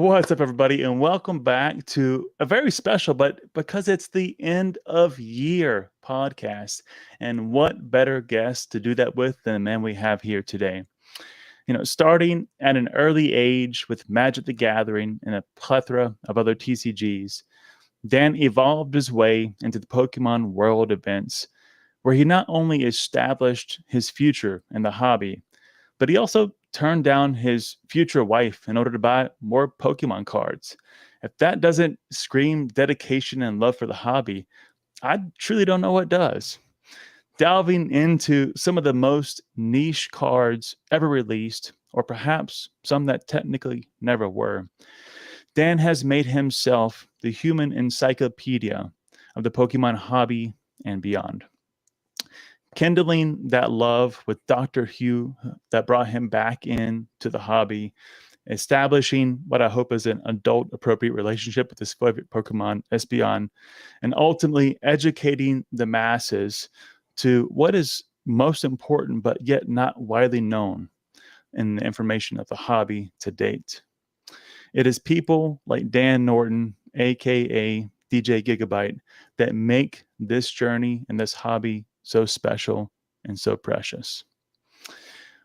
What's up, everybody, and welcome back to a very special, but because it's the end of year podcast. And what better guest to do that with than the man we have here today? Starting at an early age with Magic the Gathering and a plethora of other TCGs, Dan evolved his way into the Pokemon World events, where he not only established his future in the hobby, but he also turned down his future wife in order to buy more Pokemon cards. If that doesn't scream dedication and love for the hobby, I truly don't know what does. Delving into some of the most niche cards ever released, or perhaps some that technically never were, Dan has made himself the human encyclopedia of the Pokemon hobby and beyond. Kindling that love with Dr. Hugh that brought him back into the hobby, establishing what I hope is an adult appropriate relationship with his favorite Pokemon, Espeon, and ultimately educating the masses to what is most important but yet not widely known in the information of the hobby to date. It is people like Dan Norton, aka DJ Gigabyte, that make this journey and this hobby so special and so precious.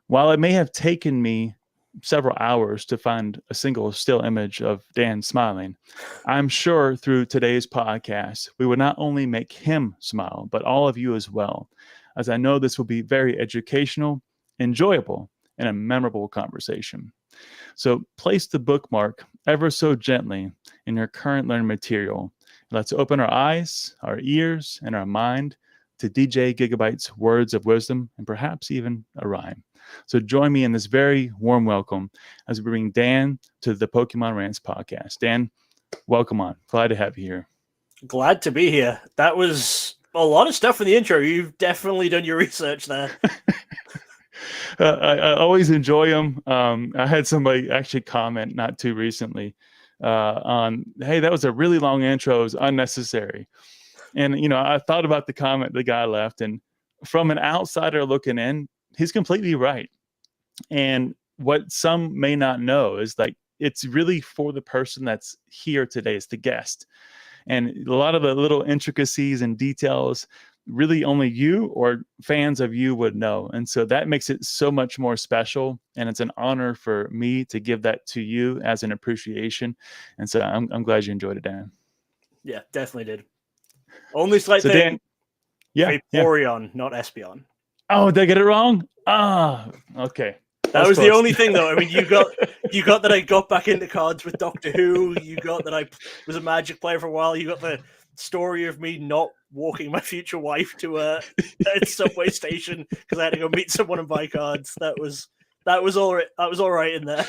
While it may have taken me several hours to find a single still image of Dan smiling, I'm sure through today's podcast, we would not only make him smile, but all of you as well, as I know this will be very educational, enjoyable, and a memorable conversation. So place the bookmark ever so gently in your current learning material. Let's open our eyes, our ears, and our mind to DJ Gigabyte's words of wisdom and perhaps even a rhyme. So join me in this very warm welcome as we bring Dan to the Pokemon Rants podcast. Dan, welcome on. Glad to have you here. Glad to be here. That was a lot of stuff in the intro. You've definitely done your research there. I always enjoy them. I had somebody actually comment not too recently on, hey, that was a really long intro. It was unnecessary. And, I thought about the comment the guy left, and from an outsider looking in, he's completely right. And what some may not know is it's really for the person that's here today. It's the guest. And a lot of the little intricacies and details, really only you or fans of you would know. And so that makes it so much more special. And it's an honor for me to give that to you as an appreciation. And so I'm glad you enjoyed it, Dan. Yeah, definitely did. Only slight so thing. Dan, Vaporeon, not Espeon. Oh, did I get it wrong? Okay. That was the only thing, though. I mean, you got that I got back into cards with Doctor Who. You got that I was a Magic player for a while. You got the story of me not walking my future wife to a subway station because I had to go meet someone and buy cards. That was all right. That was all right in there.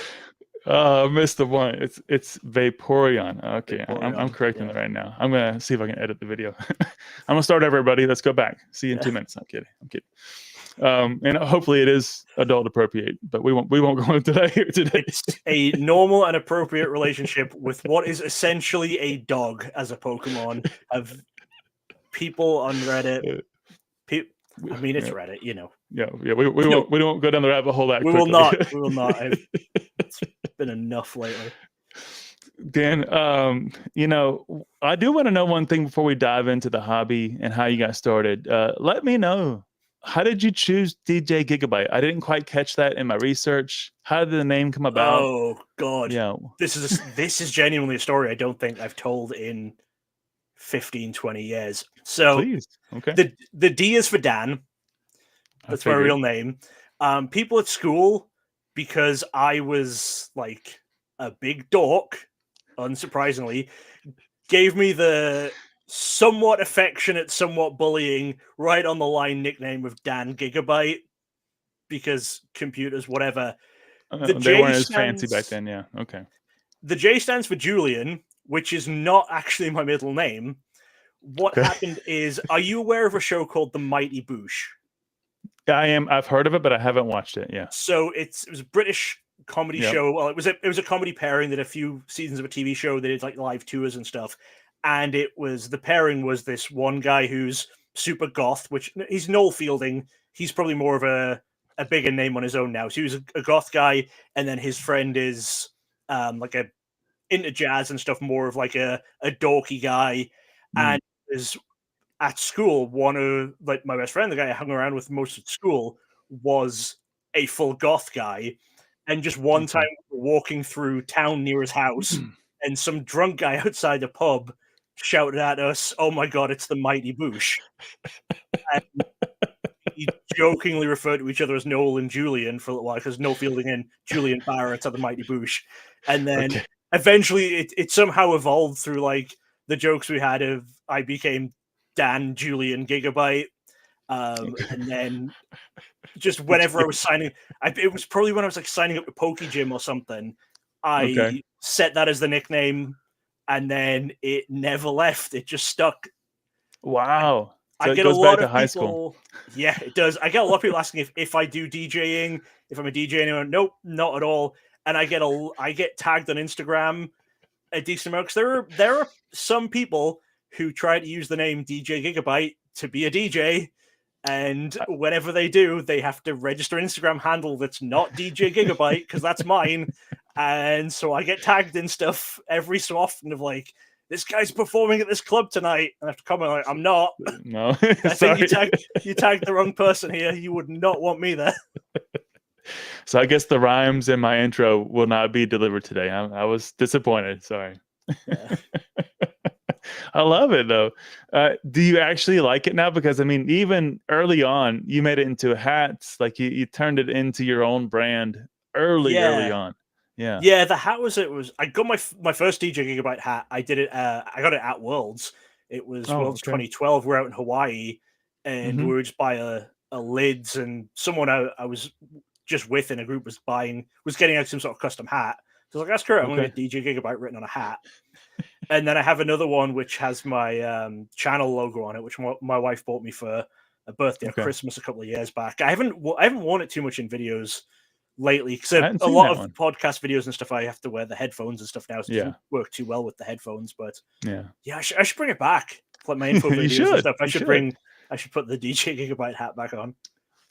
I missed the one. It's Vaporeon. Okay, Vaporeon. I'm correcting it right now. I'm gonna see if I can edit the video. I'm gonna start everybody. Let's go back. See you in 2 minutes. I'm kidding. And hopefully it is adult appropriate, but we won't go into that here today. It's a normal and appropriate relationship with what is essentially a dog as a Pokemon. Of people on Reddit. I mean, it's Reddit, Yeah. We won't go down the rabbit hole that quickly. We will not. It's been enough lately. Dan, I do want to know one thing before we dive into the hobby and how you got started. Let me know, how did you choose DJ Gigabyte? I didn't quite catch that in my research. How did the name come about? Oh God, yeah. This is genuinely a story I don't think I've told in 15, 20 years. So please. Okay. The D is for Dan. That's my real name. People at school, because I was like a big dork, unsurprisingly, gave me the somewhat affectionate, somewhat bullying, right on the line nickname of Dan Gigabyte, because computers, whatever. They weren't as fancy back then, yeah. Okay. The J stands for Julian, which is not actually my middle name. What happened is, are you aware of a show called The Mighty Boosh? I am. I've heard of it, but I haven't watched it. Yeah. So it was a British comedy show. Well, it was a comedy pairing that a few seasons of a TV show. They did like live tours and stuff. And the pairing was this one guy who's super goth, which he's Noel Fielding. He's probably more of a bigger name on his own now. So he was a goth guy, and then his friend is like a into jazz and stuff, more of like a dorky guy. And is at school, one of like my best friend, the guy I hung around with most at school, was a full goth guy. And just one time walking through town near his house, and some drunk guy outside the pub shouted at us, "Oh my god, it's the Mighty Boosh." And he jokingly referred to each other as Noel and Julian for a little while, because Noel Fielding and Julian Barrett are the Mighty Boosh. And then eventually it somehow evolved through like the jokes we had of I became Dan Julian Gigabyte. And then just whenever I was signing, it was probably when I was like signing up to Pokegym or something, I set that as the nickname, and then it never left. It just stuck. Wow. So I get a lot of people. Yeah, it does. I get a lot of people asking if I do DJing, if I'm a DJ anymore. Nope, not at all. And I get tagged on Instagram a decent amount, because there are some people who try to use the name DJ Gigabyte to be a DJ, and whenever they do, they have to register an Instagram handle that's not DJ Gigabyte, because that's mine. And so I get tagged in stuff every so often of like, this guy's performing at this club tonight, and I have to comment like, I'm not. No, I think you tagged the wrong person here. You would not want me there. So I guess the rhymes in my intro will not be delivered today. I was disappointed. Sorry. Yeah. I love it though. Do you actually like it now? Because I mean, even early on, you made it into hats. Like you turned it into your own brand early on. Yeah. The hat was I got my first DJ Gigabyte hat. I did it. I got it at Worlds. It was Worlds 2012. We're out in Hawaii, and we were just by a lids, and someone I was just with in a group was getting out some sort of custom hat. So I was like, that's correct. I'm going to get DJ Gigabyte written on a hat. And then I have another one which has my channel logo on it, which my wife bought me for a birthday or Christmas a couple of years back. I haven't worn it too much in videos lately, because a lot of podcast videos and stuff I have to wear the headphones and stuff now, so it doesn't work too well with the headphones. But I should bring it back, like my info videos and stuff. I should put the DJ Gigabyte hat back on.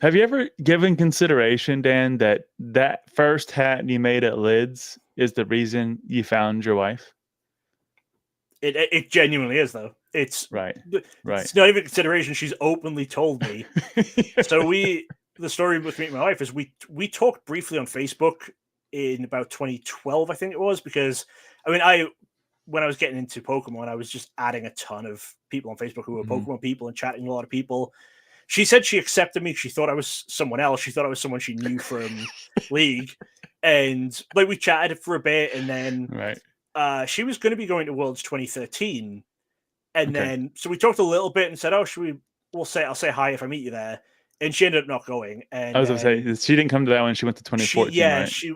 Have you ever given consideration, Dan, that first hat you made at Lids is the reason you found your wife? It genuinely is, though. It's right. It's not even consideration. She's openly told me. So the story with me and my wife is we talked briefly on Facebook in about 2012, I think it was, because I mean, when I was getting into Pokemon, I was just adding a ton of people on Facebook who were Pokemon people and chatting to a lot of people. She said she accepted me. She thought I was someone else. She thought I was someone she knew from League, and like we chatted for a bit, and then she was going to be going to Worlds 2013, and then so we talked a little bit and said, "Oh, I'll say hi if I meet you there." And she ended up not going. And I was going to say, she didn't come to that one. She went to 2014.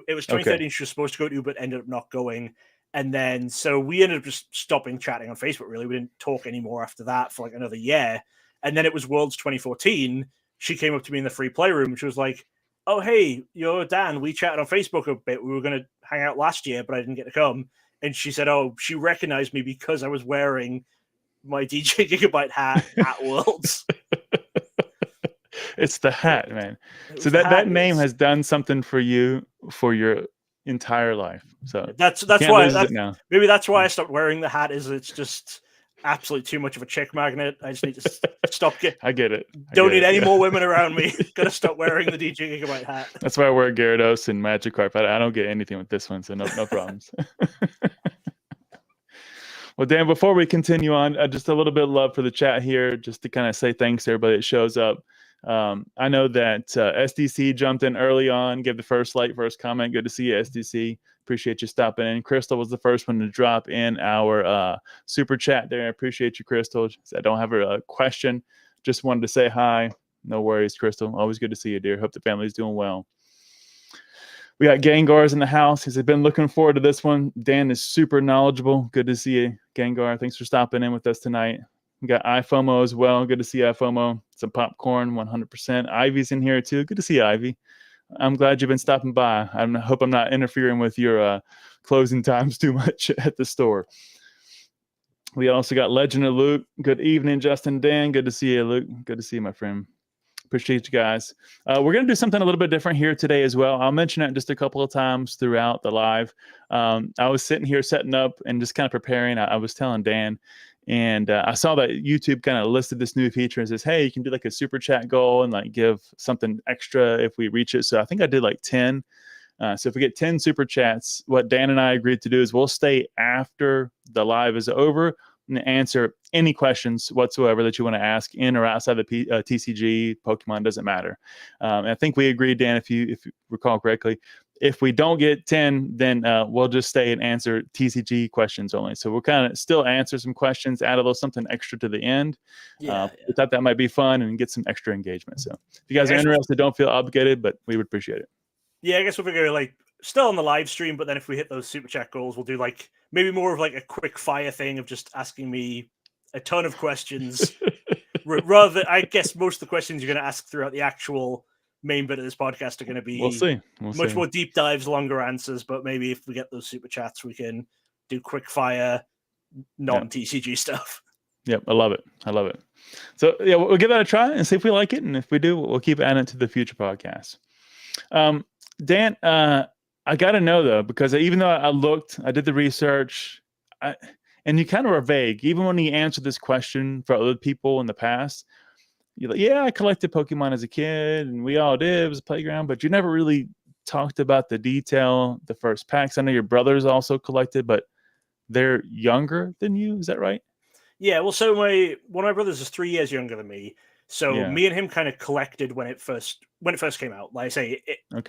It was 2013 she was supposed to go to, but ended up not going. And then so we ended up just stopping chatting on Facebook. Really, we didn't talk anymore after that for like another year. And then it was Worlds 2014. She came up to me in the free playroom and she was like, "Oh, hey, you're Dan. We chatted on Facebook a bit. We were going to hang out last year, but I didn't get to come." And she said, "Oh, she recognized me because I was wearing my DJ Gigabyte hat at Worlds." It's the hat, man. So that name has done something for you for your entire life. So that's why maybe that's why I stopped wearing the hat. Is it's just absolutely too much of a chick magnet. I just need to stop. I get it. Don't need any more women around me. Gotta stop wearing the DJ Gigabyte hat. That's why I wear Gyarados and Magikarp. I don't get anything with this one, so no problems. Well, Dan, before we continue on, just a little bit of love for the chat here, just to kind of say thanks to everybody that shows up. I know that SDC jumped in early on, gave the first comment. Good to see you, SDC. Appreciate you stopping in. Crystal was the first one to drop in our super chat there. I appreciate you, Crystal. I don't have a question. Just wanted to say hi. No worries, Crystal. Always good to see you, dear. Hope the family's doing well. We got Gengar's in the house. He's been looking forward to this one. Dan is super knowledgeable. Good to see you, Gengar. Thanks for stopping in with us tonight. We got iFOMO as well. Good to see iFOMO. Some popcorn, 100%. Ivy's in here too. Good to see you, Ivy. I'm glad you've been stopping by. I hope I'm not interfering with your closing times too much at the store. We also got Legend of Luke. Good evening, Justin Dan. Good to see you, Luke. Good to see you, my friend. Appreciate you guys. We're going to do something a little bit different here today as well. I'll mention it just a couple of times throughout the live. I was sitting here setting up and just kind of preparing. I was telling Dan, and I saw that YouTube kind of listed this new feature and says, hey, you can do like a super chat goal and like give something extra if we reach it. So I think I did like 10. So if we get 10 super chats, what Dan and I agreed to do is we'll stay after the live is over and answer any questions whatsoever that you want to ask in or outside the TCG, Pokemon, doesn't matter. And I think we agreed, Dan, if you recall correctly, if we don't get 10, then we'll just stay and answer TCG questions only. So we'll kind of still answer some questions, add a little something extra to the end. We thought that might be fun and get some extra engagement. So if you guys are interested, don't feel obligated, but we would appreciate it. Yeah, I guess we'll figure like still on the live stream, but then if we hit those super chat goals, we'll do like maybe more of like a quick fire thing of just asking me a ton of questions. Rather, I guess most of the questions you're going to ask throughout the actual main bit of this podcast are going to be we'll see. More deep dives, longer answers. But maybe if we get those super chats, we can do quick fire, non-TCG stuff. Yep, I love it. So yeah, we'll give that a try and see if we like it, and if we do, we'll keep adding it to the future podcasts. Dan, I got to know though, because even though I did the research, and you kind of were vague, even when you answered this question for other people in the past, you're like, yeah, I collected Pokemon as a kid and we all did, it was a playground, but you never really talked about the detail, the first packs. I know your brothers also collected, but they're younger than you. Is that right? Yeah. Well, so one of my brothers is 3 years younger than me. So me and him kind of collected when it first came out. Like I say,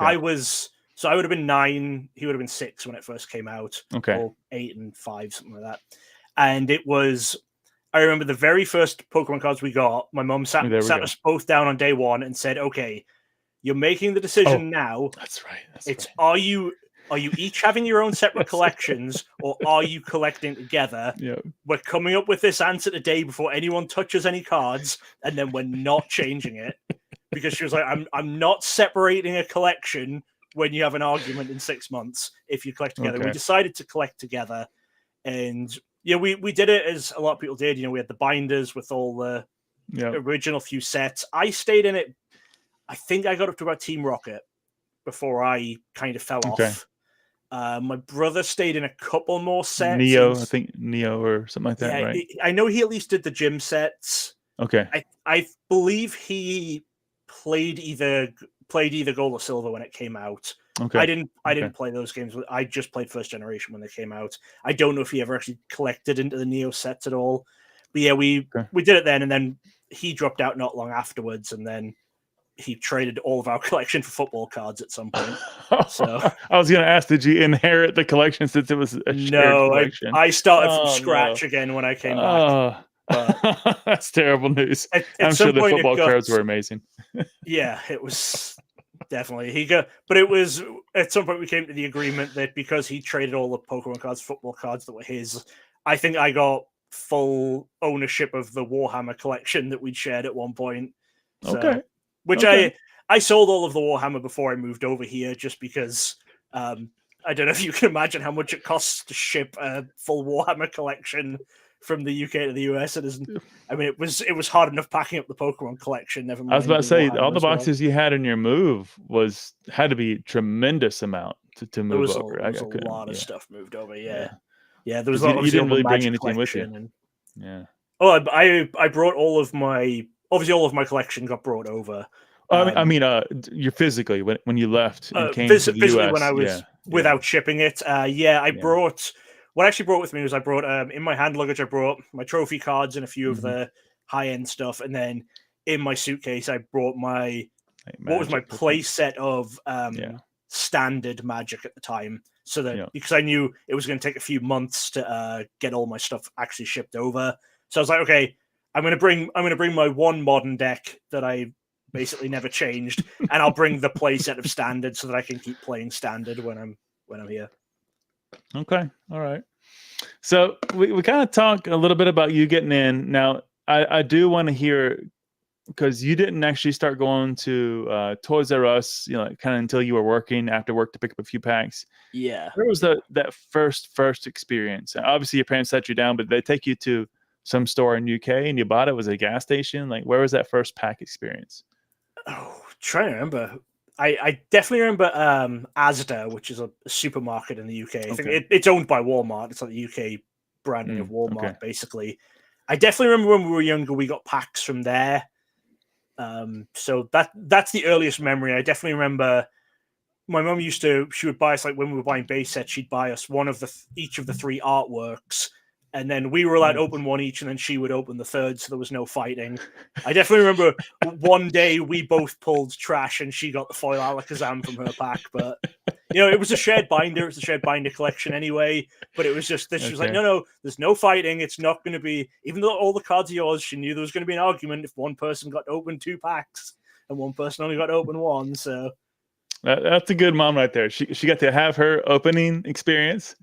I would have been 9. He would have been 6 when it first came out. Okay. Or 8 and 5, something like that. And it was, I remember the very first Pokemon cards we got, my mom sat us both down on day one and said, okay, you're making the decision now. That's right. It's are you each having your own separate collections, or are you collecting together? Yeah. We're coming up with this answer today before anyone touches any cards, and then we're not changing it. Because she was like, I'm not separating a collection when you have an argument in 6 months if you collect together. Okay. We decided to collect together. And we did it as a lot of people did. We had the binders with all the original few sets. I stayed in it. I think I got up to about Team Rocket before I kind of fell off. My brother stayed in a couple more sets. I think Neo or something like that, right? I know he at least did the gym sets. Okay. I believe he played either Gold or Silver when it came out. Okay. I didn't play those games. I just played First Generation when they came out. I don't know if he ever actually collected into the Neo sets at all. But yeah, we did it then, and then he dropped out not long afterwards, and then he traded all of our collection for football cards at some point. So I was going to ask, did you inherit the collection since it was a shared collection? I started from scratch again when I came back. But that's terrible news. I'm sure the football cards were amazing. Yeah, it was definitely. But it was at some point we came to the agreement that because he traded all the Pokemon cards, football cards that were his, I think I got full ownership of the Warhammer collection that we'd shared at one point. So, I sold all of the Warhammer before I moved over here, just because I don't know if you can imagine how much it costs to ship a full Warhammer collection from the UK to the US. It was hard enough packing up the Pokemon collection. Never mind. I was about to say, all the boxes you had in your move had to be a tremendous amount to move over. There was a lot of stuff moved over. Yeah. There was you didn't really bring anything with you. I brought all of my collection got brought over. You're physically when you left and came to the US. When I was without shipping it. Brought. What I actually brought with me was I brought in my hand luggage. I brought my trophy cards and a few of the high end stuff, and then in my suitcase I brought my play set of standard Magic at the time. So that because I knew it was going to take a few months to get all my stuff actually shipped over. So I was like, okay, I'm going to bring my one modern deck that I basically never changed, and I'll bring the play set of standard so that I can keep playing standard when I'm here. Okay, all right. So we kind of talk a little bit about you getting in. Now, I do want to hear, because you didn't actually start going to Toys R Us, kind of until you were working after work to pick up a few packs. Yeah. Where was that first experience? Obviously, your parents set you down, but they take you to some store in UK and you bought it. Was it a gas station? Like, where was that first pack experience? Trying to remember. I definitely remember Asda, which is a supermarket in the UK. I think it's owned by Walmart. It's like the UK branding of Walmart, basically. I definitely remember when we were younger, we got packs from there. So that's the earliest memory. I definitely remember my mum she would buy us, like when we were buying base sets, she'd buy us one of each of the 3 artworks. And then we were allowed to open one each, and then she would open the third, so there was no fighting. I definitely remember one day we both pulled trash, and she got the foil Alakazam from her pack. But, it was a shared binder. It's a shared binder collection anyway. But it was just this. She was like, no, there's no fighting. It's not going to be, even though all the cards are yours, she knew there was going to be an argument if one person got to open 2 packs and one person only got to open 1. So that's a good mom right there. She got to have her opening experience.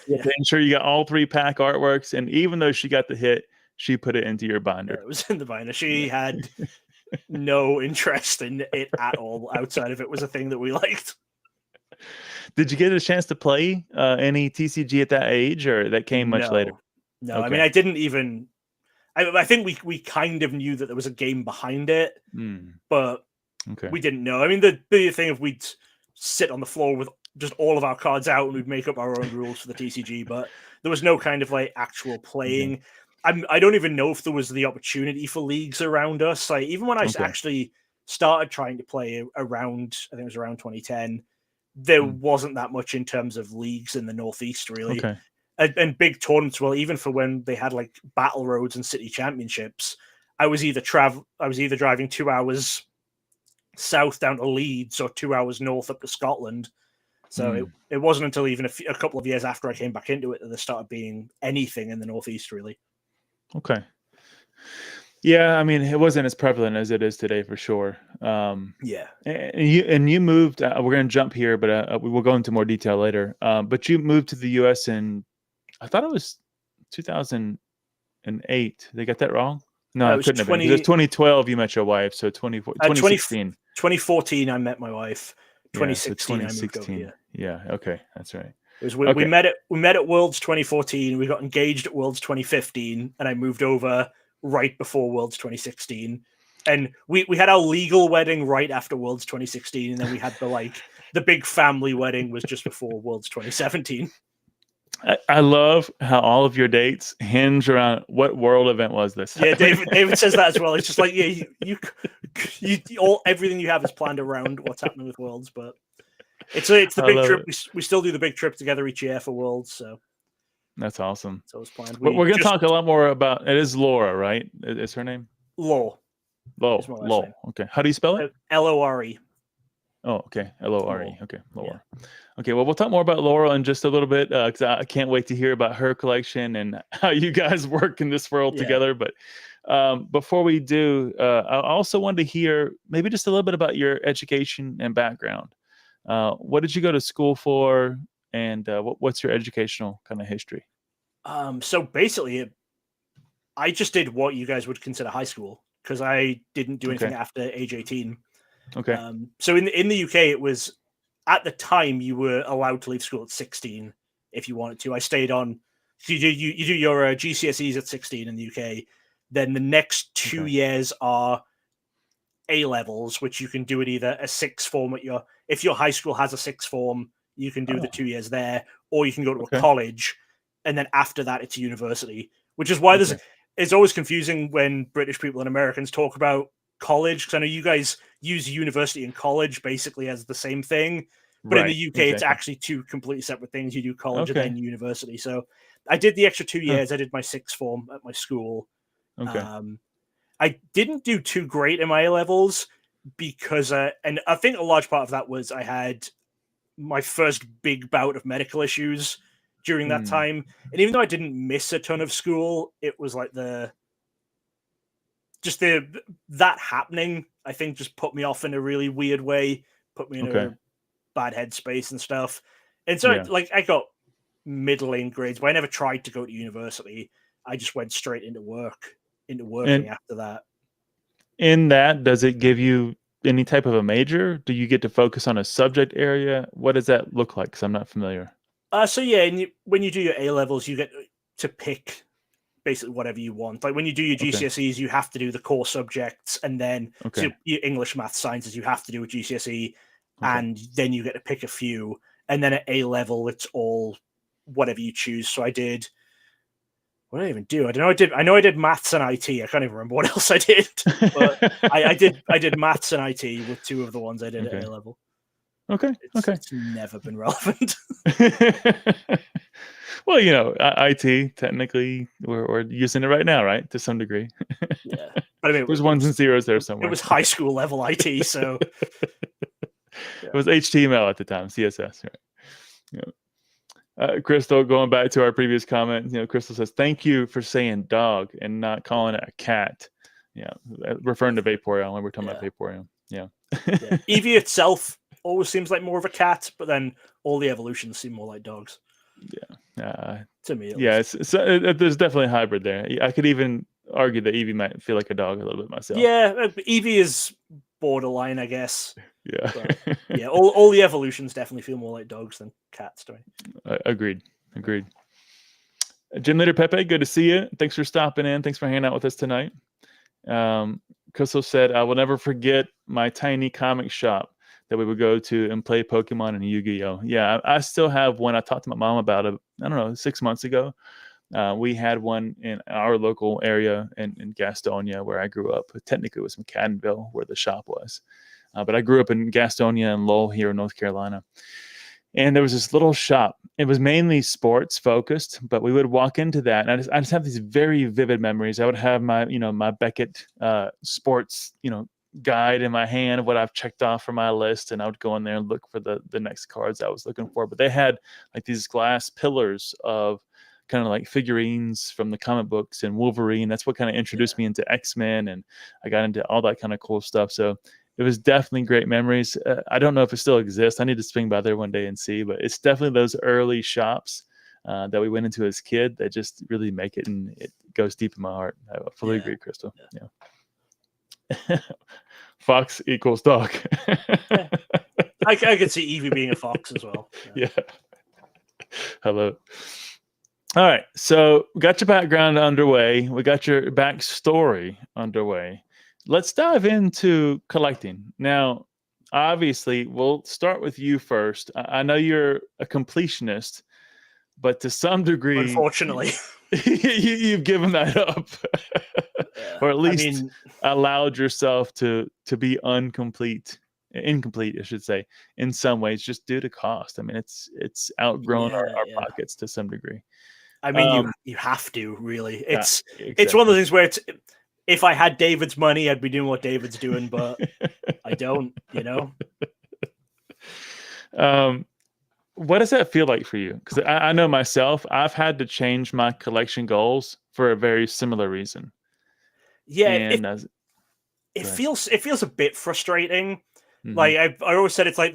Yeah. Ensure you got all 3 pack artworks, and even though she got the hit, she put it into your binder. It was in the binder. She had no interest in it at all outside of it was a thing that we liked. Did you get a chance to play any TCG at that age, or that came much later? No, okay. I mean, I didn't even. I think we kind of knew that there was a game behind it, but. Okay. We didn't know. I mean, the big thing if we'd sit on the floor with just all of our cards out and we'd make up our own rules for the TCG, but there was no kind of like actual playing. I don't even know if there was the opportunity for leagues around us. Like even when I actually started trying to play around, I think it was around 2010, there wasn't that much in terms of leagues in the Northeast really. Okay. And big tournaments. Well, even for when they had like battle roads and city championships, I was either driving 2 hours south down to Leeds or 2 hours north up to Scotland. So it wasn't until even a couple of years after I came back into it that there started being anything in the Northeast, really. Okay. Yeah, I mean, it wasn't as prevalent as it is today, for sure. Yeah. And you moved. We're going to jump here, but we will go into more detail later. But you moved to the U.S. in, I thought it was 2008. They got that wrong? No, it couldn't have been. It was 2012 you met your wife, so 2016. 2014 I met my wife. 2016 I moved over here. Yeah, okay, that's right. It was we met at Worlds 2014. We got engaged at Worlds 2015, and I moved over right before Worlds 2016. And we had our legal wedding right after Worlds 2016, and then we had the big family wedding was just before Worlds 2017. I love how all of your dates hinge around what world event was this. Yeah, David says that as well. It's just like, yeah, you everything you have is planned around what's happening with Worlds, but it's the big trip. We still do the big trip together each year for Worlds, so that's awesome. So it's planned. We're going to talk a lot more about it. Is Laura, right? Is her name? Lo. Okay. How do you spell it? Lore. Oh, okay. Lore. Okay, Laura. Yeah. Okay, well, we'll talk more about Laura in just a little bit because I can't wait to hear about her collection and how you guys work in this world together. But before we do, I also wanted to hear maybe just a little bit about your education and background. What did you go to school for, and what's your educational kind of history? So basically, I just did what you guys would consider high school because I didn't do anything after age 18. Okay. So in the UK, it was at the time you were allowed to leave school at 16 if you wanted to. I stayed on. So you do your GCSEs at 16 in the UK. Then the next 2 years are A levels, which you can do at either a sixth form if your high school has a sixth form, you can do the 2 years there, or you can go to a college, and then after that it's a university. Which is why it's always confusing when British people and Americans talk about college, because I know you guys use university and college basically as the same thing, but in the UK it's actually 2 completely separate things. You do college and then university. So I did the extra 2 years. I did my sixth form at my school. I didn't do too great in my A levels because and I think a large part of that was I had my first big bout of medical issues during that time, and even though I didn't miss a ton of school, it was like that happening, I think, just put me off in a really weird way, put me in a bad headspace and stuff. And so I got middling grades, but I never tried to go to university. I just went straight into working after that. In that, does it give you any type of a major? Do you get to focus on a subject area? What does that look like? Because I'm not familiar. So yeah, when you do your A levels, you get to pick basically whatever you want. Like when you do your GCSEs, you have to do the core subjects, and then so your English, math, sciences you have to do a GCSE, and then you get to pick a few. And then at A level, it's all whatever you choose. So I did. What did I even do? I know I did maths and IT. I can't even remember what else I did. But I did maths and IT with two of the ones I did at A level. Okay. It's never been relevant. Well, you know, IT technically we're using it right now, right? To some degree. Yeah, but I mean, there's ones and zeros there somewhere. It was high school level IT, so it was HTML at the time, CSS, right? Yeah. Crystal, going back to our previous comment, you know, Crystal says, "Thank you for saying dog and not calling it a cat." Yeah, referring to Vaporeon when we're talking about Vaporeon. Yeah. Eevee itself always seems like more of a cat, but then all the evolutions seem more like dogs. Yeah. To me, there's definitely a hybrid there. I could even argue that Eevee might feel like a dog a little bit myself. Yeah, Eevee is borderline, I guess. Yeah. But, yeah, all the evolutions definitely feel more like dogs than cats to me. Agreed. Gym Leader Pepe, good to see you. Thanks for stopping in. Thanks for hanging out with us tonight. Crystal said, "I will never forget my tiny comic shop that we would go to and play Pokemon and Yu-Gi-Oh." Yeah, I still have one. I talked to my mom about it, I don't know, 6 months ago. We had one in our local area in Gastonia, where I grew up. Technically, it was in Caddenville, where the shop was. But I grew up in Gastonia and Lowell here in North Carolina. And there was this little shop. It was mainly sports focused, but we would walk into that, and I just have these very vivid memories. I would have my Beckett sports, guide in my hand of what I've checked off for my list, and I would go in there and look for the next cards I was looking for. But they had like these glass pillars of kind of like figurines from the comic books and Wolverine. That's what kind of introduced me into X-Men, and I got into all that kind of cool stuff. So it was definitely great memories. I don't know if it still exists. I need to swing by there one day and see, but it's definitely those early shops that we went into as a kid that just really make it, and it goes deep in my heart. I fully agree, Crystal. Yeah. Fox equals dog. I could see Eevee being a fox as well. Yeah. Hello. All right. So we got your background underway. We got your backstory underway. Let's dive into collecting. Now, obviously, we'll start with you first. I know you're a completionist, but to some degree, unfortunately, you've given that up, or at least allowed yourself to be incomplete, I should say, in some ways, just due to cost. I mean, it's outgrown our pockets to some degree. I mean, you have to really. It's one of those things where if I had David's money, I'd be doing what David's doing, but I don't, What does that feel like for you? Because I know myself, I've had to change my collection goals for a very similar reason. Yeah, it feels a bit frustrating. Mm-hmm. Like I always said, it's like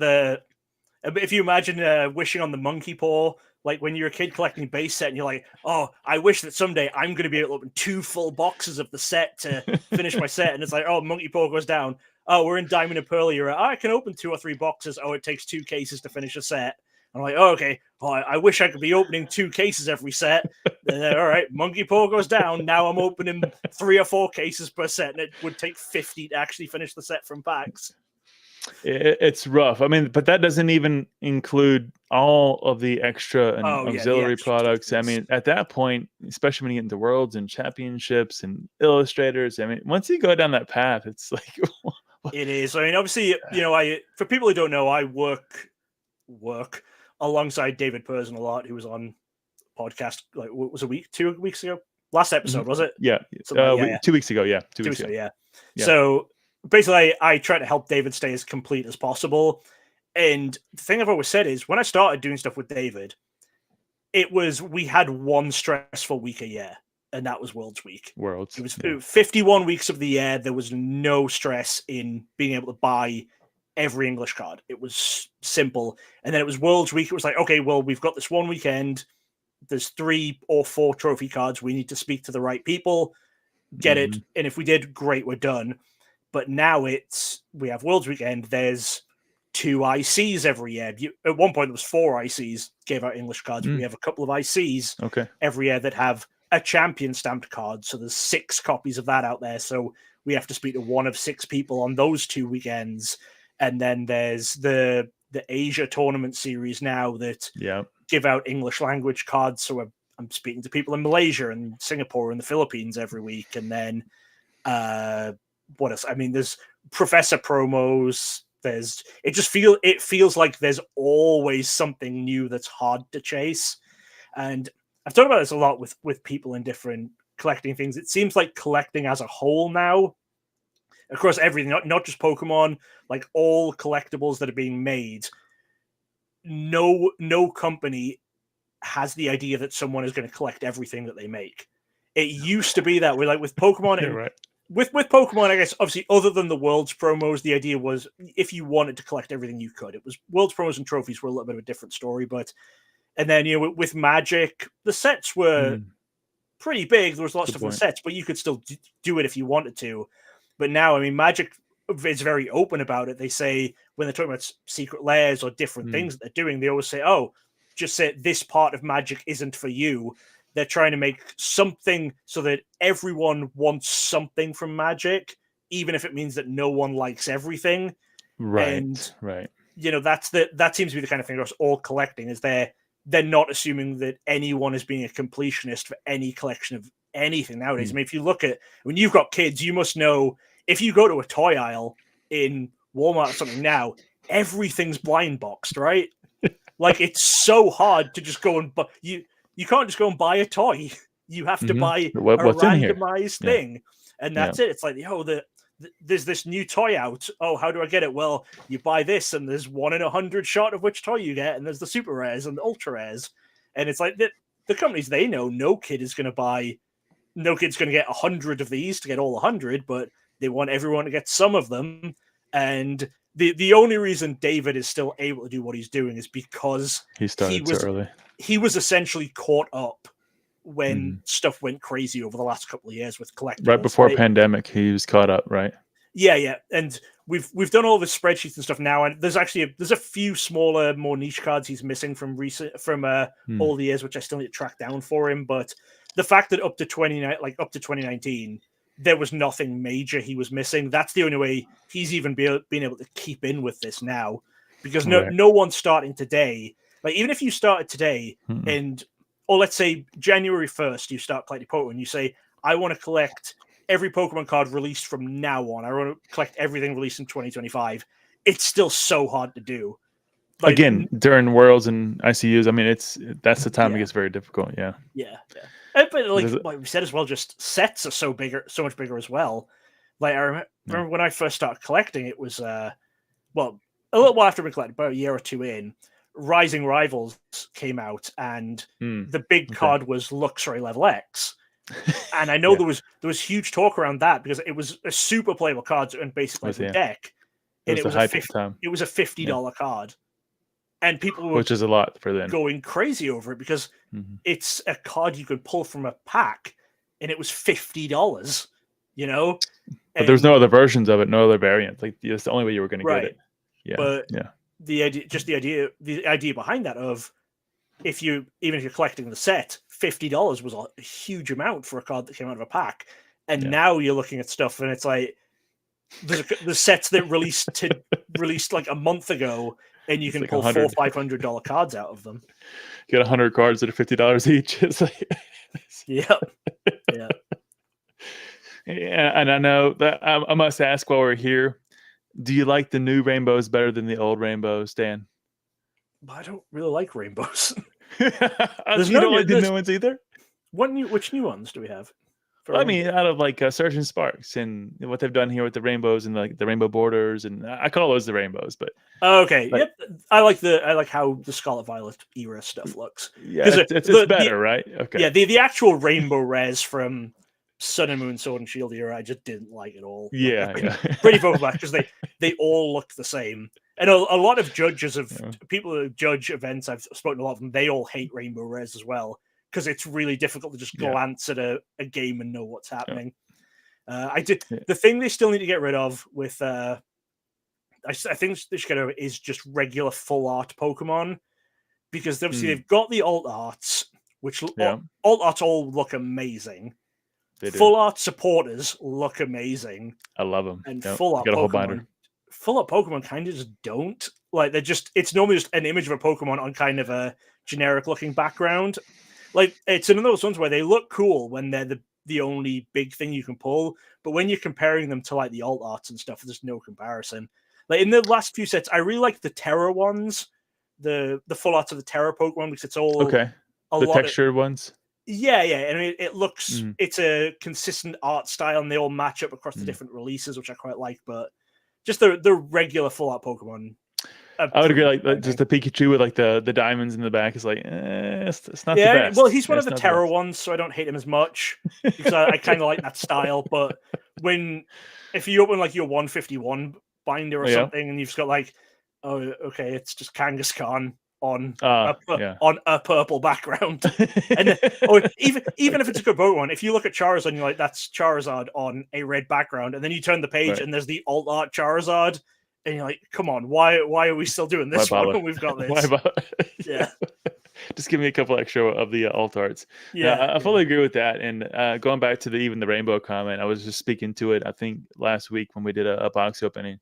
if you imagine wishing on the monkey paw, like when you're a kid collecting base set and you're like, oh, I wish that someday I'm going to be able to open 2 full boxes of the set to finish my set. And it's like, oh, monkey paw goes down. Oh, we're in Diamond and Pearl era. Oh, I can open 2 or 3 boxes. Oh, it takes 2 cases to finish a set. I'm like, oh, okay. Oh, I wish I could be opening 2 cases every set. All right, monkey paw goes down. Now I'm opening 3 or 4 cases per set, and it would take 50 to actually finish the set from packs. It's rough. I mean, but that doesn't even include all of the extra and auxiliary products. I mean, at that point, especially when you get into worlds and championships and illustrators, I mean, once you go down that path, it's like it is. I mean, obviously, for people who don't know, I work alongside David Persson a lot, who was on podcast like what was 2 weeks ago? Last episode, was it? Yeah. 2 weeks ago. Yeah. 2 weeks ago. Yeah. So basically, I try to help David stay as complete as possible. And the thing I've always said is when I started doing stuff with David, we had one stressful week a year, and that was Worlds Week. It was 51 weeks of the year. There was no stress in being able to buy every English card. It was simple. And then it was Worlds Week. It was like, okay, well, we've got this one weekend. There's 3 or 4 trophy cards. We need to speak to the right people, get it. And if we did, great, we're done. But now we have Worlds Weekend. There's 2 ICs every year. At one point, there was 4 ICs gave out English cards. But we have a couple of ICs every year that have a champion stamped card. So there's 6 copies of that out there. So we have to speak to one of 6 people on those 2 weekends. And then there's the Asia tournament series now that give out English language cards. So I'm speaking to people in Malaysia and Singapore and the Philippines every week. And then what else? I mean, there's professor promos. It feels like there's always something new that's hard to chase. And I've talked about this a lot with people in different collecting things. It seems like collecting as a whole now, across everything, not just Pokemon, like all collectibles that are being made, no company has the idea that someone is going to collect everything that they make. It used to be that way, like with Pokemon. Right. With Pokemon, I guess, obviously, other than the Worlds promos, the idea was if you wanted to collect everything, you could. It was Worlds promos and trophies were a little bit of a different story, and then, with Magic, the sets were pretty big. There was lots of different sets, but you could still do it if you wanted to. But now, I mean, Magic is very open about it. They say when they're talking about secret layers or different things that they're doing, they always say, "Oh, just say this part of Magic isn't for you." They're trying to make something so that everyone wants something from Magic, even if it means that no one likes everything. Right. And, right. That seems to be the kind of thing across all collecting, is they're not assuming that anyone is being a completionist for any collection of anything nowadays. I mean, if you look at, when you've got kids, you must know, if you go to a toy aisle in Walmart or something now, everything's blind boxed, right? Like, it's so hard to just go and, but you can't just go and buy a toy. You have to buy a randomized thing. And that's it. It's like, there's this new toy out. Oh, how do I get it? Well, you buy this, and there's 1 in 100 shot of which toy you get, and there's the super rares and the ultra rares. And it's like the companies, they know no kid's going to get 100 of these to get all 100, but they want everyone to get some of them. And the only reason David is still able to do what he's doing is because he started so early. He was essentially caught up when stuff went crazy over the last couple of years with collectibles. Right before pandemic, he was caught up, right? Yeah. And we've done all the spreadsheets and stuff now, and there's a few smaller, more niche cards he's missing from all the years, which I still need to track down for him. But the fact that up to 2019, there was nothing major he was missing. That's the only way he's even been able to keep in with this now, because no one's starting today. Like, even if you started today or let's say January 1st, you start collecting Pokemon, you say, I want to collect every Pokemon card released from now on. I want to collect everything released in 2025. It's still so hard to do. Like, again, during Worlds and ICUs, I mean, that's the time it gets very difficult. Yeah. But like we said as well, just sets are so much bigger as well. Like, I remember when I first started collecting, it was a little while after we collected, about a year or two in, Rising Rivals came out, and the big card was Luxray Level X. And I know there was huge talk around that because it was a super playable card and basically like a deck. And it was a $50 card. And people were, which is a lot for them, going crazy over it because it's a card you could pull from a pack, and it was $50. But there's no other versions of it, no other variants. Like, it's the only way you were going to get it. Yeah, but the idea behind that of even if you're collecting the set, $50 was a huge amount for a card that came out of a pack. And now you're looking at stuff, and it's like the sets that released like a month ago, and you can pull $400 or $500 cards out of them. Get 100 cards that are $50 each. It's like, yeah. And I know that I must ask while we're here, do you like the new rainbows better than the old rainbows, Dan? I don't really like rainbows. You don't like the new ones either? Which new ones do we have? Well, I mean, out of like Surge and Sparks and what they've done here with the rainbows and like the rainbow borders, and I call those the rainbows. But okay, yep, I like how the Scarlet Violet era stuff looks. Yeah, it's better, right? Okay. Yeah, the actual rainbow rares from Sun and Moon, Sword and Shield era, I just didn't like at all. Yeah, pretty vocal back because they all look the same. And a lot of judges people who judge events, I've spoken to a lot of them, they all hate rainbow rares as well, because it's really difficult to just glance at a game and know what's happening. The thing they still need to get rid of with I think they should get over is just regular full art Pokemon, because obviously they've got the alt arts, which alt arts all look amazing. Full art supporters look amazing. I love them. And full art Pokemon kind of just don't. Like, it's normally just an image of a Pokemon on kind of a generic looking background. Like, it's one of those ones where they look cool when they're the only big thing you can pull, but when you're comparing them to like the alt arts and stuff, there's no comparison. Like, in the last few sets, I really like the Terra ones, the full arts of the Terra Pokemon, because it's all the textured ones. Yeah. I mean, it looks it's a consistent art style, and they all match up across the different releases, which I quite like. But just the regular full art Pokemon, I would agree. Like just the Pikachu with like the diamonds in the back is like, it's not the best. Well, he's one of the Terra ones, so I don't hate him as much because I kind of like that style. But if you open like your 151 binder or something, and you've just got like, oh, okay, it's just Kangaskhan on a purple background, and even if it's a good Pokemon, if you look at Charizard, and you're like, that's Charizard on a red background, and then you turn the page and there's the alt art Charizard. And you're like, come on, why are we still doing this one when we've got this? Yeah. Just give me a couple extra of the alt arts. Yeah, I fully agree with that. And going back to even the rainbow comment, I was just speaking to it, I think, last week when we did a box opening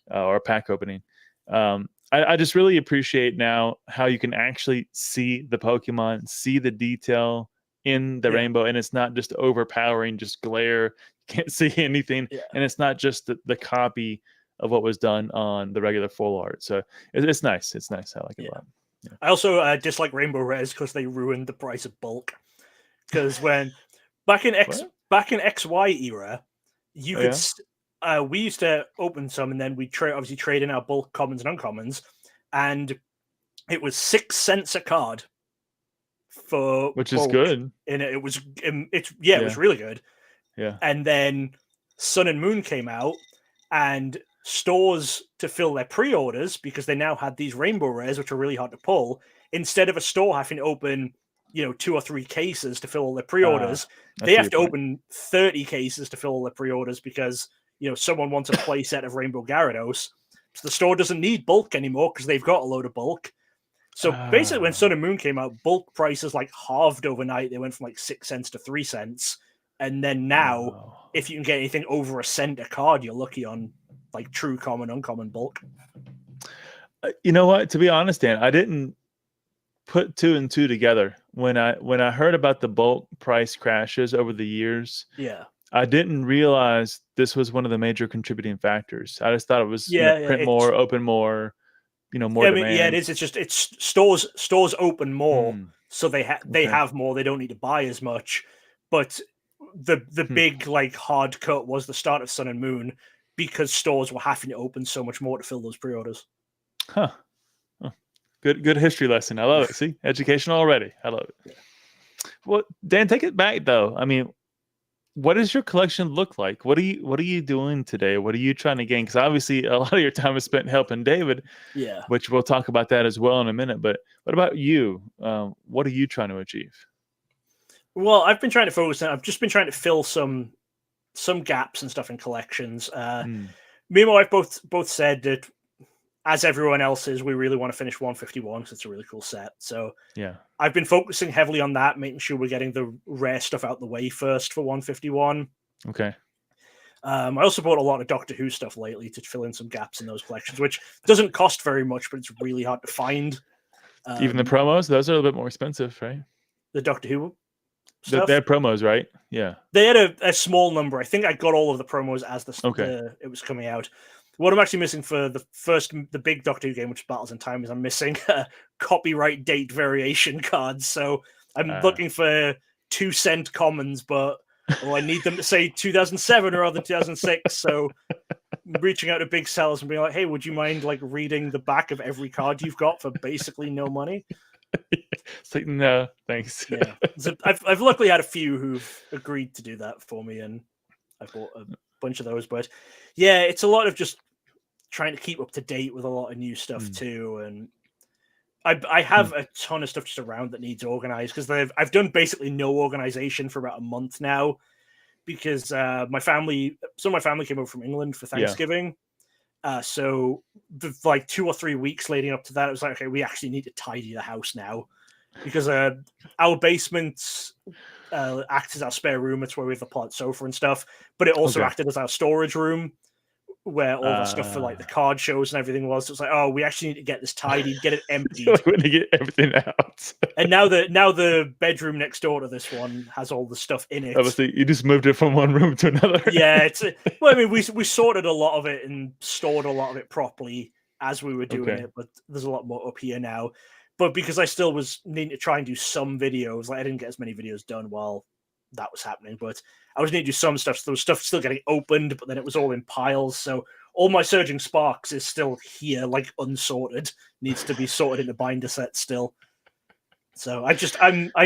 or a pack opening. I just really appreciate now how you can actually see the Pokemon, see the detail in the rainbow, and it's not just overpowering, just glare. You can't see anything. Yeah. And it's not just the copy of what was done on the regular full art. So it's nice. It's nice. I like it a lot. Yeah. I also dislike Rainbow Rares because they ruined the price of bulk. Because when back in XY era, you could we used to open some, and then we obviously trade in our bulk commons and uncommons, and it was 6 cents a card for which is good. And it was really good. Yeah. And then Sun and Moon came out, and stores, to fill their pre-orders, because they now had these Rainbow Rares, which are really hard to pull, instead of a store having to open 2 or 3 cases to fill all their pre-orders, they have to open 30 cases to fill all their pre-orders because someone wants a play set of Rainbow Gyarados. So the store doesn't need bulk anymore because they've got a load of bulk. So basically, when Sun and Moon came out, bulk prices like halved overnight. They went from like 6 cents to 3 cents. And then now, if you can get anything over a cent a card, you're lucky on like true common, uncommon bulk. You know what? To be honest, Dan, I didn't put 2 and 2 together when I heard about the bulk price crashes over the years. Yeah, I didn't realize this was one of the major contributing factors. I just thought it was print more, open more, more demand. I mean, it is. It's stores open more, so they have more. They don't need to buy as much, but the big like hard cut was the start of Sun and Moon, because stores were having to open so much more to fill those pre-orders. Huh. Oh, good history lesson. I love it. See, educational already. I love it. Yeah. Well, Dan, take it back though. I mean, what does your collection look like? What are you doing today? What are you trying to gain? Because obviously a lot of your time is spent helping David. Yeah. Which we'll talk about that as well in a minute. But what about you? What are you trying to achieve? Well, I've been trying to focus on. I've just been trying to fill some gaps and stuff in collections. Me and my wife both said that, as everyone else is, we really want to finish 151 because it's a really cool set. So yeah, I've been focusing heavily on that, making sure we're getting the rare stuff out the way first for 151. Okay. I also bought a lot of Doctor Who stuff lately to fill in some gaps in those collections, which doesn't cost very much, but it's really hard to find. Even the promos, those are a little bit more expensive, right? The Doctor Who stuff? They had promos, right? Yeah. They had a small number. I think I got all of the promos as it was coming out. What I'm actually missing for the big Doctor Who game, which is Battles in Time, is I'm missing copyright date variation cards. So I'm looking for 2 cent commons, but I need them to say 2007 rather than 2006. So I'm reaching out to big sellers and being like, hey, would you mind like reading the back of every card you've got for basically no money? It's like, no, thanks. Yeah. So I've luckily had a few who've agreed to do that for me, and I bought a bunch of those. But yeah, it's a lot of just trying to keep up to date with a lot of new stuff too. And I have a ton of stuff just around that needs organized, because I've done basically no organization for about a month now, because some of my family came over from England for Thanksgiving. So the 2 or 3 weeks leading up to that, it was like, okay, we actually need to tidy the house now. because our basement acts as our spare room. It's where we have the plant sofa and stuff, but it also acted as our storage room, where all the stuff for like the card shows and everything was. So it's like, oh, we actually need to get this tidied, get it emptied. We're gonna get everything out. And now the bedroom next door to this one has all the stuff in it. Obviously, you just moved it from one room to another. Yeah, it's well, I mean, we sorted a lot of it and stored a lot of it properly as we were doing it, but there's a lot more up here now. But because I still was needing to try and do some videos, like I didn't get as many videos done while that was happening, but I was needing to do some stuff. So there was stuff still getting opened, but then it was all in piles. So all my Surging Sparks is still here, like unsorted, needs to be sorted into binder sets still. So I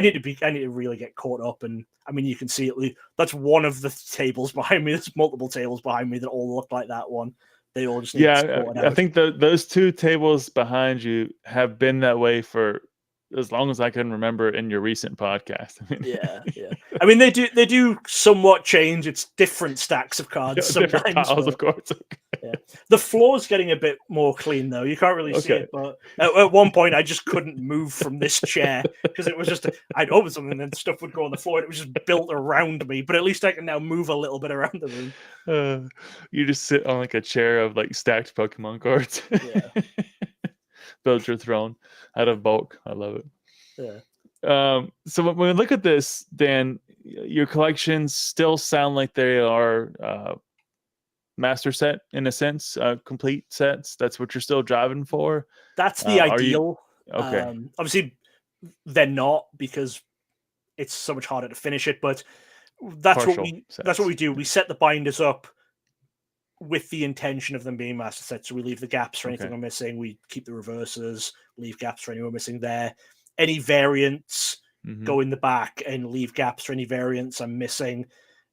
need to really get caught up. And I mean, you can see it. That's one of the tables behind me. There's multiple tables behind me that all look like that one. They all just need to sort it out. I think those two tables behind you have been that way for as long as I can remember in your recent podcast. I mean, yeah. I mean, they do somewhat change. It's different stacks of cards sometimes. Different piles, of course. Yeah. The floor's getting a bit more clean though. You can't really see it, but at one point I just couldn't move from this chair because it was just I'd open something and then stuff would go on the floor. And it was just built around me, but at least I can now move a little bit around the room. You just sit on like a chair of like stacked Pokemon cards. Yeah. Build your throne out of bulk. I love it. Yeah. So when we look at this, Dan, your collections still sound like they are master set in a sense, complete sets. That's what you're still driving for. That's the ideal. Okay. Obviously, they're not because it's so much harder to finish it. But that's what we do. We set the binders up with the intention of them being master sets. So we leave the gaps for anything we're missing. We keep the reverses, leave gaps for anyone missing there. Any variants go in the back and leave gaps for any variants I'm missing.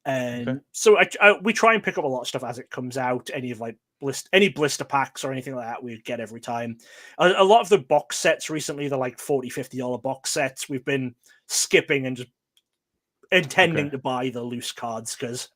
And so we try and pick up a lot of stuff as it comes out. Any of like any blister packs or anything like that we get every time. A lot of the box sets recently, they're like $40-50 box sets. We've been skipping and just intending to buy the loose cards because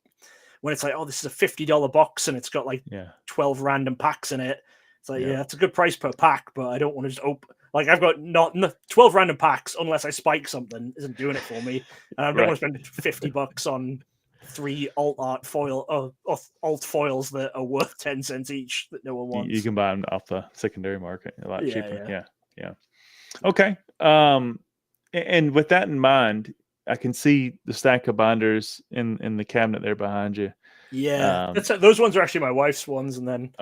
when it's like, oh, this is a $50 box and it's got like 12 random packs in it. It's like, yeah, it's a good price per pack, but I don't want to just open. Like, I've got not 12 random packs unless I spike something, isn't doing it for me. And I don't want to spend $50 on 3 alt foils that are worth 10 cents each that no one wants. You can buy them off the secondary market a lot cheaper. Yeah. Okay. And with that in mind, I can see the stack of binders in the cabinet there behind you. Yeah, those ones are actually my wife's ones, and then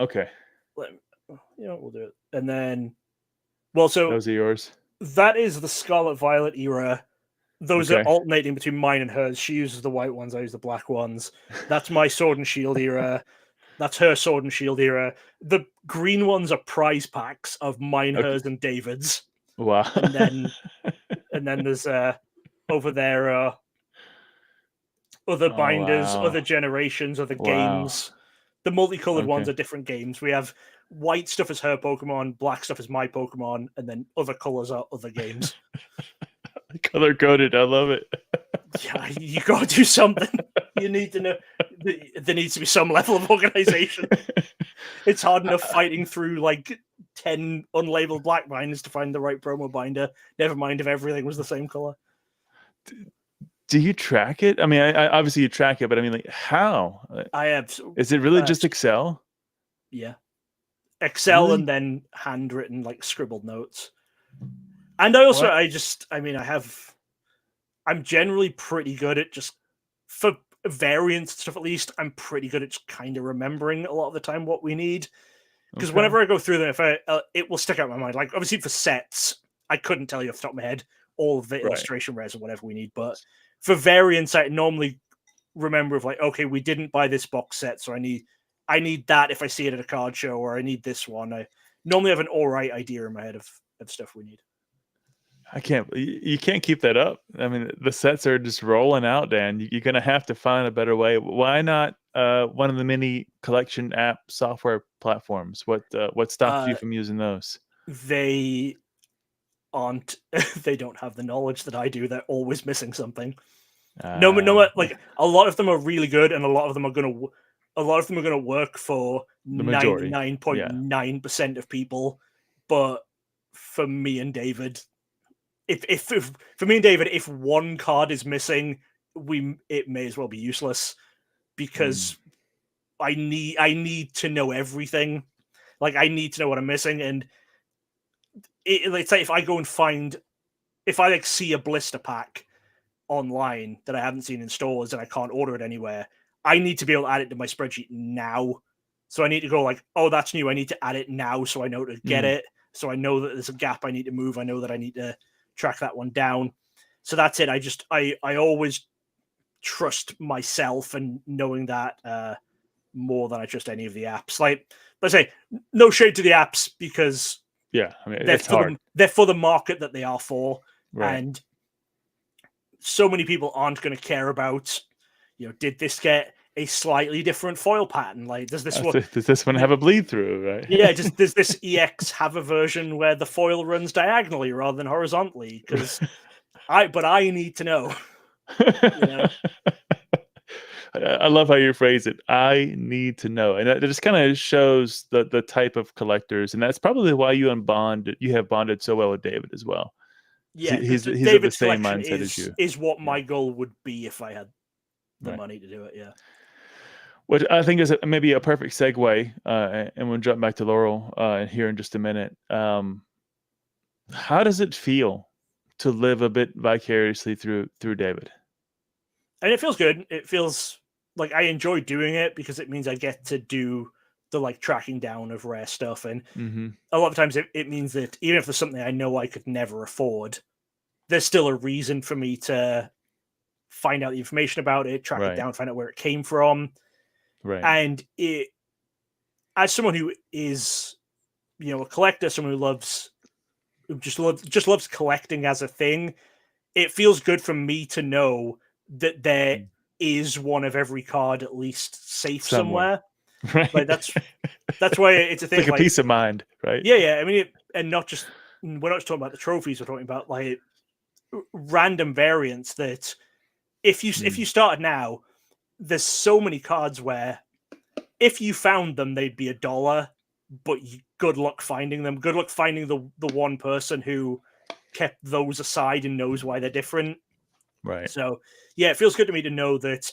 we'll do it. And then, so those are yours. That is the Scarlet Violet era. Those are alternating between mine and hers. She uses the white ones. I use the black ones. That's my Sword and Shield era. That's her Sword and Shield era. The green ones are prize packs of mine, hers, and David's. Wow. And then there's over there other binders, other generations, other games. The multicolored ones are different games. We have white stuff as her Pokemon, black stuff as my Pokemon, and then other colors are other games. Color coded, I love it. Yeah, you gotta do something. You need to know. There needs to be some level of organization. It's hard enough fighting through like 10 unlabeled black binders to find the right promo binder. Never mind if everything was the same color. Do you track it? I mean, I obviously you track it, but I mean, like, how? I have. Is it really just Excel? Yeah, Excel and then handwritten, like scribbled notes. And I also, I'm generally pretty good at just, for variants stuff at least, I'm pretty good at just kind of remembering a lot of the time what we need. Because whenever I go through them, it will stick out in my mind. Like, obviously for sets, I couldn't tell you off the top of my head all of the illustration rares or whatever we need. But for variants, I normally remember of like, okay, we didn't buy this box set, so I need that if I see it at a card show, or I need this one. I normally have an all right idea in my head of stuff we need. You can't keep that up. I mean, the sets are just rolling out, Dan. You're going to have to find a better way. Why not one of the many collection app software platforms? What stops you from using those? They don't have the knowledge that I do. They're always missing something. No, like a lot of them are really good, and a lot of them are going to work for 99.9% of people. But for me and David, if for me and David, if one card is missing, it may as well be useless because I need to know everything. Like I need to know what I'm missing, and let's say if I go and if I see a blister pack online that I haven't seen in stores and I can't order it anywhere, I need to be able to add it to my spreadsheet now. So I need to go like, oh, that's new. I need to add it now so I know to get it. So I know that there's a gap I need to move. I know that I need to track that one down. So that's it. I always trust myself and knowing that more than I trust any of the apps. Like, let's say, no shade to the apps because I mean, it's hard. They're for the market that they are for. Right. And so many people aren't going to care about, did this get a slightly different foil pattern? Like, does this one have a bleed through? Right? Yeah. Does this EX have a version where the foil runs diagonally rather than horizontally? Because I need to know. I love how you phrase it. I need to know, and it just kind of shows the type of collectors, and that's probably why you have bonded so well with David as well. Yeah, he's of the same mindset as you. Is what my goal would be if I had the money to do it. Yeah. What I think is maybe a perfect segue, and we'll jump back to Laurel here in just a minute. How does it feel to live a bit vicariously through David? And it feels good. It feels like I enjoy doing it because it means I get to do the like tracking down of rare stuff. And a lot of times it means that even if there's something I know I could never afford, there's still a reason for me to find out the information about it, track it down, find out where it came from. Right. And it, as someone who is, a collector, someone who just loves collecting as a thing, it feels good for me to know that there is one of every card at least safe somewhere. Right. Like that's why it's a thing. It's like a peace of mind, right? Yeah. I mean, and not just we're not just talking about the trophies. We're talking about like random variants that if you started now, there's so many cards where if you found them, they'd be $1, but good luck finding them. Good luck finding the one person who kept those aside and knows why they're different. Right. So yeah, it feels good to me to know that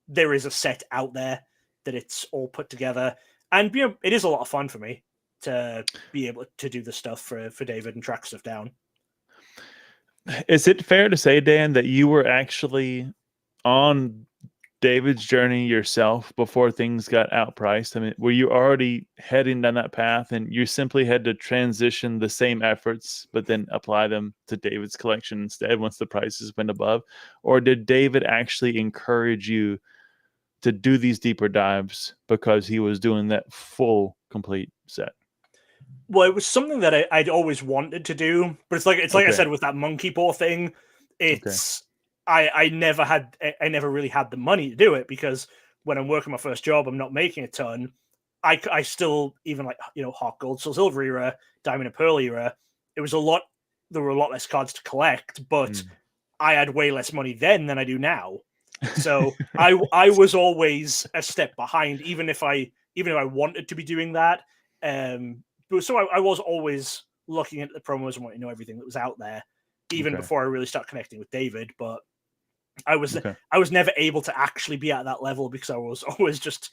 there is a set out there, that it's all put together, and it is a lot of fun for me to be able to do the stuff for David and track stuff down. Is it fair to say, Dan, that you were actually on David's journey yourself before things got outpriced? I mean, were you already heading down that path and you simply had to transition the same efforts, but then apply them to David's collection instead once the prices went above? Or did David actually encourage you to do these deeper dives because he was doing that full, complete set? Well, it was something that I'd always wanted to do, but it's like I said with that monkey paw thing. It's I never really had the money to do it because when I'm working my first job, I'm not making a ton. I still, even like Hot Gold, Soul Silver era, Diamond and Pearl era, there were a lot less cards to collect, but I had way less money then than I do now. So I was always a step behind, even if I wanted to be doing that. So I was always looking at the promos and wanting to know everything that was out there, even before I really started connecting with David. But I was never able to actually be at that level because I was always just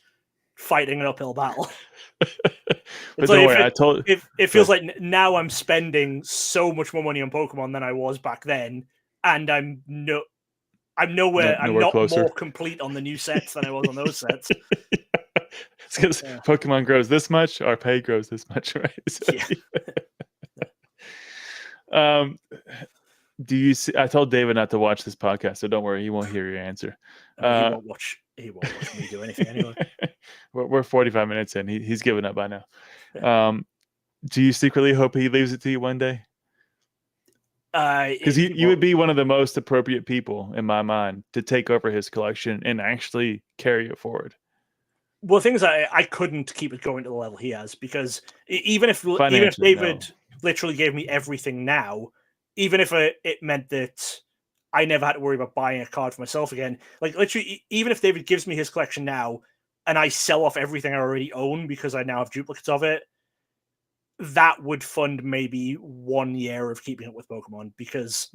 fighting an uphill battle. But don't worry, it feels like now I'm spending so much more money on Pokemon than I was back then, and I'm nowhere. I'm not closer. More complete on the new sets than I was on those sets. It's because Pokemon grows this much, our pay grows this much, right? So, do you see? I told David not to watch this podcast, so don't worry, he won't hear your answer. He won't watch me do anything anyway. We're 45 minutes in. He's given up by now. Do you secretly hope he leaves it to you one day? Because you would be one of the most appropriate people in my mind to take over his collection and actually carry it forward. Well, the thing is, I couldn't keep it going to the level he has because even if David literally gave me everything now, even if it meant that I never had to worry about buying a card for myself again, like literally, even if David gives me his collection now and I sell off everything I already own because I now have duplicates of it, that would fund maybe 1 year of keeping up with Pokemon, because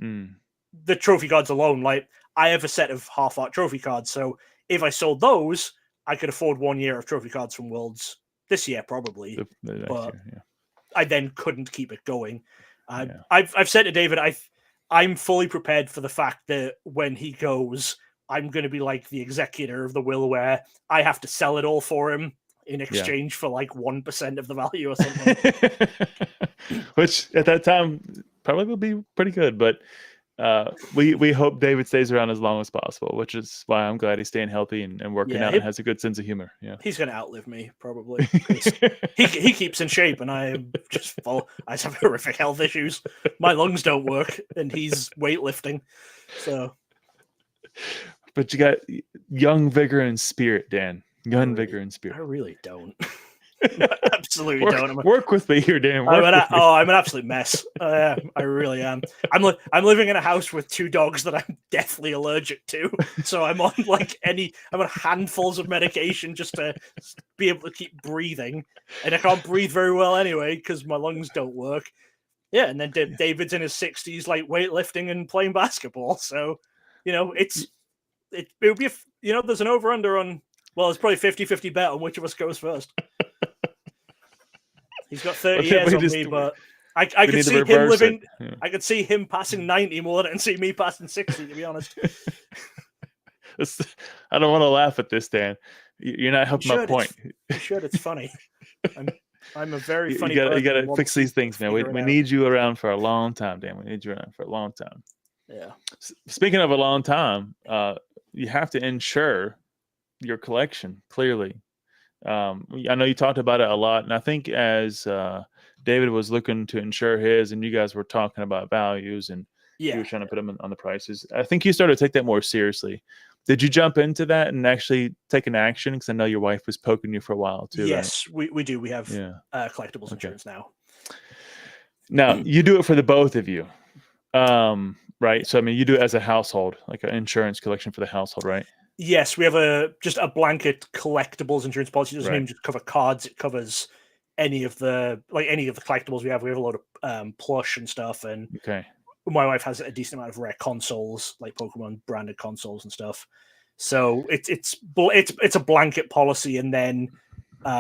the trophy cards alone, like I have a set of half art trophy cards, so if I sold those, I could afford 1 year of trophy cards from Worlds this year probably, but I then couldn't keep it going. I've said to David, I'm fully prepared for the fact that when he goes, I'm going to be like the executor of the will, where I have to sell it all for him in exchange for like 1% of the value or something. Which at that time probably will be pretty good, but we hope David stays around as long as possible, which is why I'm glad he's staying healthy and working out and has a good sense of humor. Yeah, he's going to outlive me probably. he keeps in shape, and I just I have horrific health issues. My lungs don't work, and he's weightlifting. So, but you got young vigor and spirit, Dan. Young vigor and spirit. I really don't. Absolutely don't. Work with me here, Dan. I'm an absolute mess. I really am. I'm living in a house with 2 dogs that I'm deathly allergic to. So I'm on I'm on handfuls of medication just to be able to keep breathing, and I can't breathe very well anyway because my lungs don't work. Yeah, and then David's in his 60s, like weightlifting and playing basketball. So, it would be there's an over under on. Well, it's probably 50-50 bet on which of us goes first. He's got 30 years on me, but I could see him living. Yeah. I could see him passing 90 more than see me passing 60. To be honest, I don't want to laugh at this, Dan. You're not helping my point. You should. It's funny. I'm a very funny. You got to fix these things, man. We need you around for a long time, Dan. We need you around for a long time. Yeah. Speaking of a long time, you have to insure your collection clearly. I know you talked about it a lot, and I think as David was looking to insure his, and you guys were talking about values, and you were trying to put them on the prices, I think you started to take that more seriously. Did you jump into that and actually take an action? Because I know your wife was poking you for a while too. Yes, right? we do. We have collectibles insurance now. Now you do it for the both of you, right? So I mean, you do it as a household, like an insurance collection for the household, right? Yes, we have just a blanket collectibles insurance policy. It doesn't even just cover cards; it covers any of the collectibles we have. We have a lot of plush and stuff, and my wife has a decent amount of rare consoles, like Pokemon branded consoles and stuff. So it's a blanket policy, and then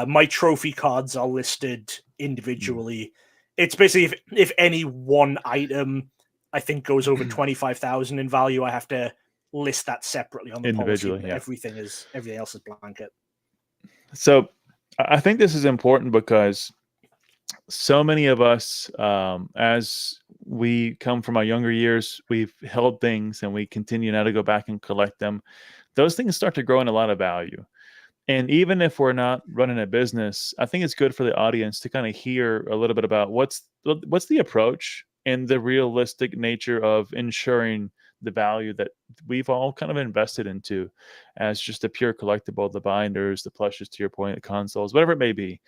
my trophy cards are listed individually. It's basically if any one item I think goes over 25,000 in value, I have to list that separately on the policy. Everything else is blanket. So I think this is important because so many of us, as we come from our younger years, we've held things and we continue now to go back and collect them. Those things start to grow in a lot of value. And even if we're not running a business, I think it's good for the audience to kind of hear a little bit about what's the approach and the realistic nature of ensuring the value that we've all kind of invested into as just a pure collectible, the binders, the plushes, to your point, the consoles, whatever it may be.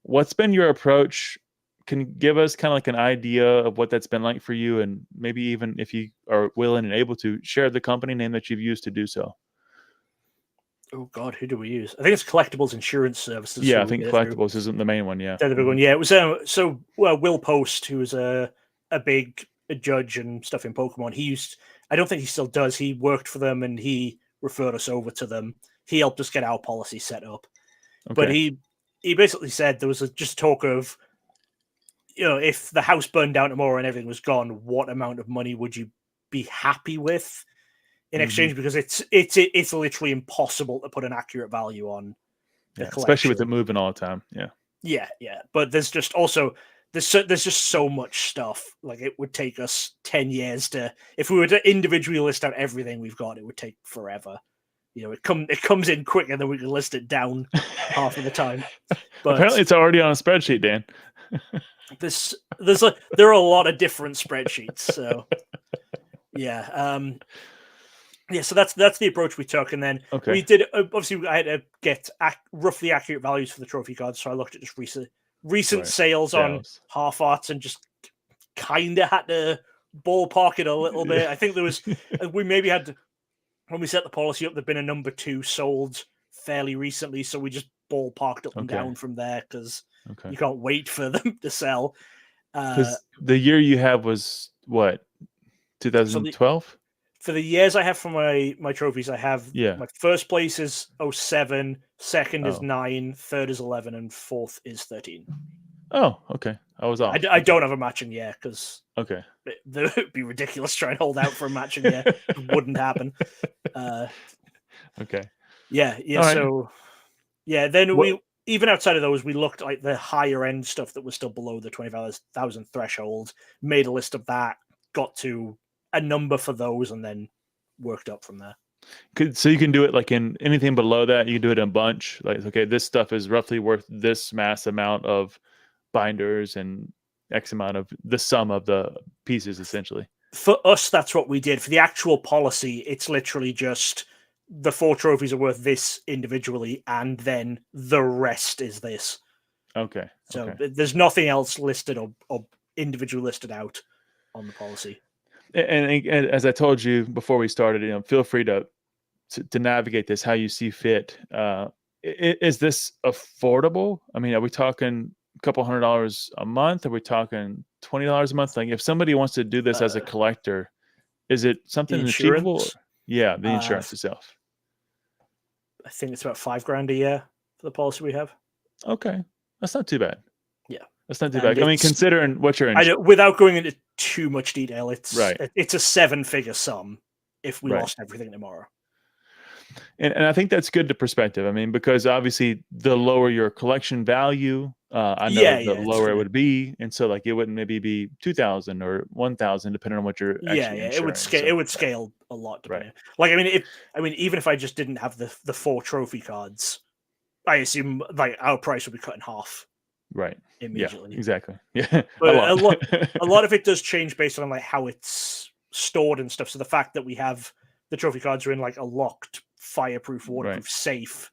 What's been your approach? Can you give us kind of like an idea of what that's been like for you? And maybe even if you are willing and able to share the company name that you've used to do so. Oh God, who do we use? I think it's Collectibles Insurance Services. Yeah, I think Collectibles isn't the main one. Yeah, they're the big one. Yeah, it was Will Post, who was a big judge and stuff in Pokemon. I don't think he still does. He worked for them and he referred us over to them. He helped us get our policy set up. Okay. But he basically said there was just talk of, if the house burned down tomorrow and everything was gone, what amount of money would you be happy with in exchange? Because it's literally impossible to put an accurate value on the collection, especially with it moving all the time. Yeah. But there's just also there's just so much stuff. Like, it would take us 10 years if we were to individually list out everything we've got, it would take forever. It comes in quicker than we can list it down half of the time. But apparently it's already on a spreadsheet, Dan. There are a lot of different spreadsheets. So so that's the approach we took. And then we did, obviously I had to get roughly accurate values for the trophy cards. So I looked at just recent sales on half arts and just kind of had to ballpark it a little bit. I think there was, we maybe had to, when we set the policy up, there'd been a number 2 sold fairly recently. So we just ballparked up and down from there because Okay. You can't wait for them to sell. Because the year you have was what? 2012? For the years I have for my trophies, I have Yeah. my first place is 07, second is 9, third is 11, and fourth is 13. Oh, okay. I was off. I don't have a matching year because it would be ridiculous trying to hold out for a matching year. It wouldn't happen. Okay. Yeah. Right. So, then we, even outside of those, we looked like the higher end stuff that was still below the 25,000 threshold, made a list of that, got to a number for those, and then worked up from there. So you can do it like in anything below that. You can do it in a bunch. Like, okay, this stuff is roughly worth this mass amount of binders and X amount of the sum of the pieces, essentially. For us, that's what we did. For the actual policy, it's literally just the 4 trophies are worth this individually, and then the rest is this. Okay. So there's nothing else listed or individually listed out on the policy. And as I told you before we started, feel free to navigate this how you see fit. Is this affordable? I mean, are we talking a couple $100 a month? Are we talking $20 a month? Like, if somebody wants to do this as a collector, is it something achievable? Yeah, the insurance itself. I think it's about $5,000 a year for the policy we have. Okay, that's not too bad. Yeah, that's not too bad. I mean, considering what you're without going into too much detail, it's right. It's a 7-figure sum if we lost everything tomorrow. And I think that's good to perspective. I mean, because obviously the lower your collection value, I know the lower it would be, and so like it wouldn't maybe be 2,000 or 1,000 depending on what you're actually it would scale. It would scale a lot. Right. Like even if I just didn't have the 4 trophy cards, I assume like our price would be cut in half. Right. Immediately. Yeah, exactly. Yeah. But a lot of it does change based on like how it's stored and stuff. So the fact that we have the trophy cards are in like a locked, fireproof, waterproof safe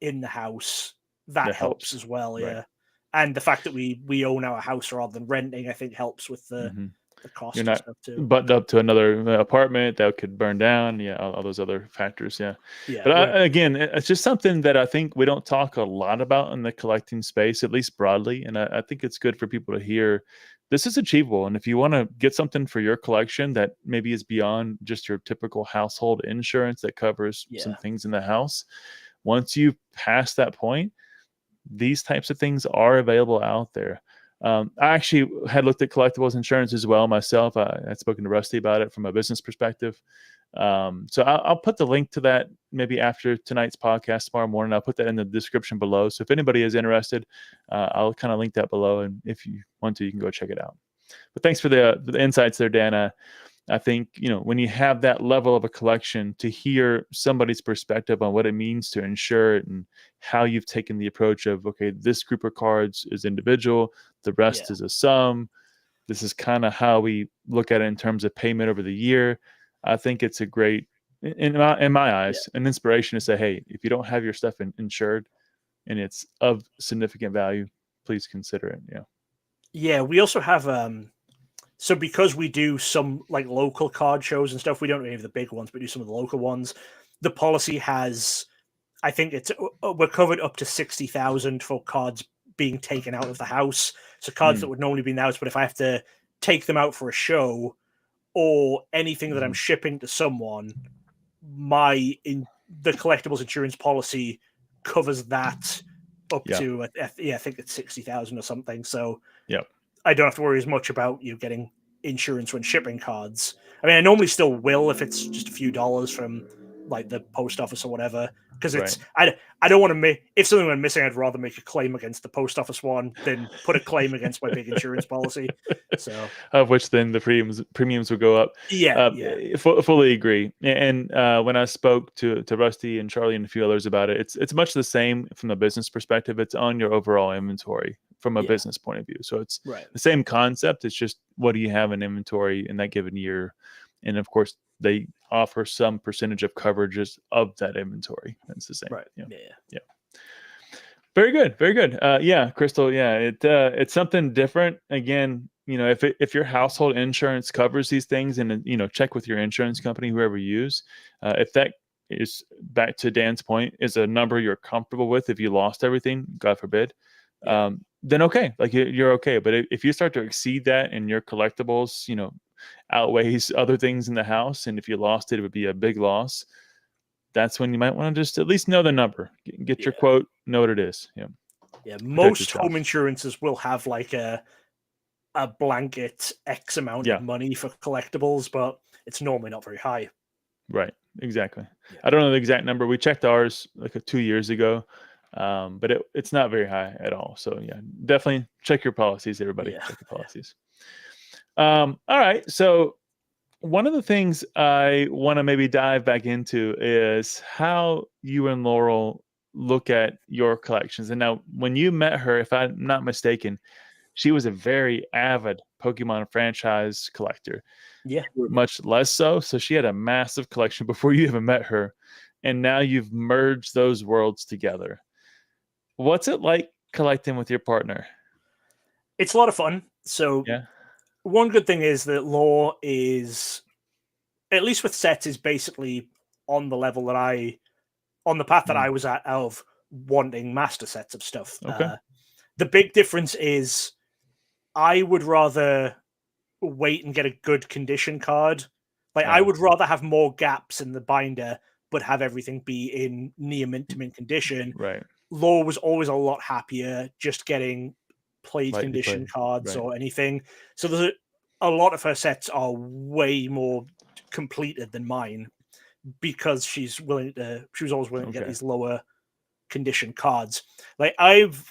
in the house, that helps as well. Yeah. And the fact that we own our house rather than renting, I think helps with the cost. You're not stuff too. buttoned up to another apartment that could burn down. Yeah, all those other factors. Yeah. But again, it's just something that I think we don't talk a lot about in the collecting space, at least broadly. And I think it's good for people to hear this is achievable. And if you want to get something for your collection that maybe is beyond just your typical household insurance that covers some things in the house, once you pass that point, these types of things are available out there. I actually had looked at collectibles insurance as well myself. I had spoken to Rusty about it from a business perspective. So I'll put the link to that maybe after tonight's podcast tomorrow morning. I'll put that in the description below. So if anybody is interested, I'll kind of link that below. And if you want to, you can go check it out. But thanks for the insights there, Dan. I think, when you have that level of a collection, to hear somebody's perspective on what it means to insure it and how you've taken the approach of, okay, this group of cards is individual, the rest is a sum. This is kind of how we look at it in terms of payment over the year. I think it's a great, in my eyes, an inspiration to say, hey, if you don't have your stuff insured and it's of significant value, please consider it. Yeah, we also have so because we do some like local card shows and stuff, we don't do any of the big ones, but do some of the local ones. The policy has, I think we're covered up to 60,000 for cards being taken out of the house. So cards that would normally be in the house, but if I have to take them out for a show or anything that I'm shipping to someone, the collectibles insurance policy covers that up to I think it's 60,000 or something. So I don't have to worry as much about you getting insurance when shipping cards. I mean, I normally still will if it's just a few dollars from like the post office or whatever, because it's I don't want to make, if something went missing, I'd rather make a claim against the post office one than put a claim against my big insurance policy. So of which then the premiums would go up. Fully agree. And when I spoke to Rusty and Charlie and a few others about it, it's much the same from the business perspective. It's on your overall inventory from a business point of view. So it's the same concept. It's just, what do you have in inventory in that given year? And of course, they offer some percentage of coverages of that inventory. That's the same. Right. Yeah. Very good. Very good. Crystal. Yeah. It's something different. Again, if your household insurance covers these things, and check with your insurance company, whoever you use, if that is, back to Dan's point, is a number you're comfortable with, if you lost everything, God forbid, then okay, like you're okay. But if you start to exceed that and your collectibles, outweighs other things in the house, and if you lost it, it would be a big loss. That's when you might want to just at least know the number, get your quote, know what it is. Yeah, most home insurances will have like a blanket X amount of money for collectibles, but it's normally not very high. Right, exactly. I don't know the exact number. We checked ours like 2 years ago, but it's not very high at all. So yeah, definitely check your policies, everybody. Check your policies. All right, so one of the things I want to maybe dive back into is how you and Laurel look at your collections. And now, when you met her, if I'm not mistaken, she was a very avid Pokemon franchise collector. Yeah. Much less so. So she had a massive collection before you even met her. And now you've merged those worlds together. What's it like collecting with your partner? It's a lot of fun. So one good thing is that Law is, at least with sets, is basically on the level that on the path that I was at of wanting master sets of stuff. Okay. The big difference is I would rather wait and get a good condition card. Like I would rather have more gaps in the binder, but have everything be in near mint to mint condition. Right. Law was always a lot happier just getting played condition cards or anything. So there's a lot of her sets are way more completed than mine because she was always willing to get these lower condition cards. Like I've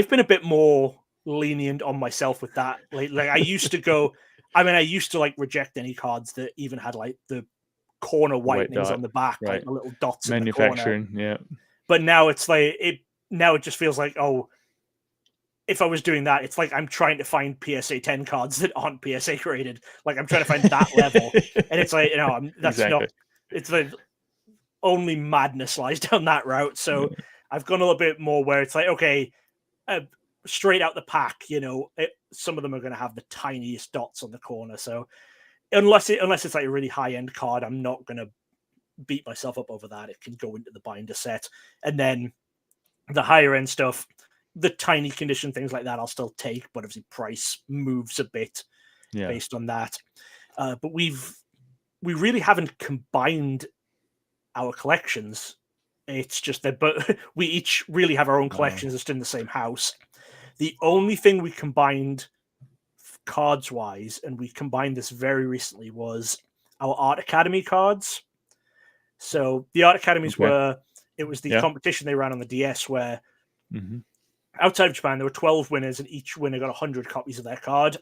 been a bit more lenient on myself with that. Like I used to like reject any cards that even had like the corner whitenings on the back, like the little dots in the corner. Yeah. But now it's like it just feels like, oh, if I was doing that, it's like I'm trying to find PSA 10 cards that aren't PSA graded. Like I'm trying to find that level. And it's like, that's not, it's like only madness lies down that route. So I've gone a little bit more where it's like, okay, straight out the pack, some of them are going to have the tiniest dots on the corner. So unless it's like a really high end card, I'm not going to beat myself up over that. It can go into the binder set. And then the higher end stuff, the tiny condition things like that, I'll still take, but obviously price moves a bit based on that. But we really haven't combined our collections. It's just that, but we each really have our own collections just in the same house. The only thing we combined cards wise, and we combined this very recently, was our Art Academy cards. So the Art Academies it was the competition they ran on the DS where outside of Japan, there were 12 winners and each winner got 100 copies of their card.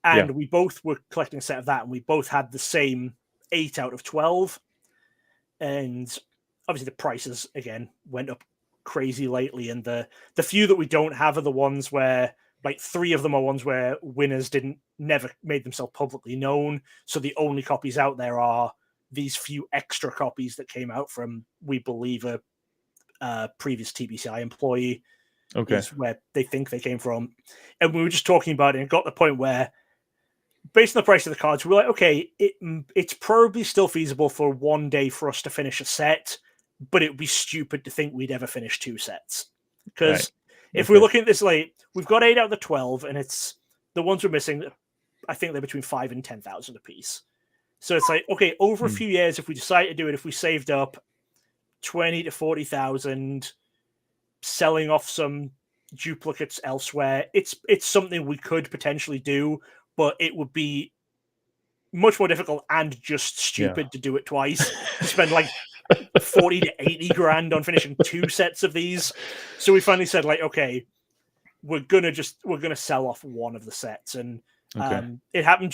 And we both were collecting a set of that, and we both had the same 8 out of 12. And obviously the prices, again, went up crazy lately. And the few that we don't have are the ones where, like, 3 of them are ones where winners never made themselves publicly known. So the only copies out there are these few extra copies that came out from, we believe, a previous TBCI employee. Is where they think they came from. And we were just talking about it and got to the point where, based on the price of the cards, we were like, okay, it's probably still feasible for one day for us to finish a set, but it would be stupid to think we'd ever finish 2 sets. Because if we're looking at this, like, we've got 8 out of the 12, and it's the ones we're missing, I think they're between 5 and 10,000 a piece. So it's like, okay, over a few years, if we decide to do it, if we saved up 20 to 40,000, selling off some duplicates elsewhere, it's something we could potentially do, but it would be much more difficult and just stupid to do it twice. To spend like 40 to 80 grand on finishing 2 sets of these. So we finally said, like, okay, we're gonna sell off one of the sets. And it happened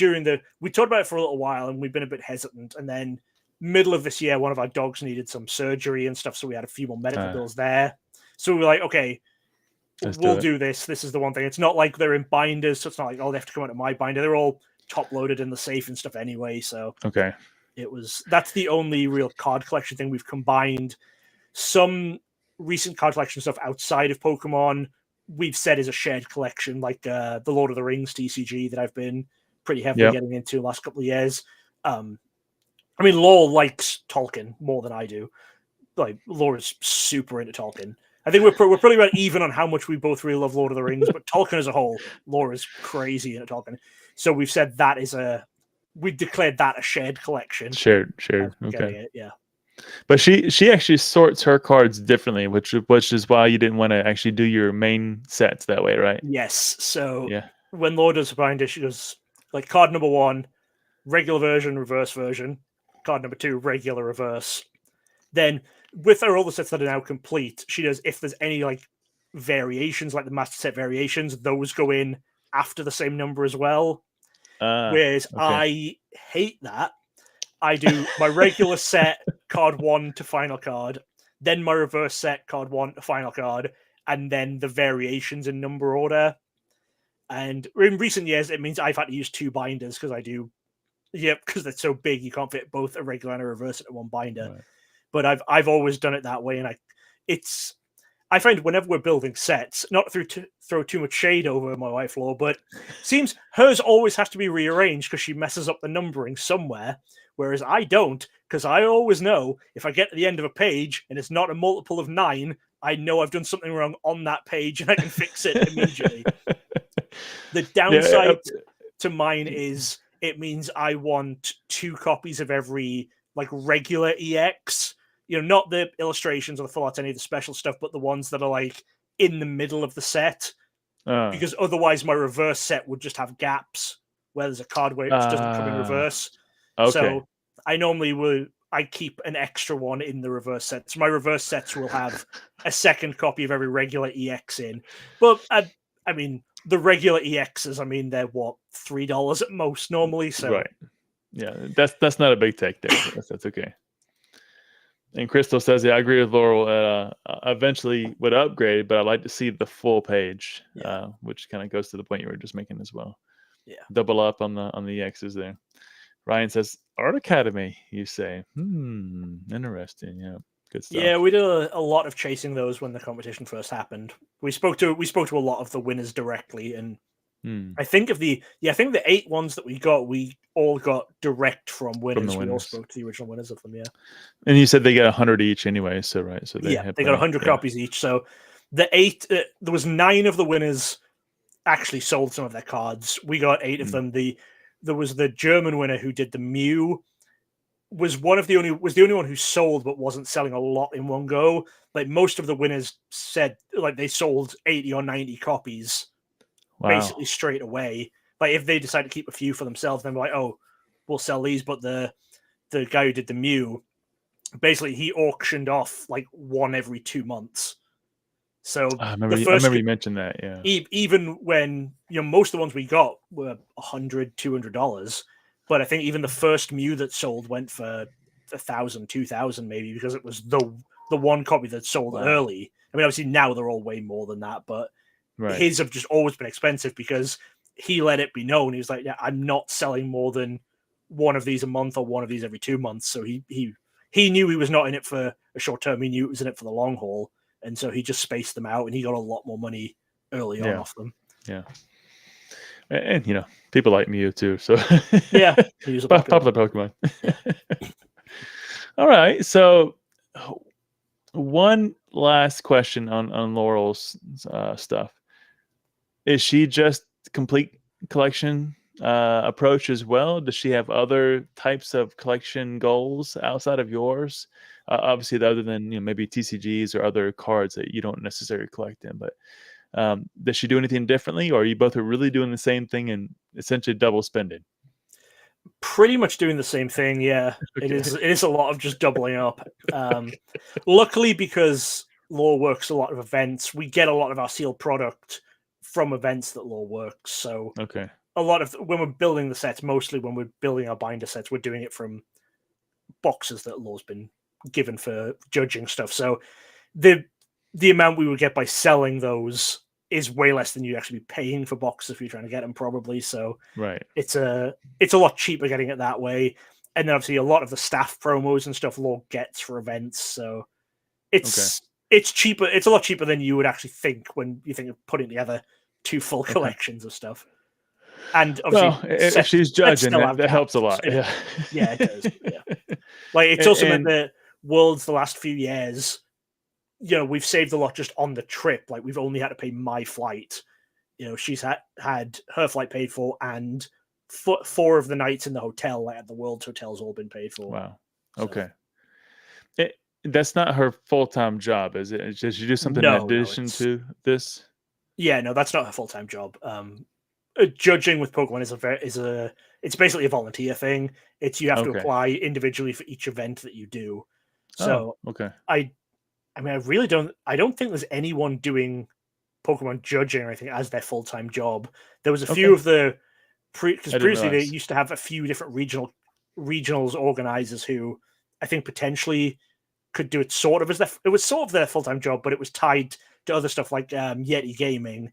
we talked about it for a little while, and we've been a bit hesitant, and then middle of this year, one of our dogs needed some surgery and stuff, so we had a few more medical bills there. So we were like, okay, we'll do this. This is the one thing. It's not like they're in binders, so it's not like, oh, they have to come out of my binder. They're all top loaded in the safe and stuff anyway. So that's the only real card collection thing we've combined. Some recent card collection stuff outside of Pokemon we've said is a shared collection, like the Lord of the Rings TCG that I've been pretty heavily getting into the last couple of years. I mean, Law likes Tolkien more than I do. Like, Laura's super into Tolkien. I think we're probably about even on how much we both really love Lord of the Rings, but Tolkien as a whole, lore is crazy in Tolkien. So we've said we declared that a shared collection. Shared. Okay. It, yeah. But she actually sorts her cards differently, which is why you didn't want to actually do your main sets that way, right? Yes. So yeah, when Laura does a binder, she goes like card number 1, regular version, reverse version. Card number 2, regular, reverse. Then with her other sets that are now complete, she does, if there's any like variations, like the master set variations, those go in after the same number as well. Whereas I hate that. I do my regular set, card 1 to final card, then my reverse set, card 1 to final card, and then the variations in number order. And in recent years, it means I've had to use 2 binders because because they're so big, you can't fit both a regular and a reverse into one binder. Right. But I've always done it that way, and I find whenever we're building sets, not to throw too much shade over my wife, Laura, but seems hers always has to be rearranged because she messes up the numbering somewhere, whereas I don't, because I always know if I get to the end of a page and it's not a multiple of 9, I know I've done something wrong on that page and I can fix it immediately. The downside to mine is it means I want 2 copies of every like regular EX. Not the illustrations or the full art, any of the special stuff, but the ones that are like in the middle of the set. Because otherwise my reverse set would just have gaps where there's a card where it just doesn't come in reverse. Okay. So I normally I keep an extra one in the reverse set. So my reverse sets will have a second copy of every regular EX in. But I mean, the regular EXs, they're what, $3 at most normally. So right. Yeah, that's not a big take there. That's okay. And Crystal says, yeah, I agree with Laurel. Eventually would upgrade, but I'd like to see the full page, which kind of goes to the point you were just making as well. Yeah. Double up on the X's there. Ryan says, Art Academy, you say. Interesting. Yeah. Good stuff. Yeah, we did a lot of chasing those when the competition first happened. We spoke to a lot of the winners directly, and I think the 8 ones that we all got direct from winners. We all spoke to the original winners of them, yeah. And you said they get 100 each anyway, so right? So they got 100 copies each. So the 8, there was 9 of the winners actually sold some of their cards. We got 8 of them. There was the German winner who did the Mew. Was the only one who sold but wasn't selling a lot in one go. Like most of the winners said, like they sold 80 or 90 copies. Wow. Basically straight away. Like if they decide to keep a few for themselves, then we're like, oh, we'll sell these. But the guy who did the Mew, basically he auctioned off like one every 2 months. So I remember you mentioned that, yeah. Even when most of the ones we got were $100, $200, but I think even the first Mew that sold went for $1,000, $2,000 maybe, because it was the one copy that sold early. Obviously now they're all way more than that, but his have just always been expensive because he let it be known. He was like, yeah, I'm not selling more than one of these a month or one of these every 2 months. So he knew he was not in it for a short term. He knew it was in it for the long haul. And so he just spaced them out and he got a lot more money early on off them. Yeah. And people like Mew too. So yeah, he's a popular Pokemon. All right. So one last question on Laurel's stuff. Is she just complete collection approach as well? Does she have other types of collection goals outside of yours? Obviously, other than maybe TCGs or other cards that you don't necessarily collect in, but does she do anything differently, or are you both really doing the same thing and essentially double spending? Pretty much doing the same thing, yeah. Okay. It is a lot of just doubling up. Luckily, because Law works a lot of events, we get a lot of our sealed product from events that Law works. So a lot of when we're building the sets, mostly when we're building our binder sets, we're doing it from boxes that Law's been given for judging stuff. So the amount we would get by selling those is way less than you'd actually be paying for boxes if you're trying to get them, probably. So it's a lot cheaper getting it that way. And then obviously a lot of the staff promos and stuff Law gets for events. So it's cheaper. It's a lot cheaper than you would actually think when you think of putting together 2 full collections of stuff. And obviously, if she's judging, that helps a lot. Yeah, yeah, it does. Yeah. Like it's also meant that Worlds the last few years, we've saved a lot just on the trip. Like, we've only had to pay my flight. She's had her flight paid for, and 4 of the nights in the hotel, like at the World's Hotel's all been paid for. Wow. Okay. That's not her full-time job, is it? Does she do something in addition to this? Yeah, no, that's not her full-time job. Judging with Pokemon it's basically a volunteer thing. You have to apply individually for each event that you do. So I don't think there's anyone doing Pokemon judging or anything as their full-time job. There was a few of the because previously they used to have a few different regionals organizers who I think potentially could do it sort of as their full-time job, but it was tied to other stuff like Yeti Gaming.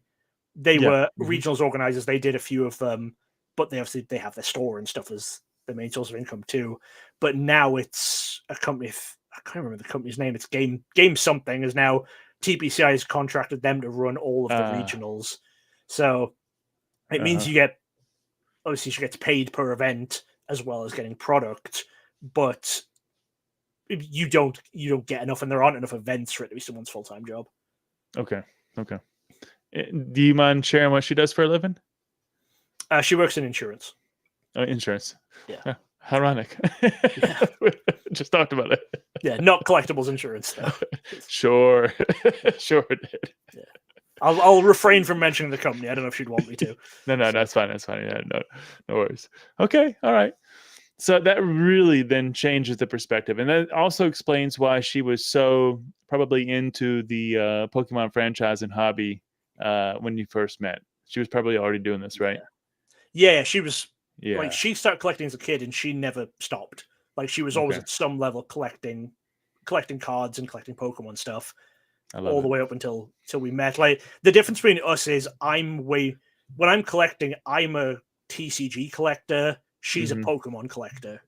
They were regionals organizers. They did a few of them, but they have their store and stuff as the main source of income too. But now it's a company. I can't remember the company's name. It's Game something. Is now TPCI has contracted them to run all of the regionals. So it means she gets paid per event as well as getting product, but you don't get enough, and there aren't enough events for it to be someone's full-time job. Okay. Do you mind sharing what she does for a living? She works in insurance. Oh, insurance. Yeah. Ironic. Yeah. Just talked about it. Yeah, not collectibles insurance though. Sure did. Yeah. I'll refrain from mentioning the company. I don't know if she'd want me to. No, that's fine. Yeah, no worries. Okay, all right. So that really then changes the perspective, and that also explains why she was so probably into the Pokemon franchise and hobby when you first met. She was probably already doing this, right? Yeah, she was. Yeah. Like, she started collecting as a kid, and she never stopped. Like, she was always at some level collecting cards and collecting Pokemon stuff, all the way up until we met. Like, the difference between us is when I'm collecting, I'm a TCG collector. She's a Pokemon collector.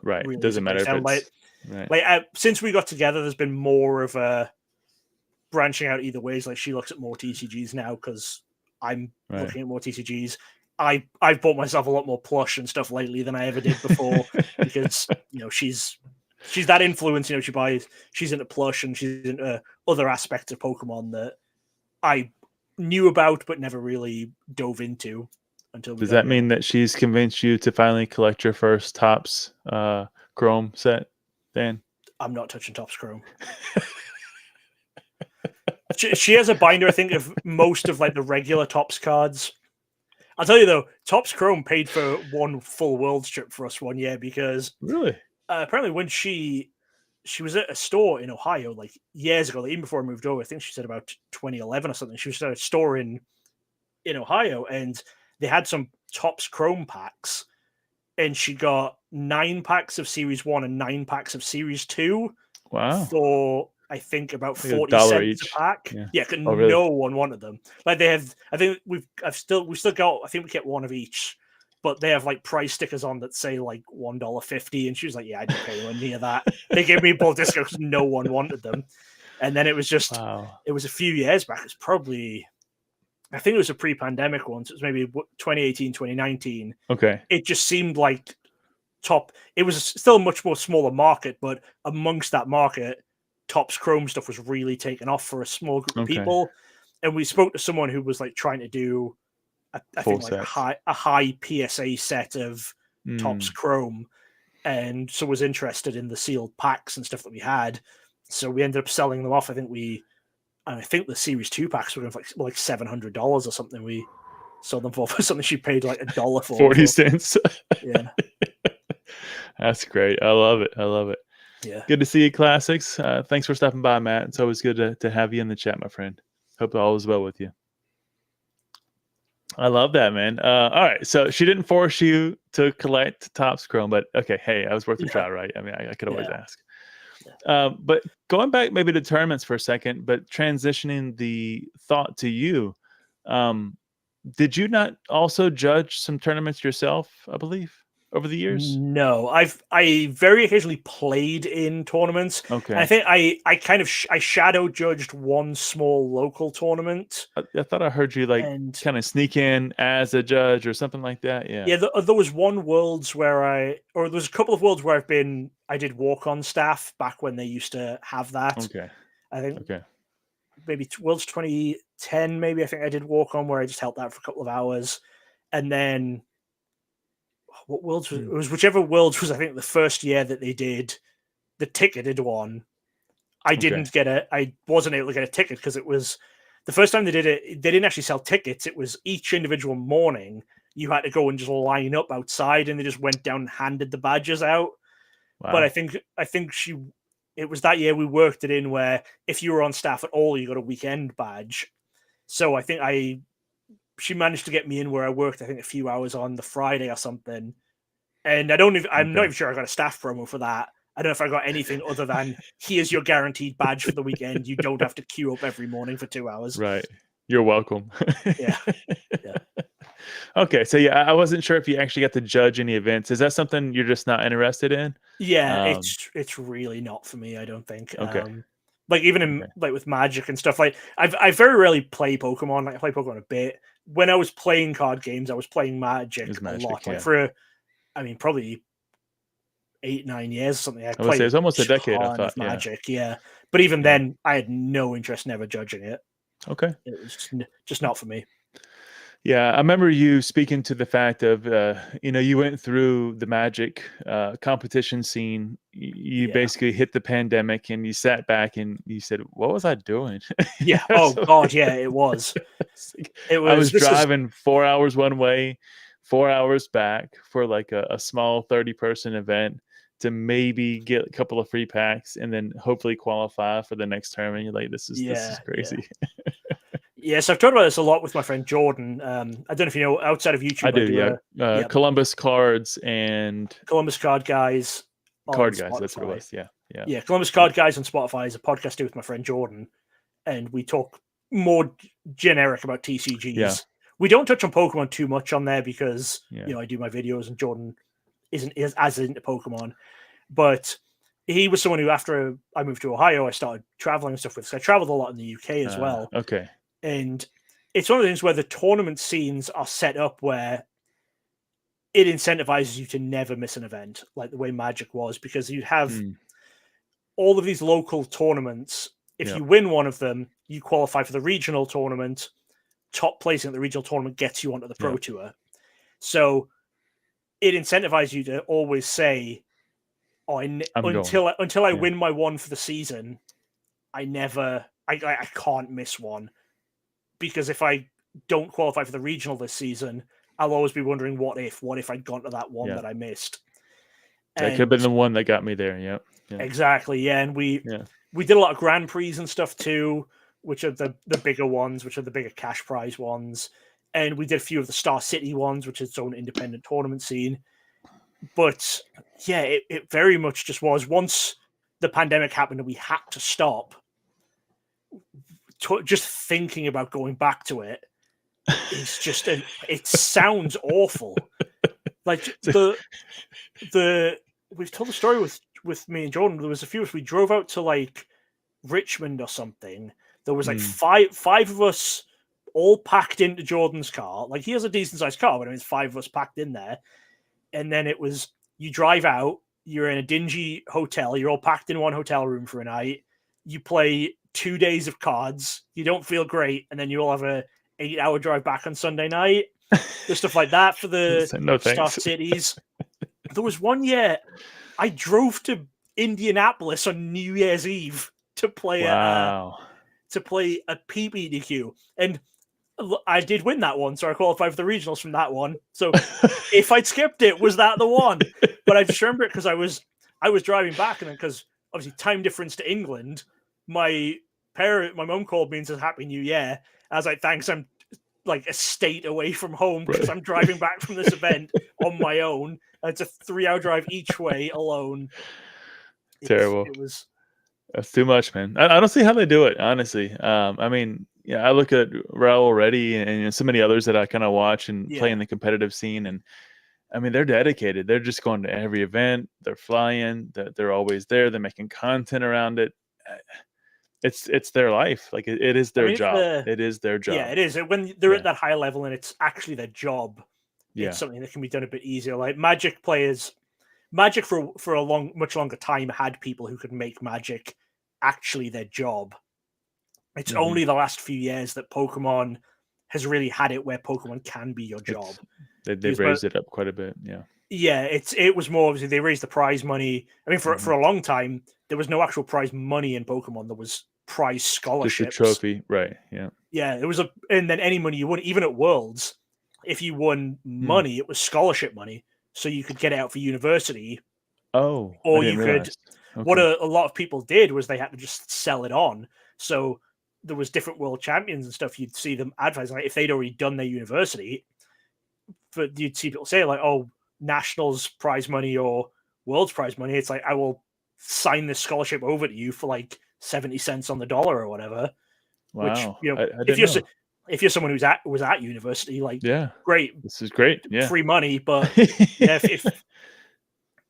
Right. Really, it doesn't matter if it's... Right. Since we got together, there's been more of a branching out either ways. Like, she looks at more TCGs now because I'm looking at more TCGs. I've bought myself a lot more plush and stuff lately than I ever did before because she's that influence. She's into plush and she's into other aspects of Pokemon that I knew about but never really dove into until. Does that mean that she's convinced you to finally collect your first Topps Chrome set, Dan? I'm not touching Topps Chrome. She has a binder, I think, of most of like the regular Topps cards. I'll tell you though, Topps Chrome paid for one full Worlds trip for us one year because apparently when she was at a store in Ohio like years ago, like even before I moved over, I think she said about 2011 or something. She was at a store in Ohio, and they had some Topps Chrome packs, and she got 9 packs of Series 1 and 9 packs of Series 2. Wow. For I think about 40 cents each. A pack. Yeah, really? No one wanted them. Like, they have, I think we still got, I think we kept one of each, but they have like price stickers on that say like $1.50, and she was like, yeah, I didn't pay anywhere near that. They gave me a bulk discount because no one wanted them. And then it was just, It was a few years back. It's probably, I think it was a pre-pandemic one, so it was maybe 2018, 2019. Okay. It just seemed like it was still a much more smaller market, but amongst that market, Topps Chrome stuff was really taken off for a small group of people. And we spoke to someone who was like trying to do I think like a high PSA set of Topps Chrome, and so was interested in the sealed packs and stuff that we had. So we ended up selling them off. I think the Series 2 packs were going for like $700 or something. We sold them for something she paid like $1 for. 40 cents. Yeah. That's great. I love it. Yeah. Good to see you, Classics. Thanks for stopping by, Matt. It's always good to have you in the chat, my friend. Hope all is well with you. I love that, man. All right. So she didn't force you to collect Topps Chrome, but okay. Hey, I was worth a try, right? I mean, I could always ask. Yeah. But going back maybe to tournaments for a second, but transitioning the thought to you, did you not also judge some tournaments yourself, I believe, over the years? No, I very occasionally played in tournaments. Okay. And I think I kind of I shadow judged one small local tournament. I thought I heard you kind of sneak in as a judge or something like that. Yeah. Yeah. There was one Worlds there was a couple of Worlds where I did walk-on staff back when they used to have that. Okay. I think maybe Worlds 2010, maybe I think I did walk on where I just helped out for a couple of hours. And then what Worlds was it was whichever Worlds was, I think, the first year that they did the ticketed one. I wasn't able to get a ticket because it was the first time they did it. They didn't actually sell tickets. It was each individual morning you had to go and just line up outside, and they just went down and handed the badges out. Wow. But I think it was that year we worked it in where if you were on staff at all, you got a weekend badge. So I think she managed to get me in where I worked, I think a few hours on the Friday or something. And I'm not even sure I got a staff promo for that. I don't know if I got anything other than here's your guaranteed badge for the weekend. You don't have to queue up every morning for 2 hours. Right. You're welcome. Yeah. Okay. So I wasn't sure if you actually got to judge any events. Is that something you're just not interested in? Yeah, it's really not for me, I don't think. Okay. Like even in like with Magic and stuff, like I very rarely play Pokemon. Like I play Pokemon a bit. When I was playing card games, I was playing Magic a lot. Like probably 8-9 years or something. I would say it's almost a decade. I thought Magic, but even then, I had no interest in ever judging it. Okay, it was just not for me. Yeah, I remember you speaking to the fact of you went through the Magic competition scene. You basically hit the pandemic, and you sat back and you said, "What was I doing?" Yeah. Oh God, yeah, it was. I was driving 4 hours one way, 4 hours back for like a small 30-person event to maybe get a couple of free packs and then hopefully qualify for the next tournament. You're like, this is crazy. Yes, I've talked about this a lot with my friend Jordan. I don't know if you know, outside of YouTube. I do, Columbus Cards and Columbus Card Guys. Card Guys, that's what it was. Yeah. Columbus Card Guys on Spotify is a podcast I do with my friend Jordan, and we talk more generic about TCGs. Yeah. We don't touch on Pokemon too much on there because I do my videos and Jordan isn't as into Pokemon. But he was someone who, after I moved to Ohio, I started traveling and stuff with. So I traveled a lot in the UK as well. Okay. And it's one of the things where the tournament scenes are set up where it incentivizes you to never miss an event, like the way Magic was, because you have all of these local tournaments. If you win one of them, you qualify for the regional tournament. Top placing at the regional tournament gets you onto the Pro Tour. So it incentivizes you to always say, until I win my one for the season, I can't miss one. Because if I don't qualify for the regional this season, I'll always be wondering what if I'd gone to that one that I missed. That could have been the one that got me there. Yeah. Exactly. Yeah. And we did a lot of Grand Prix and stuff too, which are the bigger ones, which are the bigger cash prize ones. And we did a few of the Star City ones, which is its own independent tournament scene. But yeah, it very much just was. Once the pandemic happened and we had to stop, just thinking about going back to it is just it sounds awful. Like we've told the story with me and Jordan. There was a few of us, we drove out to like Richmond or something. There was like five of us all packed into Jordan's car. Like, he has a decent sized car, but it's 5 of us packed in there. And then it was, you drive out, you're in a dingy hotel, you're all packed in one hotel room for a night. You play 2 days of cards, you don't feel great, and then you'll have a 8-hour drive back on Sunday night. There's stuff like that for the Star Cities. There was one year I drove to Indianapolis on New Year's Eve to play a PPDQ, and I did win that one, so I qualified for the regionals from that one. So if I'd skipped it, was that the one? But I just remember it because I was driving back, and then because obviously time difference to England, my mom called me and said Happy New Year. I was like, thanks, I'm like a state away from home because I'm driving back from this event on my own. It's a 3-hour drive each way alone. Terrible. That's too much, man. I don't see how they do it, honestly. I mean, I look at Raul already and so many others that I kind of watch and play in the competitive scene, and I mean, they're dedicated. They're just going to every event. They're flying. They're always there. They're making content around it. It's their life. Like it is their job. It is their job. Yeah, it is. When they're at that high level and it's actually their job, it's something that can be done a bit easier. Like Magic players, Magic for a much longer time had people who could make Magic actually their job. It's only the last few years that Pokemon has really had it where Pokemon can be your job. They've raised it up quite a bit. Yeah. Yeah, it was more obviously they raised the prize money. I mean, for a long time, there was no actual prize money in Pokemon. There was prize scholarships. Just a trophy, right? Yeah. Yeah, it was and then any money you won, even at Worlds, if you won money, it was scholarship money, so you could get it out for university. Oh, or I didn't you realize. could. What a lot of people did was they had to just sell it on. So there was different world champions and stuff. You'd see them advertising like if they'd already done their university, but you'd see people say like, "Oh, nationals prize money or world's prize money." It's like I will sign this scholarship over to you for like 70 cents on the dollar or whatever. Wow. Which I if you're someone was at university, like great, this is great, free money. But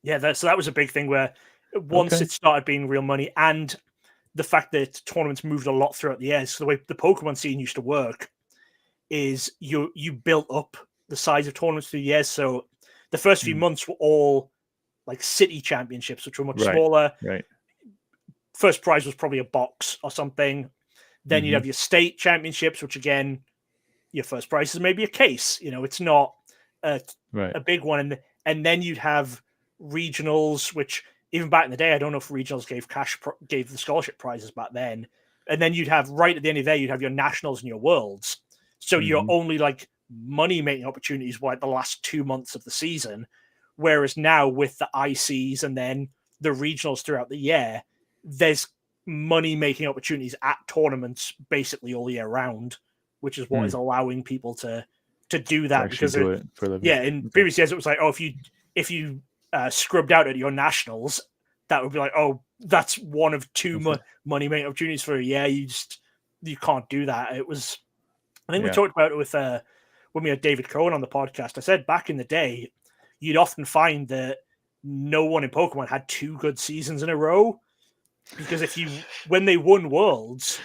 yeah, so that was a big thing where once it started being real money, and the fact that tournaments moved a lot throughout the years. So the way the Pokemon scene used to work is you built up the size of tournaments through the years. So the first few months were all like city championships, which were much smaller. Right. First prize was probably a box or something. Then you'd have your state championships, which again, your first prize is maybe a case. It's not a big one. And then you'd have regionals, which even back in the day, I don't know if regionals gave the scholarship prizes back then. And then you'd have right at the end of the day, you'd have your nationals and your worlds. So you're only like money making opportunities were like the last 2 months of the season. Whereas now with the ICs and then the regionals throughout the year, there's money making opportunities at tournaments basically all year round, which is what is allowing people to do that. Because in previous years it was like, oh, if you scrubbed out at your nationals, that would be like, oh, that's one of two money making opportunities for a year. You can't do that. It was, I think we talked about it with when we had David Cohen on the podcast. I said back in the day, you'd often find that no one in Pokemon had 2 good seasons in a row, because when they won Worlds,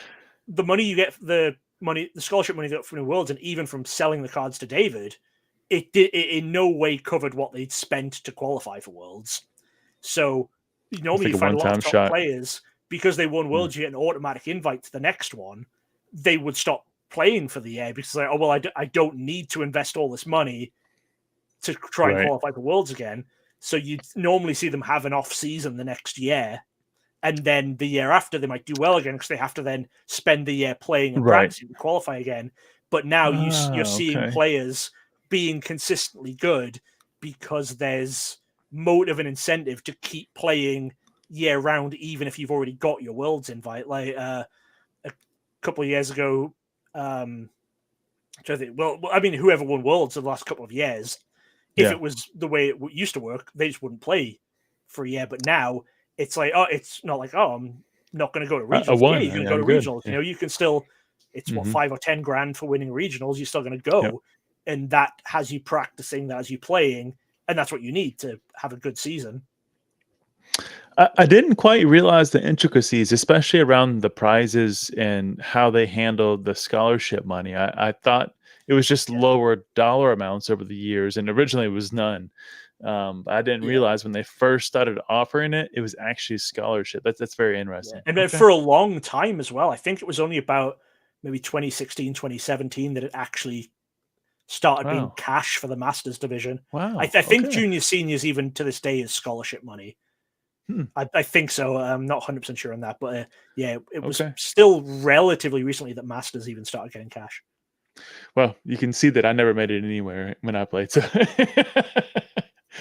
the money you get, the scholarship money you got from the Worlds, and even from selling the cards to David, it in no way covered what they'd spent to qualify for Worlds. So normally you find a lot of top players, because they won Worlds, you get an automatic invite to the next one. They would stop playing for the year because like, oh well, I don't need to invest all this money to try and qualify for Worlds again. So you'd normally see them have an off season the next year, and then the year after they might do well again because they have to then spend the year playing and practicing to qualify again. But now you're seeing players being consistently good because there's motive and incentive to keep playing year round, even if you've already got your Worlds invite. Like a couple of years ago, I think, whoever won Worlds the last couple of years, if it was the way it used to work, they just wouldn't play for a year. But now it's like, oh, it's not like, oh, I'm not going to go to regionals. You can go to regionals. You know, you can still. It's what, 5 or 10 grand for winning regionals. You're still going to go, and that has you practicing, that has you playing, and that's what you need to have a good season. I didn't quite realize the intricacies, especially around the prizes and how they handled the scholarship money. I thought it was just lower dollar amounts over the years, and originally it was none. I didn't realize when they first started offering it, it was actually scholarship. That's very interesting. And then for a long time as well, I think it was only about maybe 2016, 2017 that it actually started being cash for the Masters division. Wow. I think juniors, seniors, even to this day, is scholarship money. I think so. I'm not 100% sure on that, but it was still relatively recently that Masters even started getting cash. Well, you can see that I never made it anywhere when I played. So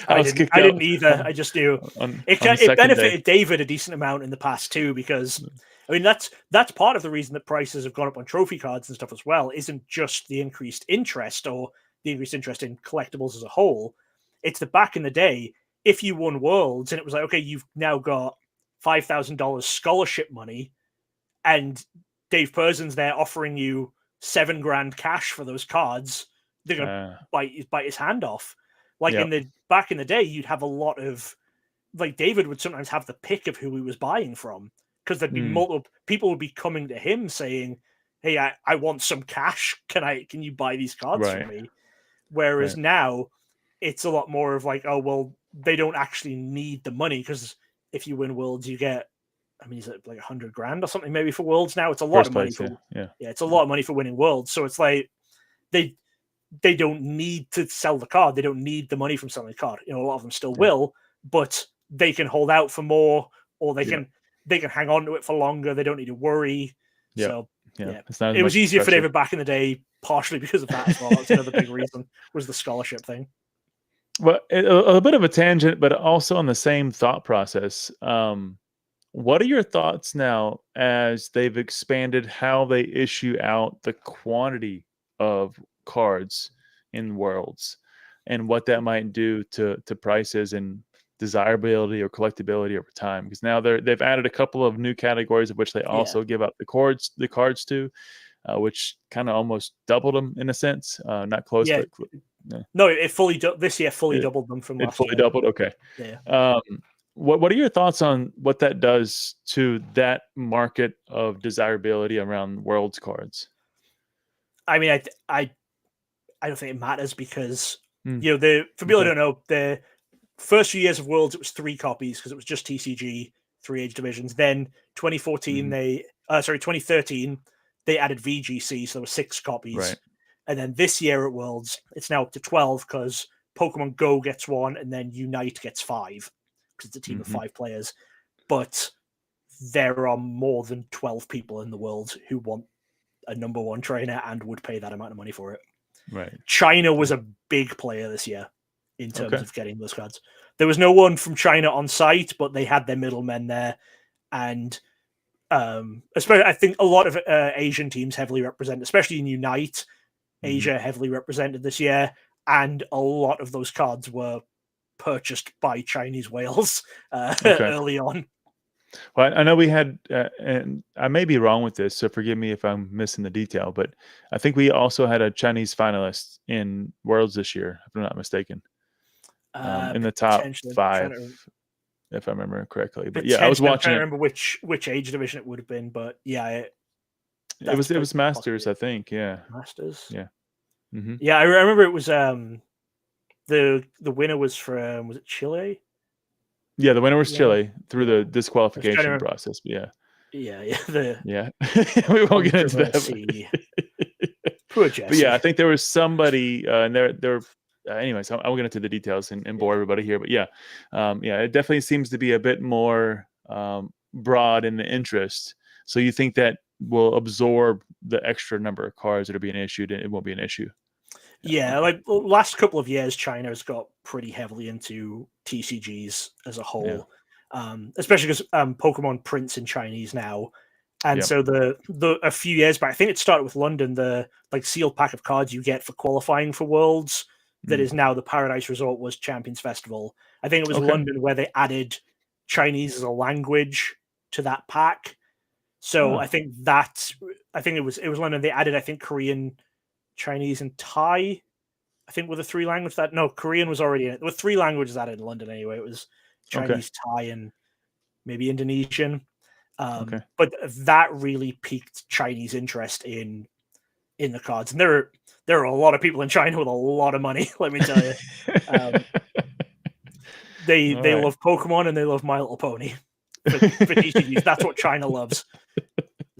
I didn't either. I just knew it benefited David a decent amount in the past too, because I mean that's part of the reason that prices have gone up on trophy cards and stuff as well. Isn't just the increased interest or the increased interest in collectibles as a whole. It's that back in the day, if you won Worlds and it was like, okay, you've now got $5,000 scholarship money, and Dave Person's there offering you $7 grand cash for those cards, they're gonna bite his hand off. Like back in the day, you'd have a lot of, like, David would sometimes have the pick of who he was buying from, because there'd be multiple people would be coming to him saying, "Hey, I want some cash. Can you buy these cards for me?" Whereas now, it's a lot more of like, oh well, they don't actually need the money, because if you win Worlds, you get I mean, is it like $100,000 or something maybe for Worlds now? It's a lot First of money place, for yeah. it's a lot of money for winning Worlds. So it's like they don't need to sell the card. They don't need the money from selling the card. You know, a lot of them still will, but they can hold out for more, or they can hang on to it for longer. They don't need to worry. So it was easier for David back in the day, partially because of that as well. That's another big reason, was the scholarship thing. Well, a bit of a tangent, but also on the same thought process. What are your thoughts now as they've expanded how they issue out the quantity of cards in Worlds, and what that might do to prices and desirability or collectability over time? Because now they've added a couple of new categories of which they also give out the cards to, which kind of almost doubled them in a sense. Not close, but no, it this year fully doubled them from last year. It fully doubled. Okay. Yeah. What are your thoughts on what that does to that market of desirability around Worlds cards? I mean, I don't think it matters because you know, for people who don't know, the first few years of Worlds, it was 3 copies because it was just TCG, 3 age divisions. Then 2013 they added VGC, so there were 6 copies. Right. And then this year at Worlds, it's now up to 12 because Pokemon Go gets 1 and then Unite gets 5 because it's a team of 5 players. But there are more than 12 people in the world who want a number 1 trainer and would pay that amount of money for it. Right. China was a big player this year in terms of getting those cards. There was no one from China on site, but they had their middlemen there. And especially, I think a lot of Asian teams heavily represented, especially in Unite. Asia heavily represented this year, and a lot of those cards were purchased by Chinese whales early on. Well, I know we had, and I may be wrong with this, so forgive me if I'm missing the detail, but I think we also had a Chinese finalist in Worlds this year, if I'm not mistaken, in the top 5, if I remember correctly. But yeah, I was watching. I'm trying to remember which age division it would have been, but yeah, it was Masters, I think. Yeah, Masters. Yeah. Yeah, I remember it was the winner was from, was it Chile? Yeah, the winner was Chile through the disqualification process. But yeah. We won't get into that. Poor Jesse. But yeah, I think there was somebody, and there. Anyways, I won't get into the details and bore everybody here. But yeah, it definitely seems to be a bit more broad in the interest. So you think that will absorb the extra number of cards that are being issued, and it won't be an issue? Yeah, like the last couple of years, China's got pretty heavily into TCGs as a whole, especially because Pokemon prints in Chinese now. And so a few years back, I think it started with London, the like sealed pack of cards you get for qualifying for Worlds that is now the Paradise Resort was Champions Festival. I think it was London where they added Chinese as a language to that pack. So I think it was London. They added, I think, Korean, Chinese, and Thai. I think were the 3 languages that Korean was already in it. There were 3 languages added in London anyway. It was Chinese, Thai, and maybe Indonesian. But that really piqued Chinese interest in the cards. And there are a lot of people in China with a lot of money, let me tell you. They love Pokemon and they love My Little Pony. For TCGs. That's what China loves.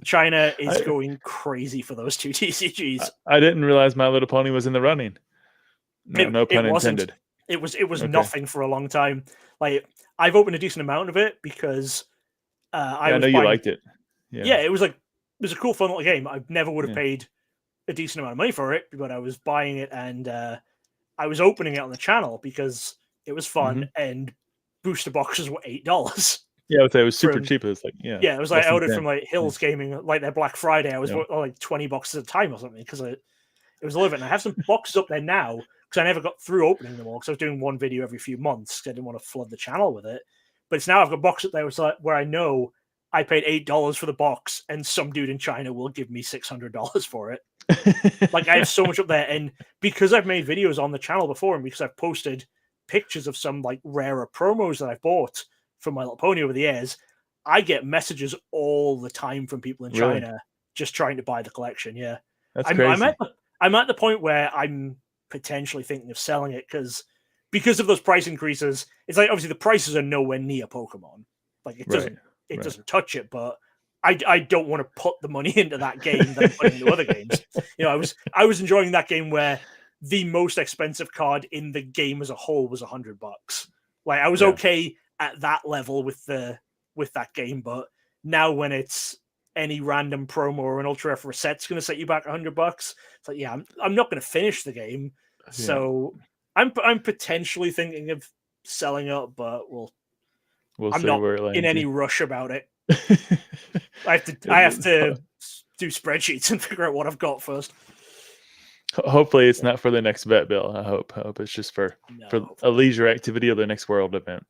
China is going crazy for those 2 TCGs. I didn't realize My Little Pony was in the running. No pun intended. It was nothing for a long time. Like, I've opened a decent amount of it because I know you liked it. Yeah, it was a cool, fun little game. I never would have paid a decent amount of money for it, but I was buying it and I was opening it on the channel because it was fun, and booster boxes were $8. Yeah, it was super cheap. It was like, it was like I ordered from like Hills Gaming, like their Black Friday. I was like 20 boxes at a time or something because it was a little bit. And I have some boxes up there now because I never got through opening them all because I was doing one video every few months because I didn't want to flood the channel with it. But it's now I've got boxes up there where I know I paid $8 for the box and some dude in China will give me $600 for it. Like, I have so much up there, and because I've made videos on the channel before and because I've posted pictures of some like rarer promos that I've bought from My Little Pony over the years, I get messages all the time from people in China just trying to buy the collection. Yeah, that's crazy. I'm at the point where I'm potentially thinking of selling it because of those price increases. It's like, obviously the prices are nowhere near Pokemon. Like, it doesn't touch it, but I don't want to put the money into that game that I'm putting into other games. I was enjoying that game where the most expensive card in the game as a whole was $100. Like I was okay at that level with that game, but now when it's any random promo or an ultra rare set's going to set you back $100, it's like, yeah, I'm not going to finish the game, so I'm potentially thinking of selling up, but I'm not in any rush about it. I have to do spreadsheets and figure out what I've got first. Hopefully, it's not for the next vet bill. I hope it's just for a leisure activity or the next world event.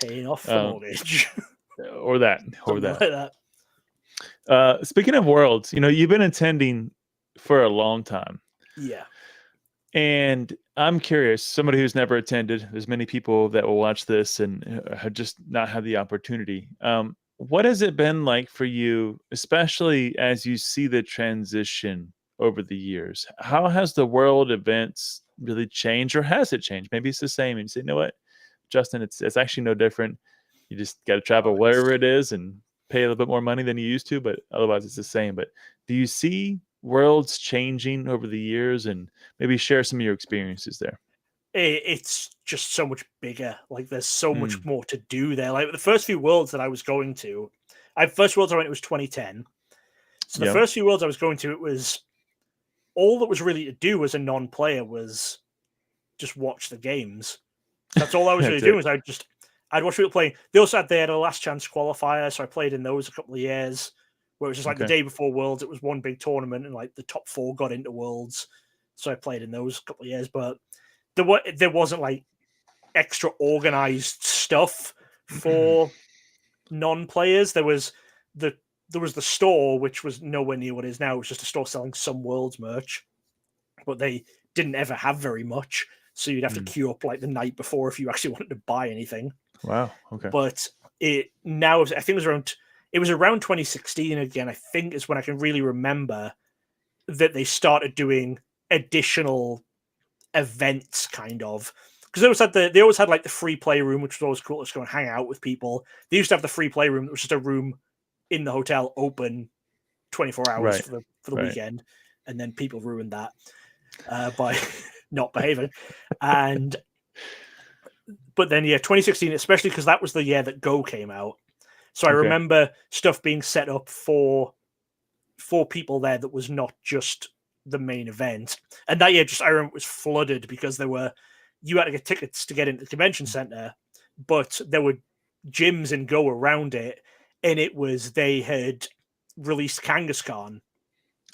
Paying off the mortgage, or that. Like that. Speaking of worlds, you've been attending for a long time. Yeah. And I'm curious, somebody who's never attended, there's many people that will watch this and have just not had the opportunity. What has it been like for you, especially as you see the transition over the years? How has the world events really changed, or has it changed? Maybe it's the same. And you say, you know what, Justin, it's actually no different. You just got to travel wherever it is and pay a little bit more money than you used to, but otherwise it's the same. But do you see worlds changing over the years, and maybe share some of your experiences there? It's just so much bigger. Like there's so much more to do there. Like the first few worlds that I was going to, first worlds I went, it was 2010. So the first few worlds I was going to, it was all that was really to do as a non-player was just watch the games. That's all I was really doing. Was I'd watch people playing. They also had a last chance qualifier, so I played in those a couple of years. Where it was just like the day before Worlds, it was one big tournament, and like the top 4 got into Worlds. So I played in those a couple of years, but there wasn't like extra organized stuff for non-players. There was the store, which was nowhere near what it is now. It was just a store selling some Worlds merch, but they didn't ever have very much. So you'd have to queue up like the night before if you actually wanted to buy anything. Wow. Okay. But I think it was around 2016 again, I think, is when I can really remember that they started doing additional events, kind of. Because they always had like the free play room, which was always cool. Let's go and hang out with people. They used to have the free play room that was just a room in the hotel open 24 hours for the weekend. And then people ruined that by not behaving. But then, 2016, especially because that was the year that Go came out. So I remember stuff being set up for people there that was not just the main event. And that year, I remember it was flooded because you had to get tickets to get into the convention center, but there were gyms in Go around it, and they had released Kangaskhan,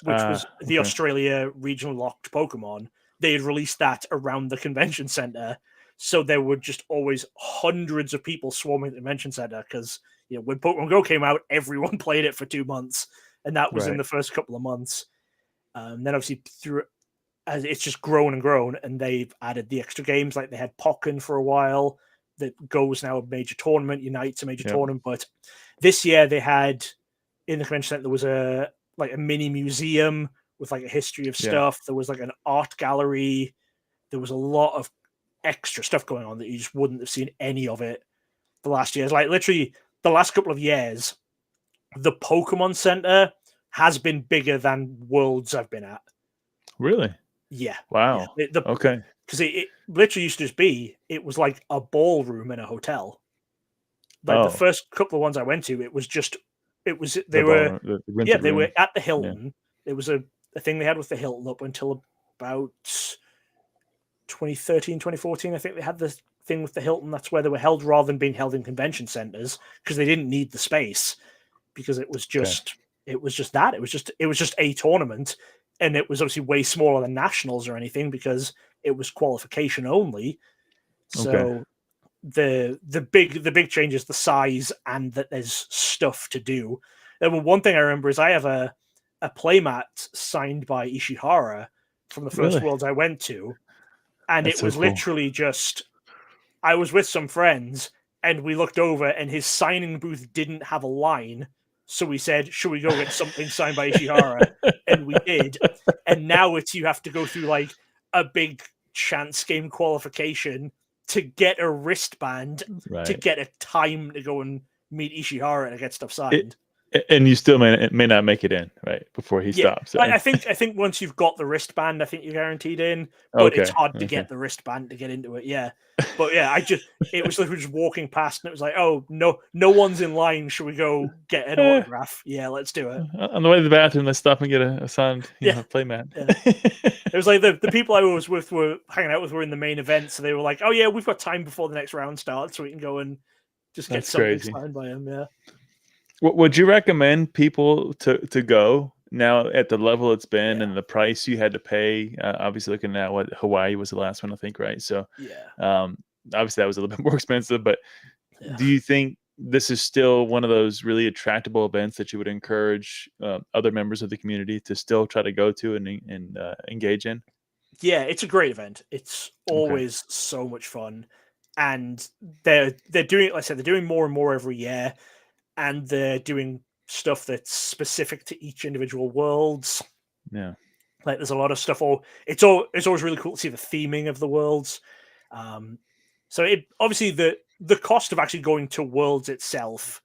which was the Australia regional locked Pokemon. They had released that around the convention center, so there were just always hundreds of people swarming the convention center because when Pokemon Go came out, everyone played it for 2 months, and that was in the first couple of months. Then obviously as it's just grown and grown, and they've added the extra games. Like they had Pokken for a while. That Go is now a major tournament. Unite's a major tournament. But this year they had in the convention center there was a mini museum with like a history of stuff. There was like an art gallery. There was a lot of extra stuff going on that you just wouldn't have seen any of it the last years. Like literally the last couple of years, the Pokemon Center has been bigger than Worlds I've been at. Really? Yeah. Wow. Yeah. Okay. Because it literally used to just be, it was like a ballroom in a hotel. Like the first couple of ones I went to, they were at the Hilton. Yeah. It was a thing they had with the Hilton up until about 2013, 2014. I think they had the thing with the Hilton. That's where they were held rather than being held in convention centers because they didn't need the space because it was just it was just a tournament, and it was obviously way smaller than nationals or anything because it was qualification only. So the big change is the size and that there's stuff to do. And one thing I remember is I have a playmat signed by Ishihara from the first Worlds I went to, and it was literally just I was with some friends and we looked over and his signing booth didn't have a line. So we said, should we go get something signed by Ishihara? And we did. And now you have to go through like a big chance game qualification to get a wristband, to get a time to go and meet Ishihara to get stuff signed. And you still may not make it in, right, before he stops. I think once you've got the wristband, I think you're guaranteed in. But it's hard to get the wristband to get into it. Yeah, but yeah, it was like we were just walking past, and it was like, oh no one's in line. Should we go get an autograph? Yeah, let's do it. On the way to the bathroom, let's stop and get a signed play mat. Yeah. It was like the people I was with were hanging out with were in the main event, so they were like, oh yeah, we've got time before the next round starts, so we can go and just get something signed by him. Yeah. Would you recommend people to go now at the level it's been and the price you had to pay? Obviously, looking at what Hawaii was the last one, I think, right? So, obviously that was a little bit more expensive. But do you think this is still one of those really attractable events that you would encourage other members of the community to still try to go to and engage in? Yeah, it's a great event. It's always so much fun, and they're doing, like I said, they're doing more and more every year. And they're doing stuff that's specific to each individual worlds. Yeah, like there's a lot of stuff. It's always really cool to see the theming of the worlds. So it obviously the cost of actually going to worlds itself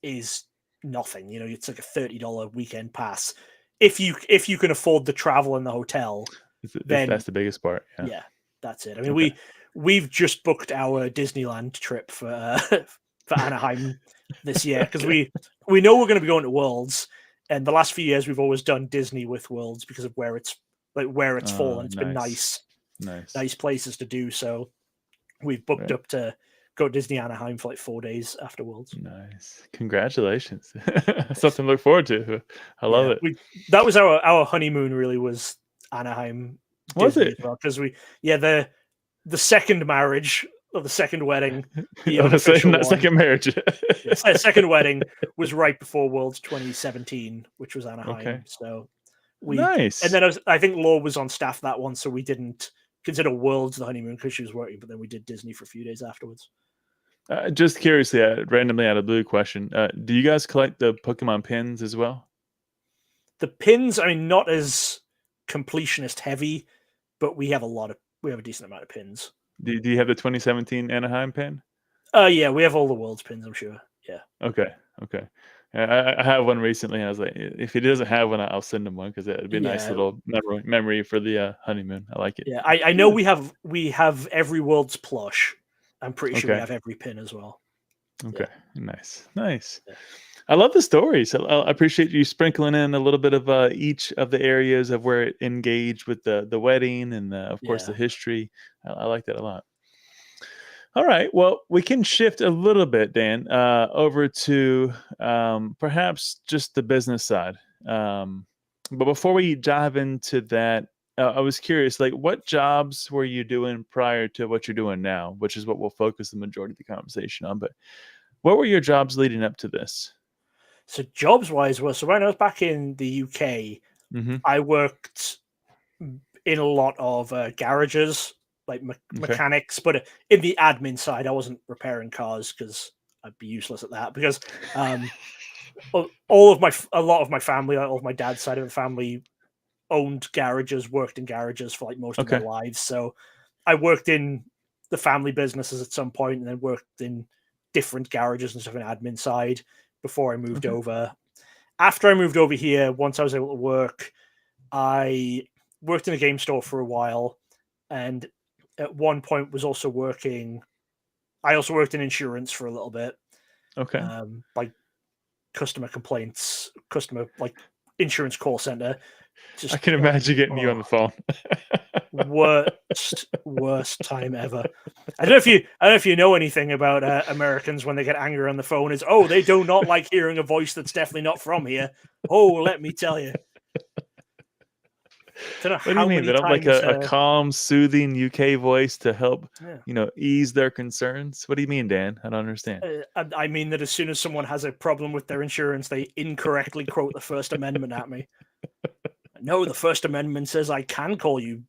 is nothing. You know, it's like a $30 weekend pass if you can afford the travel and the hotel. Then that's the biggest part. Yeah, that's it. I mean, we've just booked our Disneyland trip for Anaheim this year because we know we're going to be going to Worlds, and the last few years we've always done Disney with Worlds because of where it's fallen. It's been nice places to do. So we've booked up to go to Disney Anaheim for like 4 days after Worlds. Nice, congratulations! Something to look forward to. I love it. That was our honeymoon. Really was Anaheim. Was Disney it? Because the second marriage. Or the second wedding, second marriage. Second wedding was right before Worlds 2017, which was Anaheim. Okay. So nice. And then I think Law was on staff that one, so we didn't consider Worlds the honeymoon because she was working. But then we did Disney for a few days afterwards. Just curiously, randomly out of the blue question: do you guys collect the Pokemon pins as well? The pins, I mean, not as completionist heavy, but we have a decent amount of pins. Do you have the 2017 Anaheim pin? Yeah, we have all the Worlds pins, I'm sure. Yeah. Okay. I have one recently, and I was like, if he doesn't have one, I'll send him one because it'd be a nice little memory for the honeymoon. I like it. Yeah, I know we have every Worlds plush. I'm pretty sure we have every pin as well. Okay, nice. Yeah. I love the stories. I appreciate you sprinkling in a little bit of each of the areas of where it engaged with the wedding and of course the history. I like that a lot. All right. Well, we can shift a little bit, Dan, over to perhaps just the business side. But before we dive into that, I was curious, like, what jobs were you doing prior to what you're doing now, which is what we'll focus the majority of the conversation on. But what were your jobs leading up to this? So jobs-wise, so when I was back in the UK, I worked in a lot of garages, like mechanics, but in the admin side, I wasn't repairing cars because I'd be useless at that. Because a lot of my family, all of my dad's side of the family, owned garages, worked in garages for like most of their lives. So I worked in the family businesses at some point, and then worked in different garages and stuff in admin side before I moved over. After I moved over here, once I was able to work, I worked in a game store for a while, and at one point was also working. I also worked in insurance for a little bit. Okay. Like customer complaints, like insurance call center. I can imagine getting you on the phone. worst time ever. I don't know if you know anything about Americans when they get angry on the phone. Is they do not like hearing a voice that's definitely not from here. Let me tell you. What do you mean? That I'm like a calm, soothing UK voice to help, ease their concerns? What do you mean, Dan? I don't understand. I mean that as soon as someone has a problem with their insurance, they incorrectly quote the First Amendment at me. No, the First Amendment says I can call you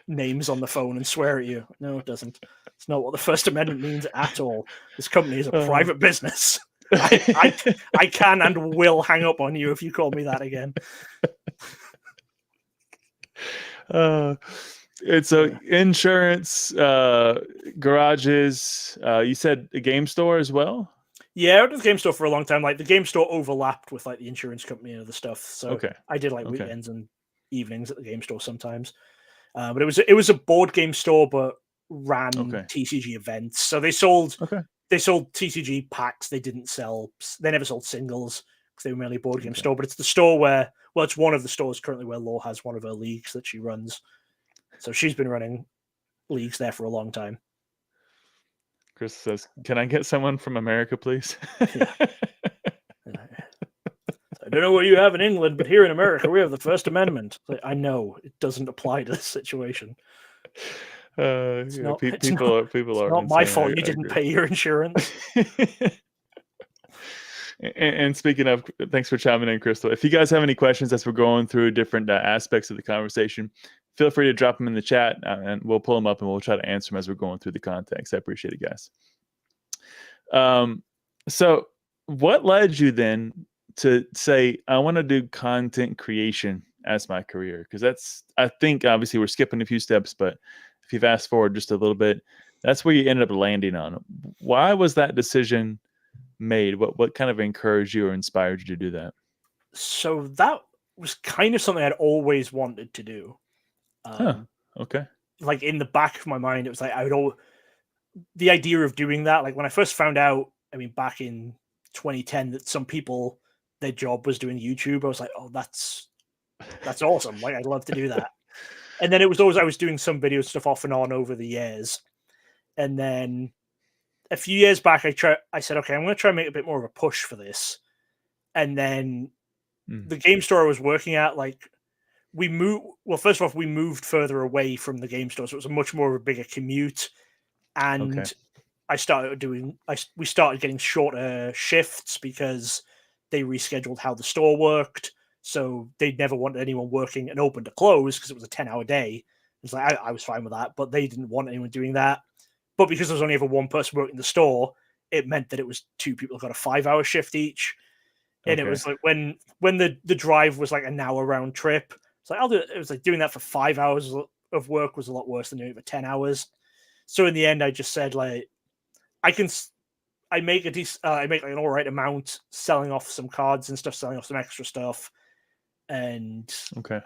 names on the phone and swear at you. No, it doesn't. It's not what the First Amendment means at all. This company is a private business. I can and will hang up on you if you call me that again. It's insurance, garages. You said a game store as well? Yeah, I did the game store for a long time. Like the game store overlapped with like the insurance company and other stuff. So I did like weekends and evenings at the game store sometimes. But it was a board game store, but ran TCG events. So they sold TCG packs. They didn't sell. They never sold singles because they were mainly a board game store. But it's the store where, well, it's one of the stores currently where Law has one of her leagues that she runs. So she's been running leagues there for a long time. Chris says, "Can I get someone from America, please?" Yeah. I don't know what you have in England, but here in America, we have the First Amendment. Like, I know it doesn't apply to this situation. It's not my fault you didn't pay your insurance. And speaking of, thanks for chiming in, Crystal. If you guys have any questions as we're going through different aspects of the conversation, feel free to drop them in the chat, and we'll pull them up and we'll try to answer them as we're going through the context. I appreciate it, guys. So what led you then to say, I want to do content creation as my career? Because I think obviously we're skipping a few steps, but if you fast forward just a little bit, that's where you ended up landing on. Why was that decision made? What kind of encouraged you or inspired you to do that? So that was kind of something I'd always wanted to do. Okay. Like in the back of my mind, it was like the idea of doing that. Like when I first found out, I mean, back in 2010, that some people, their job was doing YouTube, I was like, oh, that's awesome. Like I'd love to do that. And then it was always I was doing some video stuff off and on over the years, and then a few years back, I said, okay, I'm going to try and make a bit more of a push for this. And then the game store I was working at, like first of all, we moved further away from the game store, so it was a much more of a bigger commute. And we started getting shorter shifts because they rescheduled how the store worked. So they never wanted anyone working an open to close because it was a 10-hour day. It's like, I was fine with that, but they didn't want anyone doing that. But because there was only ever one person working the store, it meant that it was two people got a 5-hour shift each. And it was like when the drive was like an hour round trip, it's like it was like doing that for 5 hours of work was a lot worse than doing it for 10 hours. So in the end, I just said, like, I make like an all right amount selling off some cards and stuff, selling off some extra stuff. And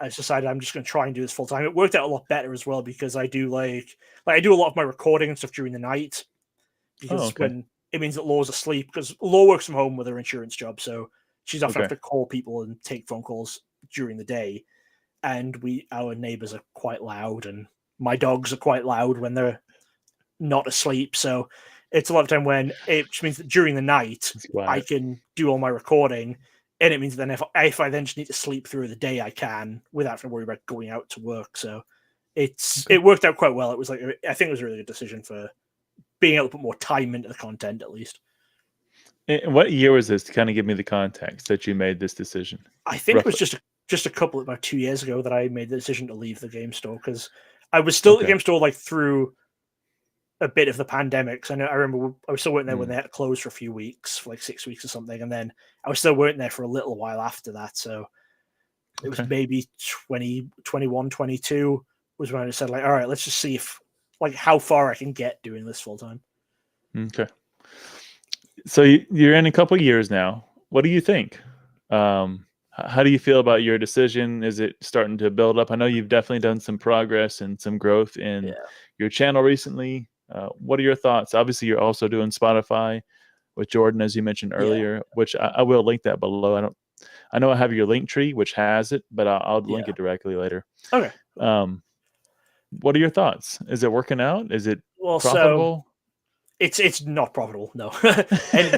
I decided I'm just going to try and do this full time. It worked out a lot better as well because I do I do a lot of my recording and stuff during the night because when it means that Law's asleep, because Law works from home with her insurance job, so she's often have to call people and take phone calls during the day. And our neighbors are quite loud, and my dogs are quite loud when they're not asleep. So it's a lot of time when which means that during the night I can do all my recording. And it means then if I then just need to sleep through the day, I can without having to worry about going out to work. So it worked out quite well. It was I think it was a really good decision for being able to put more time into the content, at least. And what year was this, to kind of give me the context that you made this decision? I think roughly. It was just a couple about 2 years ago that I made the decision to leave the game store because I was still at the game store like through a bit of the pandemic. So I remember I was still working there when they had to close for a few weeks, for like 6 weeks or something. And then I was still working there for a little while after that. So it was maybe 2021, 22 was when I said, like, all right, let's just see how far I can get doing this full time. Okay. So you're in a couple of years now. What do you think? How do you feel about your decision? Is it starting to build up? I know you've definitely done some progress and some growth in your channel recently. What are your thoughts? Obviously, you're also doing Spotify with Jordan, as you mentioned earlier, which I will link that below. I know I have your Linktree, which has it, but I'll link it directly later. Okay. What are your thoughts? Is it working out? Is it profitable? So it's not profitable, no. And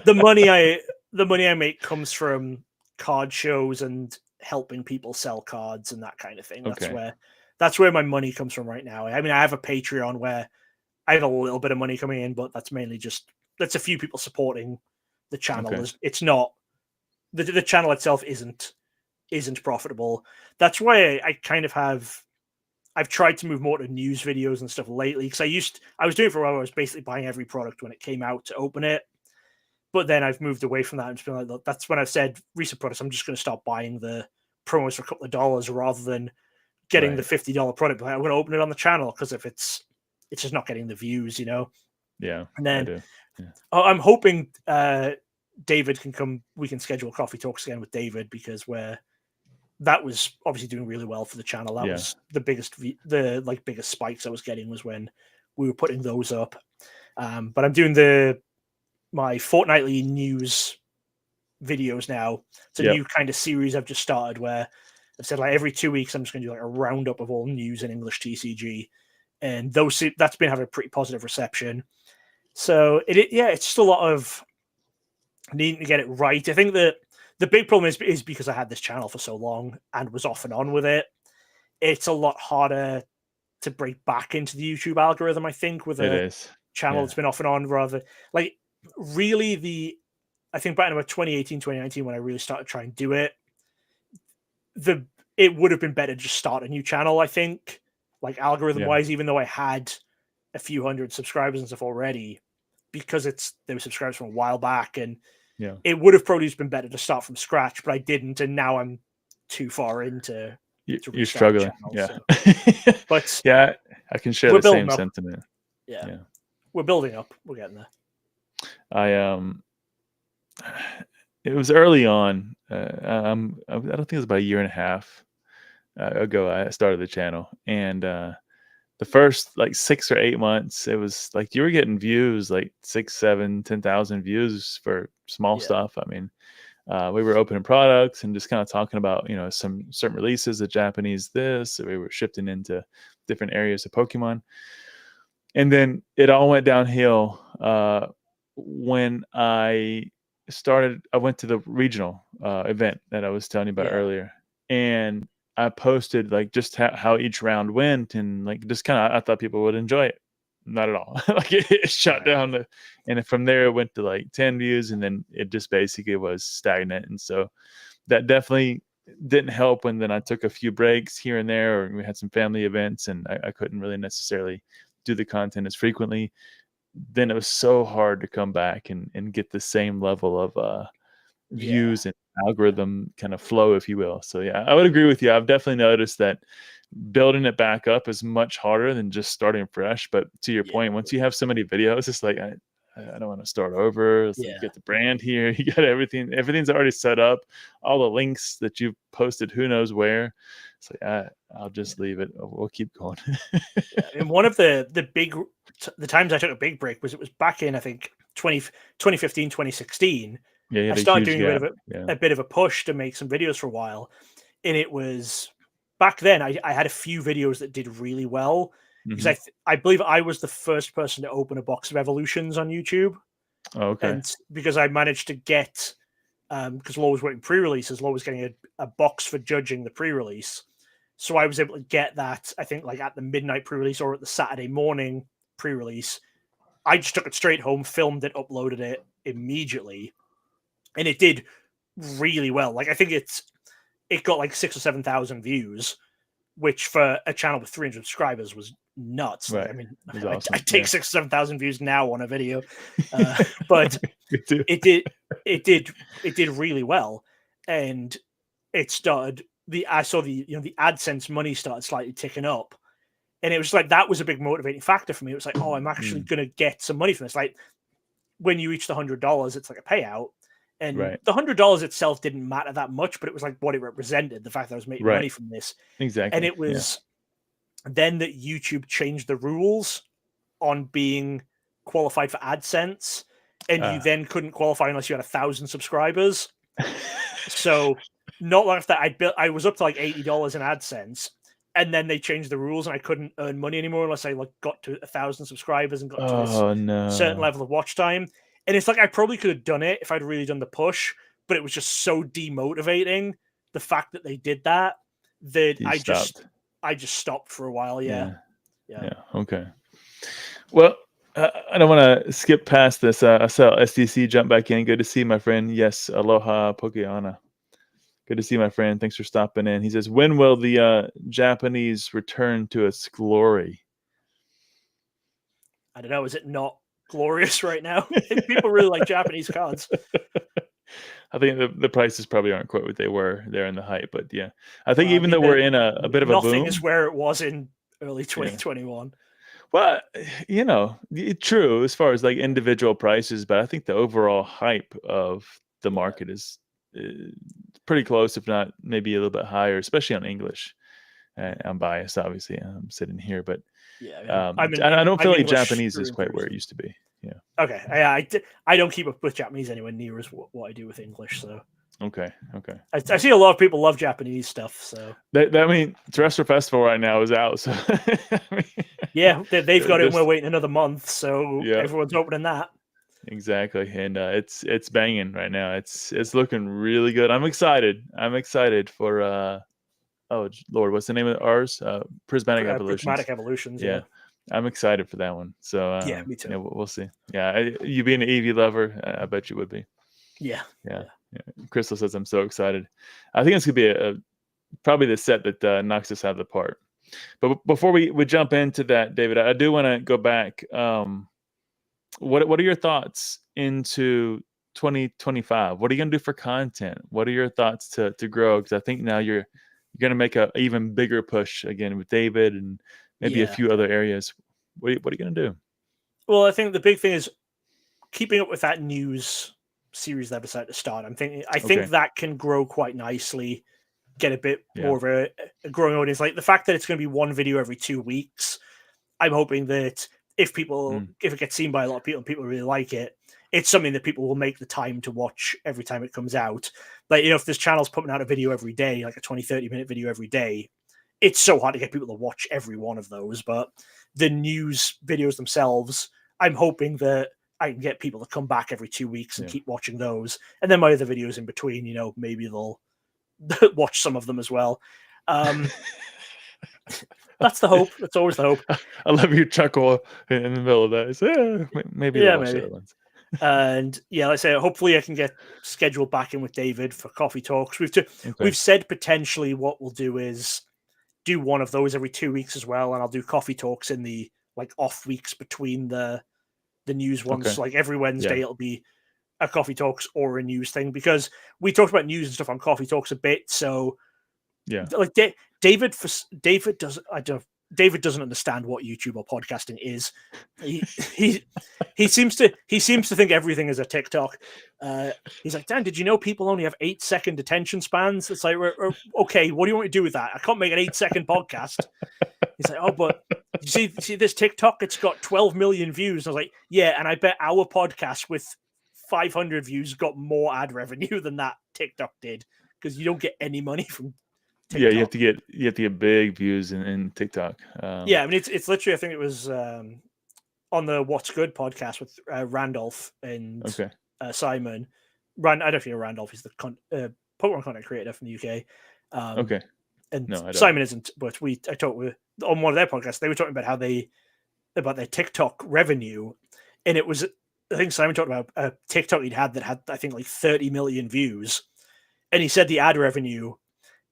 the money I make comes from card shows and helping people sell cards and that kind of thing. That's where my money comes from right now. I mean, I have a Patreon where I have a little bit of money coming in, but that's mainly that's a few people supporting the channel. It's not the channel itself isn't profitable. That's why I kind of I've tried to move more to news videos and stuff lately because I was doing it for a while. I was basically buying every product when it came out to open it, but then I've moved away from that. I'm just being like, look, that's when I've said recent products. I'm just going to stop buying the promos for a couple of dollars rather than getting the $50 product. I'm going to open it on the channel because if it's just not getting the views, you know. Yeah, And then I do. Yeah. I'm hoping David can come. We can schedule coffee talks again with David, because that was obviously doing really well for the channel. That was the biggest spikes I was getting was when we were putting those up. But I'm doing my fortnightly news videos now. It's a new kind of series I've just started where I've said like every 2 weeks I'm just going to do like a roundup of all news in English TCG, and that's been having a pretty positive reception. So it's just a lot of needing to get it right. I think that the big problem is because I had this channel for so long and was off and on with it. It's a lot harder to break back into the YouTube algorithm, I think, with a channel that's been off and on. Rather, like, really, I think back in about 2018, 2019, when I really started trying to do it, it would have been better to just start a new channel, I think, like algorithm-wise, even though I had a few hundred subscribers and stuff already, because they were subscribers from a while back, and it would have probably just been better to start from scratch, but I didn't, and now I'm too far into. You're struggling, channel, so. But yeah, I can share the same sentiment. Yeah, we're building up. We're getting there. It was early on. I don't think it was about a year and a half ago I started the channel, and the first like 6 or 8 months, it was like you were getting views like 6, 7, 10,000 views for small stuff. I mean, we were opening products and just kind of talking about, some certain releases of Japanese this. We were shifting into different areas of Pokemon. And then it all went downhill when I went to the regional event that I was telling you about earlier. And I posted like just how each round went, and like just kind of I thought people would enjoy it. Not at all. Like it shut down, and from there it went to like 10 views, and then it just basically was stagnant. And so that definitely didn't help when then I took a few breaks here and there, or we had some family events, and I couldn't really necessarily do the content as frequently. Then it was so hard to come back and get the same level of views and algorithm kind of flow, if you will. So yeah, I would agree with you. I've definitely noticed that building it back up is much harder than just starting fresh. But to your point, once you have so many videos, it's like I don't want to start over. It's like you get the brand here, you got everything's already set up, all the links that you've posted who knows where. It's like I'll just leave it. We'll keep going. And one of the times I took a big break it was back in, I think, 2015, 2016. I started doing a bit of a push to make some videos for a while, and it was back then I had a few videos that did really well, because I believe I was the first person to open a box of Evolutions on YouTube. Oh, okay. And because I managed to get, because Law was working pre-releases, Law was getting a box for judging the pre-release. So I was able to get that, I think, like at the midnight pre-release or at the Saturday morning pre-release. I just took it straight home, filmed it, uploaded it immediately, and it did really well. Like I think it got like 6,000 or 7,000 views, which for a channel with 300 subscribers was nuts. Right. I mean, awesome. I take 6,000 or 7,000 views now on a video, but it did really well, and it started. I saw the AdSense money started slightly ticking up, and it was like that was a big motivating factor for me. It was like, oh, I'm actually going to get some money from this. Like when you reach the $100, it's like a payout. And the $100 itself didn't matter that much, but it was like what it represented, the fact that I was making money from this. Exactly. And it was then that YouTube changed the rules on being qualified for AdSense, and you then couldn't qualify unless you had 1,000 subscribers. So not long after that, I was up to like $80 in AdSense, and then they changed the rules, and I couldn't earn money anymore unless I like got to 1,000 subscribers and got to a certain level of watch time. And it's like I probably could have done it if I'd really done the push, but it was just so demotivating, the fact that they did that I just stopped for a while. Yeah. Okay. Well, I don't want to skip past this. I saw SDC jump back in. Good to see my friend. Yes, aloha Pokeana. Good to see my friend. Thanks for stopping in. He says, when will the Japanese return to its glory? I don't know. Is it not glorious right now? People really like Japanese cards. I think the prices probably aren't quite what they were there in the hype, but yeah, I think even though we're in a bit of a boom, nothing is where it was in early 2021. Well, true as far as like individual prices, but I think the overall hype of the market is pretty close, if not maybe a little bit higher, especially on English. I'm biased, obviously. I'm sitting here, but I don't feel like Japanese is quite where it used to be. Yeah. Okay. I don't keep up with Japanese anywhere near as what I do with English. So. Okay. I see a lot of people love Japanese stuff. So. I mean, Terrestrial Festival right now is out. So. Yeah, they've got it, and we're waiting another month. So everyone's opening that. Exactly, and it's banging right now. It's looking really good. I'm excited. For oh Lord, what's the name of ours? Prismatic Evolutions. Prismatic Evolutions. Yeah, I'm excited for that one. So yeah, me too. Yeah, we'll see. Yeah, you being an EV lover, I bet you would be. Yeah. Crystal says I'm so excited. I think it's gonna be probably the set that knocks us out of the park. But before we jump into that, David, I do want to go back. What are your thoughts into 2025? What are you going to do for content? What are your thoughts to grow? Because I think now you're going to make a even bigger push again with David and maybe a few other areas. What are you going to do? Well, I think the big thing is keeping up with that news series that I decided to start. I think that can grow quite nicely, get a bit more of a growing audience. Like the fact that it's going to be one video every 2 weeks, I'm hoping that if it gets seen by a lot of people and people really like it, it's something that people will make the time to watch every time it comes out. Like, if this channel's putting out a video every day, like a 20-30 minute video every day, it's so hard to get people to watch every one of those. But the news videos themselves, I'm hoping that I can get people to come back every 2 weeks and keep watching those. And then my other videos in between, maybe they'll watch some of them as well. That's the hope. That's always the hope. I love your chuckle in the middle of that. So, maybe. Ones. And like I say, hopefully I can get scheduled back in with David for coffee talks. We've said potentially what we'll do is do one of those every 2 weeks as well, and I'll do coffee talks in the off weeks between the news ones. Okay. Like every Wednesday, it'll be a coffee talks or a news thing, because we talked about news and stuff on coffee talks a bit. So like David doesn't understand what YouTube or podcasting is. He seems to think everything is a TikTok. He's like, Dan, did you know people only have 8-second attention spans? It's like, okay, what do you want me to do with that? I can't make an 8-second podcast. He's like, oh, but you see this TikTok? It's got 12 million views. I was like, yeah, and I bet our podcast with 500 views got more ad revenue than that TikTok did, because you don't get any money from TikTok. Yeah, you have to get big views in TikTok. I mean, it's literally, I think it was on the What's Good podcast with Randolph and Simon. I don't know if you know Randolph. He's the Pokemon content creator from the UK. And Simon isn't, but I talked with on one of their podcasts. They were talking about about their TikTok revenue, and it was, I think Simon talked about a TikTok he'd had that had, I think, like 30 million views, and he said the ad revenue.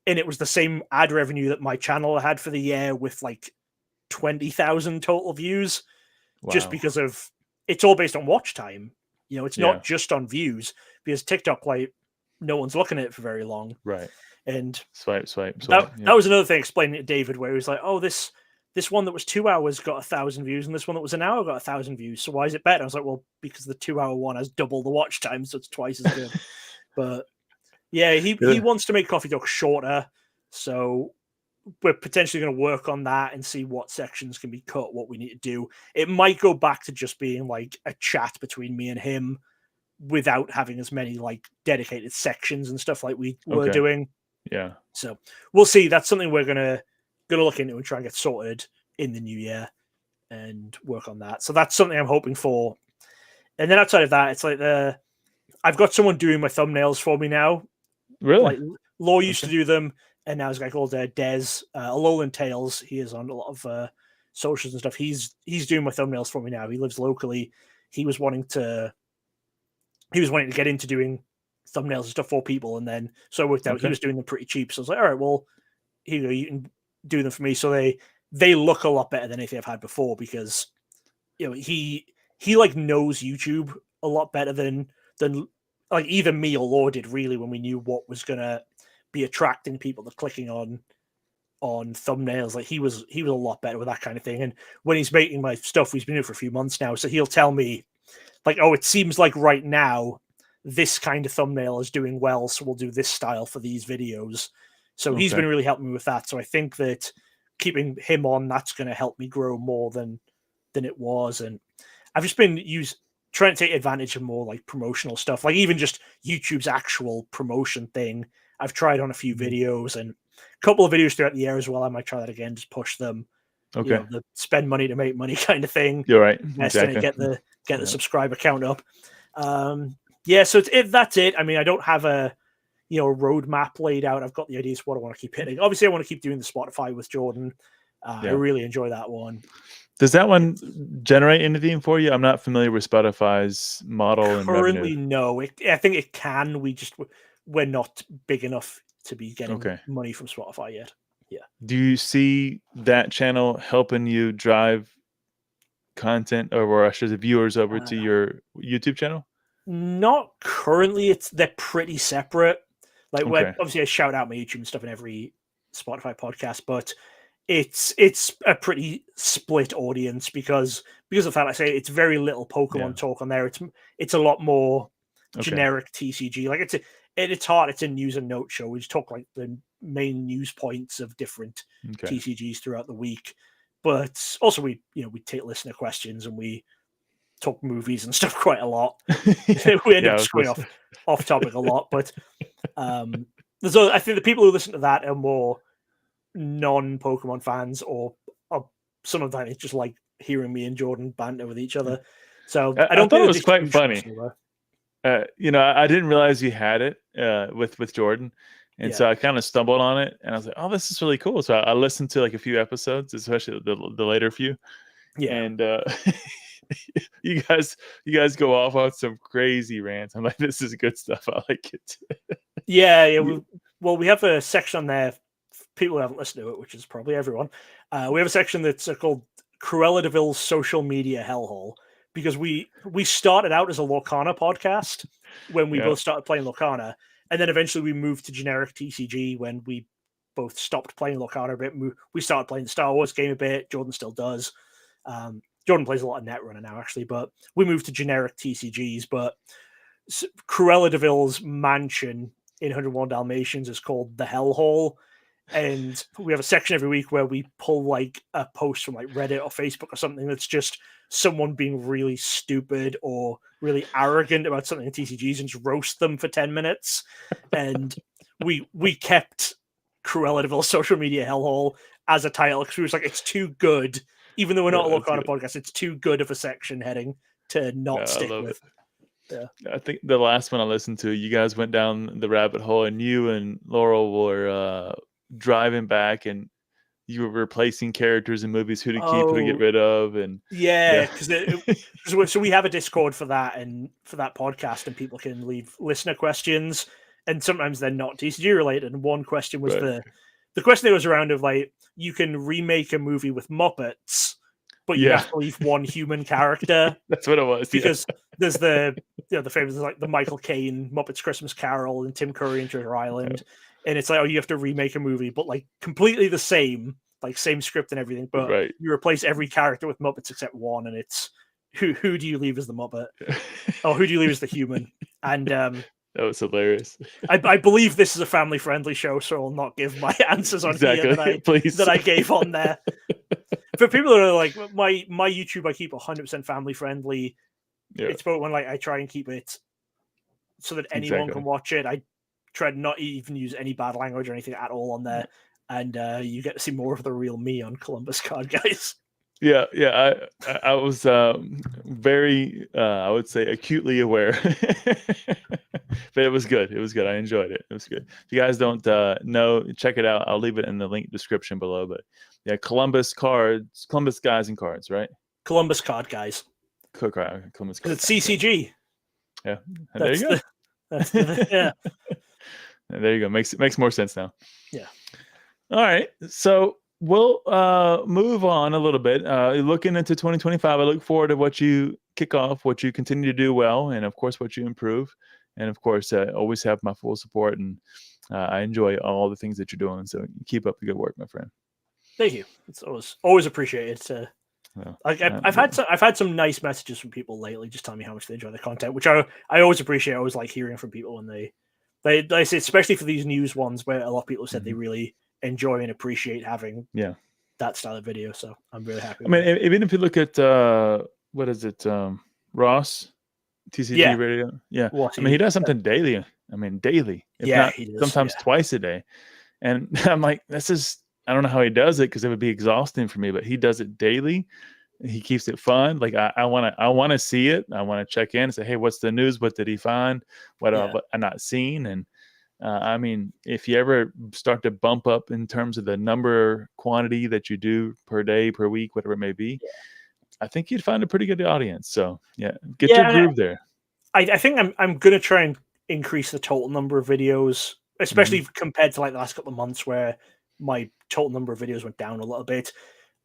And it was the same ad revenue that my channel had for the year, with like 20,000 total views, just because of it's all based on watch time. It's not just on views, because TikTok, no one's looking at it for very long. Right. And swipe. That was another thing explaining it to David, where he was like, oh, this one that was 2 hours got 1,000 views, and this one that was an hour got 1,000 views. So why is it better? I was like, well, because the 2 hour one has double the watch time, so it's twice as good. But yeah, he wants to make Coffee Talk shorter, so we're potentially going to work on that and see what sections can be cut, what we need to do. It might go back to just being like a chat between me and him, without having as many dedicated sections and stuff like we were doing. Yeah. So we'll see. That's something we're gonna look into and try and get sorted in the new year and work on that. So that's something I'm hoping for. And then outside of that, it's like I've got someone doing my thumbnails for me now. Really? Law used to do them, and now there's a guy called Des, Alolan Tales. He is on a lot of socials and stuff. He's doing my thumbnails for me now. He lives locally. He was wanting to get into doing thumbnails and stuff for people, and then so it worked out. He was doing them pretty cheap, so I was like, all right, well, here you can do them for me. So they look a lot better than anything I've had before, because he knows YouTube a lot better than either me or Law did, really, when we knew what was gonna be attracting people to clicking on on thumbnails. Like he was a lot better with that kind of thing. And when he's making my stuff, he's been doing it for a few months now, so he'll tell me like, oh, it seems like right now this kind of thumbnail is doing well, so we'll do this style for these videos. So he's been really helping me with that. So I think that keeping him on, that's going to help me grow more than it was. And I've just been trying to take advantage of more like promotional stuff, like even just YouTube's actual promotion thing. I've tried on a few videos and a couple of videos throughout the year as well. I might try that again, just push them. Okay. You know, the spend money to make money kind of thing. You're right. Exactly. Get the subscriber count up. Yeah, so that's it. I mean, I don't have a roadmap laid out. I've got the ideas for what I want to keep hitting. Obviously, I want to keep doing the Spotify with Jordan. I really enjoy that one. Does that one generate anything for you? I'm not familiar with Spotify's model. Currently, no. I think it can. We're not big enough to be getting money from Spotify yet. Yeah. Do you see that channel helping you drive content or actually the viewers over to your YouTube channel? Not currently. They're pretty separate. Like obviously I shout out my YouTube and stuff in every Spotify podcast, but it's a pretty split audience because of the fact I say it's very little Pokemon talk on there. It's a lot more generic TCG. Like it's hard. It's a news and note show. We just talk like the main news points of different TCGs throughout the week. But also we take listener questions and we talk movies and stuff quite a lot. We end up just going off topic a lot. But I think the people who listen to that are more non-Pokemon fans, or some of that is just like hearing me and Jordan banter with each other. So I don't thought think it was quite funny. I didn't realize you had it with Jordan. And so I kind of stumbled on it and I was like, oh, this is really cool. So I listened to like a few episodes, especially the later few. Yeah. And you guys go off on some crazy rants. I'm like, this is good stuff. I like it. Yeah. We have a section on there. People who haven't listened to it, which is probably everyone. We have a section that's called Cruella de Vil's social media hellhole, because we started out as a Lorcana podcast when we both started playing Lorcana. And then eventually we moved to generic TCG when we both stopped playing Lorcana a bit. We started playing the Star Wars game a bit. Jordan still does. Jordan plays a lot of Netrunner now, actually. But we moved to generic TCGs. But Cruella de Vil's mansion in 101 Dalmatians is called the Hellhole. And we have a section every week where we pull like a post from like Reddit or Facebook or something that's just someone being really stupid or really arrogant about something in TCGs and just roast them for 10 minutes. And we kept Cruella de Vil's social media hellhole as a title because we was like, it's too good. Even though we're not a Lorcana podcast, it's too good of a section heading to not stick with. Yeah. I think the last one I listened to, you guys went down the rabbit hole and you and Laurel were driving back and you were replacing characters in movies, who to keep, who to get rid of. And so we have a Discord for that and for that podcast, and people can leave listener questions, and sometimes they're not TCG related. And one question was the question that was around of like, you can remake a movie with Muppets, but you have to leave one human character. That's what it was. Because there's the famous like the Michael Caine Muppets Christmas Carol and Tim Curry and Treasure Island. Yeah. And it's like, you have to remake a movie, but like completely the same, like same script and everything. But you replace every character with Muppets except one, and it's who do you leave as the Muppet? Or who do you leave as the human? And that was hilarious. I believe this is a family-friendly show, so I'll not give my answers on here that I gave on there. For people that are like, my YouTube, I keep 100% family-friendly. Yeah. It's about when like I try and keep it so that anyone can watch it. I try to not even use any bad language or anything at all on there, and you get to see more of the real me on Columbus Card Guys. I was very I would say acutely aware. But it was good. I enjoyed it. It was good. If you guys don't know, check it out. I'll leave it in the link description below. But yeah, Columbus Guys and Cards, right? Columbus Card Guys. Columbus Card. It's CCG. Yeah. And there you go. Yeah. And there you go. Makes more sense now. Yeah. All right. So we'll move on a little bit. Looking into 2025, I look forward to what you kick off, what you continue to do well, and of course what you improve. And of course, always have my full support. And I enjoy all the things that you're doing. So keep up the good work, my friend. Thank you. It's always appreciated. I've had some nice messages from people lately, just telling me how much they enjoy the content, which I always appreciate. I always like hearing from people when they say, especially for these news ones, where a lot of people have said they really enjoy and appreciate having that style of video. So I'm really happy. I mean, even if you look at what is it, Ross, TCG Radio? Yeah, I mean, he does something daily. I mean, daily, if not sometimes twice a day. And I'm like, I don't know how he does it, because it would be exhausting for me, but he does it daily. He keeps it fun. Like I want to see it. I want to check in and say, hey, what's the news? What did he find? What have I not seen? And I mean, if you ever start to bump up in terms of the quantity that you do per day, per week, whatever it may be, I think you'd find a pretty good audience. So get your groove there. I think I'm gonna try and increase the total number of videos, especially compared to like the last couple of months where my total number of videos went down a little bit.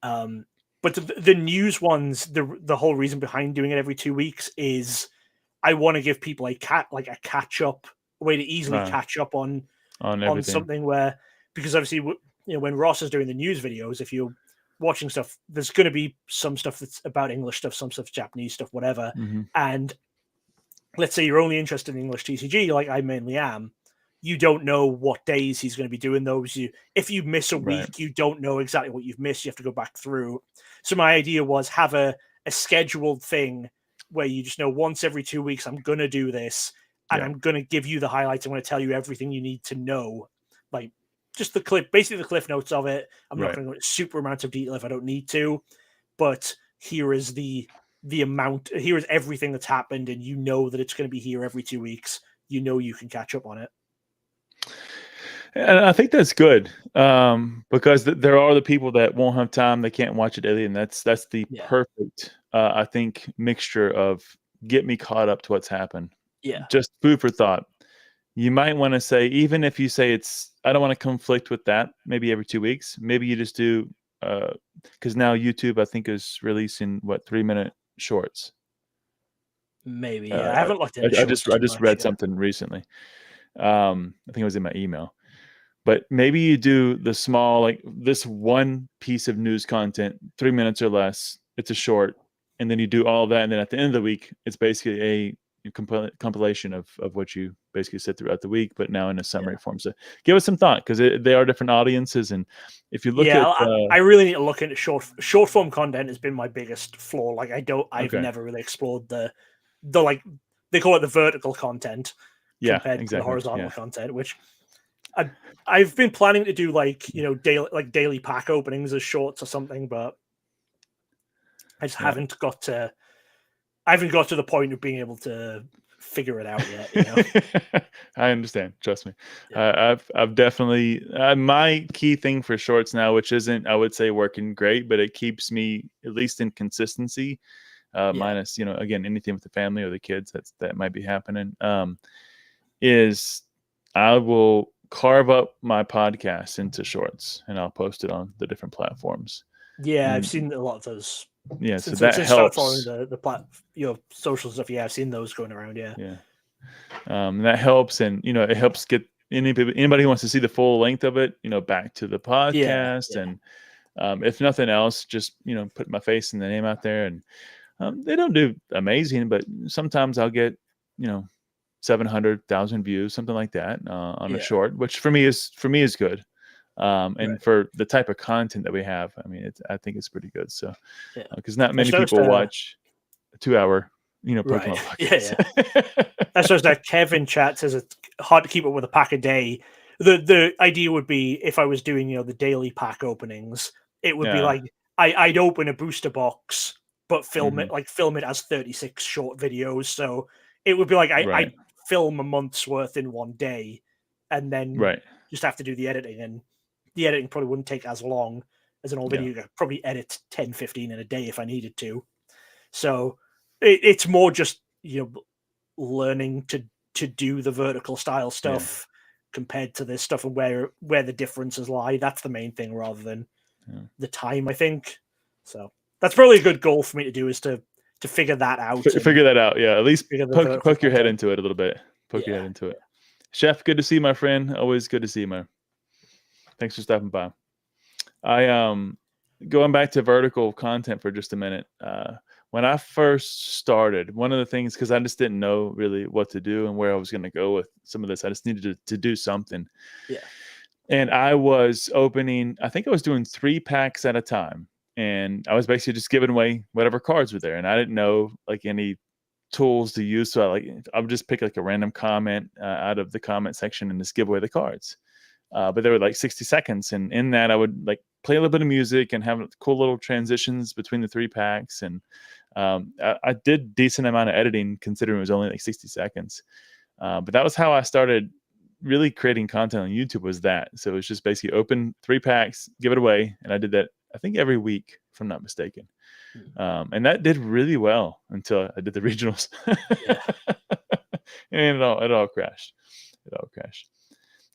But the news ones, the whole reason behind doing it every 2 weeks is I want to give people a catch up, a way to easily catch up on something where, because obviously, when Ross is doing the news videos, if you're watching stuff, there's going to be some stuff that's about English stuff, some stuff Japanese stuff, whatever. And let's say you're only interested in English TCG, like I mainly am. You don't know what days he's going to be doing those. If you miss a week, you don't know exactly what you've missed. You have to go back through. So my idea was have a scheduled thing where you just know once every 2 weeks, I'm going to do this, and I'm going to give you the highlights. I'm going to tell you everything you need to know. Like just basically the cliff notes of it. I'm not going to go into super amounts of detail if I don't need to, but here is the amount, here is everything that's happened, and you know that it's going to be here every 2 weeks. You know you can catch up on it. And I think that's good, because there are the people that won't have time, they can't watch it daily, and that's the perfect, I think, mixture of get me caught up to what's happened. Yeah, just food for thought. You might want to say, even if you say I don't want to conflict with that, maybe every 2 weeks, maybe you just do, because now YouTube, I think, is releasing 3-minute shorts. Maybe I haven't looked at it. I just read something recently. I think it was in my email. But maybe you do the small, like this one piece of news content, 3 minutes or less. It's a short, and then you do all that, and then at the end of the week, it's basically a compilation of what you basically said throughout the week, but now in a summary form. So give us some thought, because they are different audiences, and if you look at, I really need to look into short form content. Has been my biggest flaw. Like I've never really explored the like they call it the vertical content, compared to the horizontal content, which I've been planning to do daily pack openings as shorts or something, but I just haven't got to the point of being able to figure it out yet. I understand. Trust me. I've definitely my key thing for shorts now, which isn't, I would say, working great, but it keeps me at least in consistency. Minus, again, anything with the family or the kids that might be happening. Is I will carve up my podcast into shorts, and I'll post it on the different platforms. Yeah, I've seen a lot of those. Yeah, so that helps. Following the social stuff. Yeah, I've seen those going around. Yeah. That helps, and it helps get anybody who wants to see the full length of it, back to the podcast. And if nothing else, just put my face and the name out there. And they don't do amazing, but sometimes I'll get 700,000 views, something like that, on a short, which for me is good. And for the type of content that we have, I mean, I think it's pretty good. So, because not many people watch a 2-hour, Pokemon Pocket. I suppose that Kevin chat says it's hard to keep up with a pack a day. The idea would be, if I was doing, the daily pack openings, it would be like I'd open a booster box, but film it as 36 short videos. So it would be like I'd film a month's worth in one day, and then just have to do the editing, and the editing probably wouldn't take as long as an old video. You could probably edit 10, 15 in a day if I needed to. So it's more just, learning to do the vertical style stuff compared to this stuff, and where the differences lie. That's the main thing, rather than the time, I think. So that's probably a good goal for me to do, is to figure that out. Figure that out. Yeah. At least poke your head into it a little bit. Poke your head into it. Chef, good to see you, my friend. Always good to see you, man. Thanks for stopping by. I going back to vertical content for just a minute. When I first started, one of the things, because I just didn't know really what to do and where I was going to go with some of this, I just needed to do something. Yeah. And I was opening, I think I was doing 3 packs at a time. And I was basically just giving away whatever cards were there. And I didn't know like any tools to use. So I would just pick like a random comment out of the comment section and just give away the cards. But they were like 60 seconds. And in that, I would like play a little bit of music and have cool little transitions between the 3 packs. And I did decent amount of editing considering it was only like 60 seconds. But that was how I started really creating content on YouTube, was that. So it was just basically open 3 packs, give it away. And I did that, I think, every week, if I'm not mistaken. And that did really well until I did the regionals. And it all crashed. It all crashed.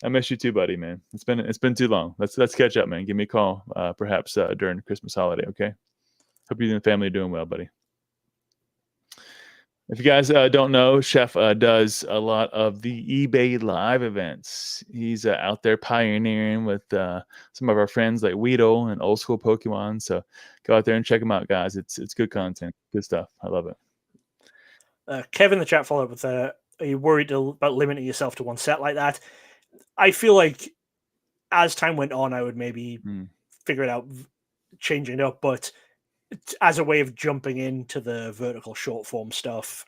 I miss you too, buddy, man. It's been too long. Let's catch up, man. Give me a call, perhaps during the Christmas holiday, okay? Hope you and the family are doing well, buddy. If you guys don't know, Chef does a lot of the eBay live events. He's out there pioneering with some of our friends like Weedle and Old School Pokemon. So go out there and check them out, guys. It's good content, good stuff. I love it. Kevin in the chat followed up with, are you worried about limiting yourself to one set like that? I feel like as time went on, I would maybe figure it out, changing it up, but as a way of jumping into the vertical short form stuff,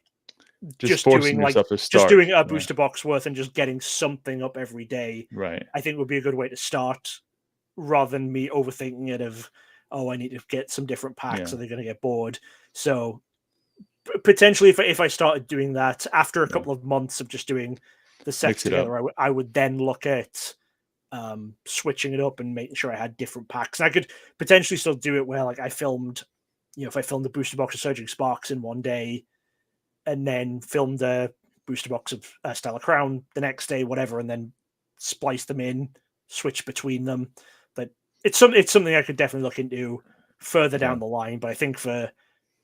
just doing a booster box worth and just getting something up every day, right? I think would be a good way to start, rather than me overthinking it of, I need to get some different packs, or they're going to get bored. So potentially, if I started doing that after a couple of months of just doing the sets together, I would then look at switching it up and making sure I had different packs. And I could potentially still do it where, like, I filmed, if I filmed the booster box of Surging Sparks in one day, and then filmed a booster box of Stellar Crown the next day, whatever, and then splice them in, switch between them. But it's something I could definitely look into further down the line. But I think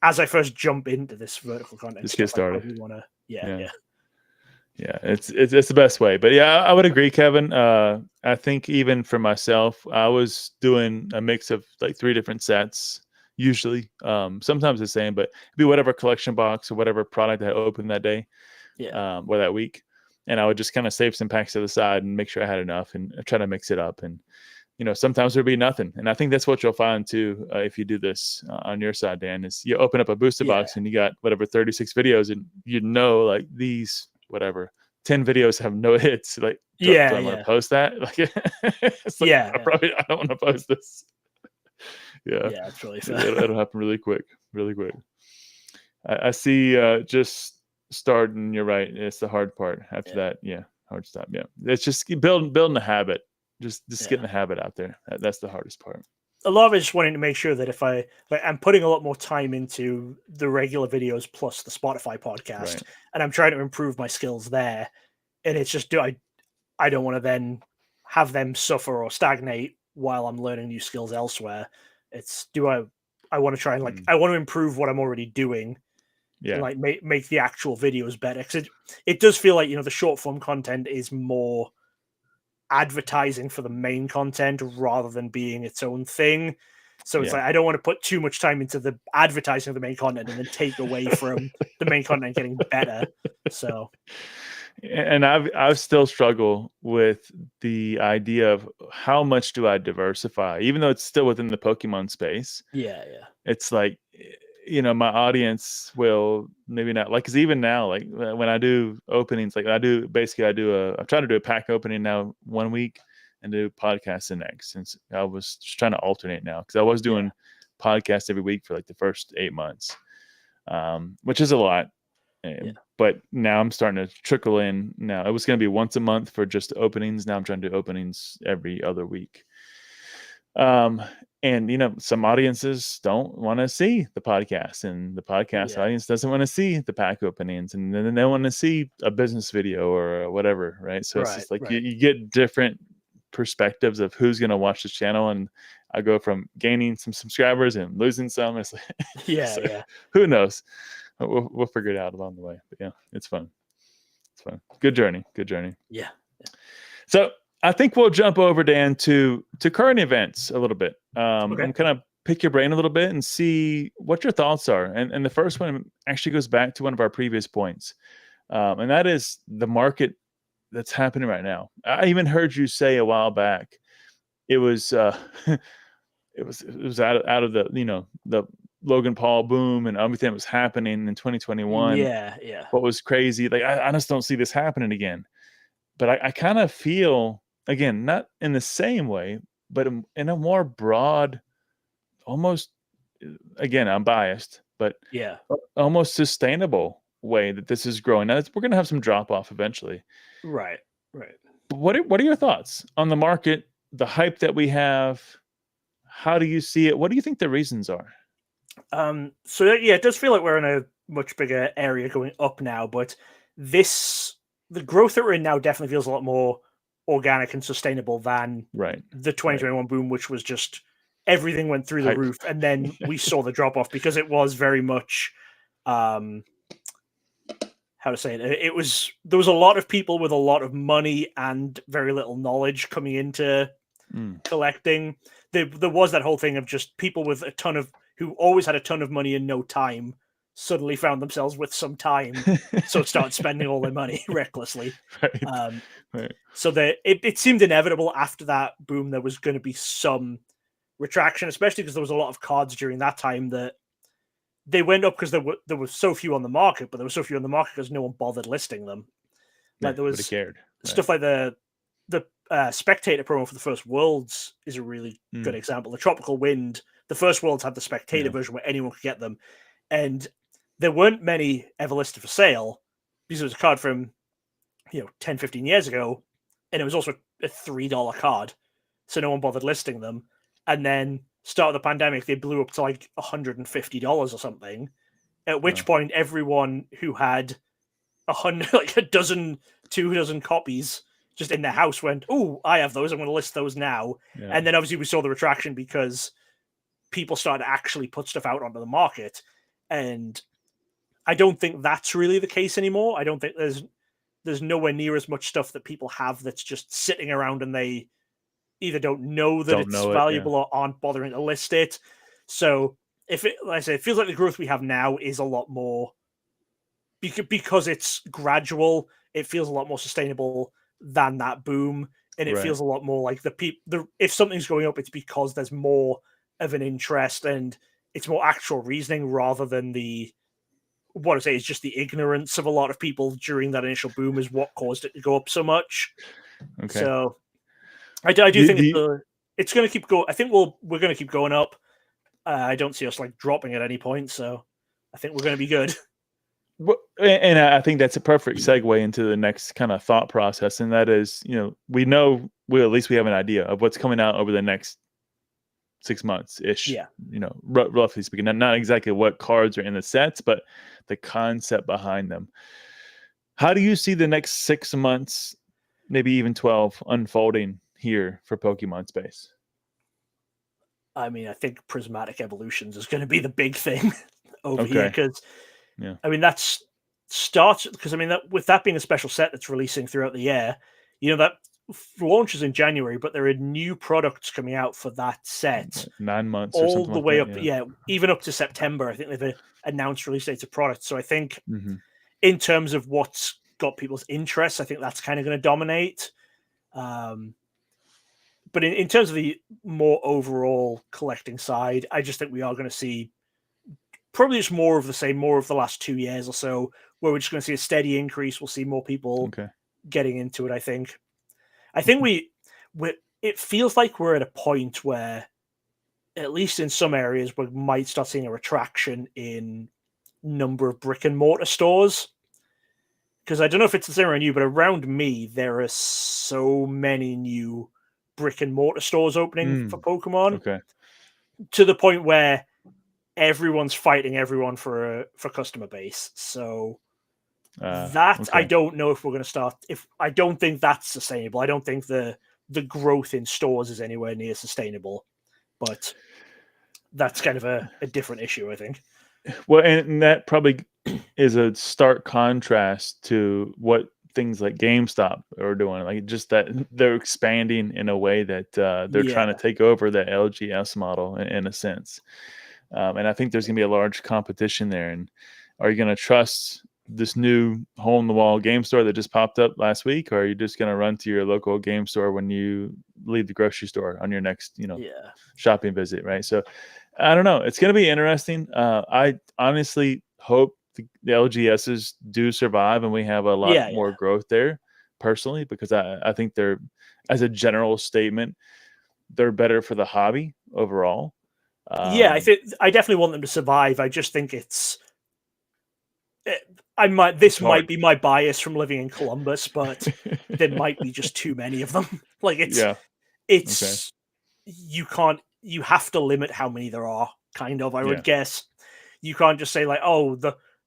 as I first jump into this vertical content, just get started. Yeah, it's the best way. But yeah, I would agree, Kevin. I think even for myself, I was doing a mix of like 3 different sets, usually. Sometimes the same, but it'd be whatever collection box or whatever product I opened that day, or that week. And I would just kind of save some packs to the side and make sure I had enough and try to mix it up. And sometimes there'd be nothing. And I think that's what you'll find too, if you do this on your side, Dan, is you open up a booster box and you got whatever 36 videos, and like these whatever 10 videos have no hits. Like, do I want to post that? Like, it's like, I don't want to post this. Yeah, it's really fun. It'll happen really quick. I see. Just starting. You're right. It's the hard part. After that, hard stop. Yeah, it's just building a habit. Just getting the habit out there. That's the hardest part. A lot of it is just wanting to make sure that if I'm putting a lot more time into the regular videos plus the Spotify podcast, and I'm trying to improve my skills there, and it's just I don't want to then have them suffer or stagnate while I'm learning new skills elsewhere. It's I want to try and I want to improve what I'm already doing, and like make the actual videos better, because it does feel like the short form content is more advertising for the main content rather than being its own thing. So it's like I don't want to put too much time into the advertising of the main content and then take away from the main content getting better. So, and I've still struggled with the idea of how much do I diversify, even though it's still within the Pokemon space. It's like, my audience will maybe not like, because even now, like when I do openings, like I try to do a pack opening now one week and do podcasts the next, since I was just trying to alternate now, because I was doing podcasts every week for like the first 8 months, which is a lot. But now I'm starting to trickle in. Now it was going to be once a month for just openings. Now I'm trying to do openings every other week. And some audiences don't want to see the podcast, and the podcast audience doesn't want to see the pack openings, and then they want to see a business video or whatever, right? So it's just like you get different perspectives of who's going to watch this channel, and I go from gaining some subscribers and losing some. It's like, who knows? We'll figure it out along the way. But yeah, it's fun. It's fun. Good journey. Yeah. So I think we'll jump over, Dan, to current events a little bit. Okay. I'm kind of pick your brain a little bit and see what your thoughts are. And the first one actually goes back to one of our previous points, and that is the market that's happening right now. I even heard you say a while back it was it was out of the the Logan Paul boom and everything that was happening in 2021. Yeah. What was crazy? Like I just don't see this happening again. But I kind of feel, again, not in the same way, but in a more broad, almost, again, I'm biased, but yeah, almost sustainable way that this is growing. Now we're going to have some drop off eventually. Right. But what are your thoughts on the market, the hype that we have? How do you see it? What do you think the reasons are? So yeah, it does feel like we're in a much bigger area going up now, but the growth that we're in now definitely feels a lot more organic and sustainable than the 2021 boom, which was just everything went through the roof, and then we saw the drop off because it was very much how to say it. There was a lot of people with a lot of money and very little knowledge coming into collecting. There was that whole thing of just people with who always had a ton of money and no time suddenly found themselves with some time, so started spending all their money recklessly. So it seemed inevitable after that boom there was going to be some retraction, especially because there was a lot of cards during that time that they went up because there were so few on the market, but there were so few on the market because no one bothered listing them. Like there was stuff like the Spectator promo for the first Worlds is a really good example. The Tropical Wind, the first Worlds had the Spectator version where anyone could get them, and there weren't many ever listed for sale because it was a card from 10, 15 years ago, and it was also a $3 card, so no one bothered listing them. And then start of the pandemic, they blew up to like $150 or something. At which point, everyone who had a dozen, 2 dozen copies just in their house went, "Oh, I have those. I'm going to list those now." Yeah. And then obviously we saw the retraction because people started to actually put stuff out onto the market, and I don't think that's really the case anymore. I don't think there's nowhere near as much stuff that people have that's just sitting around and they either don't know that it's valuable or aren't bothering to list it. So like I say, it feels like the growth we have now is a lot more because it's gradual. It feels a lot more sustainable than that boom, and it feels a lot more like if something's going up, it's because there's more of an interest and it's more actual reasoning rather than what I say is just the ignorance of a lot of people during that initial boom is what caused it to go up so much. Okay. So I do think it's going to keep going. I think we're going to keep going up. I don't see us like dropping at any point. So I think we're going to be good. And I think that's a perfect segue into the next kind of thought process. And that is, we know, at least we have an idea of what's coming out over the next 6 months ish. Yeah. Roughly speaking, not exactly what cards are in the sets, but the concept behind them. How do you see the next 6 months, maybe even 12, unfolding here for Pokemon space? I mean, I think prismatic evolutions is going to be the big thing over here because, I mean, that starts because with that being a special set that's releasing throughout the year, that launches in January, but there are new products coming out for that set 9 months all or something the like way that, up. Even up to September. I think they've announced release dates of products. So I think in terms of what's got people's interest, I think that's kind of going to dominate. But in terms of the more overall collecting side, I just think we are going to see probably just more of the same, more of the last 2 years or so, where we're just going to see a steady increase. We'll see more people getting into it, I think. I think it feels like we're at a point where, at least in some areas, we might start seeing a retraction in number of brick and mortar stores. Because I don't know if it's the same around you, but around me, there are so many new brick and mortar stores opening for Pokemon. To the point where everyone's fighting everyone for customer base. So I don't know if we're going to start. I don't think that's sustainable. I don't think the growth in stores is anywhere near sustainable. But that's kind of a different issue, I think. Well, and that probably is a stark contrast to what things like GameStop are doing, like just that they're expanding in a way that they're trying to take over that LGS model in a sense. And I think there's going to be a large competition there. And are you going to trust this new hole in the wall game store that just popped up last week, or are you just going to run to your local game store when you leave the grocery store on your next, shopping visit, right? So I don't know. It's going to be interesting. I honestly hope the LGSs do survive and we have a lot more growth there personally, because I think they're, as a general statement, they're better for the hobby overall. I definitely want them to survive. I just think this might be my bias from living in Columbus, but there might be just too many of them. Like you have to limit how many there are, kind of, I would guess. You can't just say like, oh,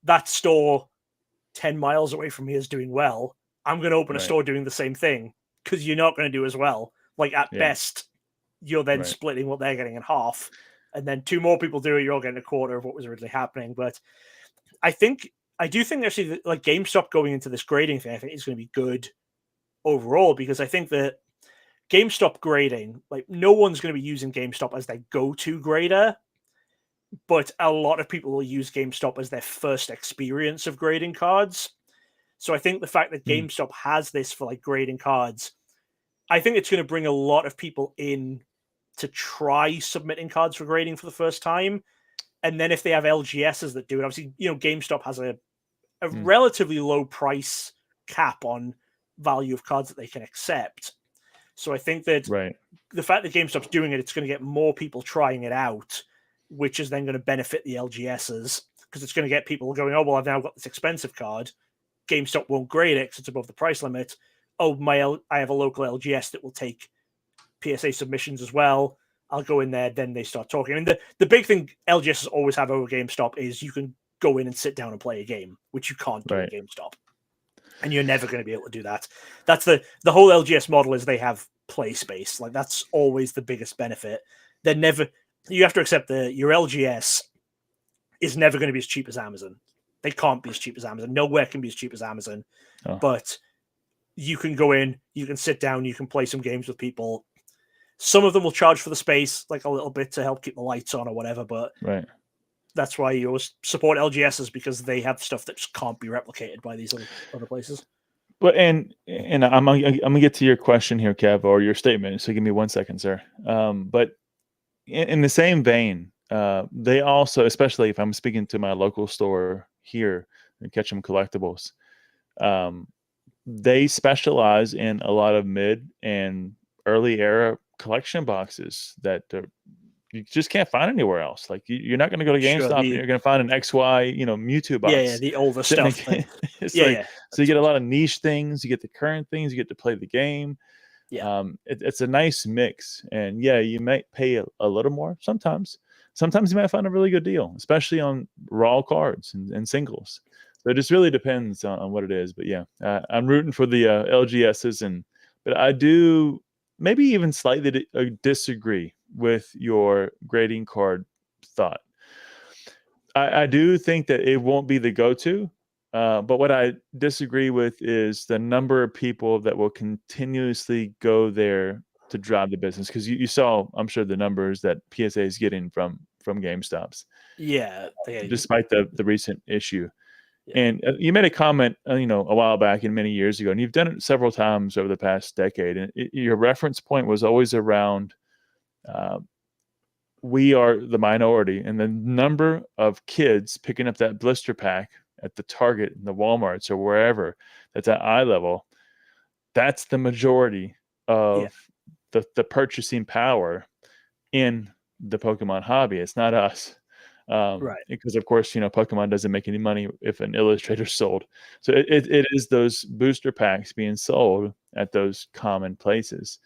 that store 10 miles away from me is doing well, I'm going to open a store doing the same thing, because you're not going to do as well. Like at best, you're then splitting what they're getting in half, and then 2 more people do it, you're all getting a quarter of what was originally happening. But I do think actually, like GameStop going into this grading thing, I think is going to be good overall, because I think that GameStop grading, like no one's going to be using GameStop as their go-to grader, but a lot of people will use GameStop as their first experience of grading cards. So I think the fact that GameStop has this for like grading cards, I think it's going to bring a lot of people in to try submitting cards for grading for the first time. And then if they have LGSs that do it, obviously, GameStop has a relatively low price cap on value of cards that they can accept. So I think that the fact that GameStop's doing it, it's going to get more people trying it out, which is then going to benefit the LGSs, because it's going to get people going, oh, well, I've now got this expensive card. GameStop won't grade it because it's above the price limit. Oh, I have a local LGS that will take PSA submissions as well. I'll go in there. Then they start talking. I mean, the big thing LGSs always have over GameStop is you can go in and sit down and play a game, which you can't do at GameStop. And you're never going to be able to do that. That's the whole LGS model is they have play space. Like that's always the biggest benefit. You have to accept that your LGS is never going to be as cheap as Amazon. They can't be as cheap as Amazon. Nowhere can be as cheap as Amazon. But you can go in, you can sit down, you can play some games with people. Some of them will charge for the space, like a little bit to help keep the lights on or whatever. But that's why you always support LGSs, because they have stuff that just can't be replicated by these other places. But and I'm gonna get to your question here, Kev, or your statement. So give me 1 second, sir. But in the same vein, they also, especially if I'm speaking to my local store here and Ketchum Collectibles, they specialize in a lot of mid and early era collection boxes that you just can't find anywhere else. Like you're not going to go to GameStop and you're going to find an XY, Mewtwo box. Yeah, the older stuff. So you get a lot of niche things. You get the current things. You get to play the game. Yeah, it's a nice mix, and you might pay a little more sometimes. Sometimes you might find a really good deal, especially on raw cards and singles. So it just really depends on what it is. But I'm rooting for the LGSs, but I do maybe even slightly disagree with your grading card thought. I do think that it won't be the go-to. But what I disagree with is the number of people that will continuously go there to drive the business. Because you saw, I'm sure, the numbers that PSA is getting from GameStops. Yeah. Despite the recent issue. Yeah. And you made a comment, a while back and many years ago, and you've done it several times over the past decade. And your reference point was always around we are the minority, and the number of kids picking up that blister pack at the Target and the Walmarts or wherever that's at eye level, that's the majority of the purchasing power in the Pokemon hobby. It's not us. Because of course, Pokemon doesn't make any money if an illustrator sold. So it is those booster packs being sold at those common places.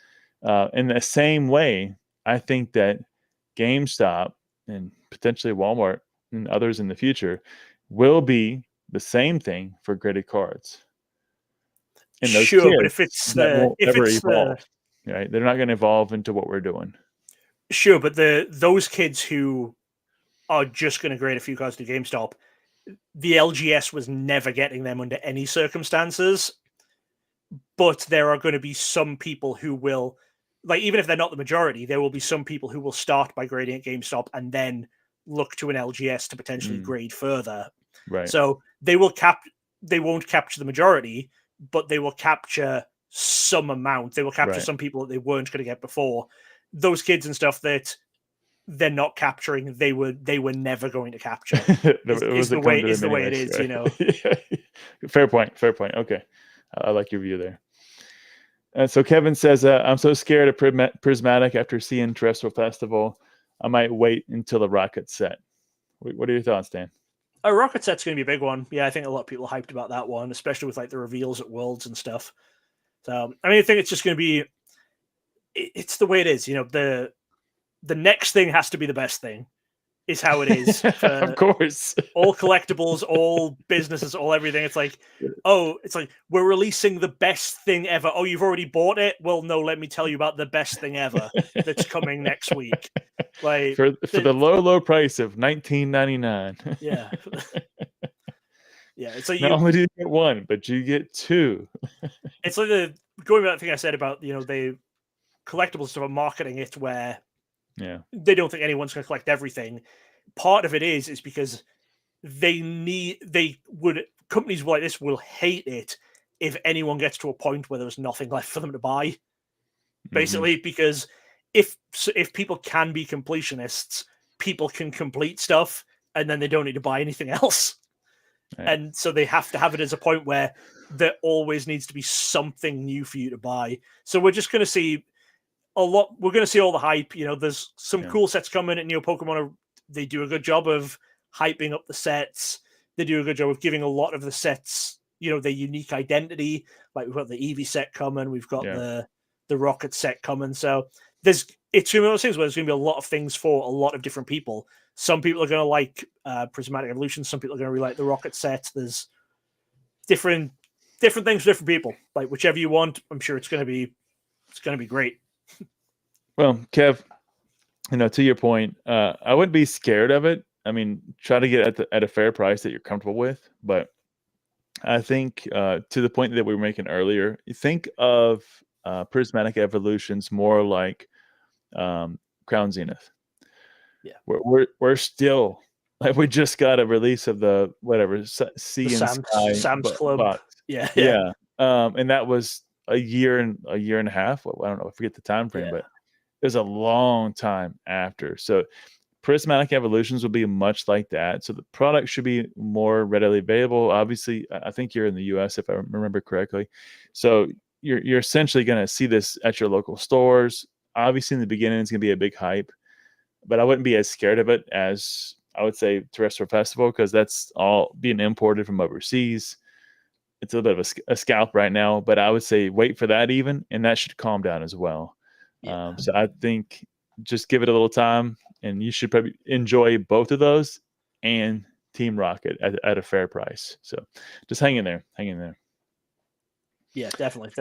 In the same way, I think that GameStop and potentially Walmart and others in the future will be the same thing for graded cards. And those kids but if it's evolve, right? They're not going to evolve into what we're doing. Sure, but those kids who are just going to grade a few cards to GameStop, the LGS was never getting them under any circumstances. but there are going to be some people who will, like, even if they're not the majority, there will be some people who will start by grading at GameStop and then look to an LGS to potentially grade further. Right. So they won't capture the majority, but they will capture some amount. They will capture some people that they weren't going to get before. Those kids and stuff that they're not capturing, they were never going to capture. Is the way it is, right? You know. Fair point. Okay, I like your view there. So Kevin says, I'm so scared of Prismatic after seeing Terrestrial Festival. I might wait until the rocket set. What are your thoughts, Dan? A rocket set's going to be a big one. Yeah, I think a lot of people are hyped about that one, especially with like the reveals at Worlds and stuff. So, I mean, I think it's just going to be, it's the way it is. You know, the next thing has to be the best thing, is how it is. For of course. All collectibles, all businesses, all everything. It's like, we're releasing the best thing ever. Oh, you've already bought it? Well, no, let me tell you about the best thing ever that's coming next week. Like for the low price of $19.99. Yeah. Yeah. It's like not only do you get one, but you get two. It's like going back to the thing I said about, you know, the collectibles stuff, marketing it where they don't think anyone's going to collect everything. Part of it is because companies like this will hate it if anyone gets to a point where there's nothing left for them to buy. Basically, because if people can be completionists, people can complete stuff and then they don't need to buy anything else. Right. And so they have to have it as a point where there always needs to be something new for you to buy. So we're just going to see a lot. We're going to see all the hype. You know, there's some cool sets coming at Neo Pokemon. They do a good job of hyping up the sets. They do a good job of giving a lot of the sets, you know, their unique identity. Like we've got the Eevee set coming. We've got the Rocket set coming. So it's going to be one of those things where there's going to be a lot of things for a lot of different people. Some people are going to like Prismatic Evolution. Some people are going to really like the Rocket set. There's different things for different people. Like whichever you want, I'm sure it's going to be great. Well, Kev, you know, to your point, I wouldn't be scared of it. I mean, try to get at a fair price that you're comfortable with. But I think to the point that we were making earlier, you think of Prismatic Evolutions more like Crown Zenith. Yeah, we're still like we just got a release of the whatever Sam's Club box. Yeah. And that was a year and a half. Well, I don't know, I forget the time frame, but it was a long time after. So Prismatic Evolutions will be much like that. So the product should be more readily available. Obviously, I think you're in the US if I remember correctly. So you're essentially going to see this at your local stores. Obviously, in the beginning, it's going to be a big hype, but I wouldn't be as scared of it as I would say Terrestrial Festival, because that's all being imported from overseas. It's a little bit of a scalp right now, but I would say wait for that even, and that should calm down as well. Yeah. So I think just give it a little time, and you should probably enjoy both of those and Team Rocket at a fair price. So just hang in there. Yeah, definitely.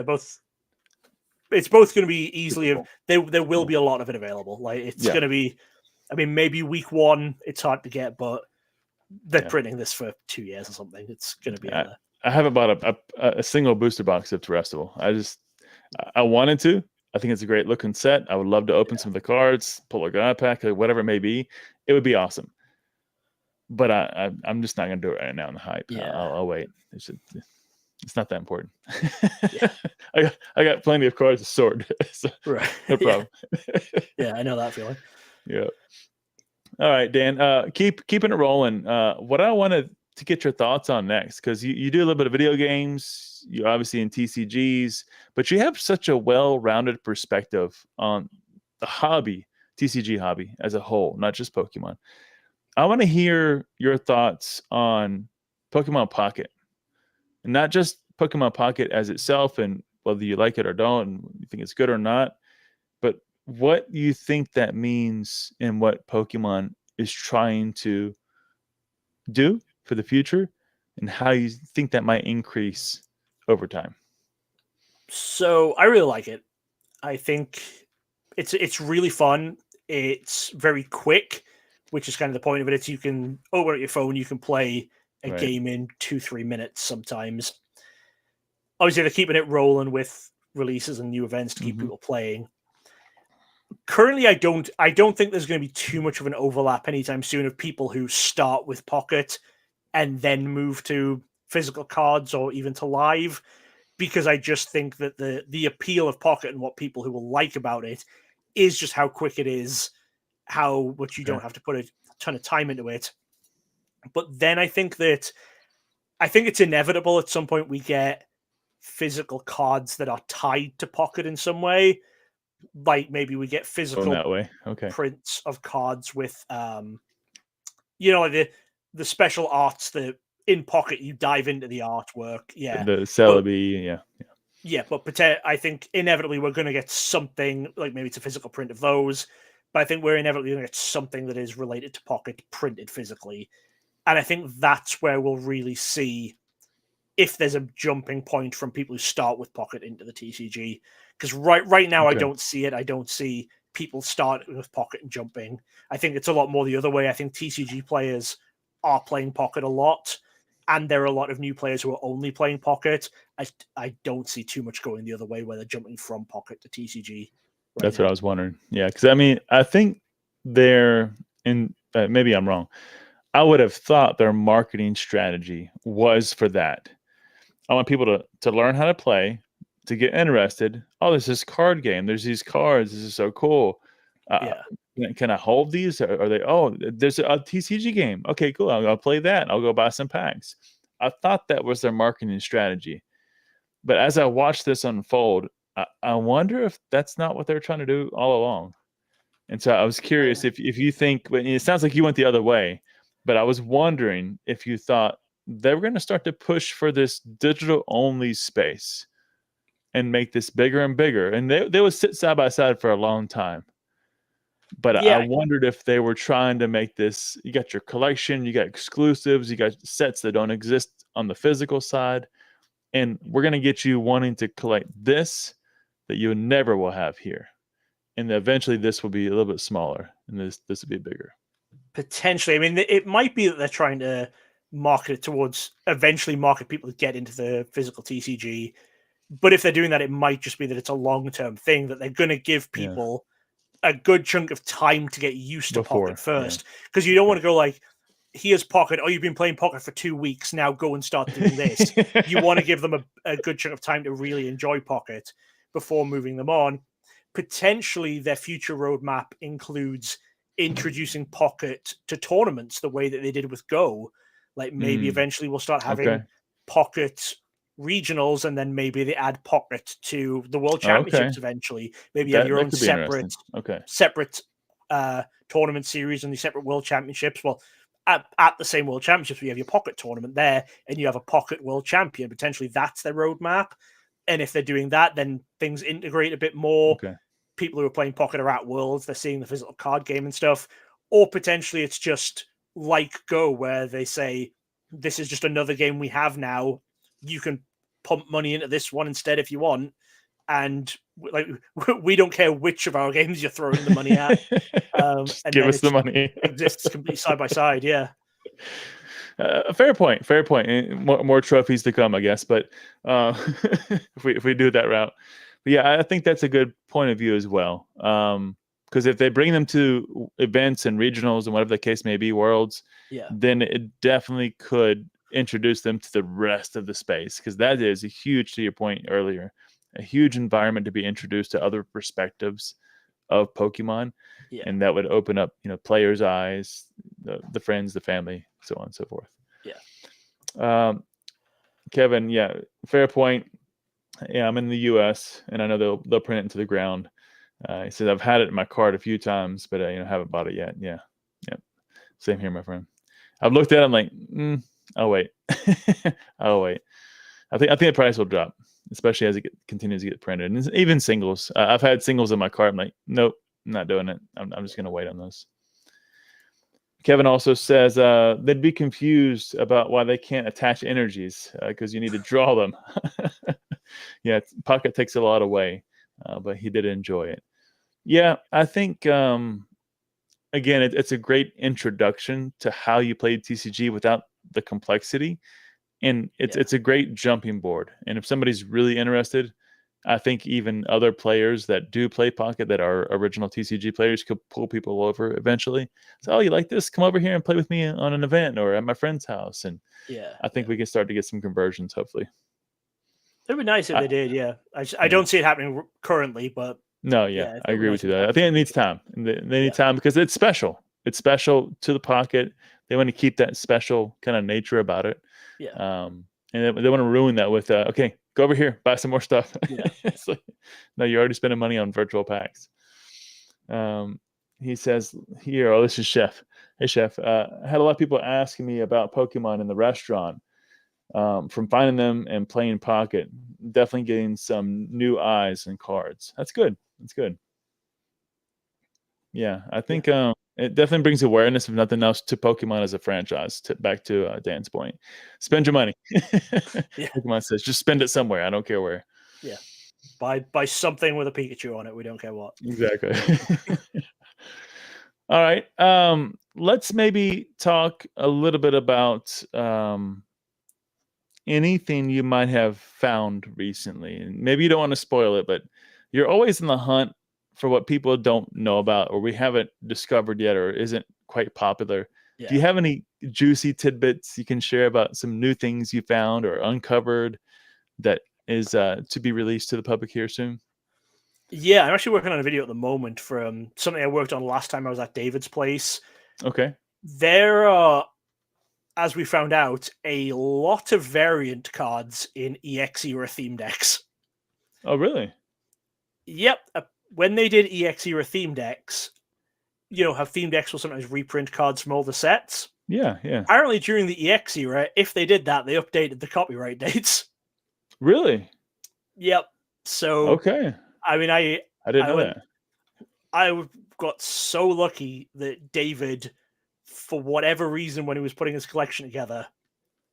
It's both going to be easily. There will be a lot of it available. Like it's going to be. I mean, maybe week one it's hard to get, but they're printing this for 2 years or something. It's going to be. I haven't bought a single booster box of Terrestrial. I wanted to. I think it's a great looking set. I would love to open some of the cards, pull a guide pack, or whatever it may be. It would be awesome. But I'm just not going to do it right now in the hype. Yeah. I'll wait. It's not that important. I got plenty of cards to sort. So right. No problem. Yeah, I know that feeling. Yeah. All right, Dan. Keeping it rolling. What I wanted to get your thoughts on next, because you do a little bit of video games. You're obviously in TCGs, but you have such a well-rounded perspective on the hobby, TCG hobby as a whole, not just Pokemon. I want to hear your thoughts on Pokemon Pocket, and not just Pokemon Pocket as itself, and whether you like it or don't, and you think it's good or not, but what you think that means and what Pokemon is trying to do for the future, and how you think that might increase over time. So I really like it. I think it's really fun. It's very quick, which is kind of the point of it. It's you can open up your phone, you can play a game in 2-3 minutes sometimes. obviously they're keeping it rolling with releases and new events to keep Mm-hmm. people playing. Currently, I don't think there's going to be too much of an overlap anytime soon of people who start with Pocket and then move to physical cards or even to live, because I just think that the appeal of Pocket and what people who will like about it is just how quick it is, how much you don't have to put a ton of time into it. But then I think it's inevitable at some point we get physical cards that are tied to Pocket in some way. Like maybe we get physical that way. Okay. prints of cards with like the special arts that in Pocket you dive into the artwork. Yeah. The Celebi, Yeah, but I think inevitably we're going to get something, like maybe it's a physical print of those, but I think we're inevitably going to get something that is related to Pocket printed physically. And I think that's where we'll really see if there's a jumping point from people who start with Pocket into the TCG. Because right now, I don't see it. I don't see people starting with Pocket and jumping. I think it's a lot more the other way. I think TCG players are playing Pocket a lot, and there are a lot of new players who are only playing Pocket. I don't see too much going the other way where they're jumping from Pocket to TCG. That's what I was wondering. Yeah, because I mean, I think they're in. Maybe I'm wrong. I would have thought their marketing strategy was for that. I want people to learn how to play, to get interested. Oh, there's this card game. There's these cards. This is so cool. Can I hold these? Are they? Oh, there's a TCG game. Okay, cool. I'll play that. I'll go buy some packs. I thought that was their marketing strategy. But as I watched this unfold, I wonder if that's not what they're trying to do all along. And so I was curious if you think, it sounds like you went the other way, but I was wondering if you thought they were going to start to push for this digital only space and make this bigger and bigger. And they would sit side by side for a long time. But I wondered if they were trying to make this, you got your collection, you got exclusives, you got sets that don't exist on the physical side. And we're going to get you wanting to collect this that you never will have here. And eventually this will be a little bit smaller and this will be bigger. Potentially. I mean, it might be that they're trying to market it towards eventually market people to get into the physical TCG. But if they're doing that, it might just be that it's a long-term thing, that they're going to give people a good chunk of time to get used to Pocket first. Because you don't want to go like, here's Pocket. Oh, you've been playing Pocket for 2 weeks. Now go and start doing this. You want to give them a good chunk of time to really enjoy Pocket before moving them on. Potentially, their future roadmap includes introducing Pocket to tournaments the way that they did with Go. Like maybe eventually we'll start having Pocket regionals, and then maybe they add Pocket to the World Championships eventually. Maybe you have your own separate tournament series and the separate World Championships. Well, at the same World Championships, we have your Pocket tournament there, and you have a Pocket World Champion. Potentially that's their roadmap. And if they're doing that, then things integrate a bit more. People who are playing Pocket are at Worlds. They're seeing the physical card game and stuff. Or potentially it's just like Go, where they say, this is just another game we have now. You can pump money into this one instead if you want. And like we don't care which of our games you're throwing the money at. And give us the money. Exists completely side by side, yeah. Fair point. More trophies to come, I guess. But if we do that route, but yeah, I think that's a good point of view as well. Because if they bring them to events and regionals and whatever the case may be, worlds, then it definitely could introduce them to the rest of the space. Because that is a huge, to your point earlier, a huge environment to be introduced to other perspectives of Pokemon. And that would open up, players' eyes, the friends, the family, so on and so forth. Kevin, fair point. Yeah, I'm in the U.S. and I know they'll print it into the ground. He says I've had it in my cart a few times, but I haven't bought it yet. Yeah. Same here, my friend. I've looked at it. I'm like, I'll wait. I'll wait. I think the price will drop, especially as it continues to get printed. And even singles. I've had singles in my cart. I'm like, nope. I'm not doing it. I'm just going to wait on those. Kevin also says they'd be confused about why they can't attach energies because you need to draw them. Pocket takes a lot away, but he did enjoy it. Yeah, I think, again, it's a great introduction to how you play TCG without the complexity. and it's a great jumping board. And if somebody's really interested, I think even other players that do play Pocket that are original TCG players could pull people over eventually. So, oh, you like this? Come over here and play with me on an event or at my friend's house. And I think we can start to get some conversions, hopefully. It'd be nice if they did, yeah. I don't see it happening currently, but no, I agree with you. That I think it needs time. They need time because it's special. It's special to the Pocket. They want to keep that special kind of nature about it. Yeah. And they want to ruin that with okay, go over here, buy some more stuff. Yeah. It's like, no, you're already spending money on virtual packs. He says here, oh, this is Chef. Hey, Chef. I had a lot of people asking me about Pokemon in the restaurant. From finding them and playing Pocket, definitely getting some new eyes and cards. That's good. That's good. Yeah, I think it definitely brings awareness, if nothing else, to Pokemon as a franchise. Back to Dan's point, spend your money. Pokemon says just spend it somewhere. I don't care where. Yeah, buy something with a Pikachu on it. We don't care what. Exactly. All right. Let's maybe talk a little bit about anything you might have found recently. And maybe you don't want to spoil it, but you're always in the hunt for what people don't know about or we haven't discovered yet or isn't quite popular. Yeah. Do you have any juicy tidbits you can share about some new things you found or uncovered that is to be released to the public here soon? Yeah, I'm actually working on a video at the moment from something I worked on last time I was at David's place. Okay. There are, as we found out, a lot of variant cards in EX era theme decks. Oh, really? Yep. When they did EX era theme decks, how theme decks will sometimes reprint cards from all the sets. Yeah. Apparently, during the EX era, if they did that, they updated the copyright dates. Really? Yep. So, okay. I mean, I didn't know that. I got so lucky that David, for whatever reason, when he was putting his collection together,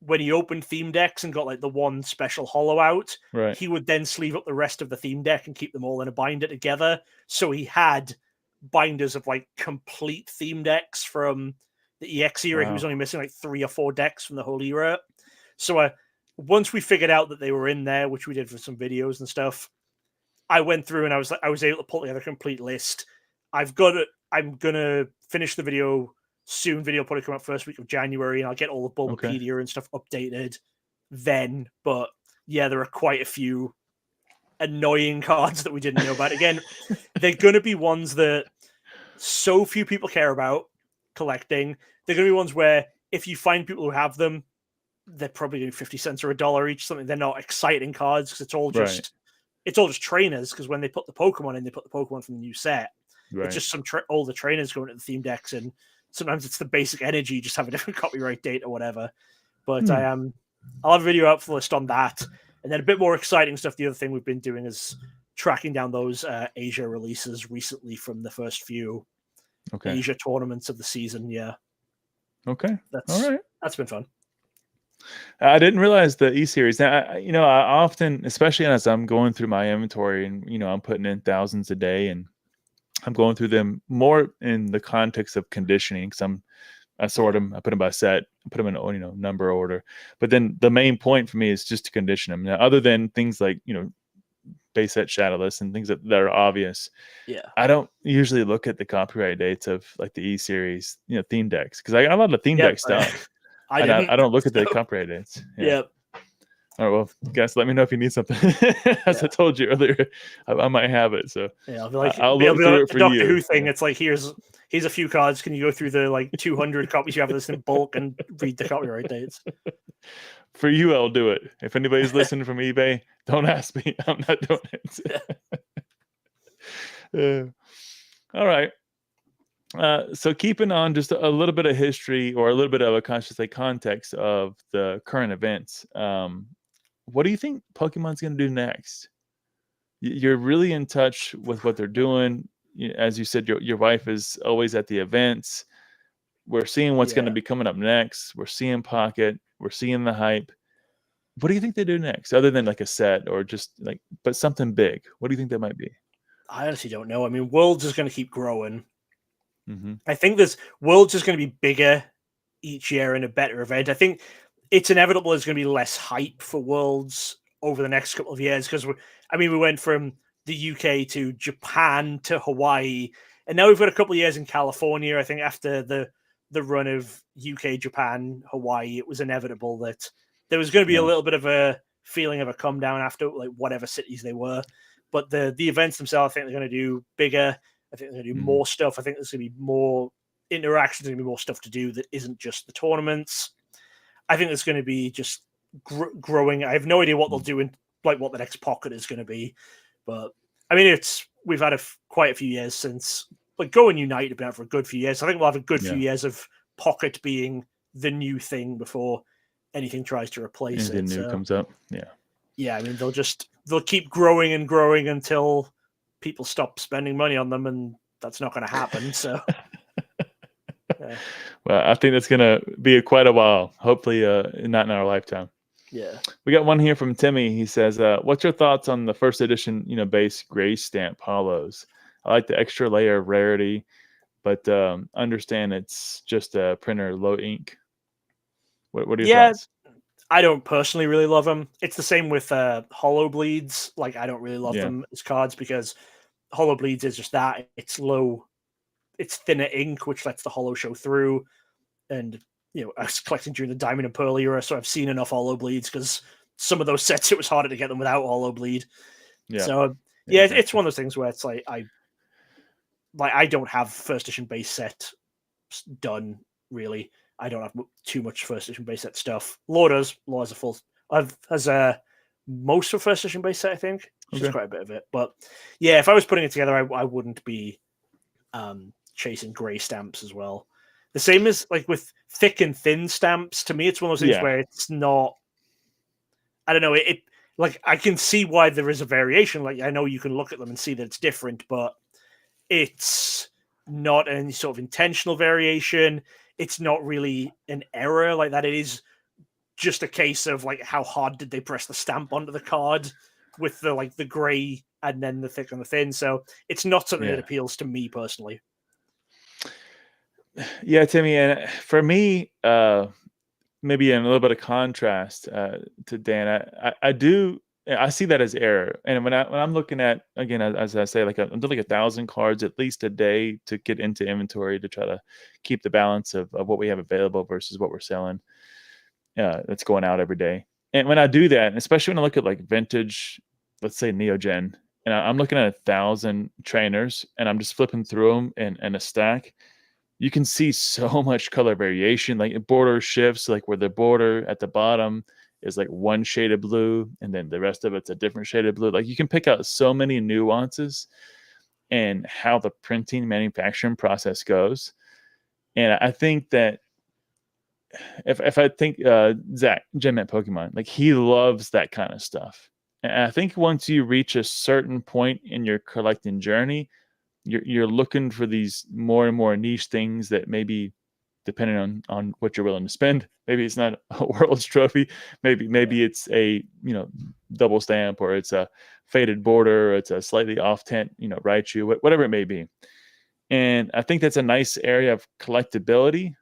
when he opened theme decks and got like the one special holo out, he would then sleeve up the rest of the theme deck and keep them all in a binder together. So he had binders of like complete theme decks from the EX era. Wow. He was only missing like 3 or 4 decks from the whole era. So once we figured out that they were in there, which we did for some videos and stuff, I went through and I was able to pull together a complete list. I'm gonna finish the video soon. Video probably come out first week of January, and I'll get all the Bulbapedia and stuff updated then. But yeah, there are quite a few annoying cards that we didn't know about. Again, they're gonna be ones that so few people care about collecting. They're gonna be ones where if you find people who have them, they're probably doing 50 cents or $1 each. Something they're not exciting cards because it's all just trainers. Because when they put the Pokemon in, they put the Pokemon from the new set. It's just some older trainers going to the theme decks, and sometimes it's the basic energy, just have a different copyright date or whatever. But I'll have a video up for the list on that. And then a bit more exciting stuff. The other thing we've been doing is tracking down those Asia releases recently from the first few Asia tournaments of the season. Yeah. Okay. All right. That's been fun. I didn't realize the E-Series. Now, I often, especially as I'm going through my inventory and, I'm putting in thousands a day and I'm going through them more in the context of conditioning because I sort them, I put them by set, I put them in, number order. But then the main point for me is just to condition them. Now, other than things like, base set shadowless and things that are obvious. Yeah. I don't usually look at the copyright dates of like the E-Series, theme decks because I got a lot of theme deck stuff. I don't look at the copyright dates. Yeah. All right, well, guys, let me know if you need something. As I told you earlier, I might have it. So yeah, I'll be like, I'll look through it for Doctor you. Who thing. It's like here's a few cards. Can you go through the like 200 copies you have of this in bulk and read the copyright dates? For you, I'll do it. If anybody's listening from eBay, don't ask me. I'm not doing it. All right. So keeping on just a little bit of history or a little bit of a context of the current events. What do you think Pokemon's going to do next? You're really in touch with what they're doing. As you said, your wife is always at the events. We're seeing what's going to be coming up next. We're seeing Pocket. We're seeing the hype. What do you think they do next, other than like a set or just like, but something big? What do you think that might be? I honestly don't know. I mean, Worlds is going to keep growing. Mm-hmm. I think this Worlds is going to be bigger each year and a better event. I think it's inevitable there's going to be less hype for Worlds over the next couple of years because we went from the UK to Japan to Hawaii, and now we've got a couple of years in California. I think after the run of UK, Japan, Hawaii, it was inevitable that there was going to be a little bit of a feeling of a come down after like whatever cities they were. But the events themselves, I think they're going to do bigger. I think they're going to do more stuff. I think there's going to be more interactions. There's going to be more stuff to do that isn't just the tournaments. I think there's going to be just growing. I have no idea what they'll do in like what the next Pocket is going to be, but I mean, we've had quite a few years since like Go and Unite have been out for a good few years. I think we'll have a good few years of Pocket being the new thing before anything tries to replace it. Anything new comes up, yeah. I mean, they'll keep growing and growing until people stop spending money on them, and that's not going to happen. So. Well, I think that's going to be quite a while. Hopefully, not in our lifetime. Yeah. We got one here from Timmy. He says, what's your thoughts on the first edition, base gray stamp hollows? I like the extra layer of rarity, but understand it's just a printer, low ink. What are your thoughts? I don't personally really love them. It's the same with Hollow Bleeds. Like, I don't really love them as cards because Hollow Bleeds is just that. It's low. It's thinner ink, which lets the hollow show through. And, I was collecting during the Diamond and Pearl era, so I've seen enough Hollow Bleeds because some of those sets, it was harder to get them without Hollow Bleed. Yeah. So, it's one of those things where it's like, I don't have first edition base set done, really. I don't have too much first edition base set stuff. Law has a full... has most of first edition base set, I think. Just quite a bit of it. But, yeah, if I was putting it together, I wouldn't be... chasing gray stamps as well. The same as like with thick and thin stamps. To me, it's one of those things where it's not. I don't know. It like I can see why there is a variation. Like I know you can look at them and see that it's different, but it's not any sort of intentional variation. It's not really an error like that. It is just a case of like how hard did they press the stamp onto the card with the gray and then the thick and the thin. So it's not something that appeals to me personally. Yeah, Timmy, and for me, maybe in a little bit of contrast to Dan, I see that as error. And when I'm looking at, again, as I say, I'm doing 1,000 cards at least a day to get into inventory to try to keep the balance of what we have available versus what we're selling. That's going out every day. And when I do that, and especially when I look at like vintage, let's say Neogen, and I'm looking at 1,000 trainers and I'm just flipping through them in a stack, you can see so much color variation, like border shifts, like where the border at the bottom is like one shade of blue and then the rest of it's a different shade of blue. Like you can pick out so many nuances and how the printing manufacturing process goes. And I think that if I think Zach, Jim at Pokemon, like he loves that kind of stuff. And I think once you reach a certain point in your collecting journey, you're looking for these more and more niche things that maybe, depending on what you're willing to spend, maybe it's not a World's Trophy, maybe it's a double stamp, or it's a faded border, or it's a slightly off tint Raichu, whatever it may be. And I think that's a nice area of collectability.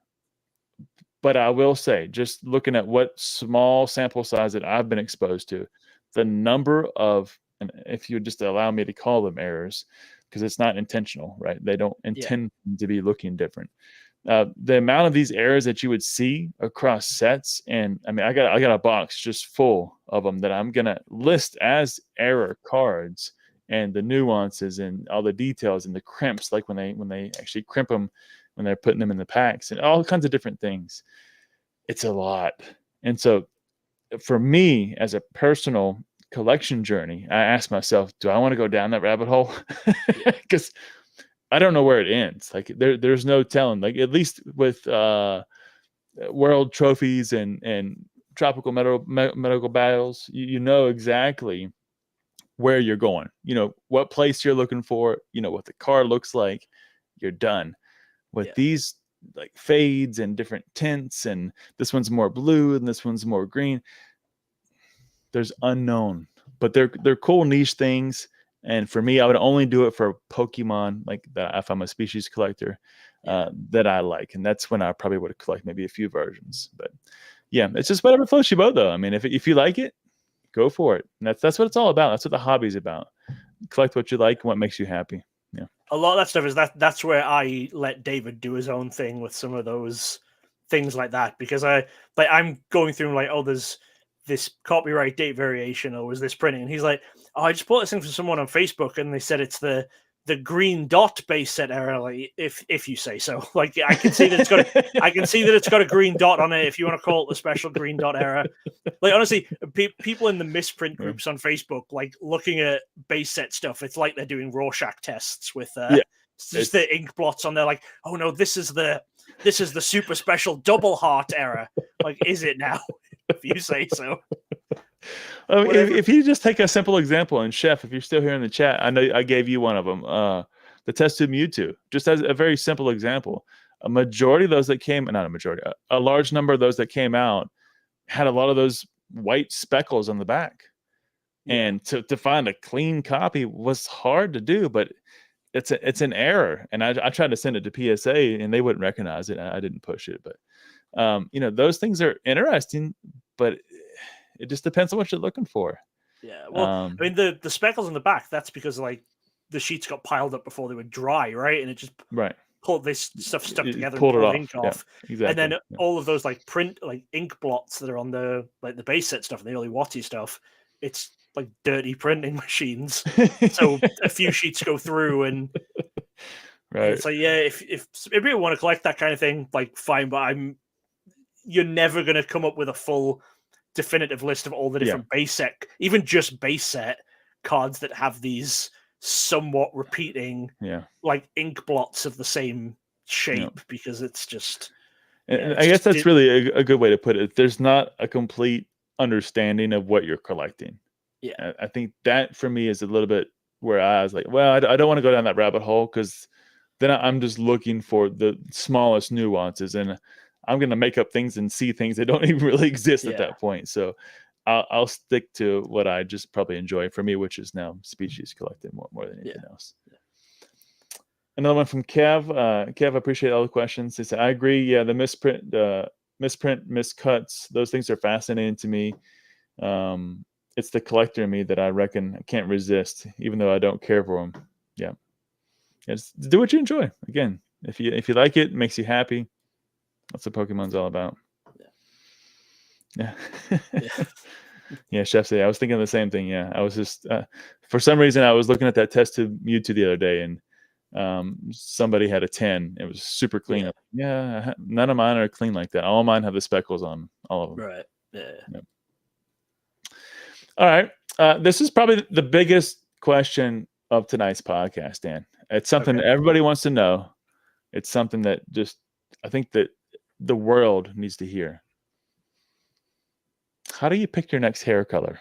But I will say, just looking at what small sample size that I've been exposed to, the number of, and if you would just allow me to call them errors, because it's not intentional, right? They don't intend to be looking different. The amount of these errors that you would see across sets, and I mean, I got a box just full of them that I'm gonna list as error cards, and the nuances and all the details and the crimps, like when they actually crimp them when they're putting them in the packs, and all kinds of different things. It's a lot. And so for me, as a personal collection journey, I ask myself, do I want to go down that rabbit hole? Because I don't know where it ends. Like there's no telling. Like at least with world trophies and tropical medical battles, you know exactly where you're going. You know what place you're looking for. You know what the card looks like. You're done. With these like fades and different tints, and this one's more blue and this one's more green. There's unknown, but they're cool niche things. And for me, I would only do it for Pokemon, like that if I'm a species collector, that I like. And that's when I probably would collect maybe a few versions. But yeah, it's just whatever floats your boat, though. I mean, if you like it, go for it. And that's what it's all about. That's what the hobby's about. Collect what you like and what makes you happy. Yeah. A lot of that stuff is that's where I let David do his own thing with some of those things like that, because I'm going through like, oh, there's this copyright date variation, or was this printing, and he's like, oh, I just bought this thing from someone on Facebook and they said it's the green dot base set error. Like, if you say so. Like, I can see that it's got a green dot on it. If you want to call it the special green dot error, like, honestly, people in the misprint groups on Facebook, like, looking at base set stuff, it's like they're doing Rorschach tests with just the ink blots on there. Like, oh no, this is the super special double heart error. Like, is it now? If you say so. If you just take a simple example, and Chef, if you're still here in the chat, I know I gave you one of them, the test tube Mewtwo, just as a very simple example. A majority of those that came, not a majority, a large number of those that came out had a lot of those white speckles on the back. And to find a clean copy was hard to do, but it's an error. And I tried to send it to PSA and they wouldn't recognize it. I didn't push it, but those things are interesting, but it just depends on what you're looking for. Yeah. Well, I mean, the speckles on the back, that's because like the sheets got piled up before they were dry, right? And it just pulled this stuff stuck together and pulled the ink off. Yeah, exactly. And then all of those like ink blots that are on the base set stuff and the early Watty stuff, it's like dirty printing machines. So a few sheets go through and it's like, yeah, if you want to collect that kind of thing, like, fine, but you're never going to come up with a full definitive list of all the different base set, even just base set cards that have these somewhat repeating like ink blots of the same shape, because it's just I guess that's really a good way to put it. There's not a complete understanding of what you're collecting. I think that for me is a little bit where I was like, well, I don't want to go down that rabbit hole, because then I'm just looking for the smallest nuances, and I'm going to make up things and see things that don't even really exist at that point. So I'll stick to what I just probably enjoy for me, which is now species collecting more than anything else. Another one from Kev. Kev, I appreciate all the questions. He said, I agree. Yeah, the misprint, miscuts, those things are fascinating to me. It's the collector in me that I reckon I can't resist, even though I don't care for them. Yeah. Just do what you enjoy. Again, if you like it, makes you happy. That's what Pokemon's all about. Yeah. Yeah, Chef said, I was thinking the same thing. Yeah, I was just for some reason I was looking at that test tube Mewtwo the other day, and somebody had a 10. It was super clean. Yeah, none of mine are clean like that. All mine have the speckles on all of them. Right. Yeah. All right. This is probably the biggest question of tonight's podcast, Dan. It's something that everybody wants to know. It's something that just I think that the world needs to hear. How do you pick your next hair color?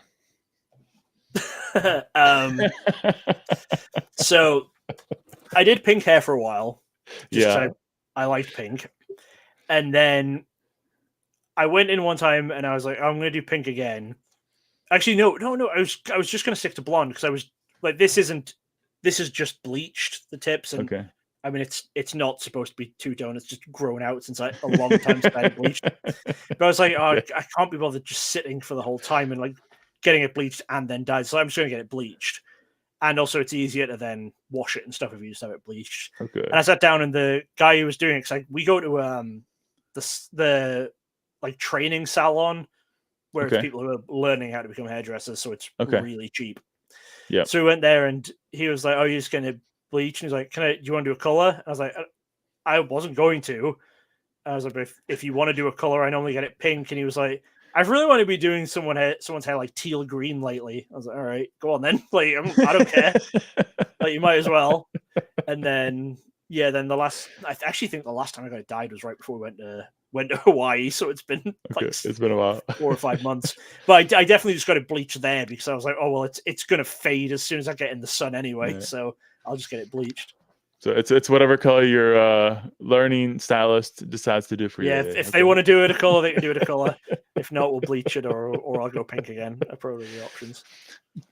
So I did pink hair for a while. I liked pink. And then I went in one time and I was like, I'm going to do pink again. Actually, no. I was just going to stick to blonde, because I was like, this is just bleached, the tips. And I mean, it's not supposed to be two-tone. It's just grown out since a long time since I had bleached. But I was like, I can't be bothered just sitting for the whole time and like getting it bleached and then dyed. So I'm just going to get it bleached. And also, it's easier to then wash it and stuff if you just have it bleached. And I sat down, and the guy who was doing it, because we go to the like training salon where it's people who are learning how to become hairdressers, so it's really cheap. Yeah. So we went there, and he was like, "Oh, you're just going to bleach?" And he's like, "Do you want to do a color?" And I was like, "I wasn't going to." I was like, "But if you want to do a color, I normally get it pink." And he was like, "I really want to be doing someone's hair like teal green lately." I was like, "All right, go on then. Like, I don't care. Like, you might as well." And then I actually think the last time I got it dyed was right before we went to Hawaii. So it's been it's been a while, 4 or 5 months. But I definitely just got it bleached there, because I was like, oh well, it's gonna fade as soon as I get in the sun anyway. Right. So I'll just get it bleached. So it's whatever color your learning stylist decides to do for you. Yeah, if they want to do it a color, they can do it a color. If not, we'll bleach it, or I'll go pink again. Are probably the options.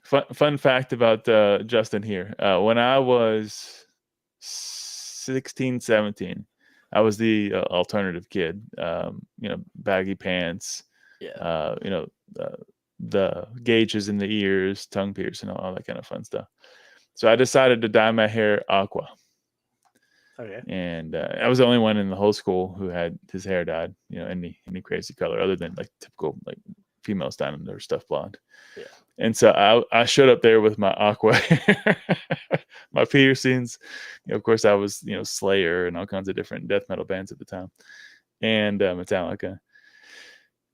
Fun fact about Justin here. When I was 16, 17, I was the alternative kid. Baggy pants, You know, the gauges in the ears, tongue piercing, all that kind of fun stuff. So I decided to dye my hair aqua. Okay. And I was the only one in the whole school who had his hair dyed, you know, any crazy color other than like typical like females dyeing their stuff blonde. Yeah. And so I showed up there with my aqua hair, my piercings. You know, of course, I was, you know, Slayer and all kinds of different death metal bands at the time, and Metallica.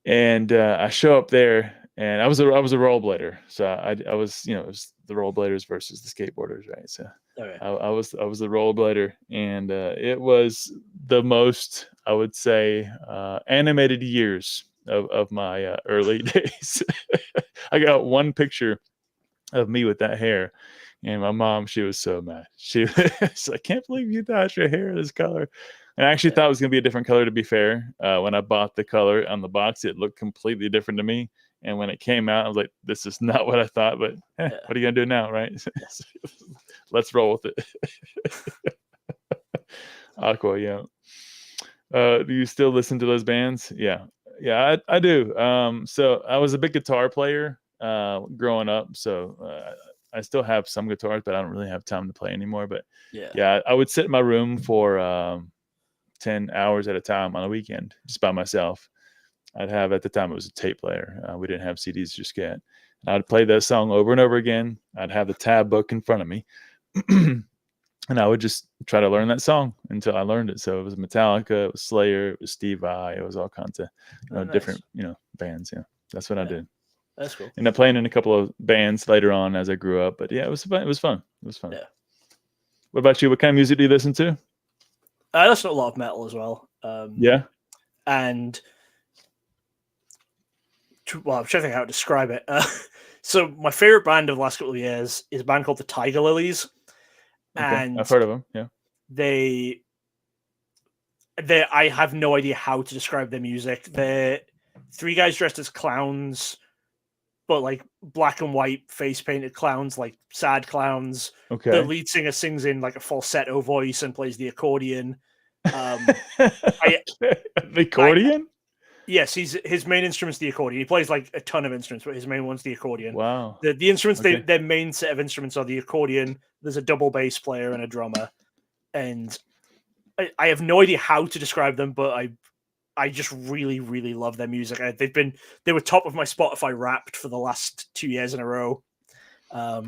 And I show up there, and I was a rollerblader, so I was, you know, it was the rollerbladers versus the skateboarders, right? So I was the rollerblader, and it was the most, I would say, animated years of my early days. I got one picture of me with that hair, and my mom, she was so mad. She's like, I can't believe you dyed your hair this color. And I actually thought it was going to be a different color, to be fair. When I bought the color on the box, it looked completely different to me. And when it came out, I was like, this is not what I thought, but what are you going to do now, right? Let's roll with it. Aqua, yeah. Do you still listen to those bands? Yeah, I do. So I was a big guitar player growing up, so I still have some guitars, but I don't really have time to play anymore. But yeah, I would sit in my room for 10 hours at a time on a weekend just by myself. I'd have, at the time, it was a tape player. We didn't have CDs just yet. I'd play that song over and over again. I'd have the tab book in front of me. And I would just try to learn that song until I learned it. So it was Metallica, it was Slayer, it was Steve Vai, it was all kinds of different, you know, bands. Yeah, that's what I did. That's cool. Ended up playing in a couple of bands later on as I grew up. But yeah, it was fun. It was fun. Yeah. What about you? What kind of music do you listen to? I listen to a lot of metal as well. Yeah. And well, I'm trying to think how to describe it. So my favorite band of the last couple of years is a band called the Tiger Lilies. Okay. And I've heard of them. Yeah. I have no idea how to describe their music. They're three guys dressed as clowns, but like black and white face painted clowns, like sad clowns. Okay. The lead singer sings in like a falsetto voice and plays the accordion. The accordion? Yes, his main instrument's the accordion. He plays like a ton of instruments, but his main one's the accordion. Wow. The instruments, their main set of instruments are the accordion. There's a double bass player and a drummer. And I have no idea how to describe them, but I just really, really love their music. They were top of my Spotify Wrapped for the last 2 years in a row. So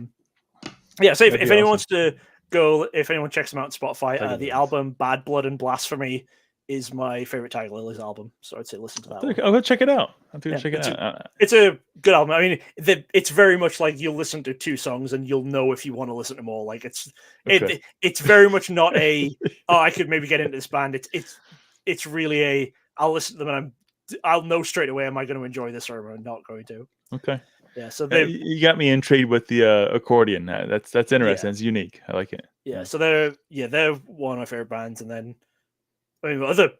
if anyone wants to go, if anyone checks them out on Spotify, the album Bad Blood and Blasphemy is my favorite Tiger Lilies album. So I'd say listen to that one. I'll go check it out. It's a good album. I mean, it's very much like you'll listen to 2 songs and you'll know if you want to listen to more. Like it's very much not I could maybe get into this band. It's really I'll listen to them and I'll know straight away, am I going to enjoy this or am I not going to? Okay. Yeah. So you got me intrigued with the accordion. That's interesting. It's unique. I like it. Yeah. So they're one of my favorite bands, and then other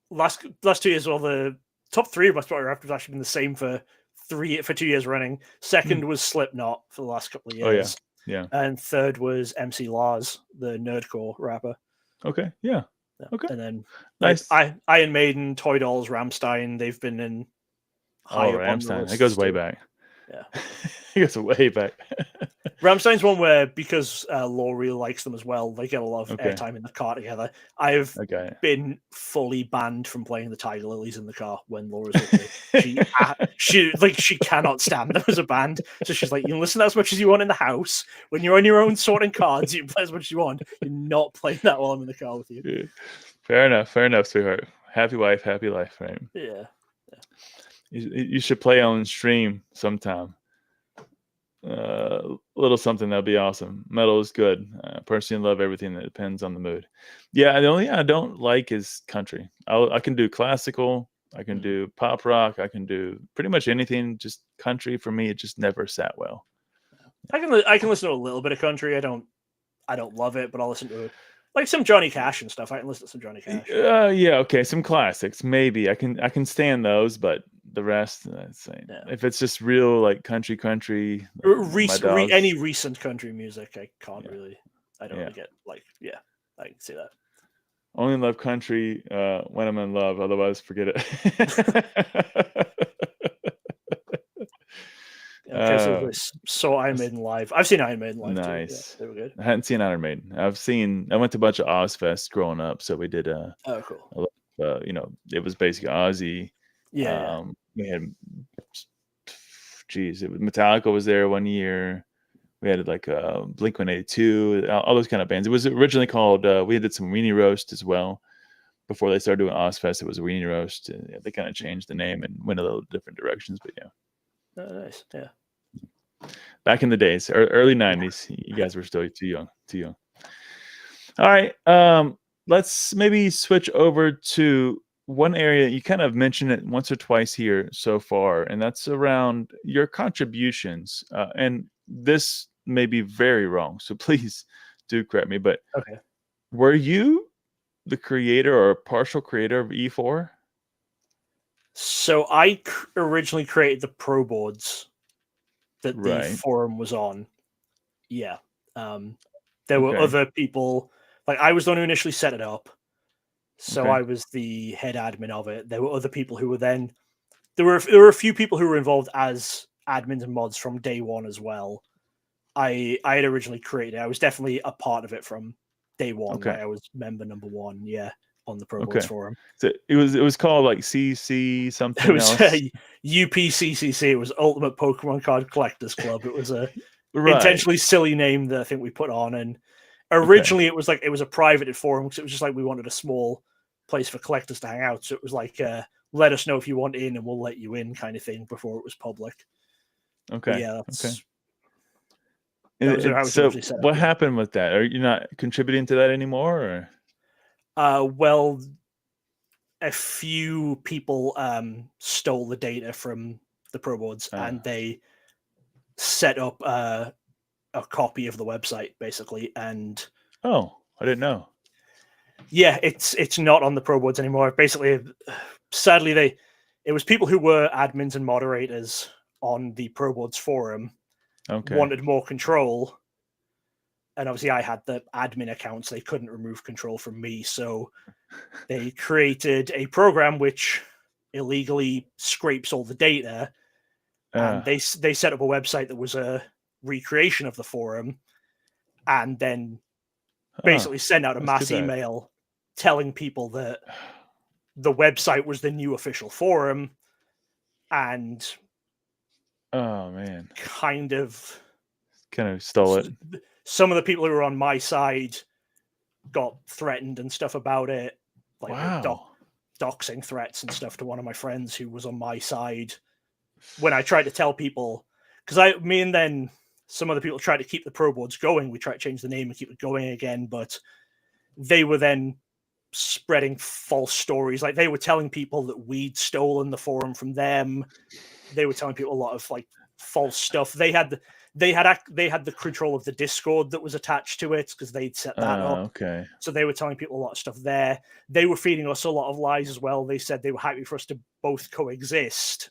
last 2 years, well, the top 3 of my Spotify Wrapped have actually been the same for 2 years running. Second was Slipknot for the last couple of years. Oh yeah. And third was MC Lars, the nerdcore rapper. Okay. Yeah. Okay. And then nice. Iron Maiden, Toy Dolls, Rammstein. They've been in. Rammstein. It goes way back. Yeah. It goes way back. Rammstein's one where, because Law really likes them as well, they get a lot of airtime in the car together. I've been fully banned from playing the Tiger Lilies in the car when Laura's with me. She cannot stand them as a band. So she's like, you can listen as much as you want in the house. When you're on your own sorting cards, you can play as much as you want. You're not playing that while I'm in the car with you. Yeah. Fair enough, sweetheart. Happy wife, happy life, right? Yeah. You should play on stream sometime. A little something that'd be awesome. Metal is good. Personally, love everything that depends on the mood. Yeah, the only thing I don't like is country. I can do classical. I can do pop rock. I can do pretty much anything. Just country for me, it just never sat well. I can listen to a little bit of country. I don't love it, but I'll listen to like some Johnny Cash and stuff. I can listen to some Johnny Cash. Yeah, okay, some classics. Maybe I can stand those, but the rest, if it's just real like country, any recent country music, I can't really. I don't really get I can see that. Only love country when I'm in love. Otherwise, forget it. Okay, so this Iron Maiden live. I've seen Iron Maiden live too. Yeah, Nice. they were good. I hadn't seen Iron Maiden. I went to a bunch of Ozfest growing up, so we did Oh, cool. it was basically Ozzy. Yeah. We had, Metallica was there one year. We had like Blink-182, all those kind of bands. It was originally called. We did some Weenie Roast as well. Before they started doing Ozfest, it was a Weenie Roast. They kind of changed the name and went a little different directions, but yeah. Oh, nice. Yeah. Back in the days, early 90s, you guys were still too young. All right. Let's maybe switch over to one area. You kind of mentioned it once or twice here so far, and that's around your contributions. And this may be very wrong, so please do correct me. But okay, were you the creator or partial creator of E4? So I originally created the pro boards that the forum was on. Yeah. There were other people, like I was the one who initially set it up. So I was the head admin of it. There were other people who were then, there were a few people who were involved as admins and mods from day one as well. I had originally created it. I was definitely a part of it from day one. Okay. Like I was member number 1, on the Pro Boards forum. So it was called like CC something. It was UPCCC. It was Ultimate Pokemon Card Collectors Club. It was a intentionally silly name that I think we put on. And originally it was a privated forum because it was just like we wanted a small place for collectors to hang out. So it was like let us know if you want in and we'll let you in kind of thing before it was public. Okay. But yeah, that's so what happened with that? Are you not contributing to that anymore? Or? Well, a few people stole the data from the Pro Boards and they set up a copy of the website basically. And I didn't know. Yeah, it's not on the Pro Boards anymore. Basically, sadly, it was people who were admins and moderators on the Pro Boards forum wanted more control. And obviously I had the admin account, so they couldn't remove control from me. So they created a program which illegally scrapes all the data. And they set up a website that was a recreation of the forum and then basically sent out a mass email telling people that the website was the new official forum and kind of stole it. Some of the people who were on my side got threatened and stuff about it, like doxing threats and stuff to one of my friends who was on my side when I tried to tell people, because me and then some other people tried to keep the Pro Boards going. We tried to change the name and keep it going again, but they were then spreading false stories. Like they were telling people that we'd stolen the forum from them. They were telling people a lot of like false stuff. They had the control of the Discord that was attached to it because they'd set that up. So they were telling people a lot of stuff there. They were feeding us a lot of lies as well. They said they were happy for us to both coexist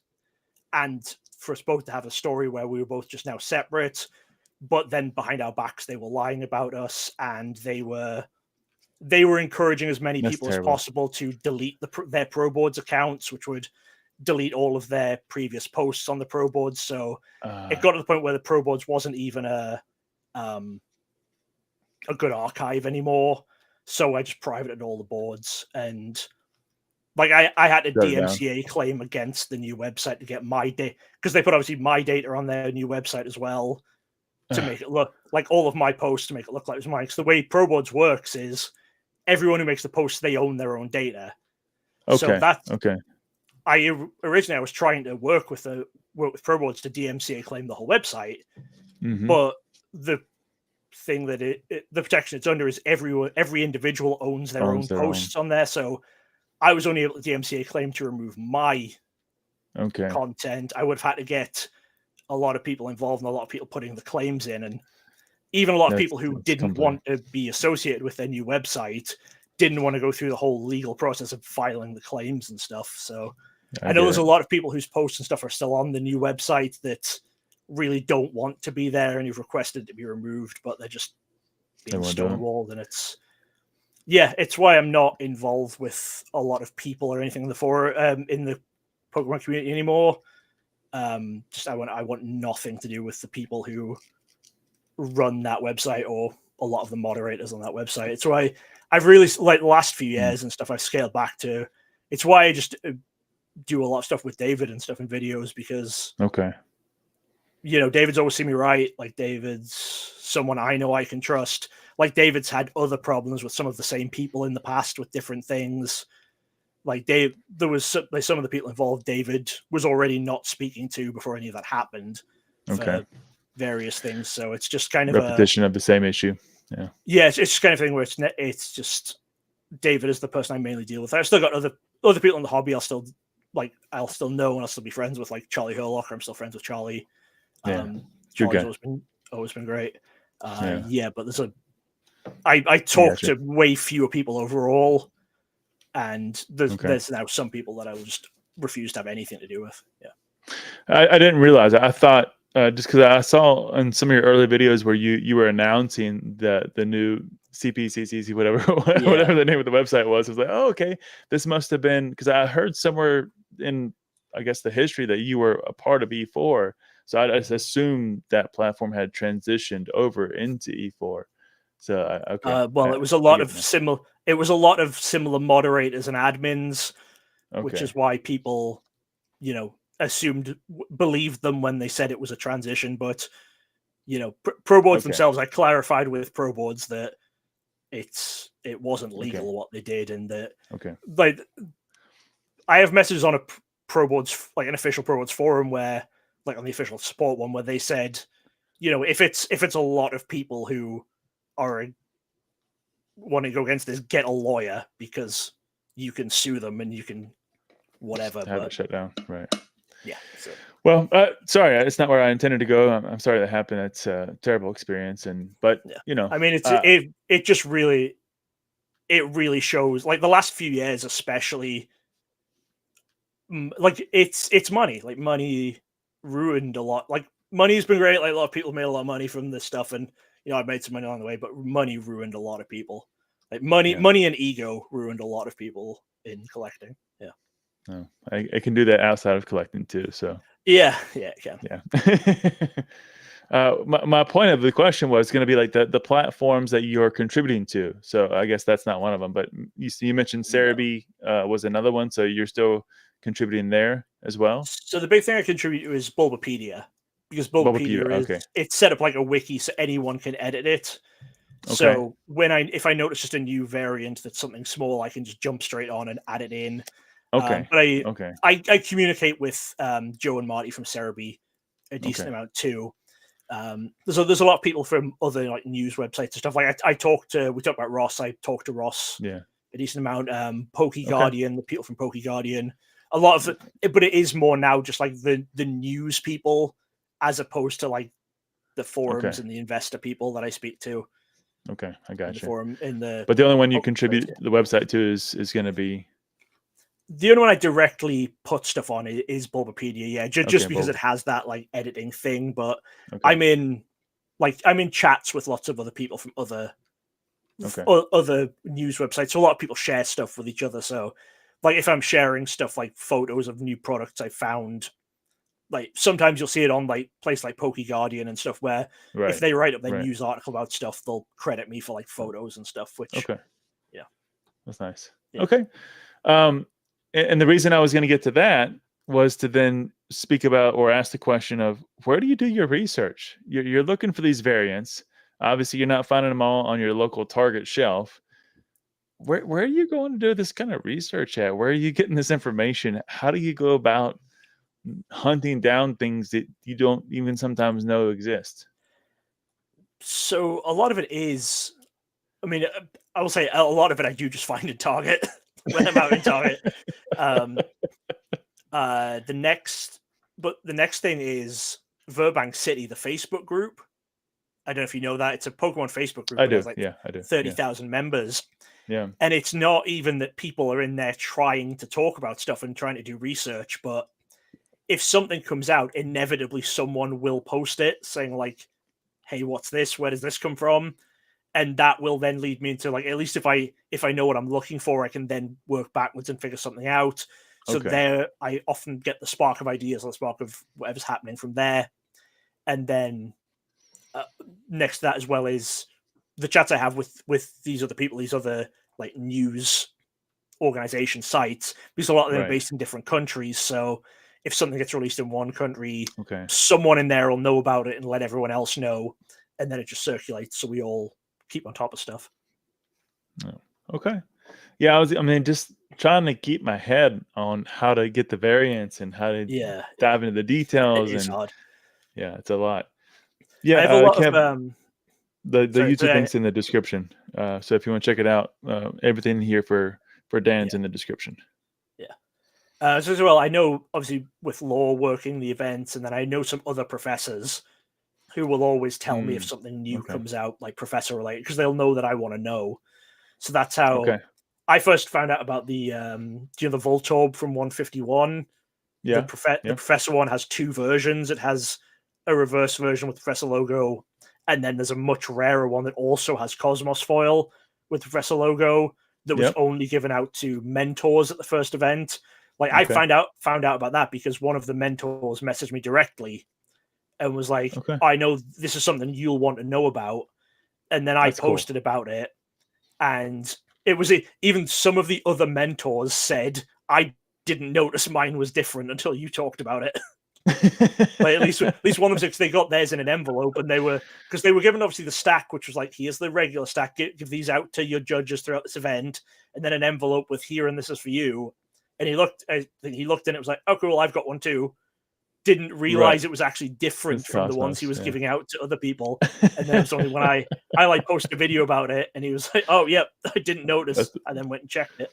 and for us both to have a story where we were both just now separate. But then behind our backs, they were lying about us, and they were encouraging as many people as possible to delete their Pro Boards accounts, which would delete all of their previous posts on the Pro Boards. So it got to the point where the Pro Boards wasn't even a good archive anymore. So I just privated all the boards, and like I had a DMCA claim against the new website to get my data, because they put obviously my data on their new website as well to make it look like all of my posts, to make it look like it was mine. Because the way Pro Boards works is everyone who makes the posts, they own their own data. So that's I was trying to work with Pro Boards to DMCA claim the whole website, but the thing that the protection it's under is every individual owns their own posts on there. So I was only able to DMCA claim to remove my content. I would have had to get a lot of people involved and a lot of people putting the claims in, and even a lot of people who didn't want to be associated with their new website didn't want to go through the whole legal process of filing the claims and stuff. So I know there's a lot of people whose posts and stuff are still on the new website that really don't want to be there and you've requested to be removed, but they're just being stonewalled. And Yeah, it's why I'm not involved with a lot of people or anything in the forum, in the Pokemon community anymore. Just I want nothing to do with the people who run that website or a lot of the moderators on that website. It's why I've really, like, the last few years and stuff, I've scaled back to. It's why I just do a lot of stuff with David and stuff in videos, because David's always seen me right. Like, David's someone I know I can trust. Like, David's had other problems with some of the same people in the past with different things. Like, there was some of the people involved David was already not speaking to before any of that happened for various things. So it's just kind of repetition of the same issue. Yeah, it's just kind of thing where it's just David is the person I mainly deal with. I've still got other people in the hobby. I'll still know and I'll still be friends with, like Charlie Herlocker. I'm still friends with Charlie. Charlie's always been great. But there's I talk to way fewer people overall, and there's now some people that I will just refuse to have anything to do with. I didn't realize that. I thought just because I saw in some of your early videos where you were announcing the new CPCCC, whatever the name of the website was. I was like, oh, okay, this must have been, because I heard somewhere in, I guess, the history that you were a part of E4. So I just assumed that platform had transitioned over into E4. So it was a lot of similar. It was a lot of similar moderators and admins, which is why people, believed them when they said it was a transition. But pro boards themselves, I clarified with pro boards that it wasn't legal what they did, and that like I have messages on a pro boards, like an official pro boards forum, where, like on the official support one, where they said, if it's a lot of people who are want to go against this, get a lawyer, because you can sue them and you can whatever have it shut down, right? Yeah. So. Well, sorry, it's not where I intended to go. I'm sorry that happened. It's a terrible experience, but I mean, it just really, it really shows, like the last few years, especially, like it's money. Like, money ruined a lot. Like, money's been great. Like, a lot of people made a lot of money from this stuff, and I've made some money along the way. But money ruined a lot of people. Like, money and ego ruined a lot of people in collecting. Yeah. Oh, I can do that outside of collecting too. So yeah, it can. Yeah. My point of the question was going to be like the platforms that you're contributing to. So I guess that's not one of them. But you mentioned Cerebi was another one. So you're still contributing there as well? So the big thing I contribute to is Bulbapedia, because Bulbapedia it's set up like a wiki, so anyone can edit it. So if I notice just a new variant that's something small, I can just jump straight on and add it in. But I communicate with Joe and Marty from Cerebi a decent amount too. There's a lot of people from other, like, news websites and stuff. Like, we talked about Ross. I talked to Ross a decent amount. Guardian, the people from Guardian. A lot of it, but it is more now just like the news people, as opposed to like the forums and the investor people that I speak to. Okay, I got you. Forum but the only one you contribute the website to is going to be. The only one I directly put stuff on is Bulbapedia, yeah, just because it has that, like, editing thing. But I'm in chats with lots of other people from other news websites. So a lot of people share stuff with each other. So, like, if I'm sharing stuff like photos of new products I found, like, sometimes you'll see it on, like, places like Guardian and stuff, where if they write up their news article about stuff, they'll credit me for, like, photos and stuff. Which that's nice. Okay. And the reason I was going to get to that was to then speak about or ask the question of, where do you do your research? You're looking for these variants. Obviously, you're not finding them all on your local Target shelf. Where are you going to do this kind of research at? Where are you getting this information? How do you go about hunting down things that you don't even sometimes know exist? So a lot of it is, I mean, I will say a lot of it I do just find in Target when I'm out in Target. The next thing is Verbank City, the Facebook group. I don't know if you know that. It's a Pokemon Facebook group. I do. Has like I do. 30,000 members. Yeah. And it's not even that people are in there trying to talk about stuff and trying to do research, but if something comes out, inevitably someone will post it saying, like, hey, what's this? Where does this come from? and that will then lead me into like, at least if I know what I'm looking for, I can then work backwards and figure something out. So there, I often get the spark of ideas or the spark of whatever's happening from there. And then next to that as well is the chats I have with these other people, these other like news organization sites, because a lot of them are based in different countries. So if something gets released in one country, someone in there will know about it and let everyone else know. And then it just circulates. So we all keep on top of stuff. Oh, okay. Yeah, I mean, just trying to keep my head on how to get the variants and how to dive into the details. It is hard. Yeah, it's a lot. Yeah, I have a lot Kev, of the YouTube link's in the description. So if you want to check it out, everything here for Dan's in the description. Yeah. So as well, I know obviously with Law working the events, and then I know some other professors who will always tell me if something new comes out, like professor related, because they'll know that I want to know. So that's how I first found out about the the Voltorb from 151. Yeah. The professor one has two versions. It has a reverse version with the professor logo, and then there's a much rarer one that also has Cosmos foil with the professor logo that was only given out to mentors at the first event. Like I found out about that because one of the mentors messaged me directly and was like, I know this is something you'll want to know about. And then I posted about it, and it was even some of the other mentors said, I didn't notice mine was different until you talked about it. Like at least one of them, they got theirs in an envelope, and they were given obviously the stack, which was like, here's the regular stack, give these out to your judges throughout this event, and then an envelope with here, and this is for you. And he looked and it was like, oh cool, I've got one too. Didn't realize it was actually different from the ones he was giving out to other people. And then it was only when I like posted a video about it, and he was like, oh yeah, I didn't notice. I then went and checked it.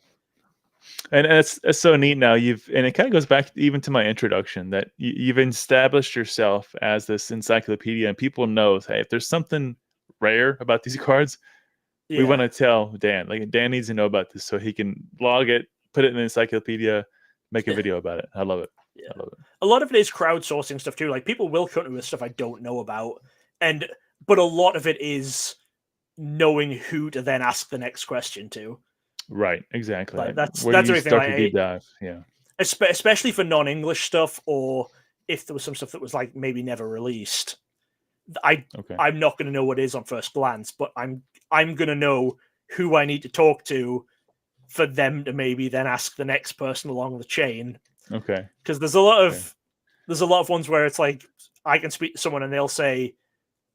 And it's so neat now. And it kind of goes back even to my introduction that you've established yourself as this encyclopedia, and people know, hey, if there's something rare about these cards, we want to tell Dan. Like Dan needs to know about this so he can log it, put it in the encyclopedia, make a video about it. I love it. Yeah. I love it. A lot of it is crowdsourcing stuff too. Like people will come to me with stuff I don't know about, but a lot of it is knowing who to then ask the next question to. Right, exactly. Like that's everything. Like, deep dive. Yeah, especially for non-English stuff, or if there was some stuff that was like maybe never released. I'm not going to know what it is on first glance, but I'm going to know who I need to talk to for them to maybe then ask the next person along the chain. Okay. Because there's a lot of ones where it's like I can speak to someone and they'll say,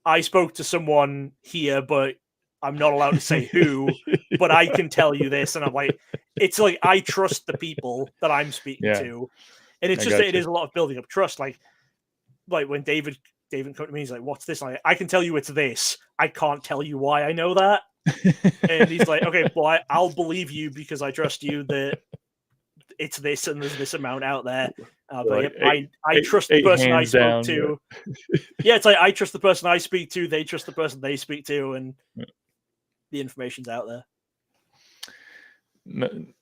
I spoke to someone here, but I'm not allowed to say who, but I can tell you this. And I'm like, it's like I trust the people that I'm speaking to. And it's just that it is a lot of building up trust. Like when David come to me, he's like, what's this? I can tell you it's this. I can't tell you why I know that. And he's like, okay, well, I'll believe you because I trust you that it's this and there's this amount out there. But I trust the person I spoke to. Yeah, it's like I trust the person I speak to. They trust the person they speak to, and the information's out there.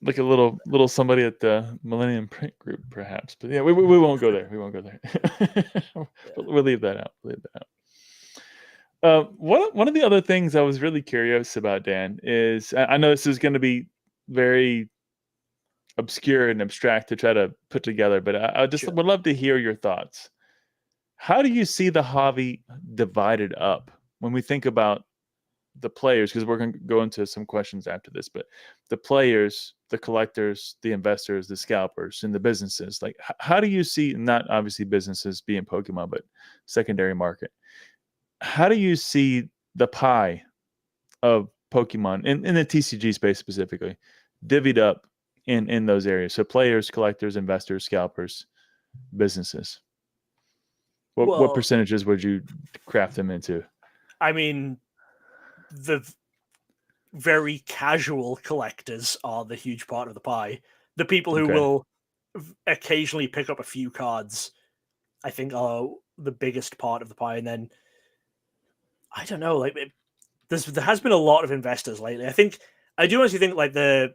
Like a little somebody at the Millennium Print Group, perhaps. But yeah, we won't go there. We won't go there. We'll leave that out. One of the other things I was really curious about, Dan, is I know this is going to be very obscure and abstract to try to put together, but I just would love to hear your thoughts. How do you see the hobby divided up when we think about the players? Because we're going to go into some questions after this, but the players, the collectors, the investors, the scalpers, and the businesses. Like, how do you see, not obviously businesses being Pokemon, but secondary market? How do you see the pie of Pokemon in the TCG space specifically divvied up in those areas? So players, collectors, investors, scalpers, businesses. What percentages would you craft them into? I mean, the very casual collectors are the huge part of the pie. The people who will occasionally pick up a few cards, I think, are the biggest part of the pie. And then, I don't know, like there has been a lot of investors lately. I do honestly think like the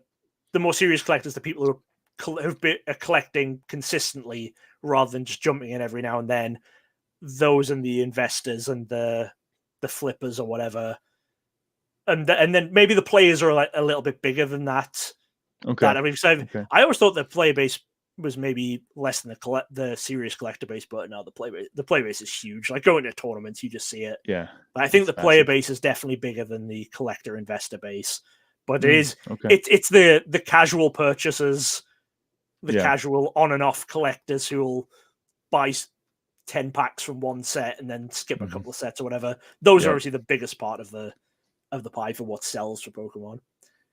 more serious collectors, the people who have been collecting consistently rather than just jumping in every now and then, those and the investors and the flippers or whatever and then maybe the players are like a little bit bigger than that. Okay. I mean, I always thought the player base was maybe less than the serious collector base, but no, the player base is huge. Like going to tournaments, you just see it. Yeah. But I think the player base is definitely bigger than the collector investor base. But it's the casual purchasers, casual on and off collectors who will buy 10 packs from one set and then skip a couple of sets or whatever. Those are obviously the biggest part of the pie for what sells for Pokemon.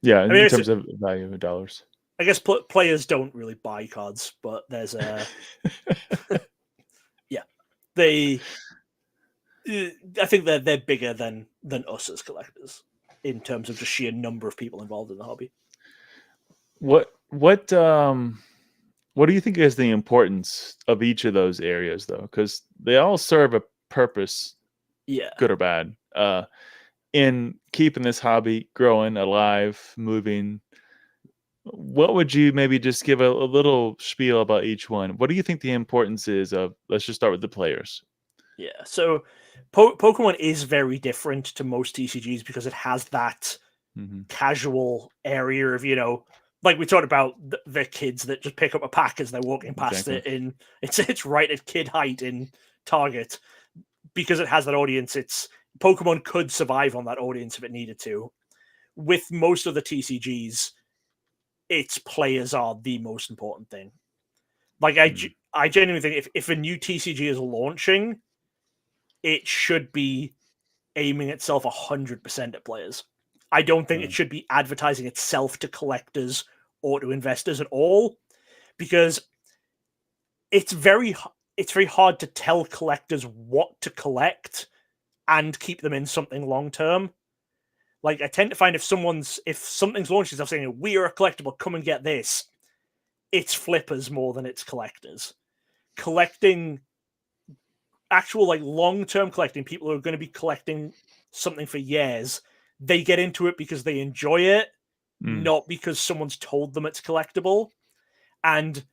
Yeah, in terms of value of dollars. I guess players don't really buy cards, but there's a I think they're bigger than us as collectors in terms of the sheer number of people involved in the hobby. What do you think is the importance of each of those areas, though? Because they all serve a purpose, good or bad, in keeping this hobby growing, alive, moving. What would you maybe just give a little spiel about each one? What do you think the importance is of, let's just start with the players. Yeah, so Pokemon is very different to most TCGs because it has that casual area of, like we talked about the kids that just pick up a pack as they're walking past it. It's right at kid height in Target. Because it has that audience, Pokemon could survive on that audience if it needed to. With most of the TCGs, its players are the most important thing. Like I genuinely think if a new TCG is launching, it should be aiming itself 100% at players. I don't think it should be advertising itself to collectors or to investors at all, because it's very hard to tell collectors what to collect and keep them in something long term. Like I tend to find if something's launched, I'm saying we are a collectible, come and get this. It's flippers more than it's collectors. Collecting actual like long-term collecting, people who are going to be collecting something for years, they get into it because they enjoy it, not because someone's told them it's collectible. And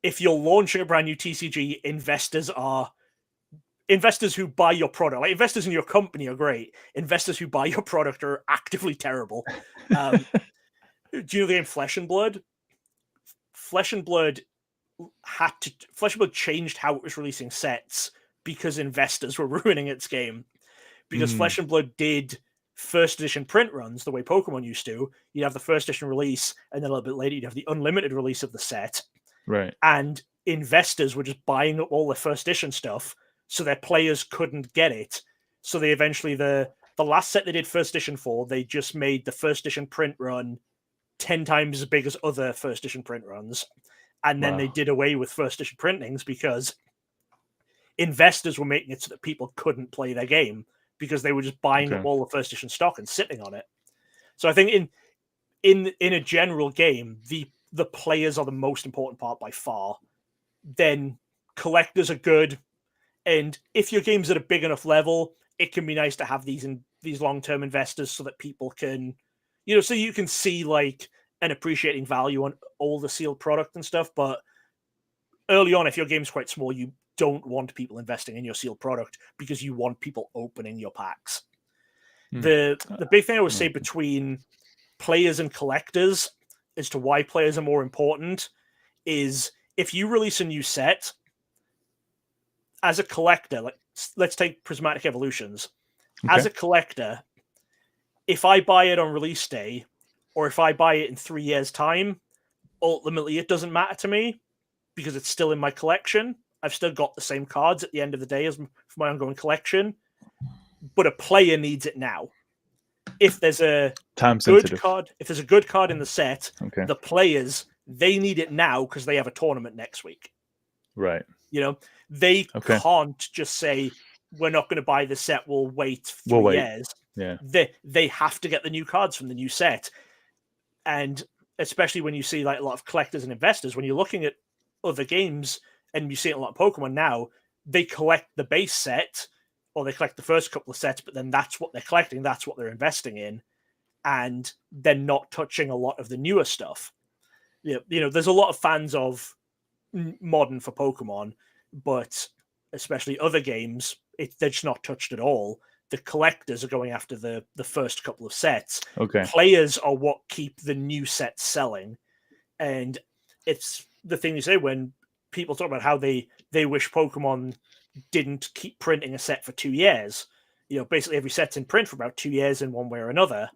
if you're launching a brand new TCG, investors who buy your product, like investors in your company are great. Investors who buy your product are actively terrible. Do you know the game Flesh and Blood? Flesh and Blood changed how it was releasing sets because investors were ruining its game. Because Flesh and Blood did first edition print runs the way Pokemon used to. You'd have the first edition release, and then a little bit later you'd have the unlimited release of the set. Right. And investors were just buying up all the first edition stuff, so their players couldn't get it. So they eventually, the last set they did first edition for, they just made the first edition print run 10 times as big as other first edition print runs. And then they did away with first edition printings because investors were making it so that people couldn't play their game because they were just buying up all the first edition stock and sitting on it. So I think in a general game, the players are the most important part by far. Then collectors are good. And if your game's at a big enough level, it can be nice to have these long-term investors so that people can, so you can see like an appreciating value on all the sealed product and stuff. But early on, if your game's quite small, you don't want people investing in your sealed product because you want people opening your packs. The big thing I would say between players and collectors as to why players are more important is if you release a new set, as a collector, like let's take Prismatic Evolutions. As a collector, if I buy it on release day or if I buy it in 3 years' time, ultimately it doesn't matter to me because it's still in my collection. I've still got the same cards at the end of the day as for my ongoing collection, but a player needs it now. If there's a good card in the set, the players, they need it now because they have a tournament next week. Right. They can't just say, we're not going to buy this set, we'll wait 3 years. Yeah. They have to get the new cards from the new set. And especially when you see like a lot of collectors and investors, when you're looking at other games and you see it a lot of Pokemon now, they collect the base set or they collect the first couple of sets, but then that's what they're collecting, that's what they're investing in, and they're not touching a lot of the newer stuff. There's a lot of fans of modern for Pokemon, but especially other games, they're just not touched at all. the collectors are going after the first couple of sets. Okay. Players are what keep the new sets selling. And it's the thing you say when people talk about how they wish Pokemon didn't keep printing a set for 2 years. You know, basically every set's in print for about 2 years in one way or another.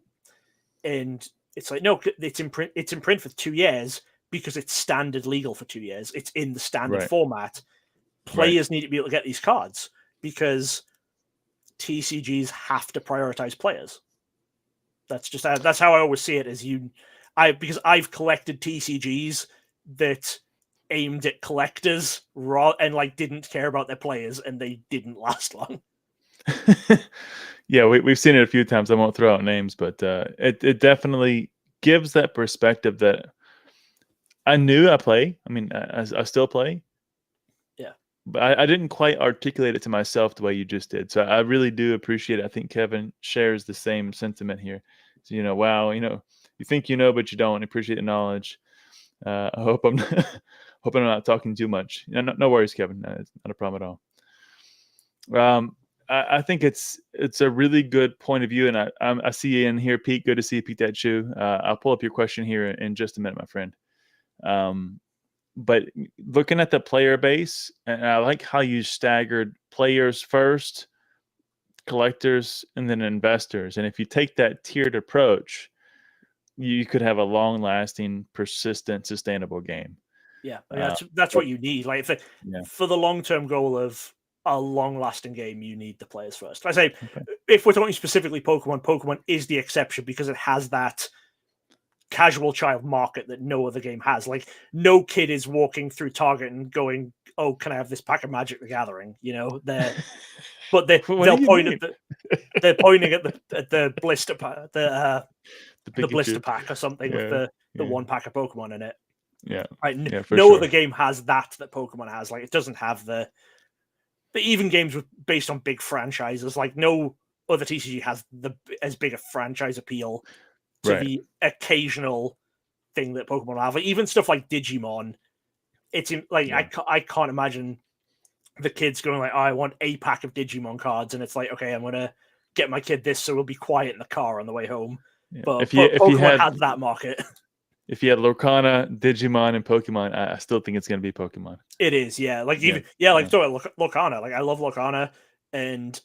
And it's like, no, it's in print for 2 years because it's standard legal for 2 years. It's in the standard format. Players need to be able to get these cards because TCGs have to prioritize players. That's how I always see it. Because I've collected TCGs that aimed at collectors and like didn't care about their players, and they didn't last long. Yeah, we've seen it a few times. I won't throw out names, but it definitely gives that perspective that I knew I play. I mean, I still play. Yeah. But I didn't quite articulate it to myself the way you just did. So I really do appreciate it. I think Kevin shares the same sentiment here. So, you know, wow, you know, you think you know, but you don't. Appreciate the knowledge. I hope I'm not talking too much. No worries, Kevin. It's not a problem at all. I think it's a really good point of view, and I see you in here, Pete. Good to see you, Pete. That shoe. I'll pull up your question here in just a minute, my friend. But looking at the player base, and I like how you staggered players first, collectors, and then investors. And if you take that tiered approach, you could have a long-lasting, persistent, sustainable game. Yeah, I mean, that's what you need. Like for the long-term goal of a long-lasting game, you need the players first. I say, if we're talking specifically Pokemon is the exception because it has that casual child market that no other game has. Like, no kid is walking through Target and going, "Oh, can I have this pack of Magic the Gathering?" You know, they're pointing at the blister pack, the blister pack or something with the one pack of Pokemon in it. Yeah, right. No sure. Other game has that Pokemon has. Like, it doesn't have the even games based on big franchises. Like, no other TCG has as big a franchise appeal to the occasional thing that Pokemon have. Like, even stuff like Digimon, it's like I can't imagine the kids going like, oh, I want a pack of Digimon cards, and it's like, okay, I'm gonna get my kid this so we'll be quiet in the car on the way home. Yeah. But Pokemon has that market. If you had Lorcana, Digimon, and Pokemon, I still think it's gonna be Pokemon. It is, yeah. Like Lorcana. Like, I love Lorcana, and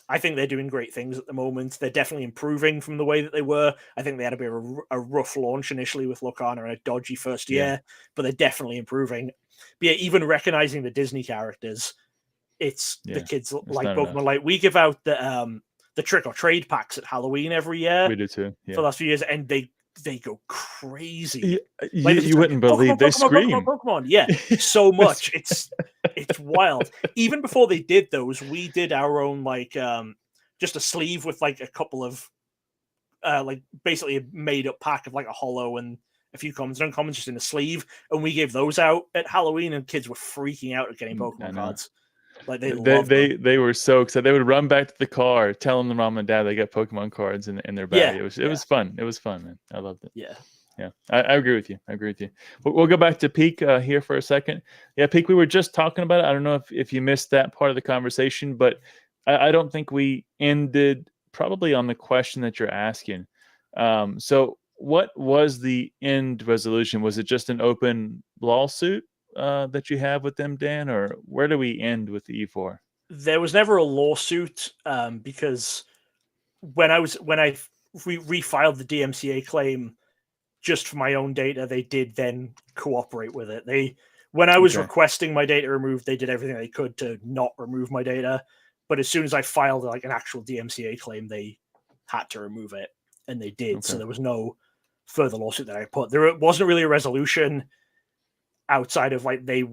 I think they're doing great things at the moment. They're definitely improving from the way that they were. I think they had a bit of a rough launch initially with Lorcana and a dodgy first year, but they're definitely improving. But yeah, even recognizing the Disney characters, the kids like Pokemon. Enough. Like, we give out the trick or trade packs at Halloween every year. We do too. Yeah. For the last few years, and they go crazy. You wouldn't believe they scream. Pokemon. Yeah, so much. It's wild. Even before they did those, we did our own just a sleeve with like a couple of basically a made up pack of like a holo and a few commons and uncommons just in a sleeve, and we gave those out at Halloween, and kids were freaking out at getting Pokemon cards. Like, they were so excited. They would run back to the car, telling the mom and dad they got Pokemon cards in their bag. It was fun. It was fun, man. I loved it. Yeah. I agree with you. We'll go back to Peak here for a second. Yeah, Peak, we were just talking about it. I don't know if you missed that part of the conversation, but I don't think we ended probably on the question that you're asking. So what was the end resolution? Was it just an open lawsuit that you have with them, Dan, or where do we end with the E4? There was never a lawsuit because when I refiled the DMCA claim just for my own data, they did then cooperate with it. When I was requesting my data removed, they did everything they could to not remove my data. But as soon as I filed like an actual DMCA claim, they had to remove it, and they did. So there was no further lawsuit that I put. There wasn't really a resolution outside of like they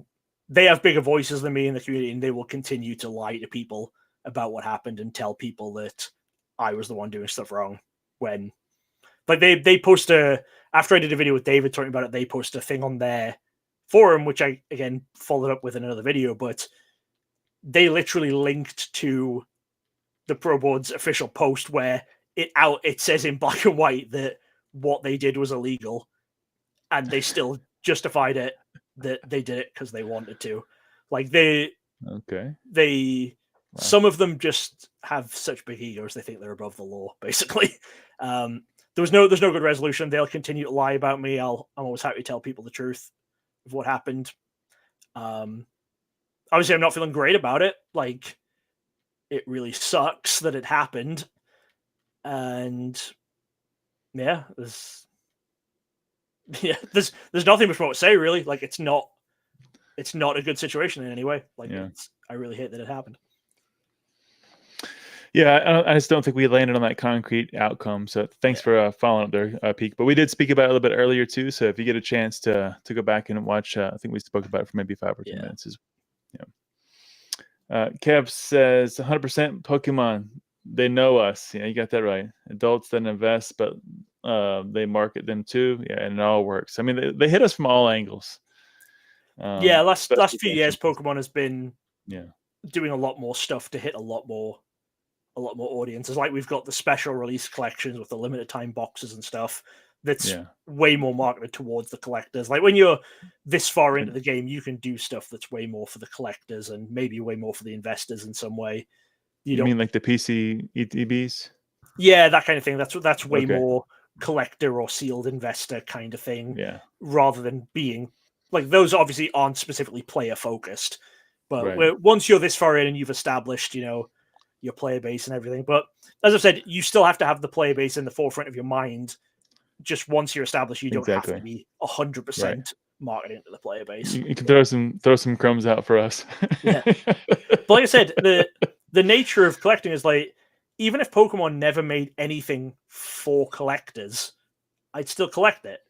have bigger voices than me in the community, and they will continue to lie to people about what happened and tell people that I was the one doing stuff wrong. When like they post after I did a video with David talking about it, they post a thing on their forum, which I again followed up with another video, but they literally linked to the Pro Board's official post where it says in black and white that what they did was illegal, and they still justified it that they did it because they wanted to. Like, they Some of them just have such big egos they think they're above the law, basically. There's no good resolution. They'll continue to lie about me. I'm always happy to tell people the truth of what happened. Obviously, I'm not feeling great about it. Like, it really sucks that it happened. And yeah, there's nothing much more to say, really. Like, it's not a good situation in any way. Like, I really hate that it happened. Yeah, I just don't think we landed on that concrete outcome. So thanks for following up there, Peak. But we did speak about it a little bit earlier too. So if you get a chance to go back and watch, I think we spoke about it for maybe 5 or 10 minutes. Kev says 100% Pokemon. They know us. Yeah, you got that right. Adults that invest, but they market them too. Yeah, and it all works. I mean, they hit us from all angles. Last few years, Pokemon has been doing a lot more stuff to hit a lot more audiences. Like, we've got the special release collections with the limited time boxes and stuff. That's way more marketed towards the collectors. Like, when you're this far into the game, you can do stuff that's way more for the collectors and maybe way more for the investors in some way. You mean like the PC ETBs? Yeah, that kind of thing. That's way more collector or sealed investor kind of thing. Yeah. Rather than being like, those obviously aren't specifically player focused. But once you're this far in and you've established, your player base and everything. But as I've said, you still have to have the player base in the forefront of your mind. Just once you're established, you don't have to be 100% marketing to the player base. You can throw some crumbs out for us. But like I said, the nature of collecting is, like, even if Pokemon never made anything for collectors, I'd still collect it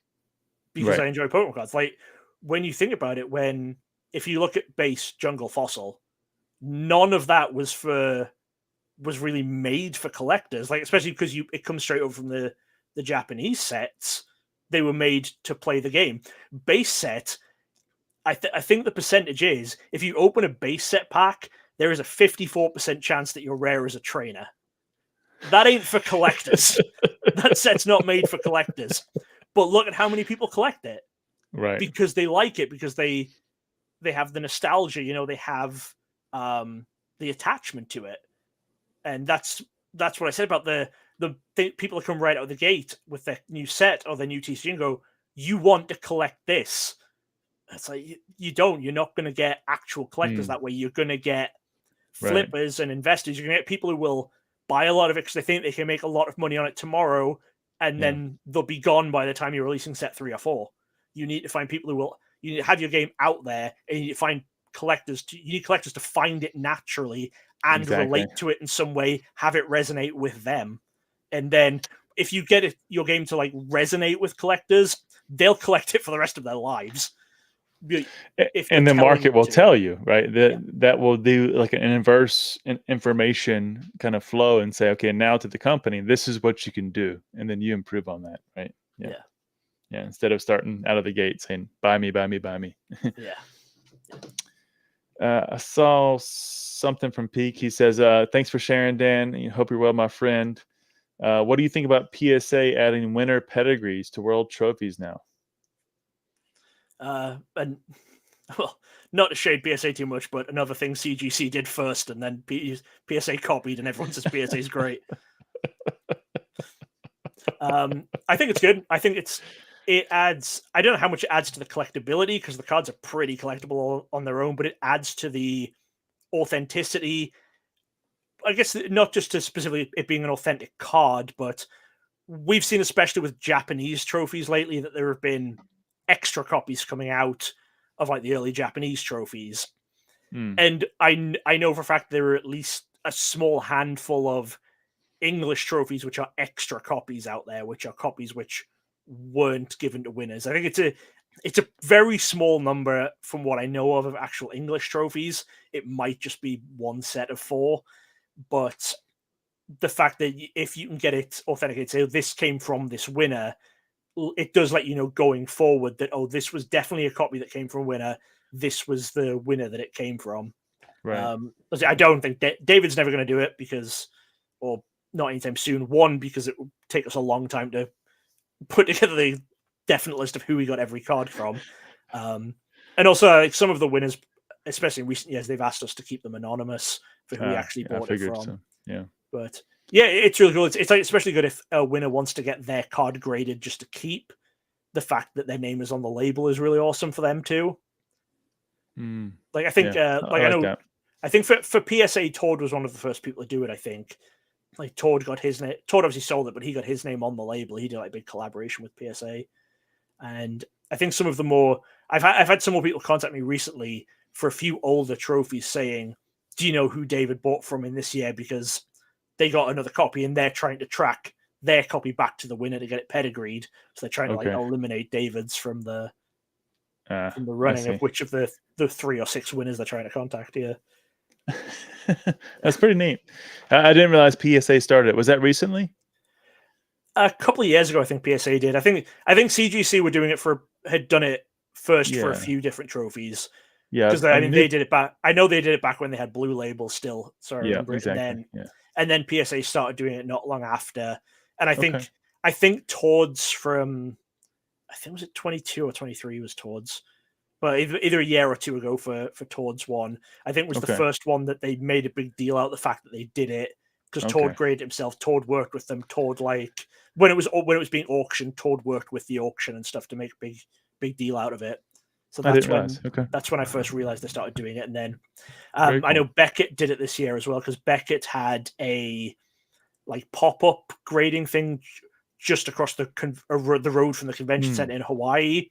because I enjoy Pokemon cards. Like, when you think about it, if you look at base Jungle Fossil, none of that was really made for collectors. Like, especially because it comes straight over from the Japanese sets. They were made to play the game. Base set, I think the percentage is, if you open a base set pack, there is a 54% chance that you're rare as a trainer. That ain't for collectors. That set's not made for collectors. But look at how many people collect it. Right. Because they like it, because they have the nostalgia, they have the attachment to it. And that's what I said about the people that come right out of the gate with their new set or their new TCG and go, you want to collect this. It's like, you don't. You're not going to get actual collectors that way. You're going to get flippers and investors. You're going to get people who will buy a lot of it because they think they can make a lot of money on it tomorrow, and then they'll be gone by the time you're releasing set 3 or 4. You need to find people who will. You need to have your game out there, and you need to find collectors. You need collectors to find it naturally and relate to it in some way, have it resonate with them. And then if you get your game to like resonate with collectors, they'll collect it for the rest of their lives. And the market will tell you, right? That will do like an inverse information kind of flow and say, okay, now to the company, this is what you can do. And then you improve on that, right? Yeah. Instead of starting out of the gate saying, buy me, buy me, buy me. I saw something from Peak. He says, thanks for sharing, Dan. Hope you're well, my friend. What do you think about PSA adding winner pedigrees to world trophies now? And well, not to shade PSA too much, but another thing CGC did first, and then PSA copied, and everyone says PSA is great. I think it's good. I think it adds. I don't know how much it adds to the collectability because the cards are pretty collectible on their own, but it adds to the authenticity. I guess not just to specifically it being an authentic card, but we've seen, especially with Japanese trophies lately, that there have been extra copies coming out of like the early Japanese trophies. And I know for a fact there are at least a small handful of English trophies which are extra copies out there, which are copies which weren't given to winners. I think it's a very small number from what I know of actual English trophies. It might just be one set of 4, but the fact that if you can get it authenticated, say this came from this winner, it does let you know going forward that, oh, this was definitely a copy that came from a winner. This was the winner that it came from. Right. I don't think David's never going to do it or not anytime soon. One, because it would take us a long time to put together the definite list of who we got every card from. And also, some of the winners, especially in recent years, they've asked us to keep them anonymous for who we actually bought it from. So. Yeah. But yeah, it's really cool. It's like especially good if a winner wants to get their card graded just to keep. The fact that their name is on the label is really awesome for them too. Like I think, I think for PSA, Todd was one of the first people to do it. I think, like Todd got his name. Todd obviously sold it, but he got his name on the label. He did like a big collaboration with PSA, and I think some of the more I've had some more people contact me recently for a few older trophies saying, "Do you know who David bought from in this year?" Because they got another copy and they're trying to track their copy back to the winner to get it pedigreed. So they're trying to like eliminate David's from the running of which of the 3 or 6 winners they're trying to contact here. That's pretty neat. I didn't realize PSA started. Was that recently? A couple of years ago, I think PSA did. I think CGC were doing it had done it first for a few different trophies. Yeah, because I mean they did it back. I know they did it back when they had blue labels still. So I remember exactly. And then PSA started doing it not long after. And I think Todd's from, I think was it 22 or 23 was Todd's, but either a year or two ago for Todd's one. I think was the first one that they made a big deal out of the fact that they did it because Todd graded himself. Todd worked with them. Todd like when it was being auctioned, Todd worked with the auction and stuff to make a big deal out of it. So that's when I first realized they started doing it. And then cool. I know Beckett did it this year as well because Beckett had a like pop-up grading thing just across the road from the convention center in Hawaii.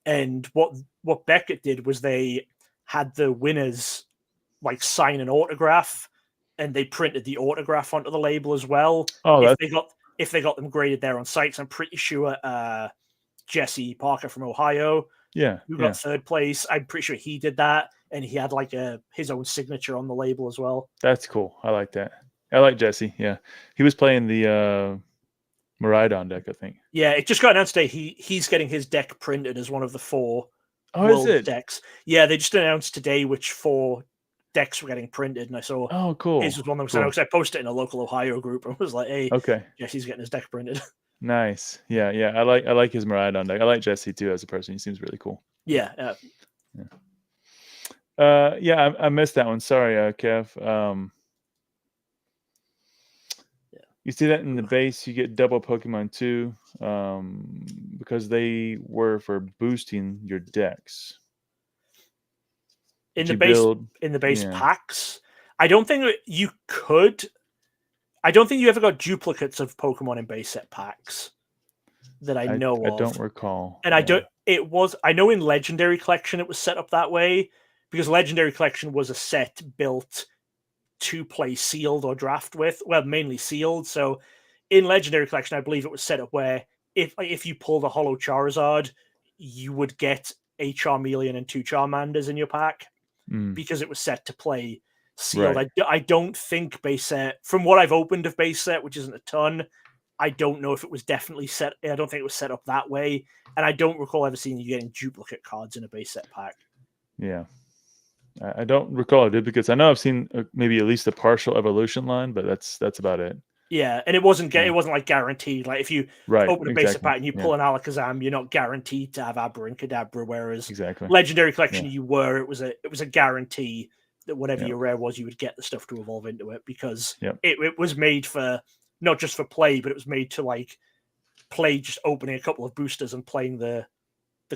And what Beckett did was they had the winners like sign an autograph and they printed the autograph onto the label as well. If they got them graded there on site. So I'm pretty sure Jesse Parker from Ohio, who got third place, I'm pretty sure he did that, and he had like his own signature on the label as well. That's cool. I like that. I like Jesse. Yeah, he was playing the Maridon deck, I think. Yeah, it just got announced today. He's getting his deck printed as one of the 4 world decks. Yeah, they just announced today which 4 decks were getting printed, and I saw cool. his was one that was because I posted it in a local Ohio group and was like, "Hey, Jesse's getting his deck printed." Nice. Yeah. I like his Maridon deck. I like Jesse too as a person. He seems really cool. Yeah. I missed that one. Sorry, Kev. You see that in the base, you get double Pokemon too, because they were for boosting your decks. In the base packs, I don't think you could. I don't think you ever got duplicates of Pokemon in base set packs that I know of. I don't recall. And I know in Legendary Collection it was set up that way because Legendary Collection was a set built to play sealed or draft with. Well, mainly sealed. So in Legendary Collection, I believe it was set up where if you pulled a Holo Charizard, you would get a Charmeleon and 2 Charmanders in your pack because it was set to play sealed. Right. I don't think base set, from what I've opened of base set, which isn't a ton, I don't know if it was definitely set. I don't think it was set up that way. And I don't recall ever seeing you getting duplicate cards in a base set pack. Yeah. I don't recall it because I know I've seen maybe at least a partial evolution line, but that's about it. Yeah, and it wasn't like guaranteed. Like if you open a base set pack and you pull an Alakazam, you're not guaranteed to have Abra and Kadabra. Whereas Legendary Collection, you were. It was a guarantee that whatever your rare was, you would get the stuff to evolve into it because it was made for not just for play, but it was made to like play just opening a couple of boosters and playing the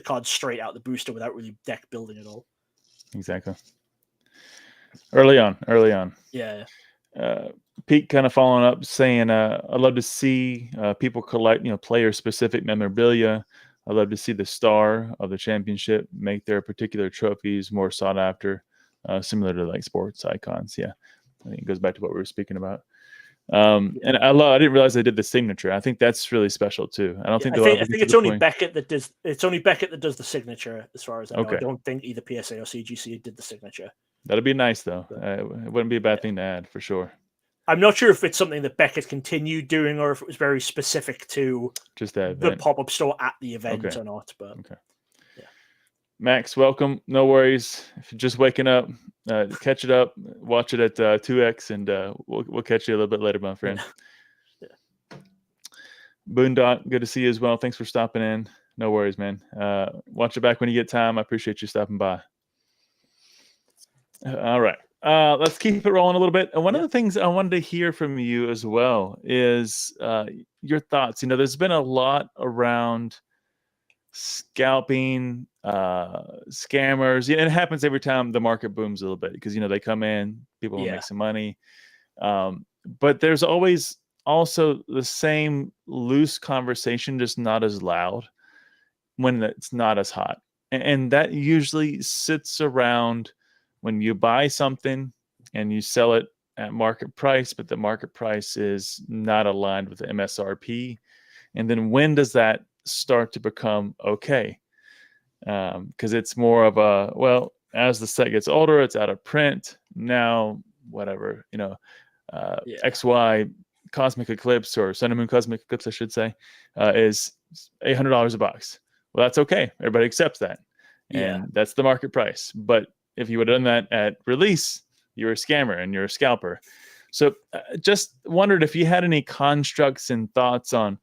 cards straight out the booster without really deck building at all. Exactly. Early on. Yeah. Pete kind of following up saying, I'd love to see people collect, player-specific memorabilia. I'd love to see the star of the championship make their particular trophies more sought after, similar to like sports icons. Yeah, I think it goes back to what we were speaking about. And I didn't realize they did the signature. I think that's really special too. I think it's only Beckett that does. It's only Beckett that does the signature, as far as I know. I don't think either PSA or CGC did the signature. That'd be nice though. It wouldn't be a bad thing to add for sure. I'm not sure if it's something that Beckett continued doing or if it was very specific to just that the pop-up store at the event or not. But Max, welcome. No worries. If you're just waking up, catch it up, watch it at 2x, and we'll catch you a little bit later, my friend. Boondock, good to see you as well. Thanks for stopping in. No worries, man. Watch it back when you get time. I appreciate you stopping by. All right. Let's keep it rolling a little bit. And one of the things I wanted to hear from you as well is your thoughts. There's been a lot around scalping, scammers. It happens every time the market booms a little bit because, they come in, people will make some money. But there's always also the same loose conversation, just not as loud when it's not as hot. And that usually sits around when you buy something and you sell it at market price, but the market price is not aligned with the MSRP. And then when does that start to become okay? Because it's more of a, well, as the set gets older, it's out of print. Now, whatever, XY Cosmic Eclipse or Sun and Moon Cosmic Eclipse, I should say, is $800 a box. Well, that's okay. Everybody accepts that. And that's the market price. But if you would have done that at release, you're a scammer and you're a scalper. So just wondered if you had any constructs and thoughts on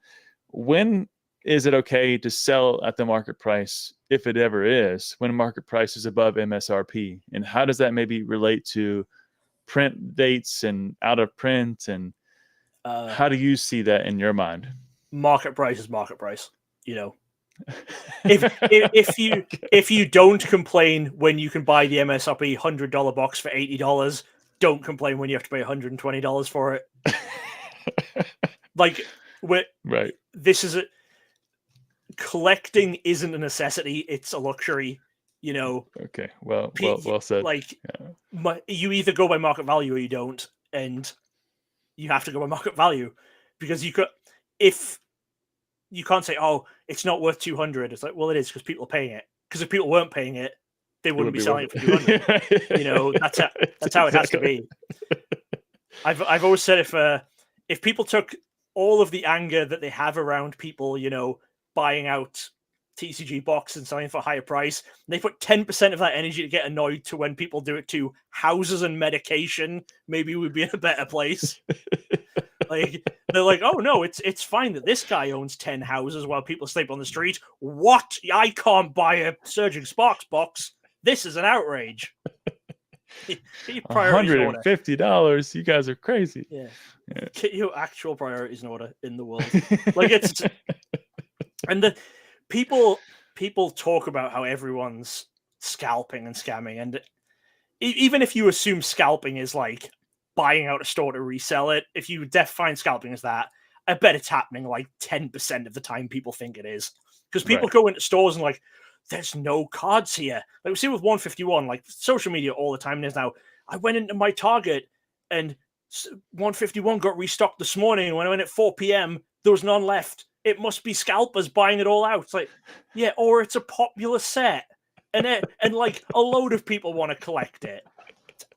when is it okay to sell at the market price, if it ever is, when market price is above MSRP? And how does that maybe relate to print dates and out of print? And how do you see that in your mind? Market price is market price, If you don't complain when you can buy the MSRP $100 box for $80, don't complain when you have to pay $120 for it. Right. This is collecting isn't a necessity; it's a luxury. Okay. Well said. You either go by market value or you don't, and you have to go by market value because you can't say, oh, it's not worth 200. It's like, well, it is because people are paying it. Because if people weren't paying it, they wouldn't be selling it for 200. That's how it has to be. I've always said if people took all of the anger that they have around people, buying out TCG box and selling for a higher price, and they put 10% of that energy to get annoyed to when people do it to houses and medication, maybe we'd be in a better place. They're like, oh no, it's fine that this guy owns 10 houses while people sleep on the street. What? I can't buy a Surging Sparks box. This is an outrage. $150. You guys are crazy. Yeah. Get your actual priorities in order in the world. And the people talk about how everyone's scalping and scamming, and even if you assume scalping is like buying out a store to resell it, if you define scalping as that, I bet it's happening like 10% of the time people think it is. Because people go into stores and like, there's no cards here. Like we see with 151, like social media all the time is now. I went into my Target and 151 got restocked this morning, and when I went at 4 p.m., there was none left. It must be scalpers buying it all out. It's like, yeah, or it's a popular set. And like a load of people want to collect it.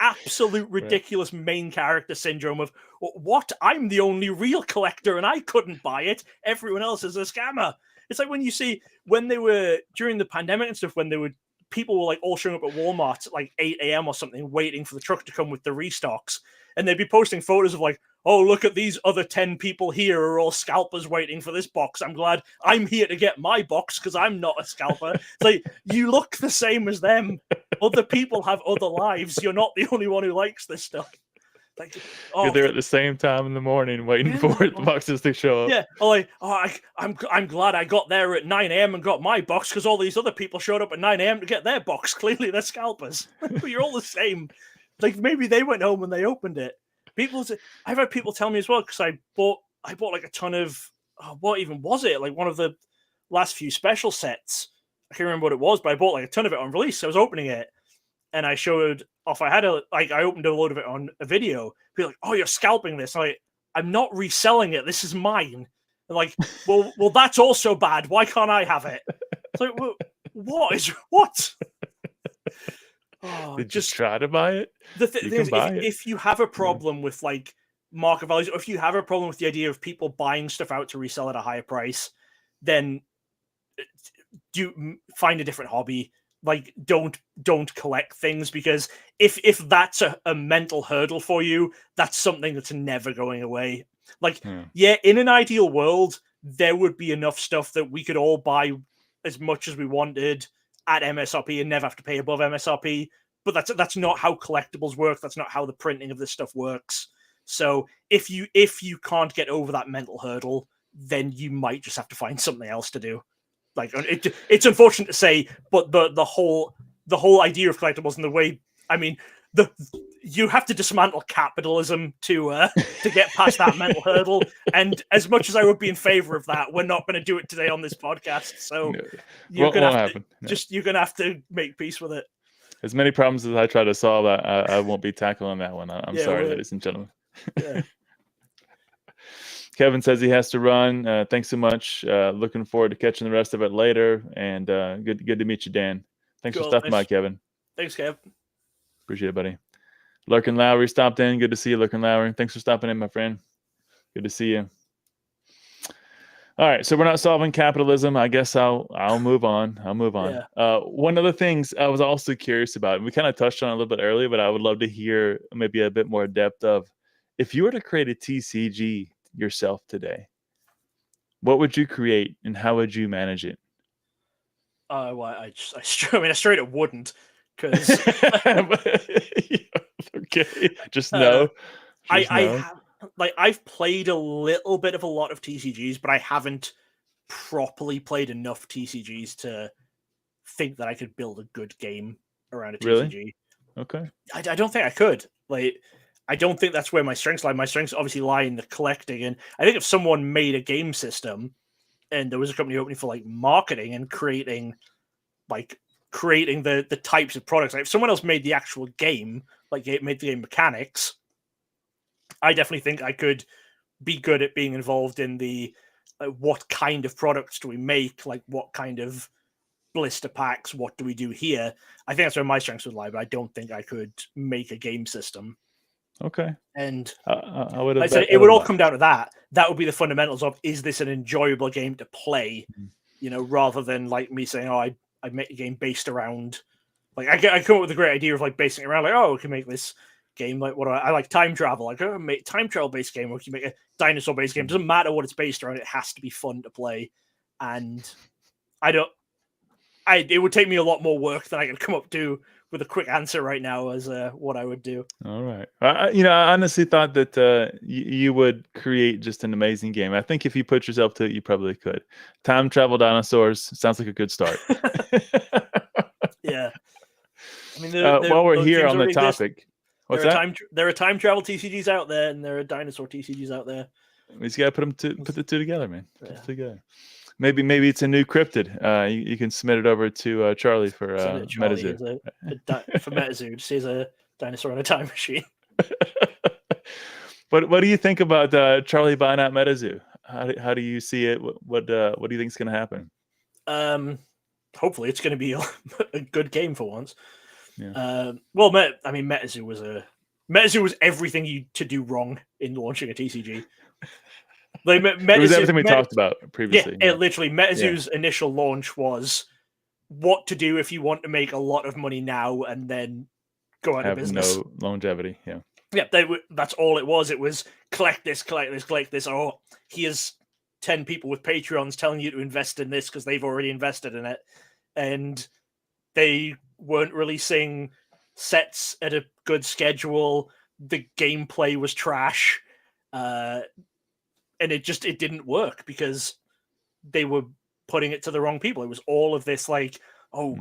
Absolute ridiculous main character syndrome of what? I'm the only real collector and I couldn't buy it. Everyone else is a scammer. It's like when you see when they were during the pandemic and stuff, when people were like all showing up at Walmart at like 8 a.m. or something, waiting for the truck to come with the restocks, and they'd be posting photos of like, oh, look at these other 10 people here are all scalpers waiting for this box. I'm glad I'm here to get my box because I'm not a scalper. It's like, you look the same as them. Other people have other lives. You're not the only one who likes this stuff. Like, you're there at the same time in the morning waiting for the boxes to show up. Yeah, I'm glad I got there at 9 a.m. and got my box because all these other people showed up at 9 a.m. to get their box. Clearly, they're scalpers. You're all the same. Like maybe they went home and they opened it. I've had people tell me as well because I bought like a ton of what even was it? Like one of the last few special sets. I can't remember what it was, but I bought like a ton of it on release. So I was opening it and I showed off. I opened a load of it on a video. People like, oh, you're scalping this. I'm not reselling it. This is mine. And like, well, that's also bad. Why can't I have it? It's like, what? Did you try to buy it? The thing is, if you have a problem with like market values, or if you have a problem with the idea of people buying stuff out to resell at a higher price, then do find a different hobby. Like don't collect things, because if that's a mental hurdle for you, that's something that's never going away. Like, yeah, in an ideal world, there would be enough stuff that we could all buy as much as we wanted at MSRP and never have to pay above MSRP. but that's not how collectibles work. That's not how the printing of this stuff works. So if you can't get over that mental hurdle, then you might just have to find something else to do. Like it's unfortunate to say, but the whole idea of collectibles and the way, I mean, you have to dismantle capitalism to get past that mental hurdle. And as much as I would be in favor of that, we're not going to do it today on this podcast. So you're going to have to make peace with it. As many problems as I try to solve, I won't be tackling that one. I'm sorry, ladies and gentlemen. Yeah. Kevin says he has to run. Thanks so much. Looking forward to catching the rest of it later. And good to meet you, Dan. Thanks for stopping by, Kevin. Thanks, Kev. Appreciate it, buddy. Lurkin Lowry stopped in. Good to see you, Lurkin Lowry. Thanks for stopping in, my friend. Good to see you. All right, so we're not solving capitalism. I guess I'll move on. Yeah. One of the things I was also curious about, and we kind of touched on it a little bit earlier, but I would love to hear maybe a bit more depth of, if you were to create a TCG yourself today, what would you create and how would you manage it? Well, I straight up wouldn't, because okay, just no. I've played a little bit of a lot of TCGs, but I haven't properly played enough TCGs to think that I could build a good game around a TCG. Really? Okay. I don't think I could. I don't think that's where my strengths lie. My strengths obviously lie in the collecting, and I think if someone made a game system and there was a company opening for marketing and creating the types of products, if someone else made the actual game, made the game mechanics, I definitely think I could be good at being involved in the what kind of products do we make, what kind of blister packs, what do we do here. I think that's where my strengths would lie, but I don't think I could make a game system. Okay. And I would have it would all come down to that. That would be the fundamentals of, is this an enjoyable game to play? Rather than me saying, oh, I make a game based around, I come up with a great idea of basing it around, we can make this game I like time travel. Make time travel based game, or you make a dinosaur based game. It doesn't matter what it's based around, it has to be fun to play. And it would take me a lot more work than I can come up to with a quick answer right now as what I would do. All right. I honestly thought that you would create just an amazing game. I think if you put yourself to it, you probably could. Time travel dinosaurs sounds like a good start. Yeah. I mean, while we're here on the topic, there are time travel TCGs out there, and there are dinosaur TCGs out there. We just got to put the two together, man. Put it together. Maybe it's a new cryptid. You can submit it over to Charlie for MetaZoo. For MetaZoo, just as a dinosaur on a time machine. What do you think about Charlie buying out MetaZoo? How do you see it? What do you think is going to happen? Hopefully, it's going to be a good game for once. Yeah. MetaZoo was everything you to do wrong in launching a TCG. It was everything we talked about previously. Yeah, literally, MetaZoo's initial launch was what to do if you want to make a lot of money now and then go out of business. No longevity, yeah. Yeah, that's all it was. It was collect this. Oh, here's 10 people with Patreons telling you to invest in this because they've already invested in it. And they weren't releasing sets at a good schedule. The gameplay was trash. And it didn't work because they were putting it to the wrong people. It was all of this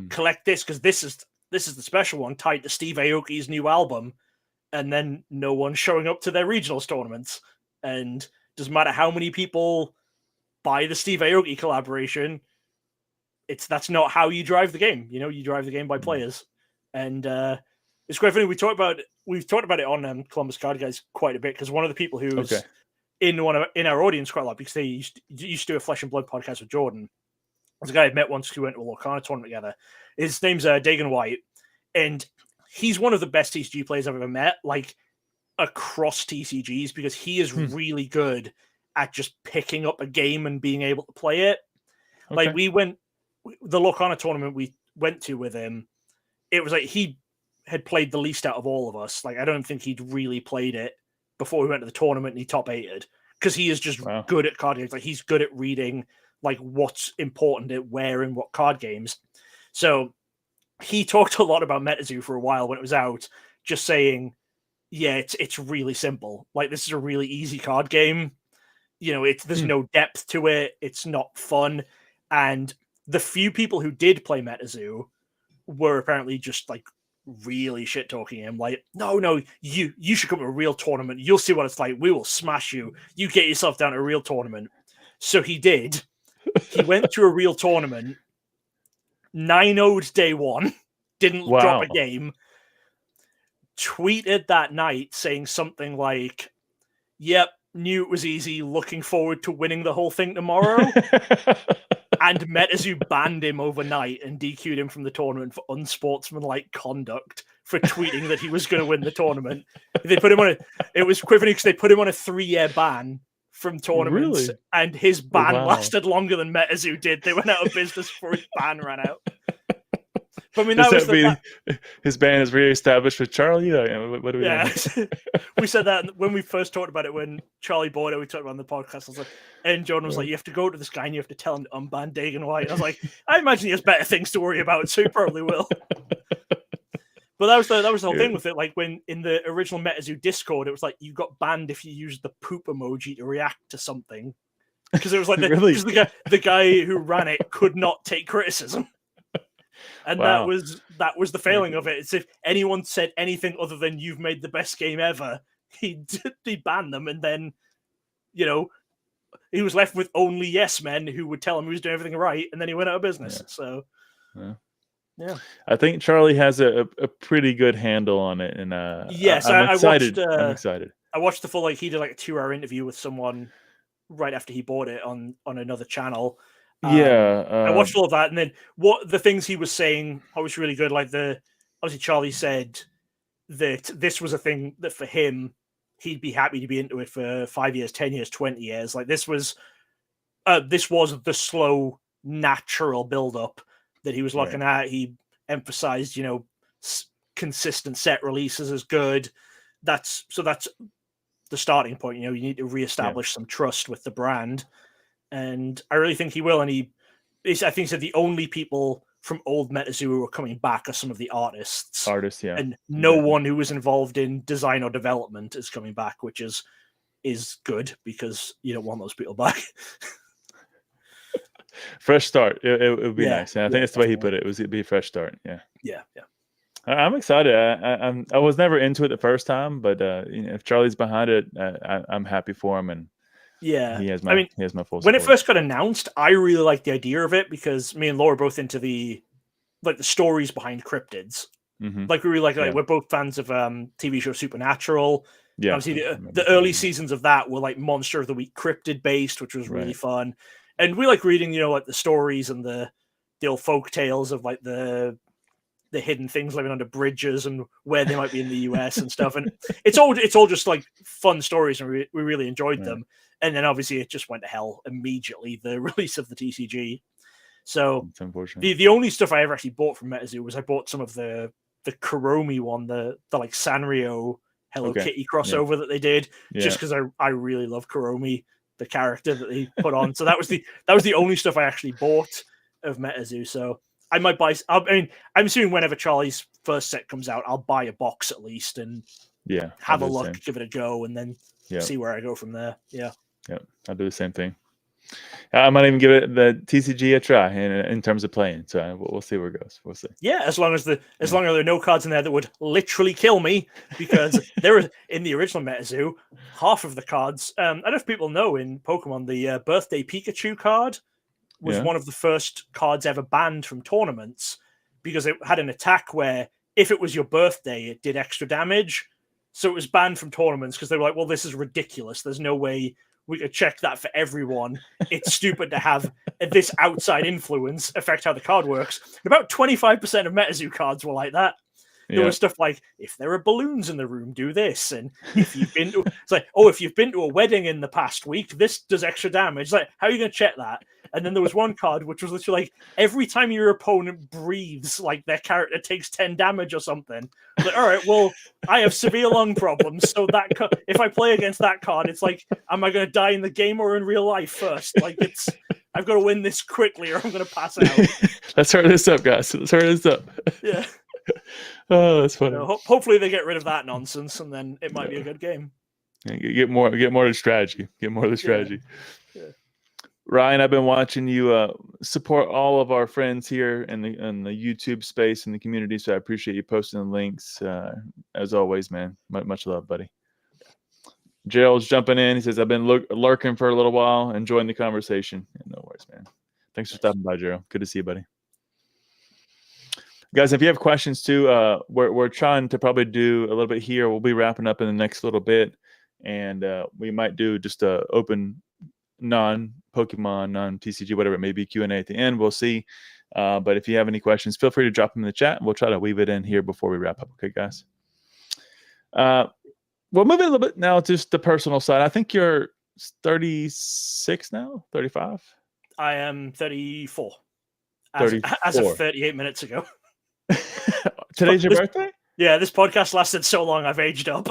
collect this because this is the special one tied to Steve Aoki's new album, and then no one's showing up to their regionals tournaments. And doesn't matter how many people buy the Steve Aoki collaboration, that's not how you drive the game. You drive the game by players. And it's quite funny. We've talked about it on Columbus Card Guys quite a bit, because one of the people who's in our audience quite a lot, because they used to do a Flesh and Blood podcast with Jordan. There's a guy I met once who went to a Lorcana tournament together. His name's Dagan White, and he's one of the best TCG players I've ever met, across TCGs, because he is really good at just picking up a game and being able to play it. Okay. The Lorcana tournament we went to with him, it was he had played the least out of all of us. I don't think he'd really played it before we went to the tournament, and he top 8'd, because he is just good at card games. He's good at reading what's important at where and what card games. So he talked a lot about MetaZoo for a while when it was out, just saying, yeah, it's really simple. Like, this is a really easy card game. You know, there's no depth to it. It's not fun. And the few people who did play MetaZoo were apparently just like really shit talking him. Like, no, you should come to a real tournament. You'll see what it's like. We will smash you. You get yourself down to a real tournament. So he did. He went to a real tournament, 9-0'd day one, didn't drop a game, tweeted that night saying something like, yep, knew it was easy, looking forward to winning the whole thing tomorrow. And MetaZoo banned him overnight and DQ'd him from the tournament for unsportsmanlike conduct for tweeting that he was going to win the tournament. They put him on it was equivalent because they put him on a 3-year ban from tournaments, and his ban lasted longer than MetaZoo did. They went out of business before his ban ran out. But I mean, his ban is re-established with Charlie. What do we do? We said that when we first talked about it, when Charlie bought it, we talked about it on the podcast. I was like, and John was like, you have to go to this guy and you have to tell him to unban Dagan White. And I was like, I imagine he has better things to worry about, so he probably will. But that was the whole thing with it. Like, when in the original MetaZoo Discord, it was like you got banned if you used the poop emoji to react to something, because it was like the guy who ran it could not take criticism. And that was the failing of it. It's if anyone said anything other than "you've made the best game ever," he'd ban them, and then, you know, he was left with only yes men who would tell him he was doing everything right, and then he went out of business. So, yeah. I think Charlie has a pretty good handle on it, and yes, I'm excited. I'm excited. I watched the full he did like a 2-hour interview with someone right after he bought it on another channel. I watched all of that, and then what the things he was saying was really good. Like obviously Charlie said that this was a thing that for him, he'd be happy to be into it for 5 years, 10 years, 20 years. Like, this was the slow, natural build-up that he was looking at. He emphasized, you know, consistent set releases is good. That's the starting point. You know, you need to reestablish some trust with the brand. And I really think he will. And I think he said the only people from old MetaZoo who are coming back are some of the artists. And no one who was involved in design or development is coming back, which is good, because you don't want those people back. Fresh start. It would be nice. And I think that's the way he put it. It'd be a fresh start. Yeah. I'm excited. I was never into it the first time, but if Charlie's behind it, I'm happy for him. And yeah, he has my full support. When it first got announced, I really liked the idea of it, because me and Laura are both into the stories behind cryptids. Mm-hmm. Like, we really like we're both fans of TV show Supernatural. Yeah, obviously the early seasons of that were like Monster of the Week cryptid based, which was really fun. And we like reading, you know, like the stories and the old folk tales of like the hidden things living under bridges and where they might be in the US and stuff. And it's all just like fun stories, and we really enjoyed them. And then obviously it just went to hell immediately, the release of the TCG. So the only stuff I ever actually bought from MetaZoo was I bought some of the Kuromi one, the like Sanrio Hello Kitty crossover that they did, just because I really love Kuromi, the character that they put on. So that was the only stuff I actually bought of MetaZoo. So I might buy. I mean, I'm assuming whenever Charlie's first set comes out, I'll buy a box at least and have a look, give it a go, and then see where I go from there. Yeah, I'll do the same thing. I might even give it the TCG a try in terms of playing. So we'll see where it goes. We'll see. Yeah, as long as there are no cards in there that would literally kill me, because there was in the original MetaZoo, half of the cards. I don't know if people know, in Pokemon, the Birthday Pikachu card was one of the first cards ever banned from tournaments, because it had an attack where if it was your birthday, it did extra damage. So it was banned from tournaments because they were like, well, this is ridiculous. There's no way we could check that for everyone. It's stupid to have this outside influence affect how the card works. And about 25% of MetaZoo cards were like that. There was stuff like, if there are balloons in the room, do this. And if you've been to, it's like, oh, if you've been to a wedding in the past week, this does extra damage. It's like, how are you going to check that? And then there was one card which was literally like, every time your opponent breathes, like their character takes 10 damage or something. Like, all right, well, I have severe lung problems, so that if I play against that card, it's like, am I going to die in the game or in real life first? Like, I've got to win this quickly or I'm going to pass out. Let's hurry this up, guys. Let's hurry this up. Yeah. Oh, that's funny. Hopefully they get rid of that nonsense, and then it might be a good game. Yeah, get more of the strategy. Get more of the strategy. Yeah. Ryan, I've been watching you support all of our friends here in the YouTube space and the community, so I appreciate you posting the links. As always, man. Much love, buddy. Gerald's jumping in. He says, I've been lurking for a little while, enjoying the conversation. Yeah, no worries, man. Thanks for stopping by, Gerald. Good to see you, buddy. Guys, if you have questions too, we're trying to probably do a little bit here. We'll be wrapping up in the next little bit, and we might do just a open non-Pokemon, non-TCG, whatever it may be, Q&A at the end. We'll see. But if you have any questions, feel free to drop them in the chat. We'll try to weave it in here before we wrap up. Okay, guys? We'll move it a little bit now to just the personal side. I think you're 36 now, 35? I am 34. 34. As of 38 minutes ago. Today's your birthday? Yeah, this podcast lasted so long, I've aged up.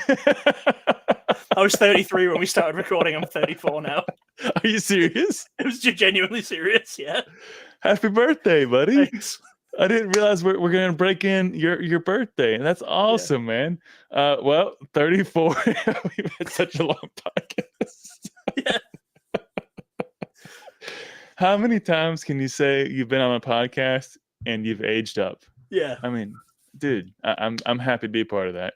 I was 33 when we started recording. I'm 34 now. Are you serious? It was genuinely serious, yeah. Happy birthday, buddy. Thanks. I didn't realize we're going to break in your birthday. That's awesome, man. Well, 34. We've had such a long podcast. Yeah. How many times can you say you've been on a podcast and you've aged up? Yeah. I mean, dude, I'm happy to be a part of that.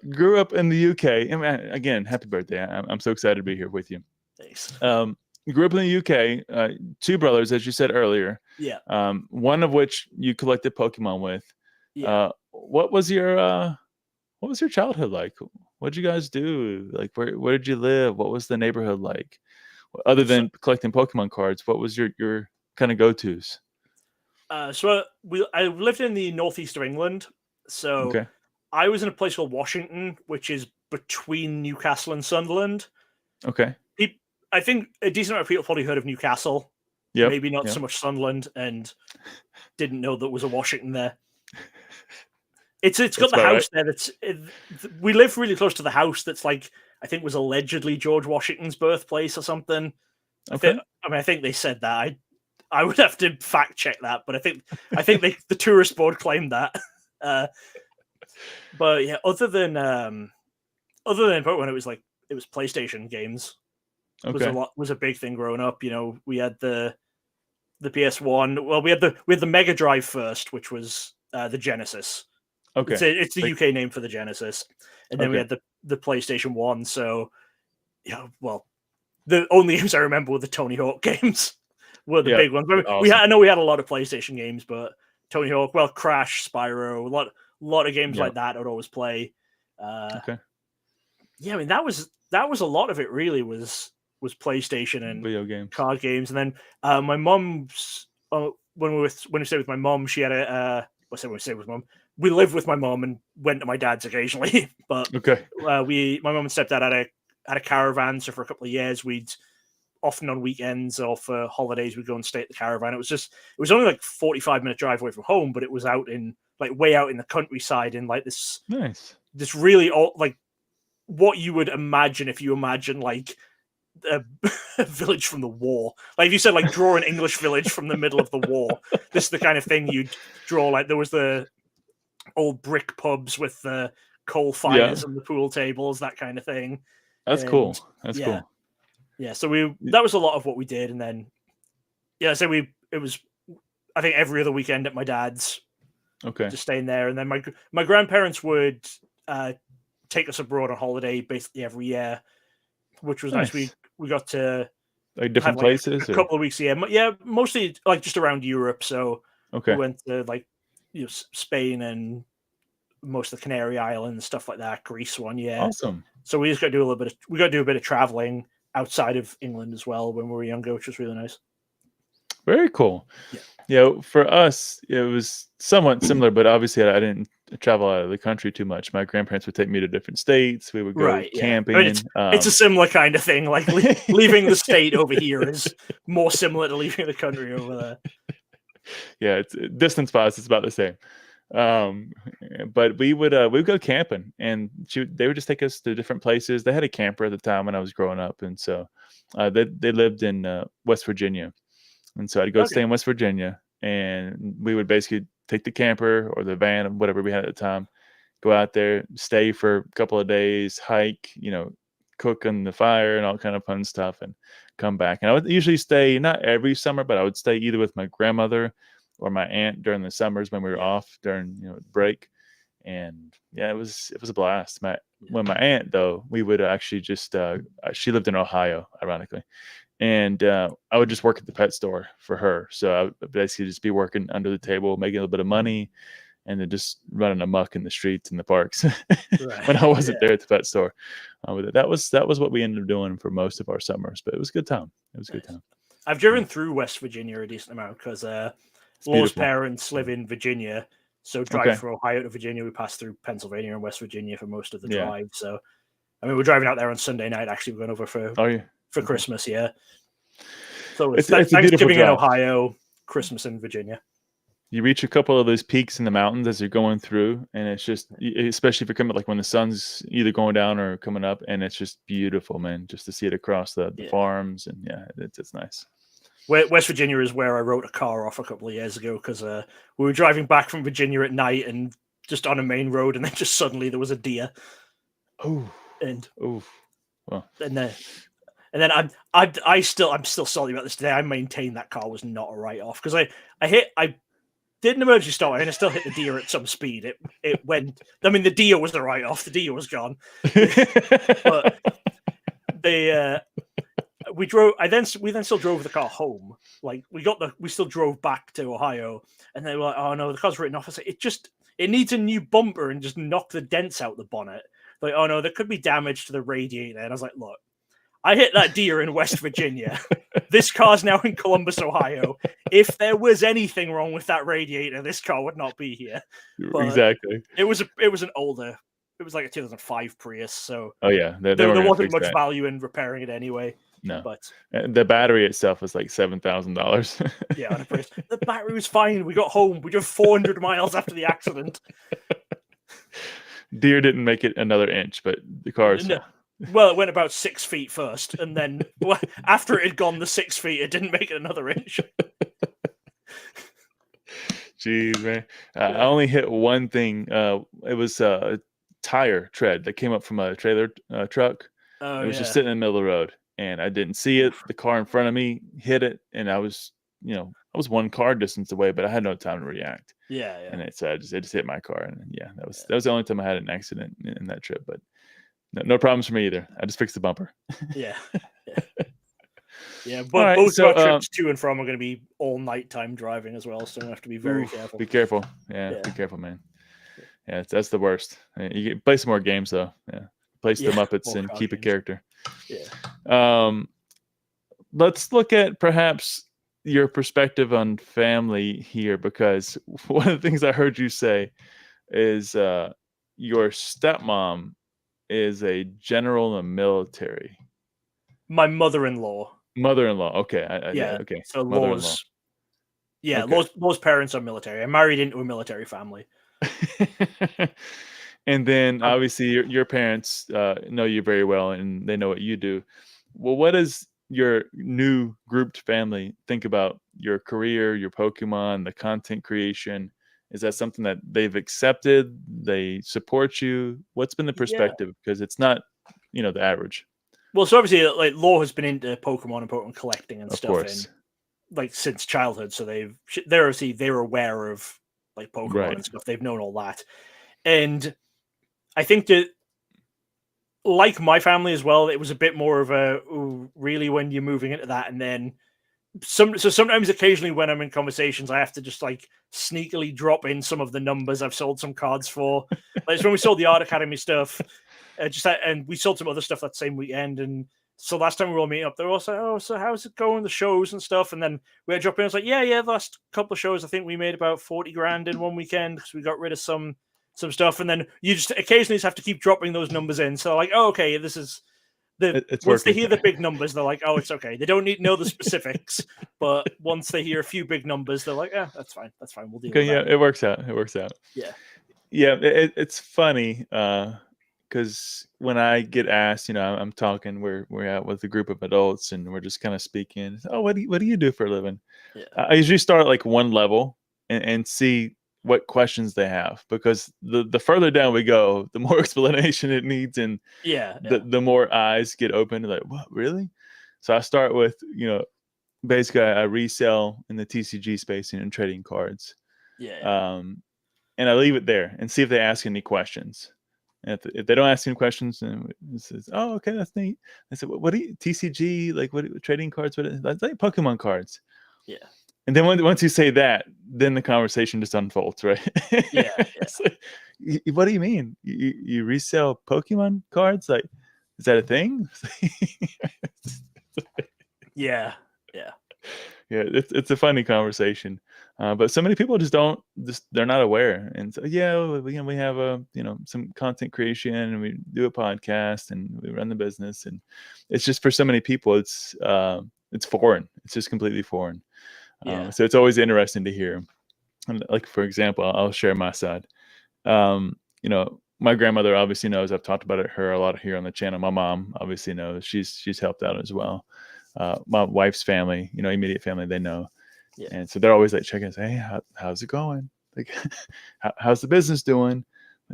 Grew up in the UK. I mean, again, happy birthday. I'm so excited to be here with you. Thanks. Grew up in the UK, two brothers, as you said earlier. Yeah. One of which you collected Pokemon with. Yeah. What was your childhood like? What did you guys do? Like, where did you live? What was the neighborhood like? Other than collecting Pokemon cards, what was your kind of go-tos? So I lived in the northeast of England. So Okay. I was in a place called Washington, which is between Newcastle and Sunderland. Okay. I think a decent amount of people probably heard of Newcastle. Yeah. Maybe not so much Sunderland, and didn't know there was a Washington there. It's got the house there. We live really close to the house that's like, I think was allegedly George Washington's birthplace or something. Okay. I think they said that. I would have to fact check that, but I think the tourist board claimed that. But yeah, other than Pokemon, it was PlayStation games. Okay. Was a big thing growing up. You know, we had the PS1. Well, we had the Mega Drive first, which was the Genesis. Okay. It's the UK name for the Genesis, and then we had the PlayStation 1. So, yeah, well, the only games I remember were the Tony Hawk games. Were the big ones. Awesome. I know we had a lot of PlayStation games, but Tony Hawk, well, Crash, Spyro, a lot of games like that I'd always play. Okay. Yeah, I mean that was a lot of it. Really was PlayStation and video games, card games, and then my mom's when we stayed with my mom, she had we lived with my mom and went to my dad's occasionally. But my mom and stepdad had a caravan, so for a couple of years we'd often on weekends or for holidays we'd go and stay at the caravan. It was only like 45-minute drive away from home, but it was out in way out in the countryside in like this really old, like what you would imagine if you imagine like a village from the war. Like if you said like draw an English village from the middle of the war, this is the kind of thing you'd draw. Like there was the old brick pubs with the coal fires and the pool tables, that kind of thing. That's cool. That's cool. Yeah, so that was a lot of what we did, and then it was I think every other weekend at my dad's. Okay. Just staying there, and then my grandparents would take us abroad on holiday basically every year, which was nice. We got to like different places, a couple of weeks a year. Yeah, mostly like just around Europe. So we went to Spain and most of the Canary Islands, stuff like that. Greece one year. Awesome. So we just got to do a bit of traveling outside of England as well when we were younger, which was really nice. Very cool. Yeah, for us, it was somewhat similar, but obviously I didn't travel out of the country too much. My grandparents would take me to different states. We would go camping. I mean, it's a similar kind of thing. Like leaving the state over here is more similar to leaving the country over there. Yeah, it's distance-wise, it's about the same. But we would go camping, and they would just take us to different places. They had a camper at the time when I was growing up, and so they lived in West Virginia, and so I'd go stay in West Virginia, and we would basically take the camper or the van or whatever we had at the time, go out there, stay for a couple of days, hike, cook on the fire and all kind of fun stuff, and come back. And I would usually stay, not every summer, but I would stay either with my grandmother or my aunt during the summers when we were off during break. And yeah, it was a blast. When my aunt, though, we would actually just she lived in Ohio, ironically, and I would just work at the pet store for her. So I would basically just be working under the table, making a little bit of money, and then just running amok in the streets and the parks when I wasn't there at the pet store. That was what we ended up doing for most of our summers, but it was a good time. It was a good time. I've driven through West Virginia a decent amount because Law's parents live in Virginia, so drive from Ohio to Virginia. We pass through Pennsylvania and West Virginia for most of the drive. So, I mean, we're driving out there on Sunday night. Actually, we're going over for Christmas. Yeah. So it's Thanksgiving in Ohio, Christmas in Virginia. You reach a couple of those peaks in the mountains as you're going through, and it's just, especially if you're coming, like when the sun's either going down or coming up, and it's just beautiful, man, just to see it across the farms, and it's nice. West Virginia is where I wrote a car off a couple of years ago because we were driving back from Virginia at night and just on a main road, and then just suddenly there was a deer. And then I'm still salty about this today. I maintain that car was not a write-off because I did an emergency stop and I still hit the deer at some speed. It went. I mean, the deer was a write-off. The deer was gone. But we drove. We then still drove the car home. Like we still drove back to Ohio, and they were like, "Oh no, the car's written off." I said, "It needs a new bumper and just knock the dents out the bonnet." Like, "Oh no, there could be damage to the radiator." And I was like, "Look, I hit that deer in West Virginia. This car's now in Columbus, Ohio. If there was anything wrong with that radiator, this car would not be here." But exactly. It was an older. It was like a 2005 Prius, so there wasn't much value in repairing it anyway. No, but the battery itself was like $7,000. Yeah, on a Prius. The battery was fine. We got home. We drove 400 miles after the accident. Deer didn't make it another inch, but the car's. No. Well, it went about 6 feet first, and then after it had gone the 6 feet, it didn't make it another inch. Jeez, man. I only hit one thing. It was a tire tread that came up from a trailer truck. It was just sitting in the middle of the road, and I didn't see it. The car in front of me hit it, and I was one car distance away, but I had no time to react. Yeah. And it just hit my car, and that was the only time I had an accident in that trip, but. No problems for me either. I just fixed the bumper. Yeah. But both our trips to and from are going to be all nighttime driving as well, so you have to be very careful. Be careful. Yeah, be careful, man. Yeah, that's the worst. You can play some more games though. Yeah, play the Muppets and keep games. A character. Yeah. Let's look at perhaps your perspective on family here, because one of the things I heard you say is your stepmom is a general in the military. My mother-in-law. Okay. Okay. So Law's parents are military. I married into a military family. And then obviously your parents know you very well, and they know what you do. Well, what does your new grouped family think about your career, your Pokemon, the content creation? Is that something that they've accepted? They support you? What's been the perspective? Because it's not, the average. Well, so obviously, like Law has been into Pokemon and Pokemon collecting and stuff, since childhood. So they're aware of like Pokemon and stuff. They've known all that, and I think that, like my family as well, it was a bit more of a really when you're moving into that, and then. Sometimes occasionally when I'm in conversations, I have to just like sneakily drop in some of the numbers I've sold some cards for. Like when we sold the Art Academy stuff, and we sold some other stuff that same weekend. And so last time we were all meeting up, they were all saying, "Oh, so how's it going? The shows and stuff." And then we had drop in. I was like, "Yeah, the last couple of shows, I think we made about 40 grand in one weekend because we got rid of some stuff." And then you just occasionally have to keep dropping those numbers in. So like, "Oh, okay, this is." Once they hear the big numbers, they're like, "Oh, it's okay." They don't need to know the specifics, but once they hear a few big numbers, they're like, "Yeah, that's fine. That's fine. We'll deal with that." Yeah, it works out. Yeah. It's funny because when I get asked, I'm talking, we're out with a group of adults, and we're just kind of speaking. Oh, what do you do for a living? Yeah. I usually start at like one level and see what questions they have, because the further down we go, the more explanation it needs, and the more eyes get open. Like, what, really? So I start with, basically I resell in the TCG space and trading cards. And I leave it there and see if they ask any questions. And if they don't ask any questions, then it says, "Oh, okay, that's neat." I said, "What do you TCG, like? What trading cards? That's like Pokemon cards." Yeah. And then once you say that, then the conversation just unfolds, right? Yeah. Like, what do you mean? You resell Pokemon cards? Like, is that a thing? Yeah. It's a funny conversation, but so many people they're not aware. And so we have some content creation, and we do a podcast, and we run the business, and it's just, for so many people, it's foreign. It's just completely foreign. So it's always interesting to hear. And like, for example, I'll share my side. My grandmother obviously knows. I've talked about her a lot here on the channel. My mom obviously knows. She's helped out as well. My wife's family, immediate family, they know. And so they're always like checking, say, "Hey, how's it going? Like, how's the business doing?"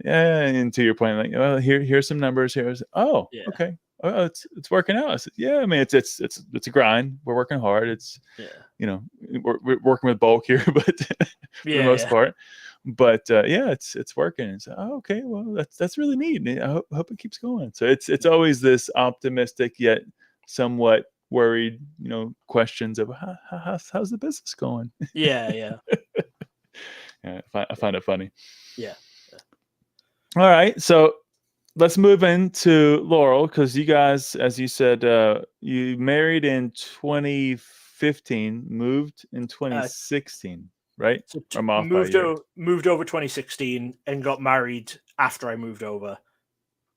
Yeah. And to your point, like, "Well, here's some numbers. Okay. Oh, it's working out." I said, "Yeah, I mean, it's a grind. We're working hard. It's, we're working with bulk here, but for the most part, but it's working." And so, "Oh, okay, well, that's really neat. I hope it keeps going." So it's always this optimistic yet somewhat worried, questions of how's the business going? Yeah. I find it funny. Yeah. All right, so let's move into Laurel, because you guys, as you said, you married in 2015, moved in 2016, right? So I'm off by a year. Moved over 2016 and got married after I moved over.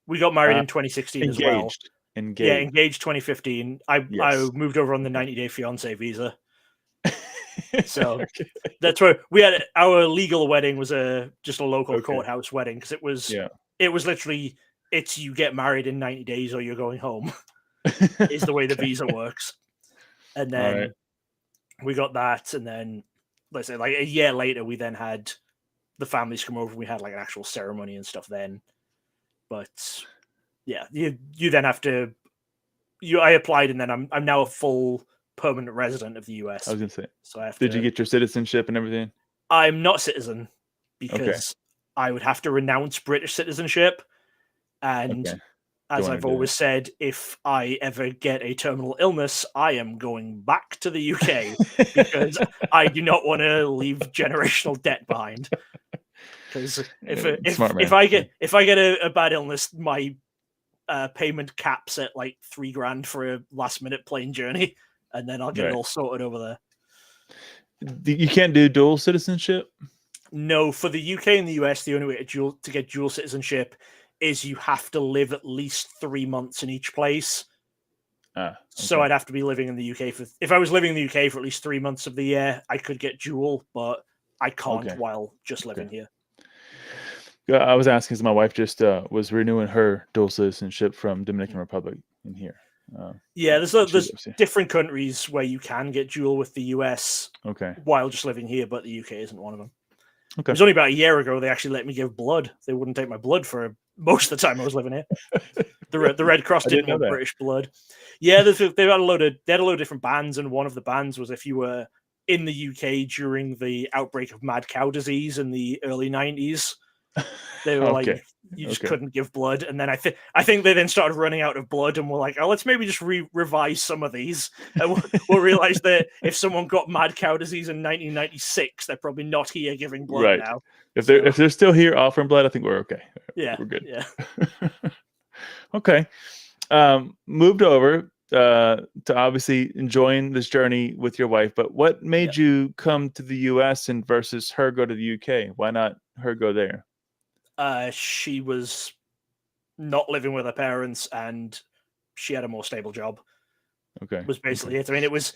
We got married in 2016 as well. Engaged. Yeah, engaged 2015. I moved over on the 90-day fiance visa. So that's where we had our legal wedding, was just a local courthouse wedding, because it was literally, it's you get married in 90 days or you're going home is the way the visa works. And then we got that, and then let's say like a year later we then had the families come over. We had like an actual ceremony and stuff then. But yeah, you then have to I applied, and then I'm now a full permanent resident of the US. I was gonna say, so did you get your citizenship and everything? I'm not a citizen, because I would have to renounce British citizenship, and as I've always said, if I ever get a terminal illness, I am going back to the UK because I do not want to leave generational debt behind. Because if I get a bad illness, my payment caps at like $3,000 for a last minute plane journey, and then I'll get it all sorted over there. You can't do dual citizenship? No, for the UK and the US, the only way to get dual citizenship is you have to live at least 3 months in each place. So I'd have to be living in the UK if I was living in the UK for at least 3 months of the year, I could get dual, but I can't while just living here. I was asking because my wife just was renewing her dual citizenship from Dominican Republic in here. There's different countries where you can get dual with the US while just living here, but the UK isn't one of them. It was only about a year ago they actually let me give blood. They wouldn't take my blood for most of the time I was living here. The Red Cross didn't want British blood. Yeah, they had a load of different bans, and one of the bans was if you were in the UK during the outbreak of mad cow disease in the early 90s. They were like, you just couldn't give blood. And then I think they then started running out of blood, and were like, oh, let's maybe just revise some of these. And we'll realize that if someone got mad cow disease in 1996, they're probably not here giving blood now. If they're still here offering blood, I think we're okay. Yeah, we're good. Yeah. Okay. Moved over to obviously enjoying this journey with your wife, but what made you come to the US and versus her go to the UK? Why not her go there? She was not living with her parents, and she had a more stable job. Okay. Was basically it. I mean, it was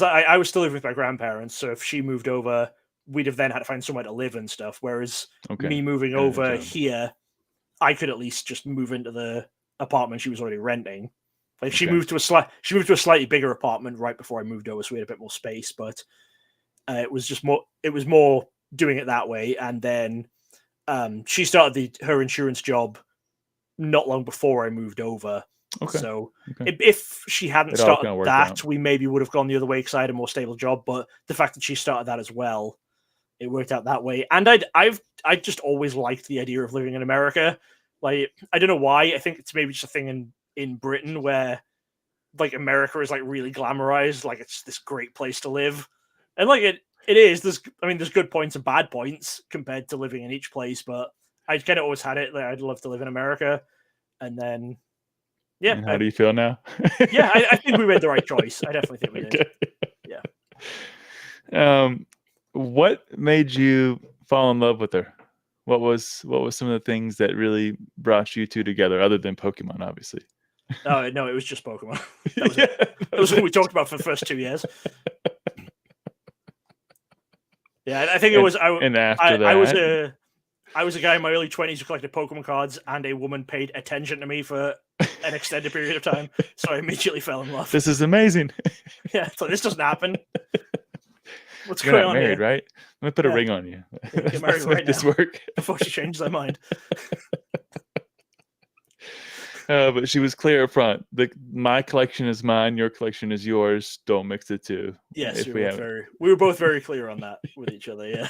I was still living with my grandparents, so if she moved over, we'd have then had to find somewhere to live and stuff. Whereas me moving over here, I could at least just move into the apartment she was already renting. Like she moved to a slightly bigger apartment right before I moved over, so we had a bit more space. But it was more doing it that way. And then she started her insurance job not long before I moved over. Okay. So if she hadn't started that, we maybe would have gone the other way because I had a more stable job. But the fact that she started that as well, it worked out that way. And I just always liked the idea of living in America. Like, I don't know why. I think it's maybe just a thing in Britain where like America is like really glamorized, like it's this great place to live. And like it is. There's good points and bad points compared to living in each place, but I kind of always had it that I'd love to live in America. And then and how do you feel now? Yeah, I think we made the right choice. I definitely think we did. Yeah. What made you fall in love with her? What was some of the things that really brought you two together, other than Pokemon, obviously? Oh no, it was just Pokemon. That was what we talked about for the first 2 years. Yeah, I think it was. I was a guy in my early 20s who collected Pokemon cards, and a woman paid attention to me for an extended period of time, so I immediately fell in love. This is amazing. Yeah, so this doesn't happen. What's You're going not on married, here? right? Let me put a ring on you. Get married right this now work before she changes her mind. But she was clear up front. My collection is mine. Your collection is yours. Don't mix the two. Yes, we were both very clear on that with each other. Yeah.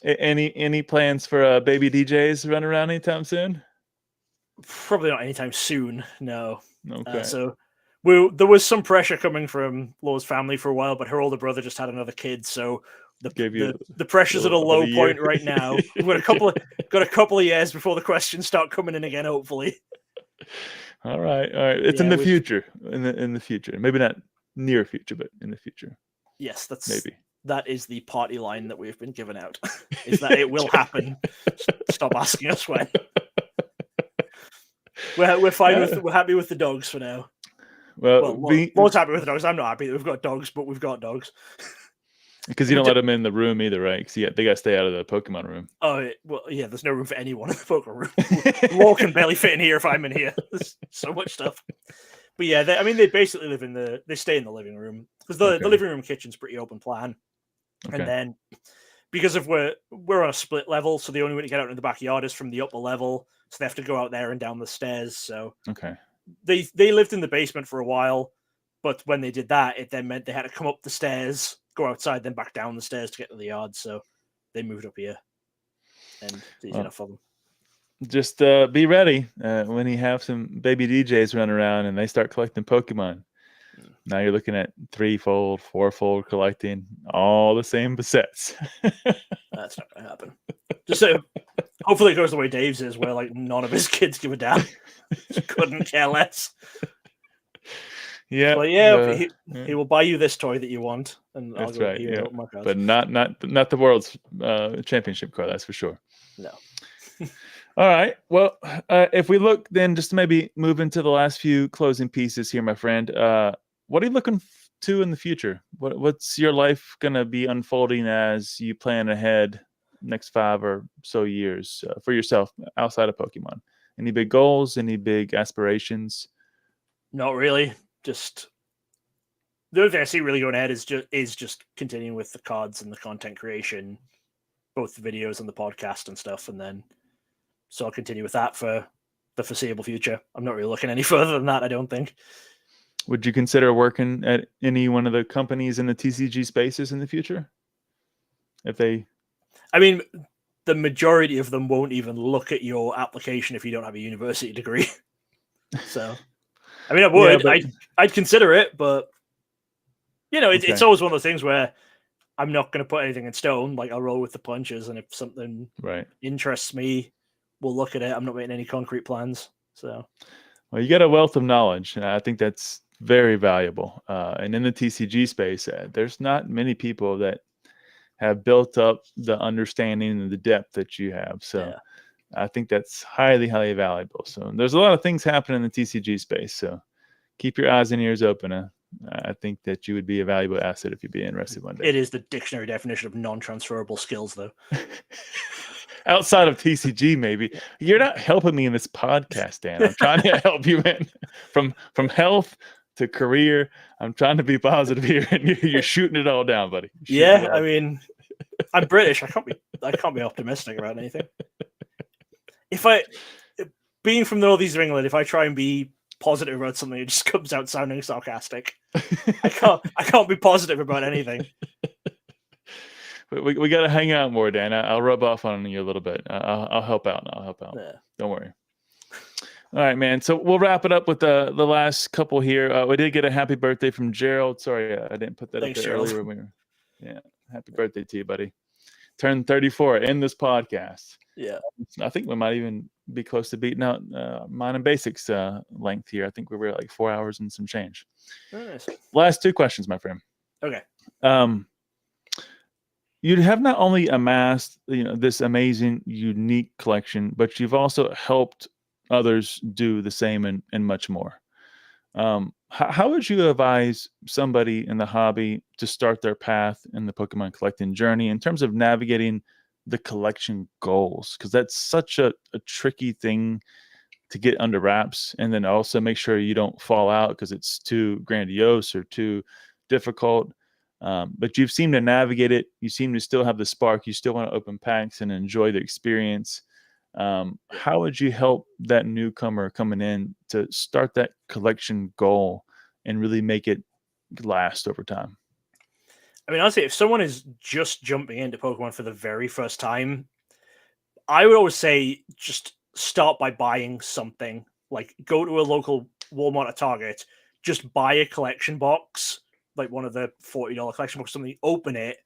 Okay. Any plans for baby DJs running around anytime soon? Probably not anytime soon. No. Okay. So there was some pressure coming from Laura's family for a while, but her older brother just had another kid, so the pressure's at a low point right now. We've got a couple of years before the questions start coming in again, hopefully. All right. It's in the future. In the future, maybe not near future, but in the future. Yes, maybe. That is the party line that we've been given out. Is that it will happen? Stop asking us when. We're fine we're happy with the dogs for now. Well, Laura's happy with the dogs. I'm not happy that we've got dogs, but we've got dogs. Because you don't let them in the room either, right? Because they got to stay out of the Pokemon room. Oh, well, yeah, there's no room for anyone in the Pokemon room. Laura can barely fit in here if I'm in here. There's so much stuff. But yeah, they basically they stay in the living room. Because the living room kitchen's pretty open plan. Okay. And then, because we're on a split level, so the only way to get out in the backyard is from the upper level. So they have to go out there and down the stairs. So they lived in the basement for a while, but when they did that, it then meant they had to come up the stairs, go outside, then back down the stairs to get to the yard. So they moved up here, and it's easy enough for them. Just be ready when you have some baby DJs run around and they start collecting Pokemon. Now you're looking at 3-fold, 4-fold collecting all the same sets. That's not going to happen. Just hopefully it goes the way Dave's is, where like none of his kids give a damn. Couldn't care less. Yeah, but he will buy you this toy that you want, and I'll go here. Yeah. But not the world's championship card. That's for sure. No. All right. Well, if we look then, just to maybe move into the last few closing pieces here, my friend. What are you looking to in the future? What's your life going to be unfolding as you plan ahead next 5 or so years for yourself outside of Pokemon? Any big goals? Any big aspirations? Not really. Just the only thing I see really going ahead is just continuing with the cards and the content creation, both the videos and the podcast and stuff, and then so I'll continue with that for the foreseeable future. I'm not really looking any further than that, I don't think. Would you consider working at any one of the companies in the TCG spaces in the future? I mean, the majority of them won't even look at your application if you don't have a university degree. So, I mean, I would. Yeah, I'd consider it, but it's always one of those things where I'm not going to put anything in stone. Like, I'll roll with the punches, and if something interests me, we'll look at it. I'm not making any concrete plans. So, well, you get a wealth of knowledge, and I think that's very valuable. And in the TCG space, there's not many people that have built up the understanding and the depth that you have. So I think that's highly, highly valuable. So there's a lot of things happening in the TCG space. So keep your eyes and ears open. I think that you would be a valuable asset if you'd be interested one day. It is the dictionary definition of non-transferable skills, though. Outside of TCG, maybe. You're not helping me in this podcast, Dan. I'm trying to help you, man. From health to career, I'm trying to be positive here, and you're shooting it all down, buddy. Yeah, I mean, I'm British. I can't be optimistic about anything. Being from the northeast of England, if I try and be positive about something, it just comes out sounding sarcastic. I can't be positive about anything. We got to hang out more, Dan. I'll rub off on you a little bit. I'll help out. Yeah. Don't worry. All right, man. So we'll wrap it up with the last couple here. We did get a happy birthday from Gerald. Sorry, I didn't put that up there earlier. Yeah, happy birthday to you, buddy. Turned 34 in this podcast. Yeah, I think we might even be close to beating out Mine and Basics length here. I think we were like 4 hours and some change. Nice. Last two questions, my friend. Okay. You have not only amassed this amazing, unique collection, but you've also helped others do the same and much more. How would you advise somebody in the hobby to start their path in the Pokemon collecting journey in terms of navigating the collection goals? Because that's such a tricky thing to get under wraps, and then also make sure you don't fall out because it's too grandiose or too difficult. But you've seemed to navigate it. You seem to still have the spark. You still want to open packs and enjoy the experience. How would you help that newcomer coming in to start that collection goal and really make it last over time? I mean, honestly, if someone is just jumping into Pokemon for the very first time, I would always say just start by buying something. Like, go to a local Walmart or Target, just buy a collection box, like one of the $40 collection boxes, something, open it,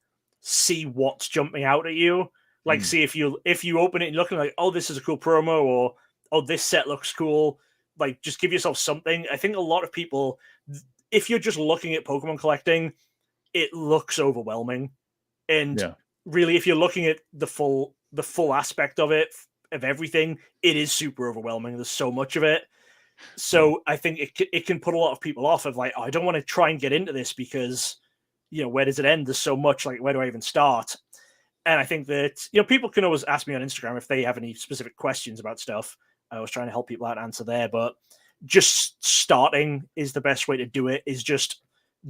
see what's jumping out at you. Like, see if you open it and looking like, oh, this is a cool promo, or, oh, this set looks cool. Like, just give yourself something. I think a lot of people, if you're just looking at Pokemon collecting, it looks overwhelming. And really, if you're looking at the full aspect of it, of everything, it is super overwhelming. There's so much of it. So I think it can put a lot of people off of like, oh, I don't want to try and get into this because, where does it end? There's so much, like, where do I even start? And I think that, people can always ask me on Instagram if they have any specific questions about stuff. I was trying to help people out and answer there, but just starting is the best way to do it. Is just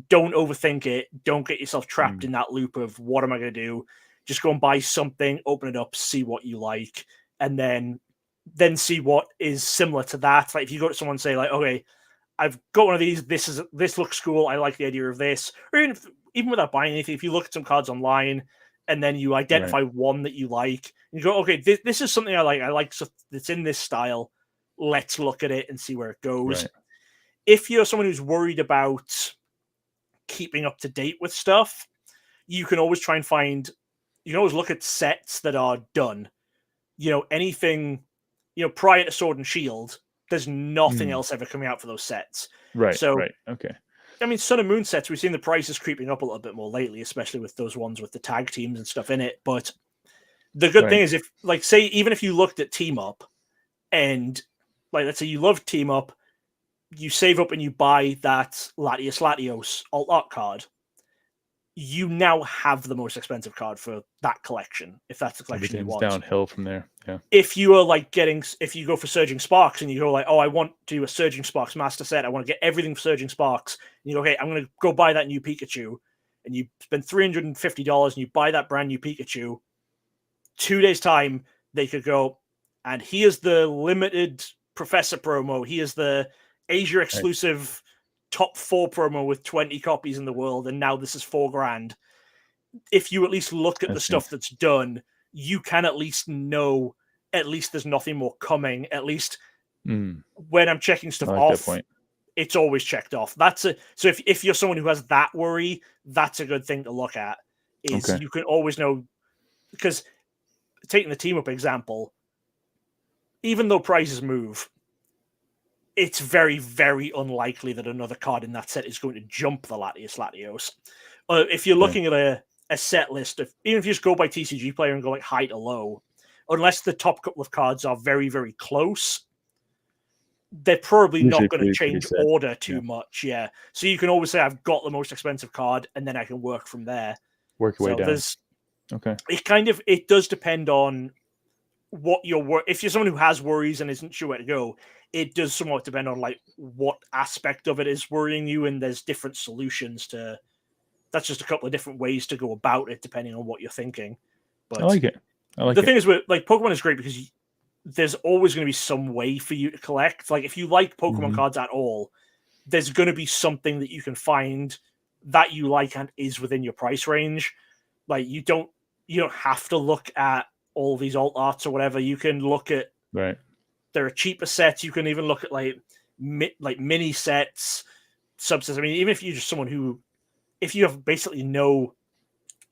don't overthink it. Don't get yourself trapped in that loop of what am I going to do? Just go and buy something, open it up, see what you like, and then see what is similar to that. Like if you go to someone and say like, okay, I've got one of these. This looks cool. I like the idea of this. Or even without buying anything, if you look at some cards online and then you identify one that you like, and you go, okay, this is something I like. I like stuff that's in this style. Let's look at it and see where it goes. Right. If you're someone who's worried about keeping up to date with stuff, you can always try and find. You can always look at sets that are done. Anything. Prior to Sword and Shield, there's nothing else ever coming out for those sets. Right. So, right. Okay. I mean, Sun and Moon sets, we've seen the prices creeping up a little bit more lately, especially with those ones with the tag teams and stuff in it. But the good thing is, if, like, say, even if you looked at Team Up and, like, let's say you love Team Up, you save up and you buy that Latios alt art card, you now have the most expensive card for that collection, if that's the collection you want. Downhill from there. Yeah. If you are like if you go for Surging Sparks and you go like, oh, I want to do a Surging Sparks master set, I want to get everything for Surging Sparks, and you go, okay, I'm going to go buy that new Pikachu, and you spend $350 and you buy that brand new Pikachu, 2 days time, they could go, and here's the limited Professor promo, here's the Asia exclusive top 4 promo with 20 copies in the world, and now this is $4,000. If you at least look at the stuff that's done, you can at least know at least there's nothing more coming. At least when I'm checking stuff off, it's always checked off. So if you're someone who has that worry, that's a good thing to look at. You can always know, because taking the Team Up example, even though prices move, it's very, very unlikely that another card in that set is going to jump the Latios. If you're looking at a set list, even if you just go by TCG player and go like high to low, unless the top couple of cards are very, very close, they're probably not going to change order too much. Yeah. So you can always say, I've got the most expensive card, and then I can work from there. Work your way down. Okay. It does depend on what if you're someone who has worries and isn't sure where to go, it does somewhat depend on like what aspect of it is worrying you, and there's different solutions to. That's just a couple of different ways to go about it, depending on what you're thinking. But I like it. The thing is, with like Pokemon is great because there's always going to be some way for you to collect. Like if you like Pokemon cards at all, there's going to be something that you can find that you like and is within your price range. Like you don't have to look at all these alt arts or whatever. You can look at there are cheaper sets. You can even look at like mini sets, subsets. I mean, even if you're just someone who, if you have basically no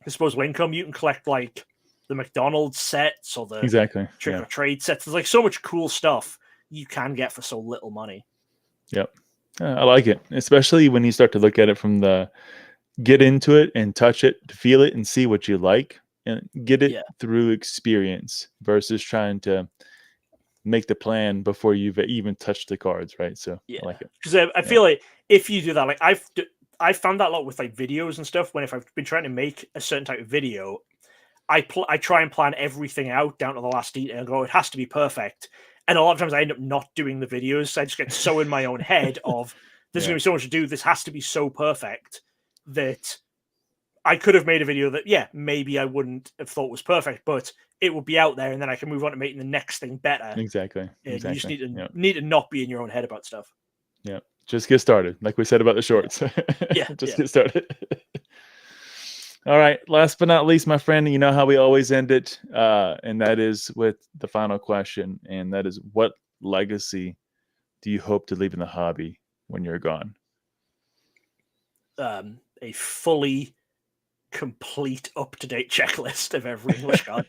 disposable income, you can collect like the McDonald's sets or the trick or trade sets. There's like so much cool stuff you can get for so little money. Yep. I like it, especially when you start to look at it from the get into it and touch it, to feel it and see what you like, and get it through experience versus trying to make the plan before you've even touched the cards, right? So I like it. Because I feel like if you do that, like I've found that a lot with like videos and stuff. If I've been trying to make a certain type of video, I try and plan everything out down to the last detail and go, it has to be perfect. And a lot of times I end up not doing the videos. So I just get so in my own head of there's going to be so much to do. This has to be so perfect that I could have made a video that, maybe I wouldn't have thought was perfect, but it would be out there, and then I can move on to making the next thing better. Exactly. You just need to not be in your own head about stuff. Yeah. Just get started. Like we said about the shorts. Just get started. All right. Last but not least, my friend, you know how we always end it. And that is with the final question. And that is, what legacy do you hope to leave in the hobby when you're gone? A fully complete up-to-date checklist of every English card.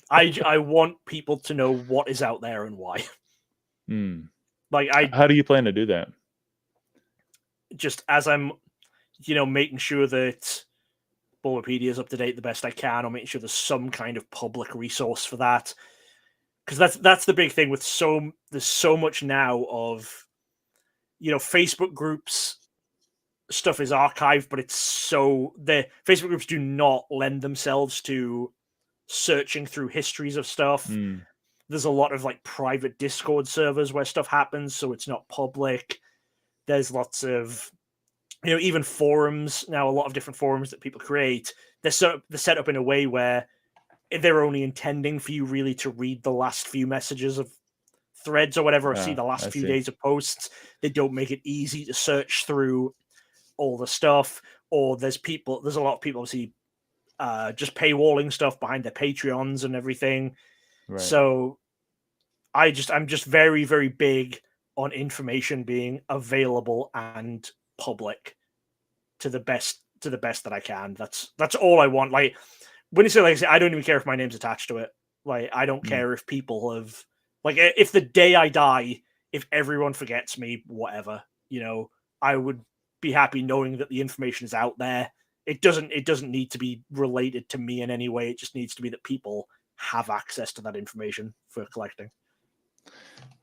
I want people to know what is out there and why. How do you plan to do that? Just as I'm, making sure that Bulbapedia is up to date the best I can, or making sure there's some kind of public resource for that. Because that's the big thing with there's so much now of, Facebook groups stuff is archived, but the Facebook groups do not lend themselves to searching through histories of stuff. There's a lot of like private Discord servers where stuff happens, so it's not public. There's lots of, even forums now, a lot of different forums that people create. They're set up in a way where they're only intending for you really to read the last few messages of threads or whatever, or see the last few days of posts. They don't make it easy to search through all the stuff. Or there's a lot of people obviously just paywalling stuff behind their Patreons and everything. Right. So I'm just very, very big on information being available and public to the best that I can. That's all I want. Like when you say legacy, I don't even care if my name's attached to it. Like I don't care if people have, like, if the day I die, if everyone forgets me, whatever, I would be happy knowing that the information is out there. It doesn't need to be related to me in any way. It just needs to be that people have access to that information for collecting.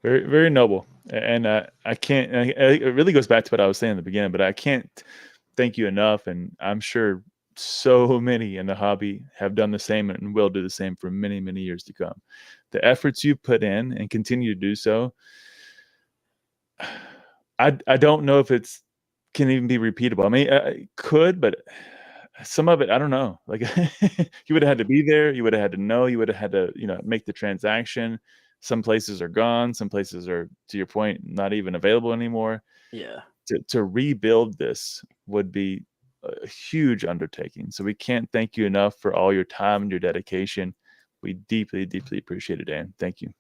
Very, very noble. And I can't, it really goes back to what I was saying in the beginning, but I can't thank you enough. And I'm sure so many in the hobby have done the same and will do the same for many, many years to come. The efforts you put in and continue to do so, I don't know if it's can even be repeatable. I mean, it could, but some of it, I don't know. Like you would have had to be there. You would have had to know. You would have had to, make the transaction. Some places are gone. Some places are, to your point, not even available anymore. Yeah. To rebuild this would be a huge undertaking. So we can't thank you enough for all your time and your dedication. We deeply, deeply appreciate it, Dan. Thank you.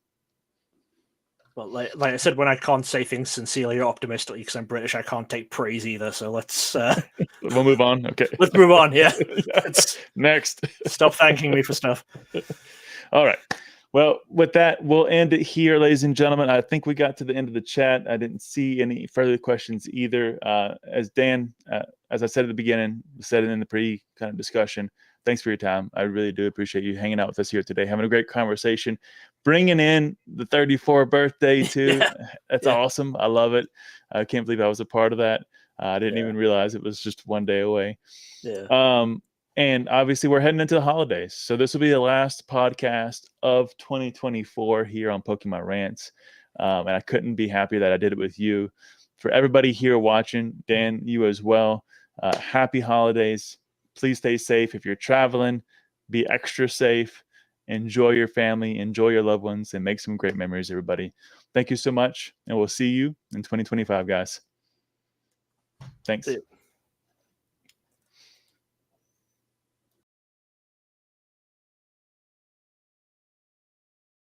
Well, like I said, when I can't say things sincerely or optimistically because I'm British, I can't take praise either. So let's we'll move on. Okay, let's move on. Yeah, next. Stop thanking me for stuff. All right. Well, with that, we'll end it here, ladies and gentlemen. I think we got to the end of the chat. I didn't see any further questions either. As Dan, as I said at the beginning, said it in the pre kind of discussion, thanks for your time. I really do appreciate you hanging out with us here today, having a great conversation, bringing in the 34th birthday too. That's awesome. I love it. I can't believe I was a part of that. I didn't even realize it was just one day away. And obviously we're heading into the holidays. So this will be the last podcast of 2024 here on Pokemon Rants. And I couldn't be happier that I did it with you. For everybody here watching, Dan, you as well, happy holidays. Please stay safe. If you're traveling, be extra safe. Enjoy your family, enjoy your loved ones, and make some great memories, everybody. Thank you so much, and we'll see you in 2025, guys. Thanks.